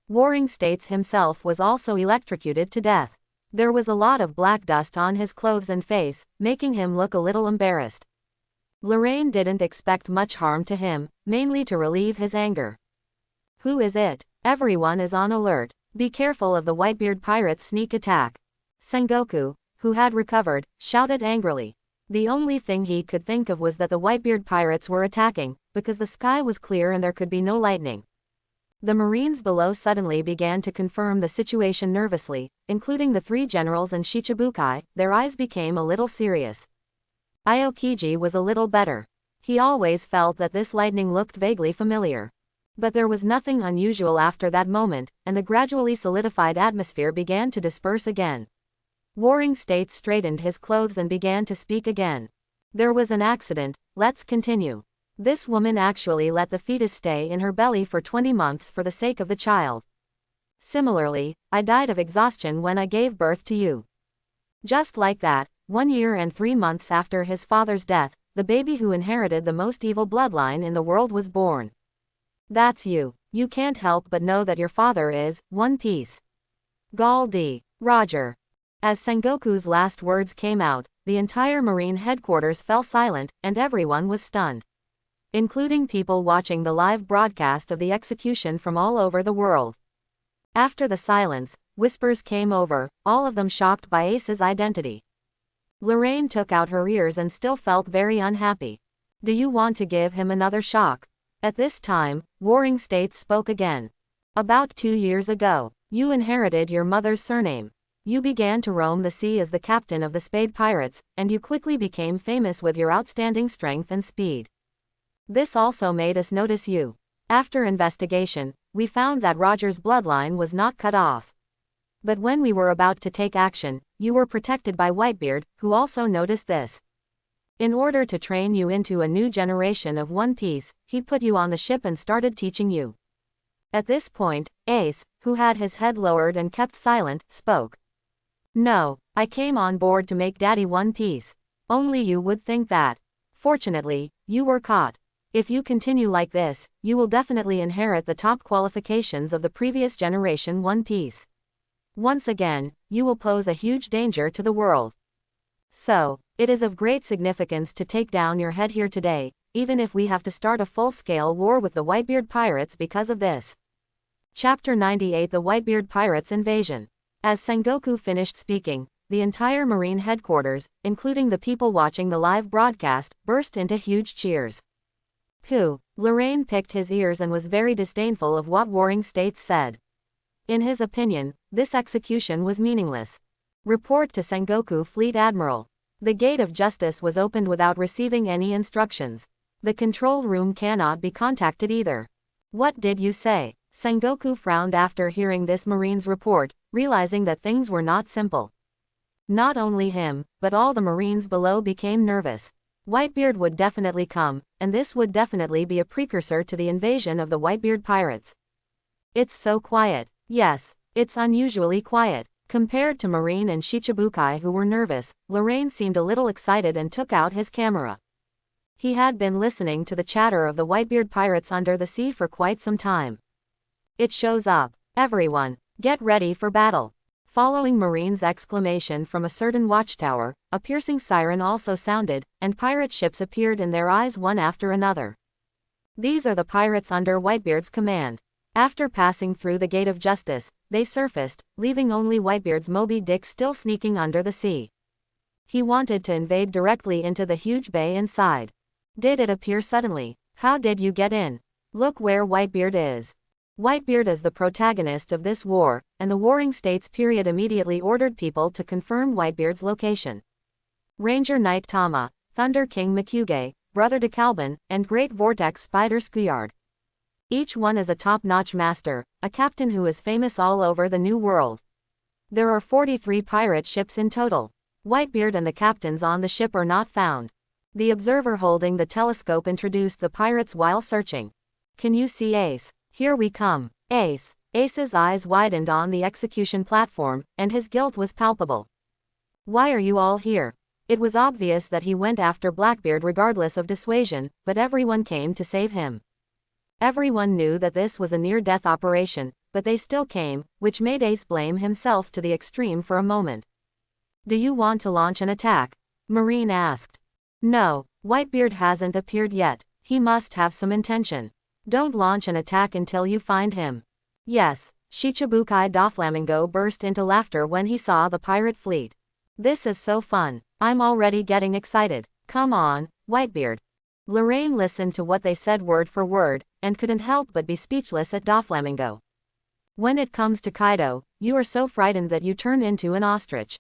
Warring States himself was also electrocuted to death. There was a lot of black dust on his clothes and face, making him look a little embarrassed. Lorraine didn't expect much harm to him, mainly to relieve his anger. Who is it? Everyone is on alert. Be careful of the Whitebeard pirates' sneak attack. Sengoku, who had recovered, shouted angrily. The only thing he could think of was that the Whitebeard pirates were attacking, because the sky was clear and there could be no lightning. The Marines below suddenly began to confirm the situation nervously, including the 3 generals and Shichibukai. Their eyes became a little serious. Aokiji was a little better. He always felt that this lightning looked vaguely familiar. But there was nothing unusual after that moment, and the gradually solidified atmosphere began to disperse again. Warring States straightened his clothes and began to speak again. There was an accident, let's continue. This woman actually let the fetus stay in her belly for 20 months for the sake of the child. Similarly, I died of exhaustion when I gave birth to you. Just like that, 1 year and 3 months after his father's death, the baby who inherited the most evil bloodline in the world was born. That's you. You can't help but know that your father is One Piece. Gall D. Roger. As Sengoku's last words came out, the entire Marine headquarters fell silent, and everyone was stunned. including people watching the live broadcast of the execution from all over the world. After the silence, whispers came over, all of them shocked by Ace's identity. Lorraine took out her ears and still felt very unhappy. Do you want to give him another shock? At this time, Warring States spoke again. About 2 years ago, you inherited your mother's surname. You began to roam the sea as the captain of the Spade Pirates, and you quickly became famous with your outstanding strength and speed. This also made us notice you. After investigation, we found that Roger's bloodline was not cut off. But when we were about to take action, you were protected by Whitebeard, who also noticed this. In order to train you into a new generation of One Piece, he put you on the ship and started teaching you. At this point, Ace, who had his head lowered and kept silent, spoke. No, I came on board to make Daddy One Piece. Only you would think that. Fortunately, you were caught. If you continue like this, you will definitely inherit the top qualifications of the previous generation One Piece. Once again, you will pose a huge danger to the world. So, it is of great significance to take down your head here today, even if we have to start a full-scale war with the Whitebeard pirates because of this. Chapter 98: The Whitebeard Pirates Invasion. As Sengoku finished speaking, the entire Marine headquarters, including the people watching the live broadcast, burst into huge cheers. Pooh! Lorraine picked his ears and was very disdainful of what Warring States said. In his opinion, this execution was meaningless. Report to Sengoku Fleet Admiral. The gate of justice was opened without receiving any instructions. The control room cannot be contacted either. What did you say? Sengoku frowned after hearing this Marine's report, realizing that things were not simple. Not only him, but all the Marines below became nervous. Whitebeard would definitely come, and this would definitely be a precursor to the invasion of the Whitebeard pirates. It's so quiet. Yes, it's unusually quiet. Compared to Marine and Shichibukai who were nervous, Lorraine seemed a little excited and took out his camera. He had been listening to the chatter of the Whitebeard pirates under the sea for quite some time. It shows up. Everyone, get ready for battle. Following Marine's exclamation from a certain watchtower, a piercing siren also sounded, and pirate ships appeared in their eyes one after another. These are the pirates under Whitebeard's command. After passing through the Gate of Justice, they surfaced, leaving only Whitebeard's Moby Dick still sneaking under the sea. He wanted to invade directly into the huge bay inside. Did it appear suddenly? How did you get in? Look where Whitebeard is. Whitebeard is the protagonist of this war, and the Warring States period immediately ordered people to confirm Whitebeard's location. Ranger Knight Tama, Thunder King Mikuge, Brother DeKalbin, and Great Vortex Spider Skuyard. Each one is a top-notch master, a captain who is famous all over the New World. There are 43 pirate ships in total. Whitebeard and the captains on the ship are not found. The observer holding the telescope introduced the pirates while searching. Can you see Ace? Here we come. Ace. Ace's eyes widened on the execution platform, and his guilt was palpable. Why are you all here? It was obvious that he went after Blackbeard regardless of dissuasion, but everyone came to save him. Everyone knew that this was a near-death operation, but they still came, which made Ace blame himself to the extreme for a moment. Do you want to launch an attack? Marine asked. No, Whitebeard hasn't appeared yet. He must have some intention. Don't launch an attack until you find him. Yes, Shichibukai Doflamingo burst into laughter when he saw the pirate fleet. This is so fun. I'm already getting excited. Come on, Whitebeard. Lorraine listened to what they said word for word, and couldn't help but be speechless at Doflamingo. When it comes to Kaido, you are so frightened that you turn into an ostrich.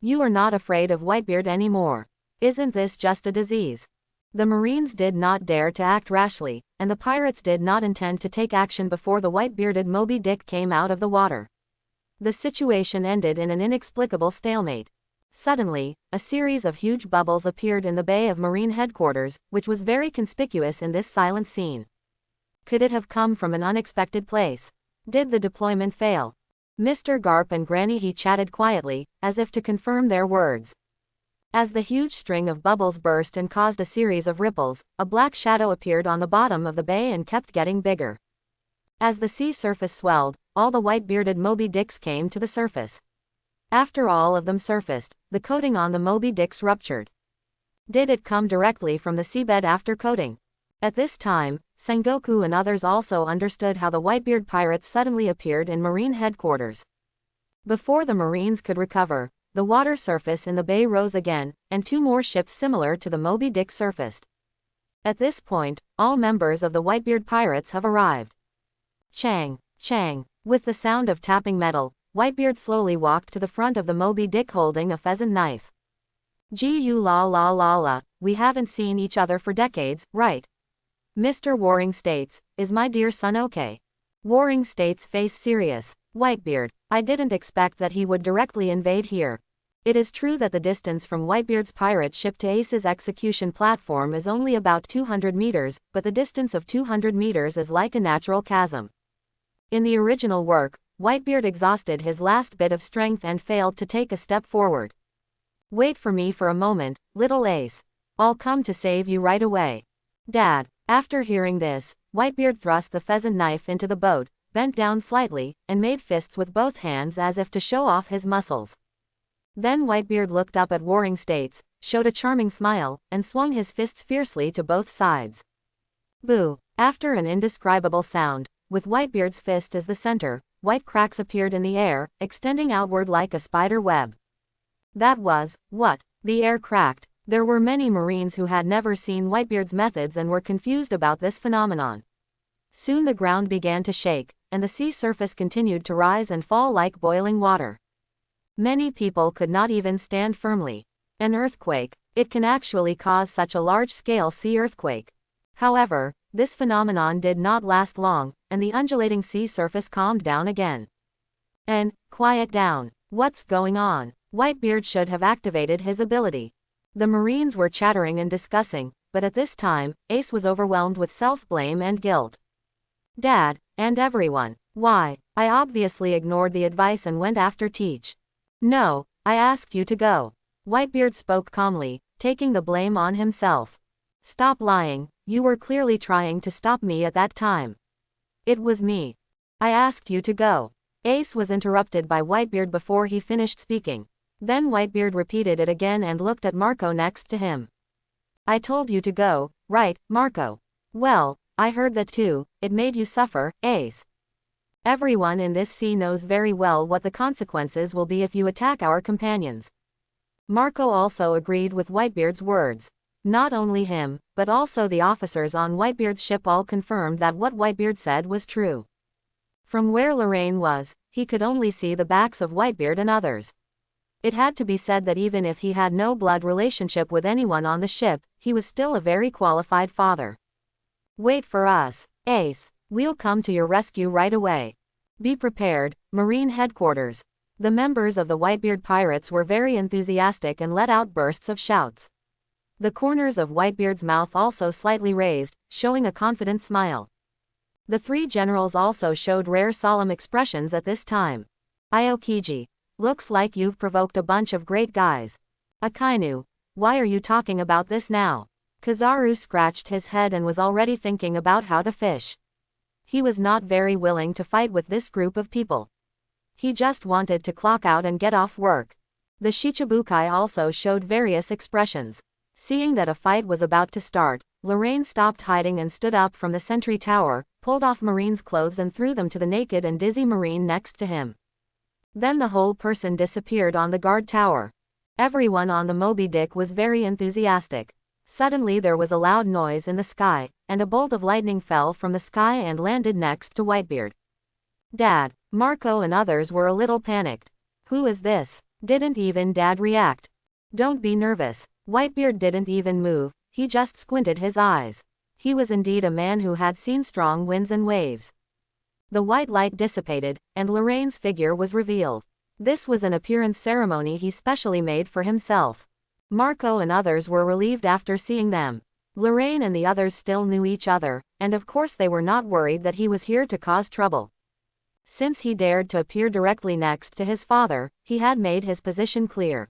You are not afraid of Whitebeard anymore. Isn't this just a disease? The Marines did not dare to act rashly, and the pirates did not intend to take action before the white-bearded Moby Dick came out of the water. The situation ended in an inexplicable stalemate. Suddenly, a series of huge bubbles appeared in the bay of Marine headquarters, which was very conspicuous in this silent scene. Could it have come from an unexpected place? Did the deployment fail? Mr. Garp and Granny He chatted quietly, as if to confirm their words. As the huge string of bubbles burst and caused a series of ripples, a black shadow appeared on the bottom of the bay and kept getting bigger. As the sea surface swelled, all the white-bearded Moby Dicks came to the surface. After all of them surfaced, the coating on the Moby Dicks ruptured. Did it come directly from the seabed after coating? At this time, Sengoku and others also understood how the Whitebeard pirates suddenly appeared in Marine headquarters. Before the Marines could recover, the water surface in the bay rose again, and 2 more ships similar to the Moby Dick surfaced. At this point, all members of the Whitebeard pirates have arrived. Chang, chang. With the sound of tapping metal, Whitebeard slowly walked to the front of the Moby Dick holding a pheasant knife. Gu la la la la, we haven't seen each other for decades, right? Mr. Waring states, is my dear son okay? Waring states face serious. Whitebeard, I didn't expect that he would directly invade here. It is true that the distance from Whitebeard's pirate ship to Ace's execution platform is only about 200 meters, but the distance of 200 meters is like a natural chasm. In the original work, Whitebeard exhausted his last bit of strength and failed to take a step forward. Wait for me for a moment, little Ace. I'll come to save you right away. Dad. After hearing this, Whitebeard thrust the pheasant knife into the boat, bent down slightly, and made fists with both hands as if to show off his muscles. Then Whitebeard looked up at Waring States, showed a charming smile, and swung his fists fiercely to both sides. Boo! After an indescribable sound, with Whitebeard's fist as the center, white cracks appeared in the air, extending outward like a spider web. That was, what? The air cracked. There were many Marines who had never seen Whitebeard's methods and were confused about this phenomenon. Soon the ground began to shake, and the sea surface continued to rise and fall like boiling water. Many people could not even stand firmly. An earthquake, it can actually cause such a large-scale sea earthquake. However, this phenomenon did not last long, and the undulating sea surface calmed down again. And, quiet down. What's going on? Whitebeard should have activated his ability. The Marines were chattering and discussing, but at this time, Ace was overwhelmed with self-blame and guilt. Dad, and everyone. Why? I obviously ignored the advice and went after Teach. No, I asked you to go. Whitebeard spoke calmly, taking the blame on himself. Stop lying, you were clearly trying to stop me at that time. It was me. I asked you to go. Ace was interrupted by Whitebeard before he finished speaking. Then Whitebeard repeated it again and looked at Marco next to him. I told you to go, right, Marco? Well, I heard that too, it made you suffer, Ace. Everyone in this sea knows very well what the consequences will be if you attack our companions. Marco also agreed with Whitebeard's words. Not only him, but also the officers on Whitebeard's ship all confirmed that what Whitebeard said was true. From where Lorraine was, he could only see the backs of Whitebeard and others. It had to be said that even if he had no blood relationship with anyone on the ship, he was still a very qualified father. Wait for us, Ace. We'll come to your rescue right away. Be prepared, Marine Headquarters. The members of the Whitebeard pirates were very enthusiastic and let out bursts of shouts. The corners of Whitebeard's mouth also slightly raised, showing a confident smile. The 3 generals also showed rare solemn expressions at this time. Aokiji. Looks like you've provoked a bunch of great guys. Akainu. Why are you talking about this now? Kizaru scratched his head and was already thinking about how to fish. He was not very willing to fight with this group of people. He just wanted to clock out and get off work. The Shichibukai also showed various expressions. Seeing that a fight was about to start, Lorraine stopped hiding and stood up from the sentry tower, pulled off Marine's clothes and threw them to the naked and dizzy Marine next to him. Then the whole person disappeared on the guard tower. Everyone on the Moby Dick was very enthusiastic. Suddenly there was a loud noise in the sky, and a bolt of lightning fell from the sky and landed next to Whitebeard. Dad, Marco and others were a little panicked. Who is this? Didn't even Dad react? Don't be nervous. Whitebeard didn't even move, he just squinted his eyes. He was indeed a man who had seen strong winds and waves. The white light dissipated, and Lorraine's figure was revealed. This was an appearance ceremony he specially made for himself. Marco and others were relieved after seeing them. Lorraine and the others still knew each other, and of course they were not worried that he was here to cause trouble. Since he dared to appear directly next to his father, he had made his position clear.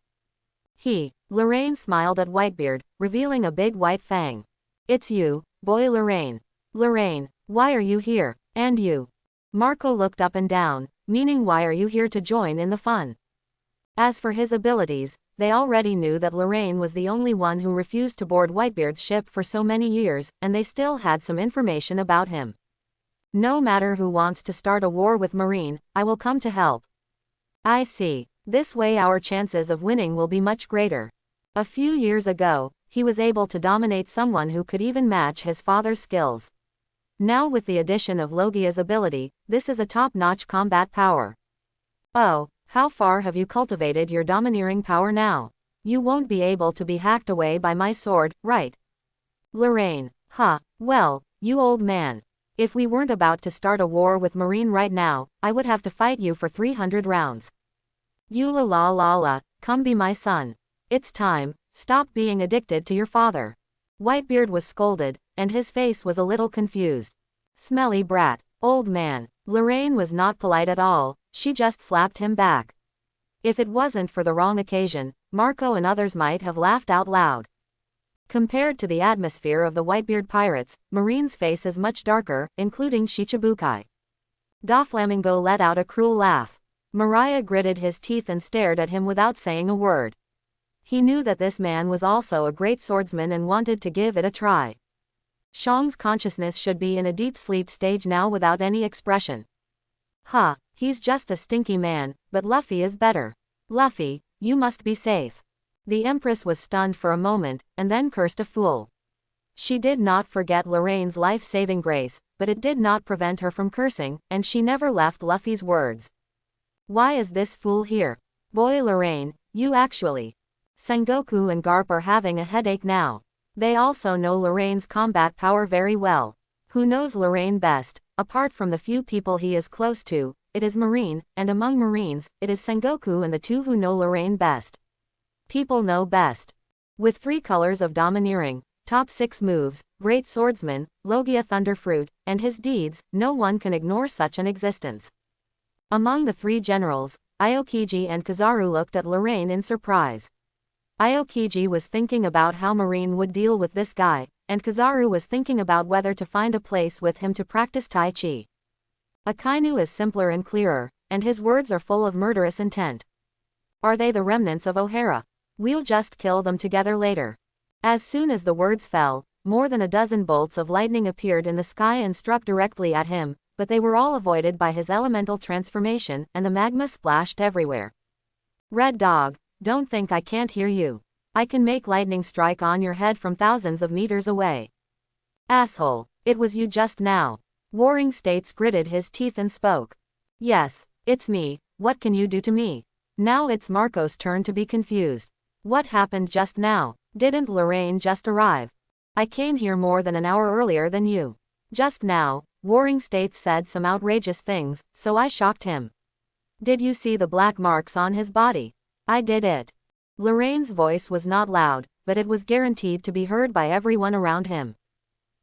Lorraine smiled at Whitebeard, revealing a big white fang. It's you, boy Lorraine. Lorraine, why are you here? And you? Marco looked up and down, meaning why are you here to join in the fun? As for his abilities, They already knew that Lorraine was the only one who refused to board Whitebeard's ship for so many years, and they still had some information about him. No matter who wants to start a war with Marine, I will come to help. I see. This way our chances of winning will be much greater. A few years ago, he was able to dominate someone who could even match his father's skills. Now with the addition of Logia's ability, this is a top-notch combat power. Oh, how far have you cultivated your domineering power now? You won't be able to be hacked away by my sword, right? Lorraine. Well, you old man. If we weren't about to start a war with Marine right now, I would have to fight you for 300 rounds. You la, come be my son. It's time, stop being addicted to your father. Whitebeard was scolded, and his face was a little confused. Smelly brat, old man. Lorraine was not polite at all, she just slapped him back. If it wasn't for the wrong occasion, Marco and others might have laughed out loud. Compared to the atmosphere of the Whitebeard pirates, Marine's face is much darker, including Shichibukai. Doflamingo let out a cruel laugh. Moria gritted his teeth and stared at him without saying a word. He knew that this man was also a great swordsman and wanted to give it a try. Shang's consciousness should be in a deep sleep stage now without any expression. He's just a stinky man, but Luffy is better. Luffy, you must be safe. The Empress was stunned for a moment, and then cursed a fool. She did not forget Lorraine's life-saving grace, but it did not prevent her from cursing, and she never left Luffy's words. Why is this fool here? Boy Lorraine, you actually. Sengoku and Garp are having a headache now. They also know Lorraine's combat power very well. Who knows Lorraine best? Apart from the few people he is close to, it is Marine, and among Marines, it is Sengoku and the two who know Lorraine best. People know best. With 3 colors of domineering, top 6 moves, great swordsman, Logia Thunderfruit, and his deeds, no one can ignore such an existence. Among the 3 generals, Aokiji and Kizaru looked at Lorraine in surprise. Aokiji was thinking about how Marine would deal with this guy, and Kizaru was thinking about whether to find a place with him to practice Tai Chi. Akainu is simpler and clearer, and his words are full of murderous intent. Are they the remnants of O'Hara? We'll just kill them together later. As soon as the words fell, more than a dozen bolts of lightning appeared in the sky and struck directly at him, but they were all avoided by his elemental transformation, and the magma splashed everywhere. Red Dog, don't think I can't hear you. I can make lightning strike on your head from thousands of meters away. Asshole, it was you just now. Warring States gritted his teeth and spoke. Yes, it's me, what can you do to me? Now it's Marco's turn to be confused. What happened just now? Didn't Lorraine just arrive? I came here more than an hour earlier than you. Just now, Warring States said some outrageous things, so I shocked him. Did you see the black marks on his body? I did it. Lorraine's voice was not loud, but it was guaranteed to be heard by everyone around him.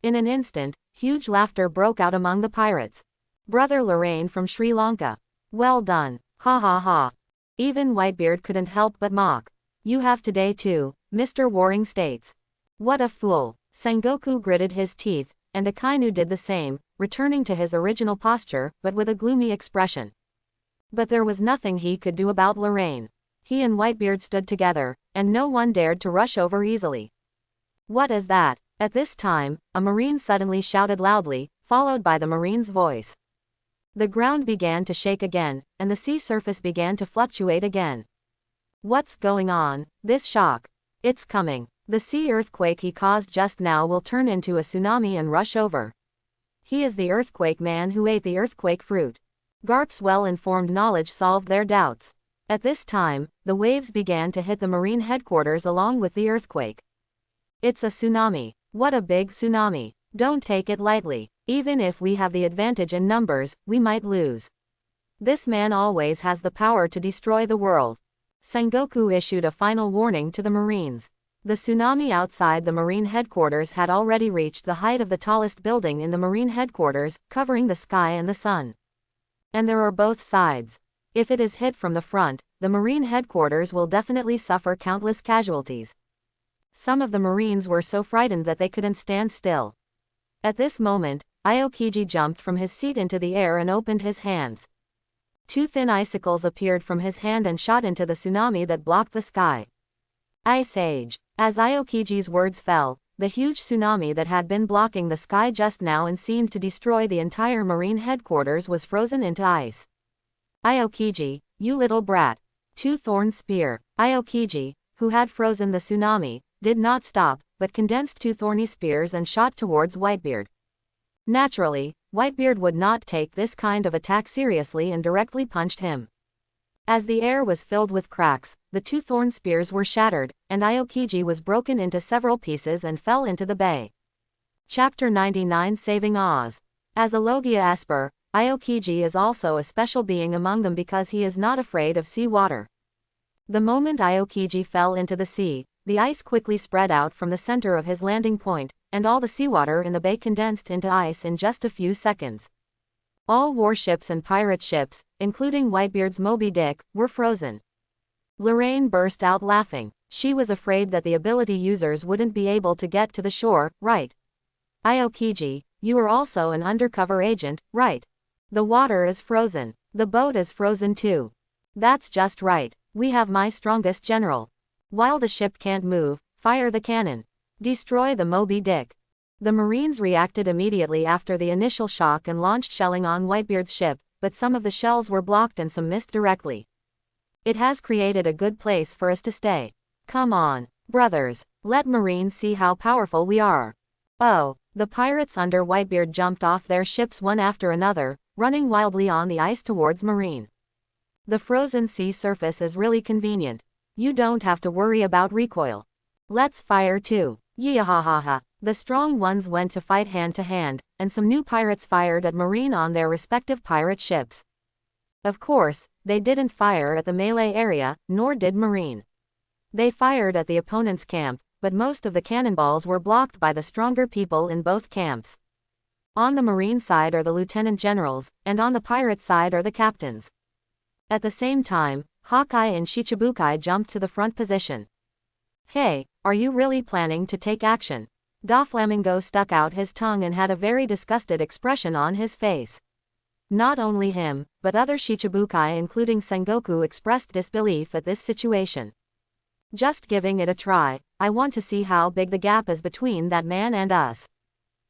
In an instant, huge laughter broke out among the pirates. Brother Lorraine from Sri Lanka. Well done. Ha ha ha. Even Whitebeard couldn't help but mock. You have today too, Mr. Warring States. What a fool. Sengoku gritted his teeth, and Akainu did the same, returning to his original posture, but with a gloomy expression. But there was nothing he could do about Lorraine. He and Whitebeard stood together, and no one dared to rush over easily. What is that? At this time, a Marine suddenly shouted loudly, followed by the Marine's voice. The ground began to shake again, and the sea surface began to fluctuate again. What's going on? This shock. It's coming. The sea earthquake he caused just now will turn into a tsunami and rush over. He is the earthquake man who ate the earthquake fruit. Garp's well-informed knowledge solved their doubts. At this time, the waves began to hit the Marine headquarters along with the earthquake. It's a tsunami. What a big tsunami. Don't take it lightly. Even if we have the advantage in numbers, we might lose. This man always has the power to destroy the world. Sengoku issued a final warning to the Marines. The tsunami outside the Marine headquarters had already reached the height of the tallest building in the Marine headquarters, covering the sky and the sun. And there are both sides. If it is hit from the front, the Marine headquarters will definitely suffer countless casualties. Some of the Marines were so frightened that they couldn't stand still. At this moment, Aokiji jumped from his seat into the air and opened his hands. 2 thin icicles appeared from his hand and shot into the tsunami that blocked the sky. Ice Age. As Aokiji's words fell, the huge tsunami that had been blocking the sky just now and seemed to destroy the entire Marine headquarters was frozen into ice. Aokiji, you little brat. Two-thorn spear. Aokiji, who had frozen the tsunami, did not stop, but condensed two thorny spears and shot towards Whitebeard. Naturally, Whitebeard would not take this kind of attack seriously and directly punched him. As the air was filled with cracks, the two thorn spears were shattered, and Aokiji was broken into several pieces and fell into the bay. Chapter 99 Saving Oz. As a Logia Esper, Aokiji is also a special being among them because he is not afraid of sea water. The moment Aokiji fell into the sea, the ice quickly spread out from the center of his landing point, and all the seawater in the bay condensed into ice in just a few seconds. All warships and pirate ships, including Whitebeard's Moby Dick, were frozen. Lorraine burst out laughing. She was afraid that the ability users wouldn't be able to get to the shore, right? Aokiji, you are also an undercover agent, right? The water is frozen. The boat is frozen too. That's just right. We have my strongest general. While the ship can't move, fire the cannon. Destroy the Moby Dick. The Marines reacted immediately after the initial shock and launched shelling on Whitebeard's ship, but some of the shells were blocked and some missed directly. It has created a good place for us to stay. Come on, brothers, let Marines see how powerful we are. Oh, the pirates under Whitebeard jumped off their ships one after another, running wildly on the ice towards Marine. The frozen sea surface is really convenient. You don't have to worry about recoil. Let's fire too. Yeehahaha. The strong ones went to fight hand to hand, and some new pirates fired at Marine on their respective pirate ships. Of course, they didn't fire at the melee area, nor did Marine. They fired at the opponent's camp, but most of the cannonballs were blocked by the stronger people in both camps. On the Marine side are the lieutenant generals, and on the pirate side are the captains. At the same time, Hawkeye and Shichibukai jumped to the front position. Hey, are you really planning to take action? Doflamingo stuck out his tongue and had a very disgusted expression on his face. Not only him, but other Shichibukai including Sengoku expressed disbelief at this situation. Just giving it a try. I want to see how big the gap is between that man and us.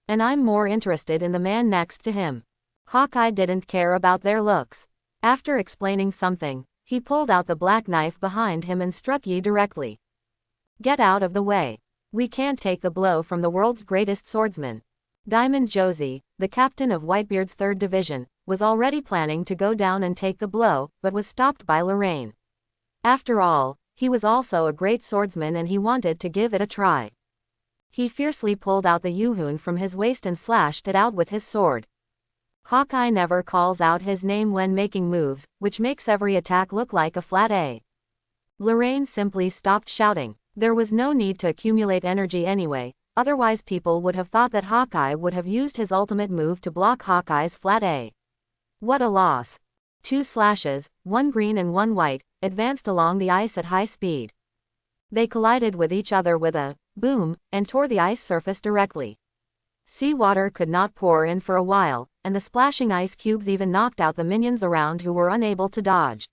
And I'm more interested in the man next to him. Hawkeye didn't care about their looks. After explaining something, he pulled out the black knife behind him and struck Yi directly. Get out of the way. We can't take the blow from the world's greatest swordsman. Diamond Josie, the captain of Whitebeard's 3rd Division, was already planning to go down and take the blow, but was stopped by Lorraine. After all, he was also a great swordsman and he wanted to give it a try. He fiercely pulled out the Yuhun from his waist and slashed it out with his sword. Hawkeye never calls out his name when making moves, which makes every attack look like a flat A. Lorraine simply stopped shouting. There was no need to accumulate energy anyway, otherwise people would have thought that Hawkeye would have used his ultimate move to block Hawkeye's flat A. What a loss. 2 slashes, one green and one white, advanced along the ice at high speed. They collided with each other with a boom, and tore the ice surface directly. Seawater could not pour in for a while, and the splashing ice cubes even knocked out the minions around who were unable to dodge.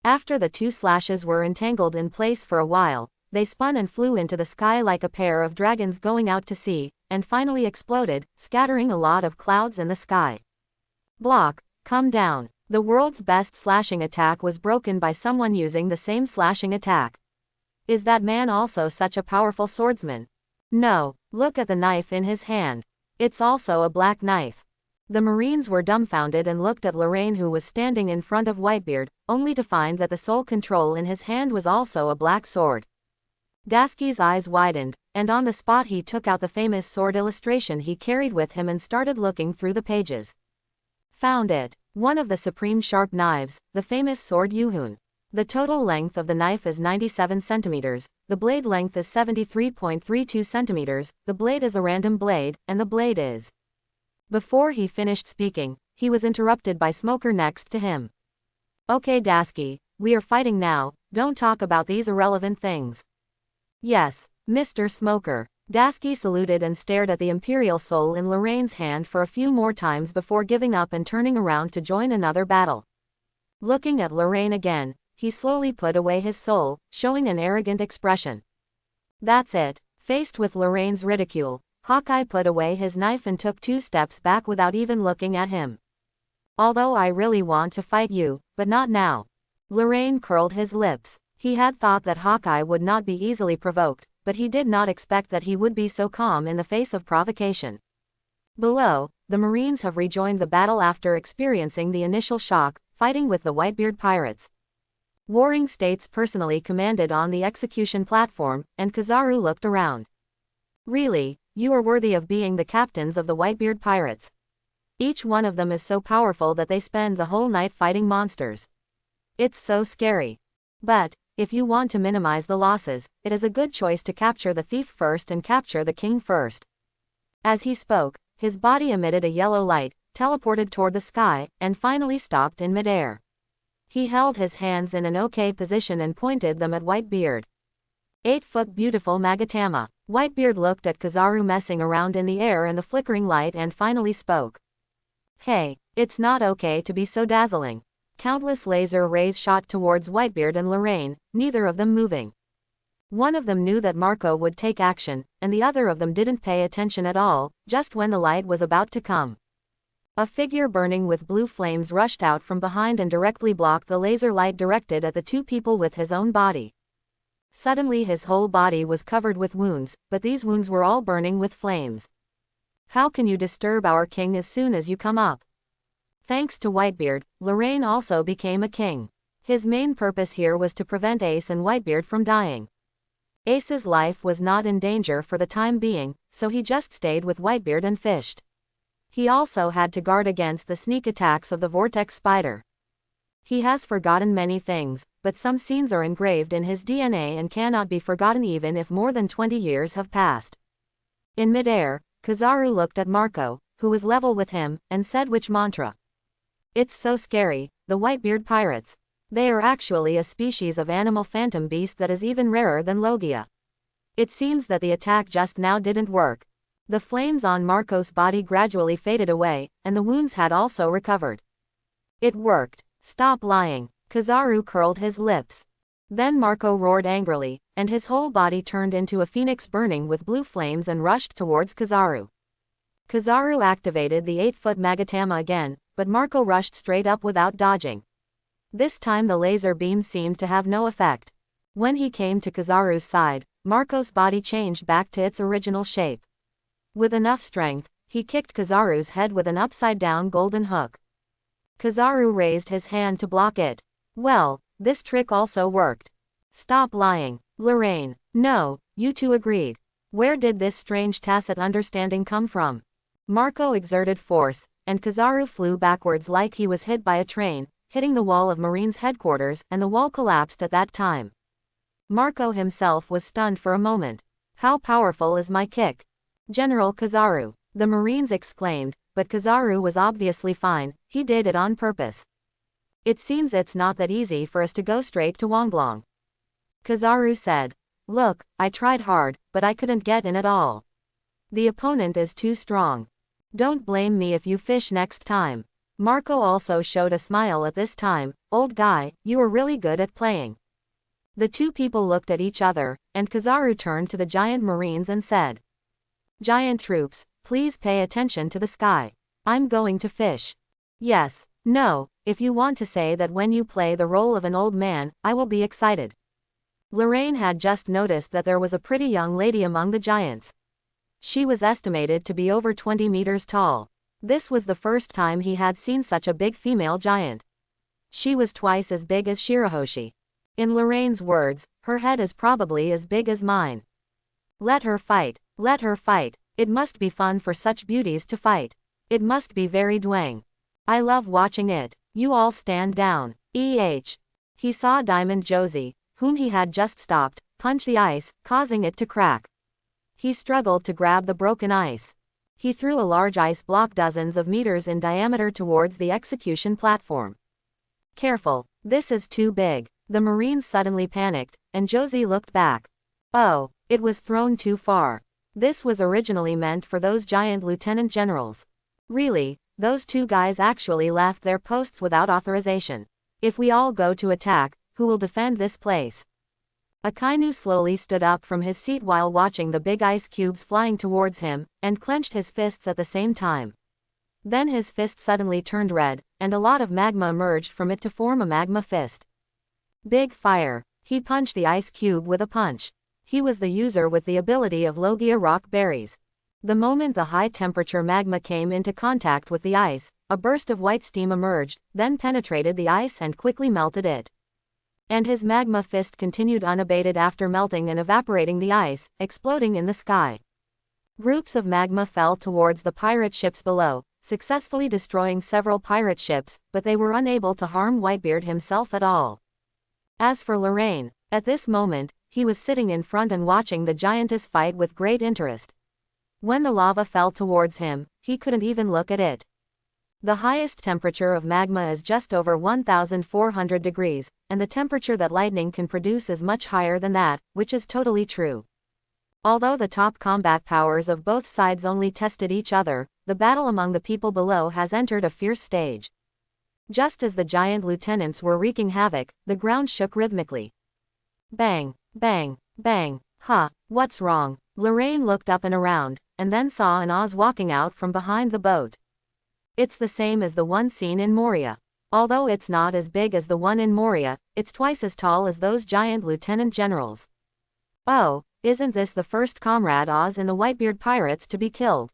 After the 2 slashes were entangled in place for a while, they spun and flew into the sky like a pair of dragons going out to sea, and finally exploded, scattering a lot of clouds in the sky. Block, come down. The world's best slashing attack was broken by someone using the same slashing attack. Is that man also such a powerful swordsman? No, look at the knife in his hand. It's also a black knife. The Marines were dumbfounded and looked at Lorraine who was standing in front of Whitebeard, only to find that the soul control in his hand was also a black sword. Dasky's eyes widened, and on the spot he took out the famous sword illustration he carried with him and started looking through the pages. Found it. One of the supreme sharp knives, the famous sword Yuhun. The total length of the knife is 97 centimeters, the blade length is 73.32 centimeters, the blade is a random blade, and the blade is. Before he finished speaking, he was interrupted by Smoker next to him. Okay Dasky, we are fighting now, don't talk about these irrelevant things. Yes, Mr. Smoker. Dasky saluted and stared at the Imperial Soul in Lorraine's hand for a few more times before giving up and turning around to join another battle. Looking at Lorraine again, he slowly put away his soul, showing an arrogant expression. That's it. Faced with Lorraine's ridicule, Hawkeye put away his knife and took 2 steps back without even looking at him. Although I really want to fight you, but not now. Lorraine curled his lips. He had thought that Hawkeye would not be easily provoked, but he did not expect that he would be so calm in the face of provocation. Below, the Marines have rejoined the battle after experiencing the initial shock, fighting with the Whitebeard pirates. Warring States personally commanded on the execution platform, and Kizaru looked around. Really, you are worthy of being the captains of the Whitebeard pirates. Each one of them is so powerful that they spend the whole night fighting monsters. It's so scary. But, if you want to minimize the losses, it is a good choice to capture the thief first and capture the king first. As he spoke, his body emitted a yellow light, teleported toward the sky, and finally stopped in midair. He held his hands in an OK position and pointed them at Whitebeard. 8-foot beautiful Magatama. Whitebeard looked at Kizaru messing around in the air in the flickering light and finally spoke. Hey, it's not okay to be so dazzling. Countless laser rays shot towards Whitebeard and Lorraine, neither of them moving. One of them knew that Marco would take action, and the other of them didn't pay attention at all, just when the light was about to come. A figure burning with blue flames rushed out from behind and directly blocked the laser light directed at the 2 people with his own body. Suddenly his whole body was covered with wounds, but these wounds were all burning with flames. How can you disturb our king as soon as you come up? Thanks to Whitebeard, Lorraine also became a king. His main purpose here was to prevent Ace and Whitebeard from dying. Ace's life was not in danger for the time being, so he just stayed with Whitebeard and fished. He also had to guard against the sneak attacks of the Vortex Spider. He has forgotten many things, but some scenes are engraved in his DNA and cannot be forgotten even if more than 20 years have passed. In midair, Kizaru looked at Marco, who was level with him, and said which mantra. It's so scary, the Whitebeard pirates. They are actually a species of animal phantom beast that is even rarer than Logia. It seems that the attack just now didn't work. The flames on Marco's body gradually faded away, and the wounds had also recovered. It worked. Stop lying. Kizaru curled his lips. Then Marco roared angrily, and his whole body turned into a phoenix burning with blue flames and rushed towards Kizaru. Kizaru activated the 8-foot Magatama again, but Marco rushed straight up without dodging. This time the laser beam seemed to have no effect. When he came to Kizaru's side, Marco's body changed back to its original shape. With enough strength, he kicked Kizaru's head with an upside-down golden hook. Kizaru raised his hand to block it. Well, this trick also worked. Stop lying, Lorraine. No, you two agreed. Where did this strange tacit understanding come from? Marco exerted force, and Kizaru flew backwards like he was hit by a train, hitting the wall of Marines headquarters, and the wall collapsed at that time. Marco himself was stunned for a moment. How powerful is my kick? General Kizaru, the Marines exclaimed, but Kizaru was obviously fine, he did it on purpose. It seems it's not that easy for us to go straight to Wonglong. Kizaru said. Look, I tried hard, but I couldn't get in at all. The opponent is too strong. Don't blame me if you fish next time. Marco also showed a smile at this time. Old guy, you are really good at playing. The 2 people looked at each other, and Kizaru turned to the giant Marines and said. Giant troops, please pay attention to the sky. I'm going to fish. Yes, no, if you want to say that when you play the role of an old man, I will be excited. Lorraine had just noticed that there was a pretty young lady among the giants. She was estimated to be over 20 meters tall. This was the first time he had seen such a big female giant. She was twice as big as Shirahoshi. In Lorraine's words, her head is probably as big as mine. Let her fight. Let her fight. It must be fun for such beauties to fight. It must be very dwang. I love watching it. You all stand down. He saw Diamond Josie, whom he had just stopped, punch the ice, causing it to crack. He struggled to grab the broken ice. He threw a large ice block dozens of meters in diameter towards the execution platform. Careful, this is too big. The Marines suddenly panicked, and Josie looked back. Oh, it was thrown too far. This was originally meant for those giant lieutenant generals. Really, those 2 guys actually left their posts without authorization. If we all go to attack, who will defend this place? Akainu slowly stood up from his seat while watching the big ice cubes flying towards him, and clenched his fists at the same time. Then his fist suddenly turned red, and a lot of magma emerged from it to form a magma fist. Big fire. He punched the ice cube with a punch. He was the user with the ability of Logia rock berries. The moment the high-temperature magma came into contact with the ice, a burst of white steam emerged, then penetrated the ice and quickly melted it. And his magma fist continued unabated after melting and evaporating the ice, exploding in the sky. Groups of magma fell towards the pirate ships below, successfully destroying several pirate ships, but they were unable to harm Whitebeard himself at all. As for Lorraine, at this moment, he was sitting in front and watching the giantess fight with great interest. When the lava fell towards him, he couldn't even look at it. The highest temperature of magma is just over 1,400 degrees, and the temperature that lightning can produce is much higher than that, which is totally true. Although the top combat powers of both sides only tested each other, the battle among the people below has entered a fierce stage. Just as the giant lieutenants were wreaking havoc, the ground shook rhythmically. Bang, bang, bang. What's wrong? Lorraine looked up and around, and then saw an Oz walking out from behind the boat. It's the same as the one seen in Moria. Although it's not as big as the one in Moria, it's twice as tall as those giant lieutenant generals. Oh, isn't this the first comrade Oz in the Whitebeard pirates to be killed?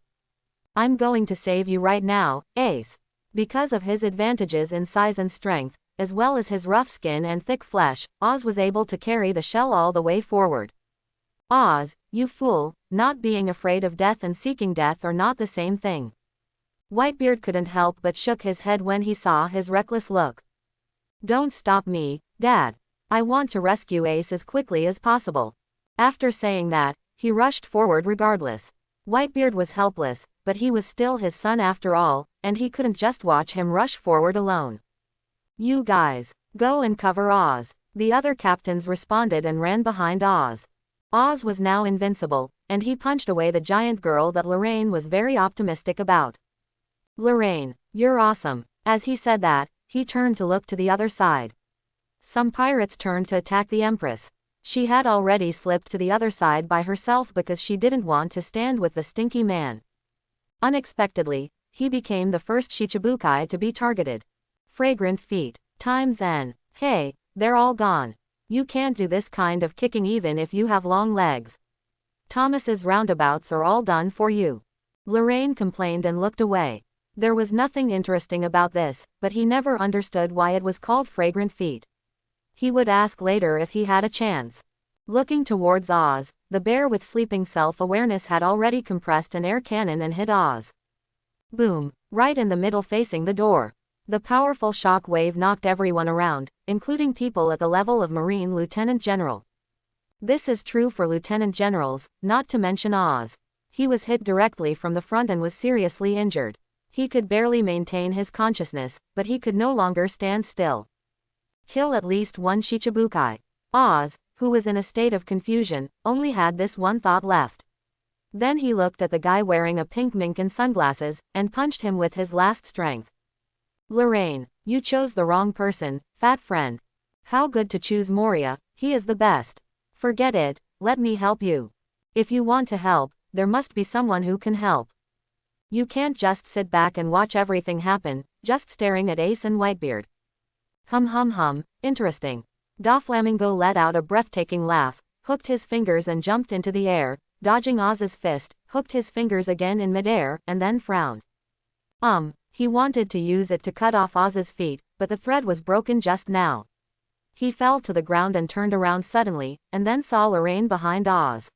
I'm going to save you right now, Ace. Because of his advantages in size and strength, as well as his rough skin and thick flesh, Oz was able to carry the shell all the way forward. Oz, you fool, not being afraid of death and seeking death are not the same thing. Whitebeard couldn't help but shook his head when he saw his reckless look. Don't stop me, Dad. I want to rescue Ace as quickly as possible. After saying that, he rushed forward regardless. Whitebeard was helpless, but he was still his son after all, and he couldn't just watch him rush forward alone. You guys, go and cover Oz. The other captains responded and ran behind Oz. Oz was now invincible, and he punched away the giant girl that Lorraine was very optimistic about. Lorraine, you're awesome. As he said that, he turned to look to the other side. Some pirates turned to attack the Empress. She had already slipped to the other side by herself because she didn't want to stand with the stinky man. Unexpectedly, he became the first Shichibukai to be targeted. Fragrant feet. Times N. Hey, they're all gone. You can't do this kind of kicking even if you have long legs. Thomas's roundabouts are all done for you. Lorraine complained and looked away. There was nothing interesting about this, but he never understood why it was called fragrant feet. He would ask later if he had a chance. Looking towards Oz, the bear with sleeping self-awareness had already compressed an air cannon and hit Oz. Boom, right in the middle facing the door. The powerful shock wave knocked everyone around, including people at the level of Marine Lieutenant General. This is true for Lieutenant Generals, not to mention Oz. He was hit directly from the front and was seriously injured. He could barely maintain his consciousness, but he could no longer stand still. Kill at least one Shichibukai. Oz, who was in a state of confusion, only had this one thought left. Then he looked at the guy wearing a pink mink and sunglasses, and punched him with his last strength. Lorraine, you chose the wrong person, fat friend. How good to choose Moria, he is the best. Forget it, let me help you. If you want to help, there must be someone who can help. You can't just sit back and watch everything happen, just staring at Ace and Whitebeard. Interesting. Doflamingo let out a breathtaking laugh, hooked his fingers and jumped into the air, dodging Oz's fist, hooked his fingers again in midair, and then frowned. He wanted to use it to cut off Oz's feet, but the thread was broken just now. He fell to the ground and turned around suddenly, and then saw Lorraine behind Oz.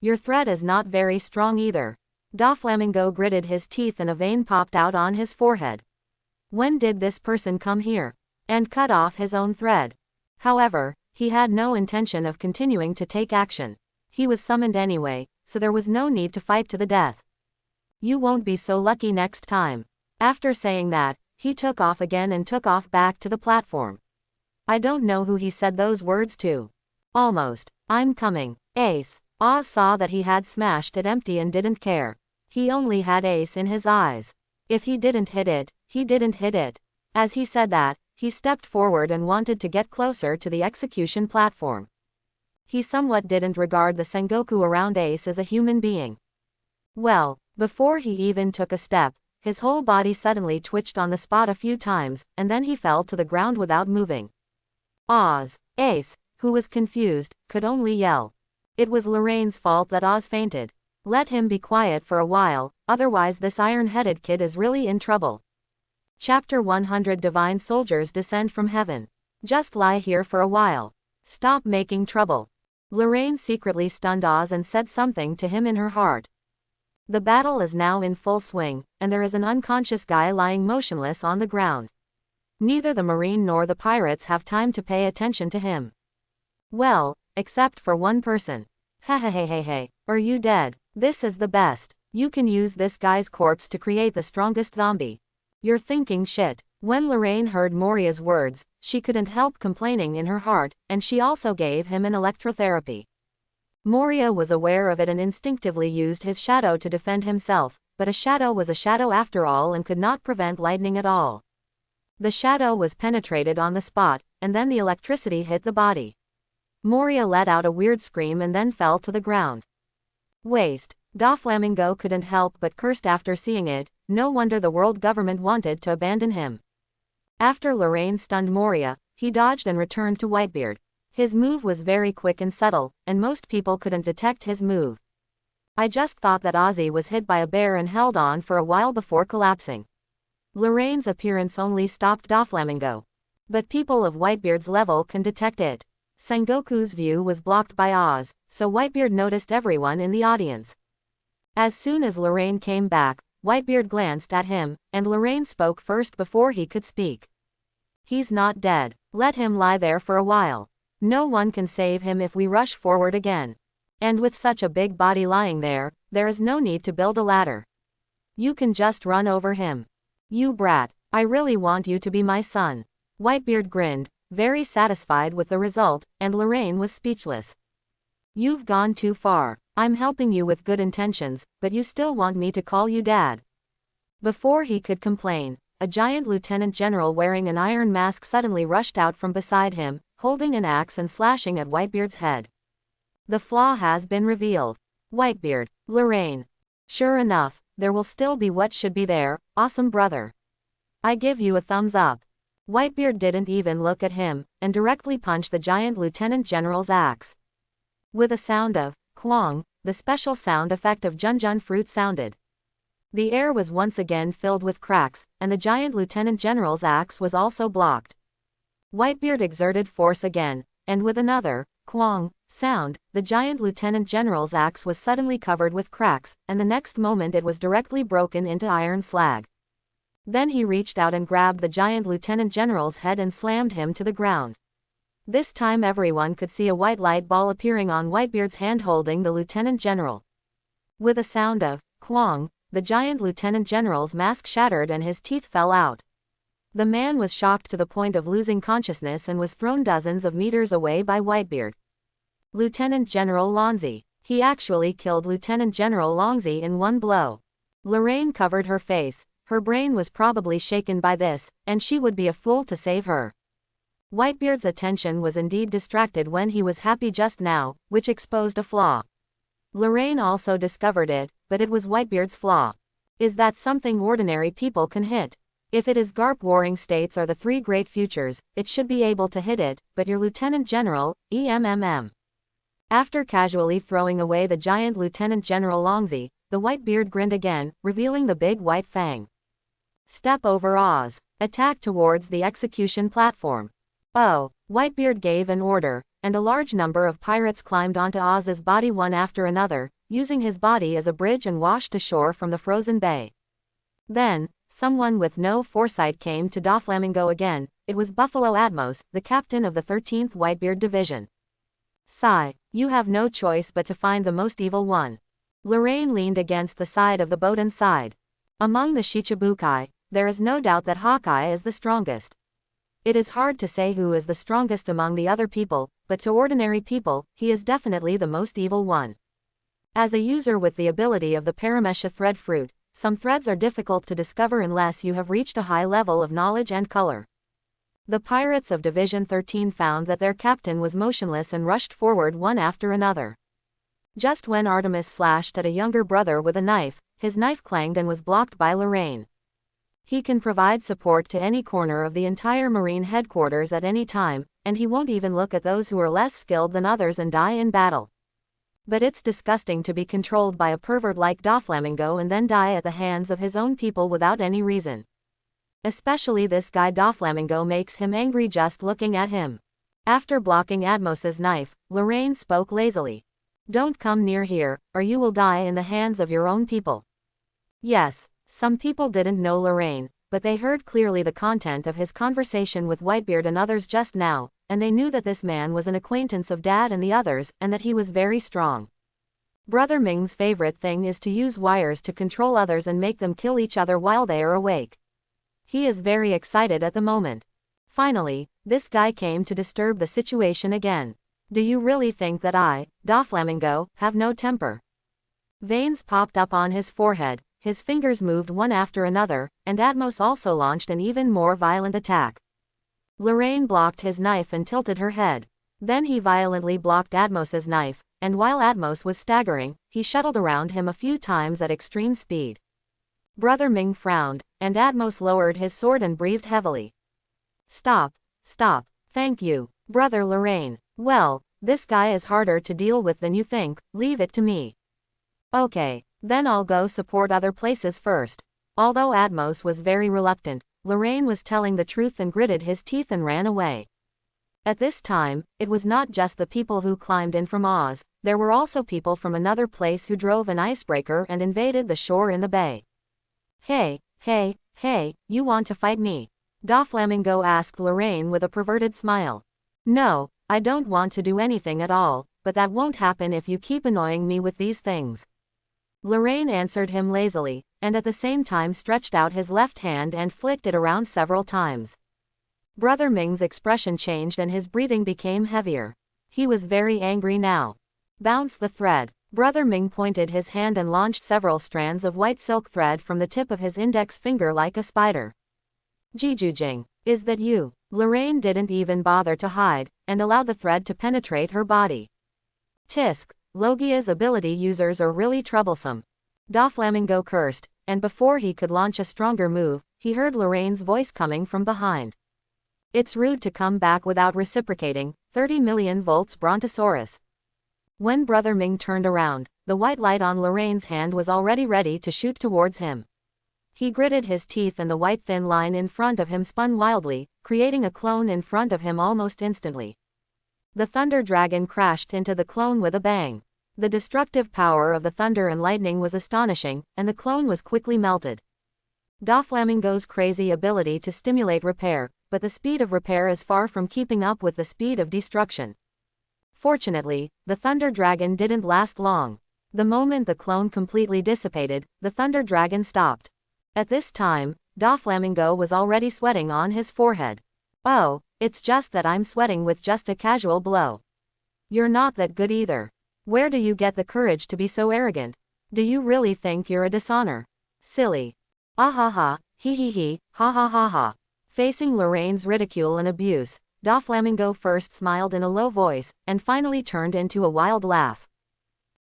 Your thread is not very strong either. Doflamingo gritted his teeth and a vein popped out on his forehead. When did this person come here? And cut off his own thread. However, he had no intention of continuing to take action. He was summoned anyway, so there was no need to fight to the death. You won't be so lucky next time. After saying that, he took off again and took off back to the platform. I don't know who he said those words to. Almost. I'm coming. Ace. Oz saw that he had smashed it empty and didn't care. He only had Ace in his eyes. If he didn't hit it, he didn't hit it. As he said that, He stepped forward and wanted to get closer to the execution platform. He somewhat didn't regard the Sengoku around Ace as a human being. Well, before he even took a step, his whole body suddenly twitched on the spot a few times, and then he fell to the ground without moving. Oz. Ace, who was confused, could only yell. It was Lorraine's fault that Oz fainted. Let him be quiet for a while, otherwise this iron-headed kid is really in trouble. Chapter 100 Divine Soldiers Descend from Heaven. Just lie here for a while. Stop making trouble. Lorraine secretly stunned Oz and said something to him in her heart. The battle is now in full swing, and there is an unconscious guy lying motionless on the ground. Neither the Marine nor the pirates have time to pay attention to him. Well, except for one person. Hey, are you dead? This is the best. You can use this guy's corpse to create the strongest zombie. You're thinking shit. When Lorraine heard Moria's words, she couldn't help complaining in her heart, and she also gave him an electrotherapy. Moria was aware of it and instinctively used his shadow to defend himself, but a shadow was a shadow after all and could not prevent lightning at all. The shadow was penetrated on the spot, and then the electricity hit the body. Moria let out a weird scream and then fell to the ground. Waste. Doflamingo couldn't help but cursed after seeing it. No wonder the world government wanted to abandon him. After Lorraine stunned Moria, he dodged and returned to Whitebeard. His move was very quick and subtle, and most people couldn't detect his move. I just thought that Ozzy was hit by a bear and held on for a while before collapsing. Lorraine's appearance only stopped Doflamingo. But people of Whitebeard's level can detect it. Sengoku's view was blocked by Oz, so Whitebeard noticed everyone in the audience. As soon as Lorraine came back, Whitebeard glanced at him, and Lorraine spoke first before he could speak. He's not dead. Let him lie there for a while. No one can save him if we rush forward again. And with such a big body lying there is no need to build a ladder. You can just run over him. You brat, I really want you to be my son. Whitebeard grinned, very satisfied with the result, and Lorraine was speechless. You've gone too far. I'm helping you with good intentions, but you still want me to call you dad. Before he could complain, a giant lieutenant general wearing an iron mask suddenly rushed out from beside him, holding an axe and slashing at Whitebeard's head. The flaw has been revealed. Whitebeard, Lorraine. Sure enough, there will still be what should be there. Awesome brother. I give you a thumbs up. Whitebeard didn't even look at him, and directly punched the giant lieutenant general's axe. With a sound of clong, the special sound effect of Junjun fruit sounded. The air was once again filled with cracks, and the giant lieutenant general's axe was also blocked. Whitebeard exerted force again, and with another clong sound, the giant lieutenant general's axe was suddenly covered with cracks, and the next moment it was directly broken into iron slag. Then he reached out and grabbed the giant lieutenant general's head and slammed him to the ground. This time everyone could see a white light ball appearing on Whitebeard's hand holding the lieutenant general. With a sound of clong, the giant lieutenant general's mask shattered and his teeth fell out. The man was shocked to the point of losing consciousness and was thrown dozens of meters away by Whitebeard. Lieutenant General Longzi. He actually killed Lieutenant General Longzi in one blow. Lorraine covered her face. Her brain was probably shaken by this, and she would be a fool to save her. Whitebeard's attention was indeed distracted when he was happy just now, which exposed a flaw. Lorraine also discovered it, but it was Whitebeard's flaw. Is that something ordinary people can hit? If it is Garp warring states are the three great futures, it should be able to hit it, but your Lieutenant General, After casually throwing away the giant Lieutenant General Longzi, the Whitebeard grinned again, revealing the big white fang. Step over Oz. Attack towards the execution platform. Oh, Whitebeard gave an order, and a large number of pirates climbed onto Oz's body one after another, using his body as a bridge and washed ashore from the frozen bay. Then, someone with no foresight came to Doflamingo again. It was Buffalo Atmos, the captain of the 13th Whitebeard Division. Sigh, you have no choice but to find the most evil one. Lorraine leaned against the side of the boat and sighed. Among the Shichibukai, there is no doubt that Hawkeye is the strongest. It is hard to say who is the strongest among the other people, but to ordinary people, he is definitely the most evil one. As a user with the ability of the Paramesha thread fruit, some threads are difficult to discover unless you have reached a high level of knowledge and color. The pirates of Division 13 found that their captain was motionless and rushed forward one after another. Just when Artemis slashed at a younger brother with a knife, his knife clanged and was blocked by Lorraine. He can provide support to any corner of the entire Marine headquarters at any time, and he won't even look at those who are less skilled than others and die in battle. But it's disgusting to be controlled by a pervert like Doflamingo and then die at the hands of his own people without any reason. Especially this guy. Doflamingo makes him angry just looking at him. After blocking Admos's knife, Lorraine spoke lazily. Don't come near here, or you will die in the hands of your own people. Yes, some people didn't know Lorraine, but they heard clearly the content of his conversation with Whitebeard and others just now, and they knew that this man was an acquaintance of Dad and the others, and that he was very strong. Brother Ming's favorite thing is to use wires to control others and make them kill each other while they are awake. He is very excited at the moment. Finally, this guy came to disturb the situation again. Do you really think that I, Doflamingo, have no temper? Veins popped up on his forehead, his fingers moved one after another, and Atmos also launched an even more violent attack. Lorraine blocked his knife and tilted her head. Then he violently blocked Atmos's knife, and while Atmos was staggering, he shuttled around him a few times at extreme speed. Brother Ming frowned, and Atmos lowered his sword and breathed heavily. Stop, stop, thank you, Brother Lorraine. Well, this guy is harder to deal with than you think, leave it to me. Okay, then I'll go support other places first. Although Atmos was very reluctant, Lorraine was telling the truth and gritted his teeth and ran away. At this time, it was not just the people who climbed in from Oz, there were also people from another place who drove an icebreaker and invaded the shore in the bay. Hey, you want to fight me? Doflamingo asked Lorraine with a perverted smile. No, I don't want to do anything at all, but that won't happen if you keep annoying me with these things. Lorraine answered him lazily, and at the same time stretched out his left hand and flicked it around several times. Brother Ming's expression changed and his breathing became heavier. He was very angry now. Bounce the thread. Brother Ming pointed his hand and launched several strands of white silk thread from the tip of his index finger like a spider. Jijujing, is that you? Lorraine didn't even bother to hide, and allowed the thread to penetrate her body. Tisk, Logia's ability users are really troublesome. Doflamingo cursed, and before he could launch a stronger move, he heard Lorraine's voice coming from behind. It's rude to come back without reciprocating, 30 million volts Brontosaurus. When Brother Ming turned around, the white light on Lorraine's hand was already ready to shoot towards him. He gritted his teeth and the white thin line in front of him spun wildly, creating a clone in front of him almost instantly. The Thunder Dragon crashed into the clone with a bang. The destructive power of the thunder and lightning was astonishing, and the clone was quickly melted. Doflamingo's crazy ability to stimulate repair, but the speed of repair is far from keeping up with the speed of destruction. Fortunately, the Thunder Dragon didn't last long. The moment the clone completely dissipated, the Thunder Dragon stopped. At this time, Doflamingo was already sweating on his forehead. Oh, it's just that I'm sweating with just a casual blow. You're not that good either. Where do you get the courage to be so arrogant? Do you really think you're a dishonor? Silly. Ah ha ha, he, ha ha ha ha. Facing Lorraine's ridicule and abuse, Doflamingo first smiled in a low voice, and finally turned into a wild laugh.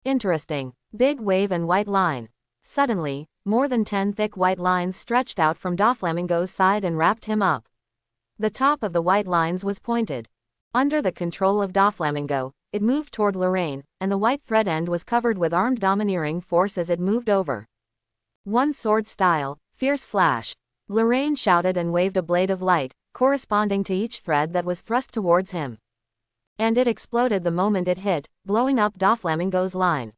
Interesting. Big wave and white line. Suddenly, more than 10 thick white lines stretched out from Doflamingo's side and wrapped him up. The top of the white lines was pointed. Under the control of Doflamingo, it moved toward Lorraine, and the white thread end was covered with armed domineering force as it moved over. One sword style, fierce slash. Lorraine shouted and waved a blade of light, corresponding to each thread that was thrust towards him. And it exploded the moment it hit, blowing up Doflamingo's line.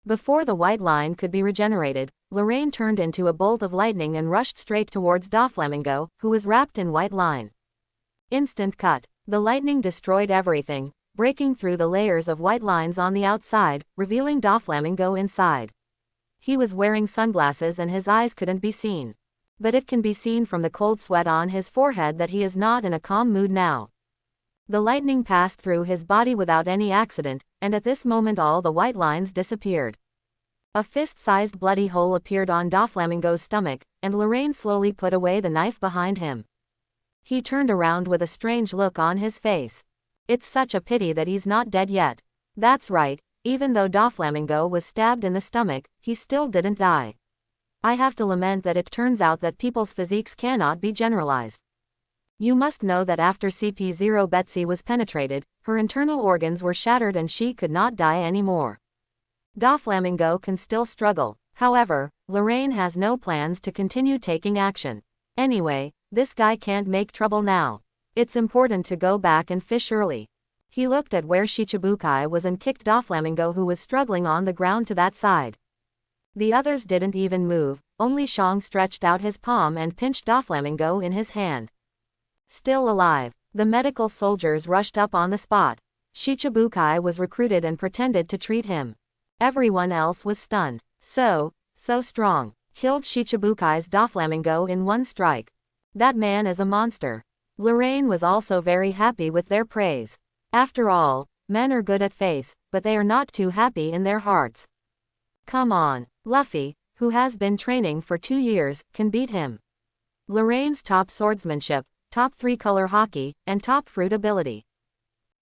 Before the white line could be regenerated, Lorraine turned into a bolt of lightning and rushed straight towards Doflamingo, who was wrapped in white line. Instant cut. The lightning destroyed everything, breaking through the layers of white lines on the outside, revealing Doflamingo inside. He was wearing sunglasses and his eyes couldn't be seen. But it can be seen from the cold sweat on his forehead that he is not in a calm mood now. The lightning passed through his body without any accident, and at this moment all the white lines disappeared. A fist-sized bloody hole appeared on Doflamingo's stomach, and Lorraine slowly put away the knife behind him. He turned around with a strange look on his face. It's such a pity that he's not dead yet. That's right, even though Doflamingo was stabbed in the stomach, he still didn't die. I have to lament that it turns out that people's physiques cannot be generalized. You must know that after CP0 Betsy was penetrated, her internal organs were shattered and she could not die anymore. Doflamingo can still struggle. However, Lorraine has no plans to continue taking action. Anyway, this guy can't make trouble now. It's important to go back and fish early. He looked at where Shichibukai was and kicked Doflamingo, who was struggling on the ground, to that side. The others didn't even move, only Shang stretched out his palm and pinched Doflamingo in his hand. Still alive, the medical soldiers rushed up on the spot. Shichibukai was recruited and pretended to treat him. Everyone else was stunned. So strong. Killed Shichibukai's Doflamingo in one strike. That man is a monster. Lorraine was also very happy with their praise. After all, men are good at face, but they are not too happy in their hearts. Come on, Luffy, who has been training for 2 years, can beat him. Lorraine's top swordsmanship, top 3-color hockey, and top fruit ability.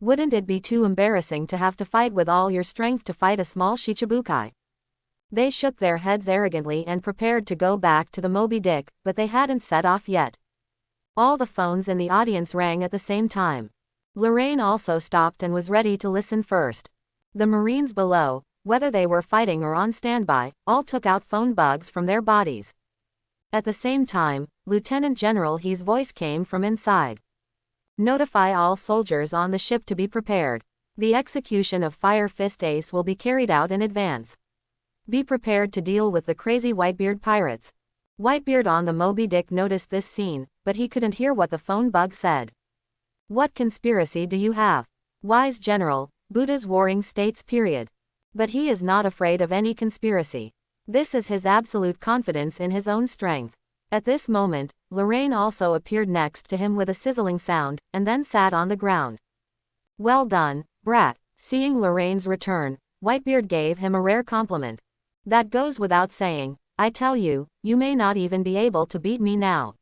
Wouldn't it be too embarrassing to have to fight with all your strength to fight a small Shichibukai? They shook their heads arrogantly and prepared to go back to the Moby Dick, but they hadn't set off yet. All the phones in the audience rang at the same time. Lorraine also stopped and was ready to listen first. The Marines below, whether they were fighting or on standby, all took out phone bugs from their bodies. At the same time, Lieutenant General He's voice came from inside. Notify all soldiers on the ship to be prepared. The execution of Fire Fist Ace will be carried out in advance. Be prepared to deal with the crazy Whitebeard pirates. Whitebeard on the Moby Dick noticed this scene, but he couldn't hear what the phone bug said. What conspiracy do you have? Wise General, Buddha's warring states period. But he is not afraid of any conspiracy. This is his absolute confidence in his own strength. At this moment, Lorraine also appeared next to him with a sizzling sound, and then sat on the ground. Well done, brat. Seeing Lorraine's return, Whitebeard gave him a rare compliment. That goes without saying. I tell you, you may not even be able to beat me now.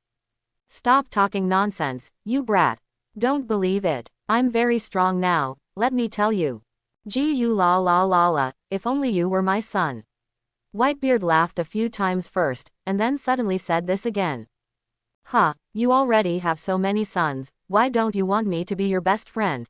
Stop talking nonsense, you brat. Don't believe it. I'm very strong now, let me tell you. Gee you la la la la, if only you were my son. Whitebeard laughed a few times first, and then suddenly said this again. Huh, you already have so many sons, why don't you want me to be your best friend?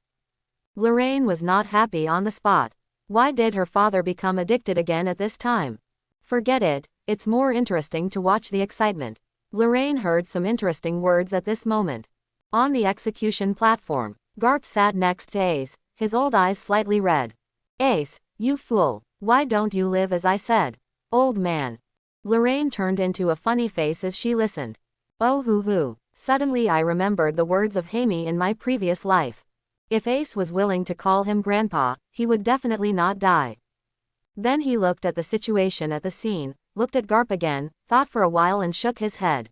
Lorraine was not happy on the spot. Why did her father become addicted again at this time? Forget it, it's more interesting to watch the excitement. Lorraine heard some interesting words at this moment. On the execution platform, Garp sat next to Ace, his old eyes slightly red. Ace, you fool, why don't you live as I said? Old man. Lorraine turned into a funny face as she listened. Oh hoo. Suddenly I remembered the words of Hamey in my previous life. If Ace was willing to call him grandpa, he would definitely not die. Then he looked at the situation at the scene, looked at Garp again, thought for a while and shook his head.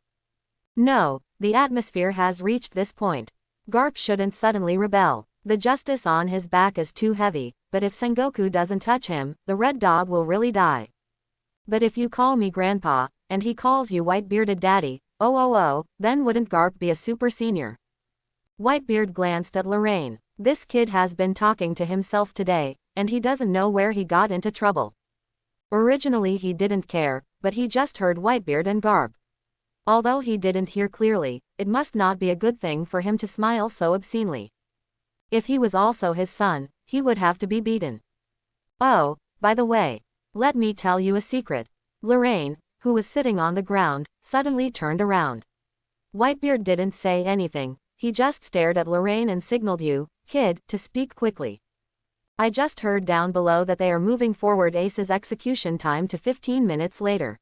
No, the atmosphere has reached this point. Garp shouldn't suddenly rebel. The justice on his back is too heavy, but if Sengoku doesn't touch him, the red dog will really die. But if you call me grandpa, and he calls you white-bearded daddy, then wouldn't Garp be a super senior? Whitebeard glanced at Lorraine. This kid has been talking to himself today, and he doesn't know where he got into trouble. Originally he didn't care, but he just heard Whitebeard and Garp. Although he didn't hear clearly, it must not be a good thing for him to smile so obscenely. If he was also his son, he would have to be beaten. Oh, by the way, let me tell you a secret. Lorraine, who was sitting on the ground, suddenly turned around. Whitebeard didn't say anything, he just stared at Lorraine and signaled you, kid, to speak quickly. I just heard down below that they are moving forward Ace's execution time to 15 minutes later.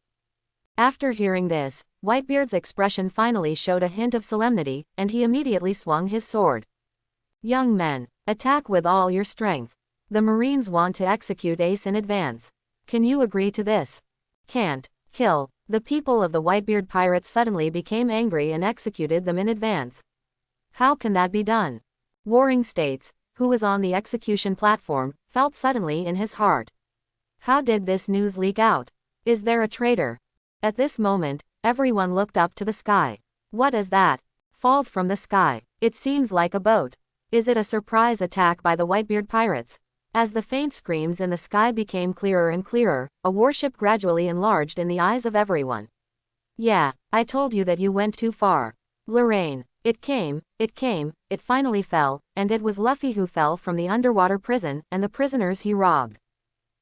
After hearing this, Whitebeard's expression finally showed a hint of solemnity, and he immediately swung his sword. Young men, attack with all your strength. The Marines want to execute Ace in advance. Can you agree to this? Can't. Kill. The people of the Whitebeard pirates suddenly became angry and executed them in advance. How can that be done? Warring States, who was on the execution platform, felt suddenly in his heart. How did this news leak out? Is there a traitor? At this moment, everyone looked up to the sky. What is that? Fall from the sky. It seems like a boat. Is it a surprise attack by the Whitebeard pirates? As the faint screams in the sky became clearer and clearer, a warship gradually enlarged in the eyes of everyone. Yeah, I told you that you went too far. Lorraine. It came, it finally fell, and it was Luffy who fell from the underwater prison and the prisoners he robbed.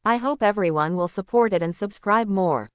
I hope everyone will support it and subscribe more.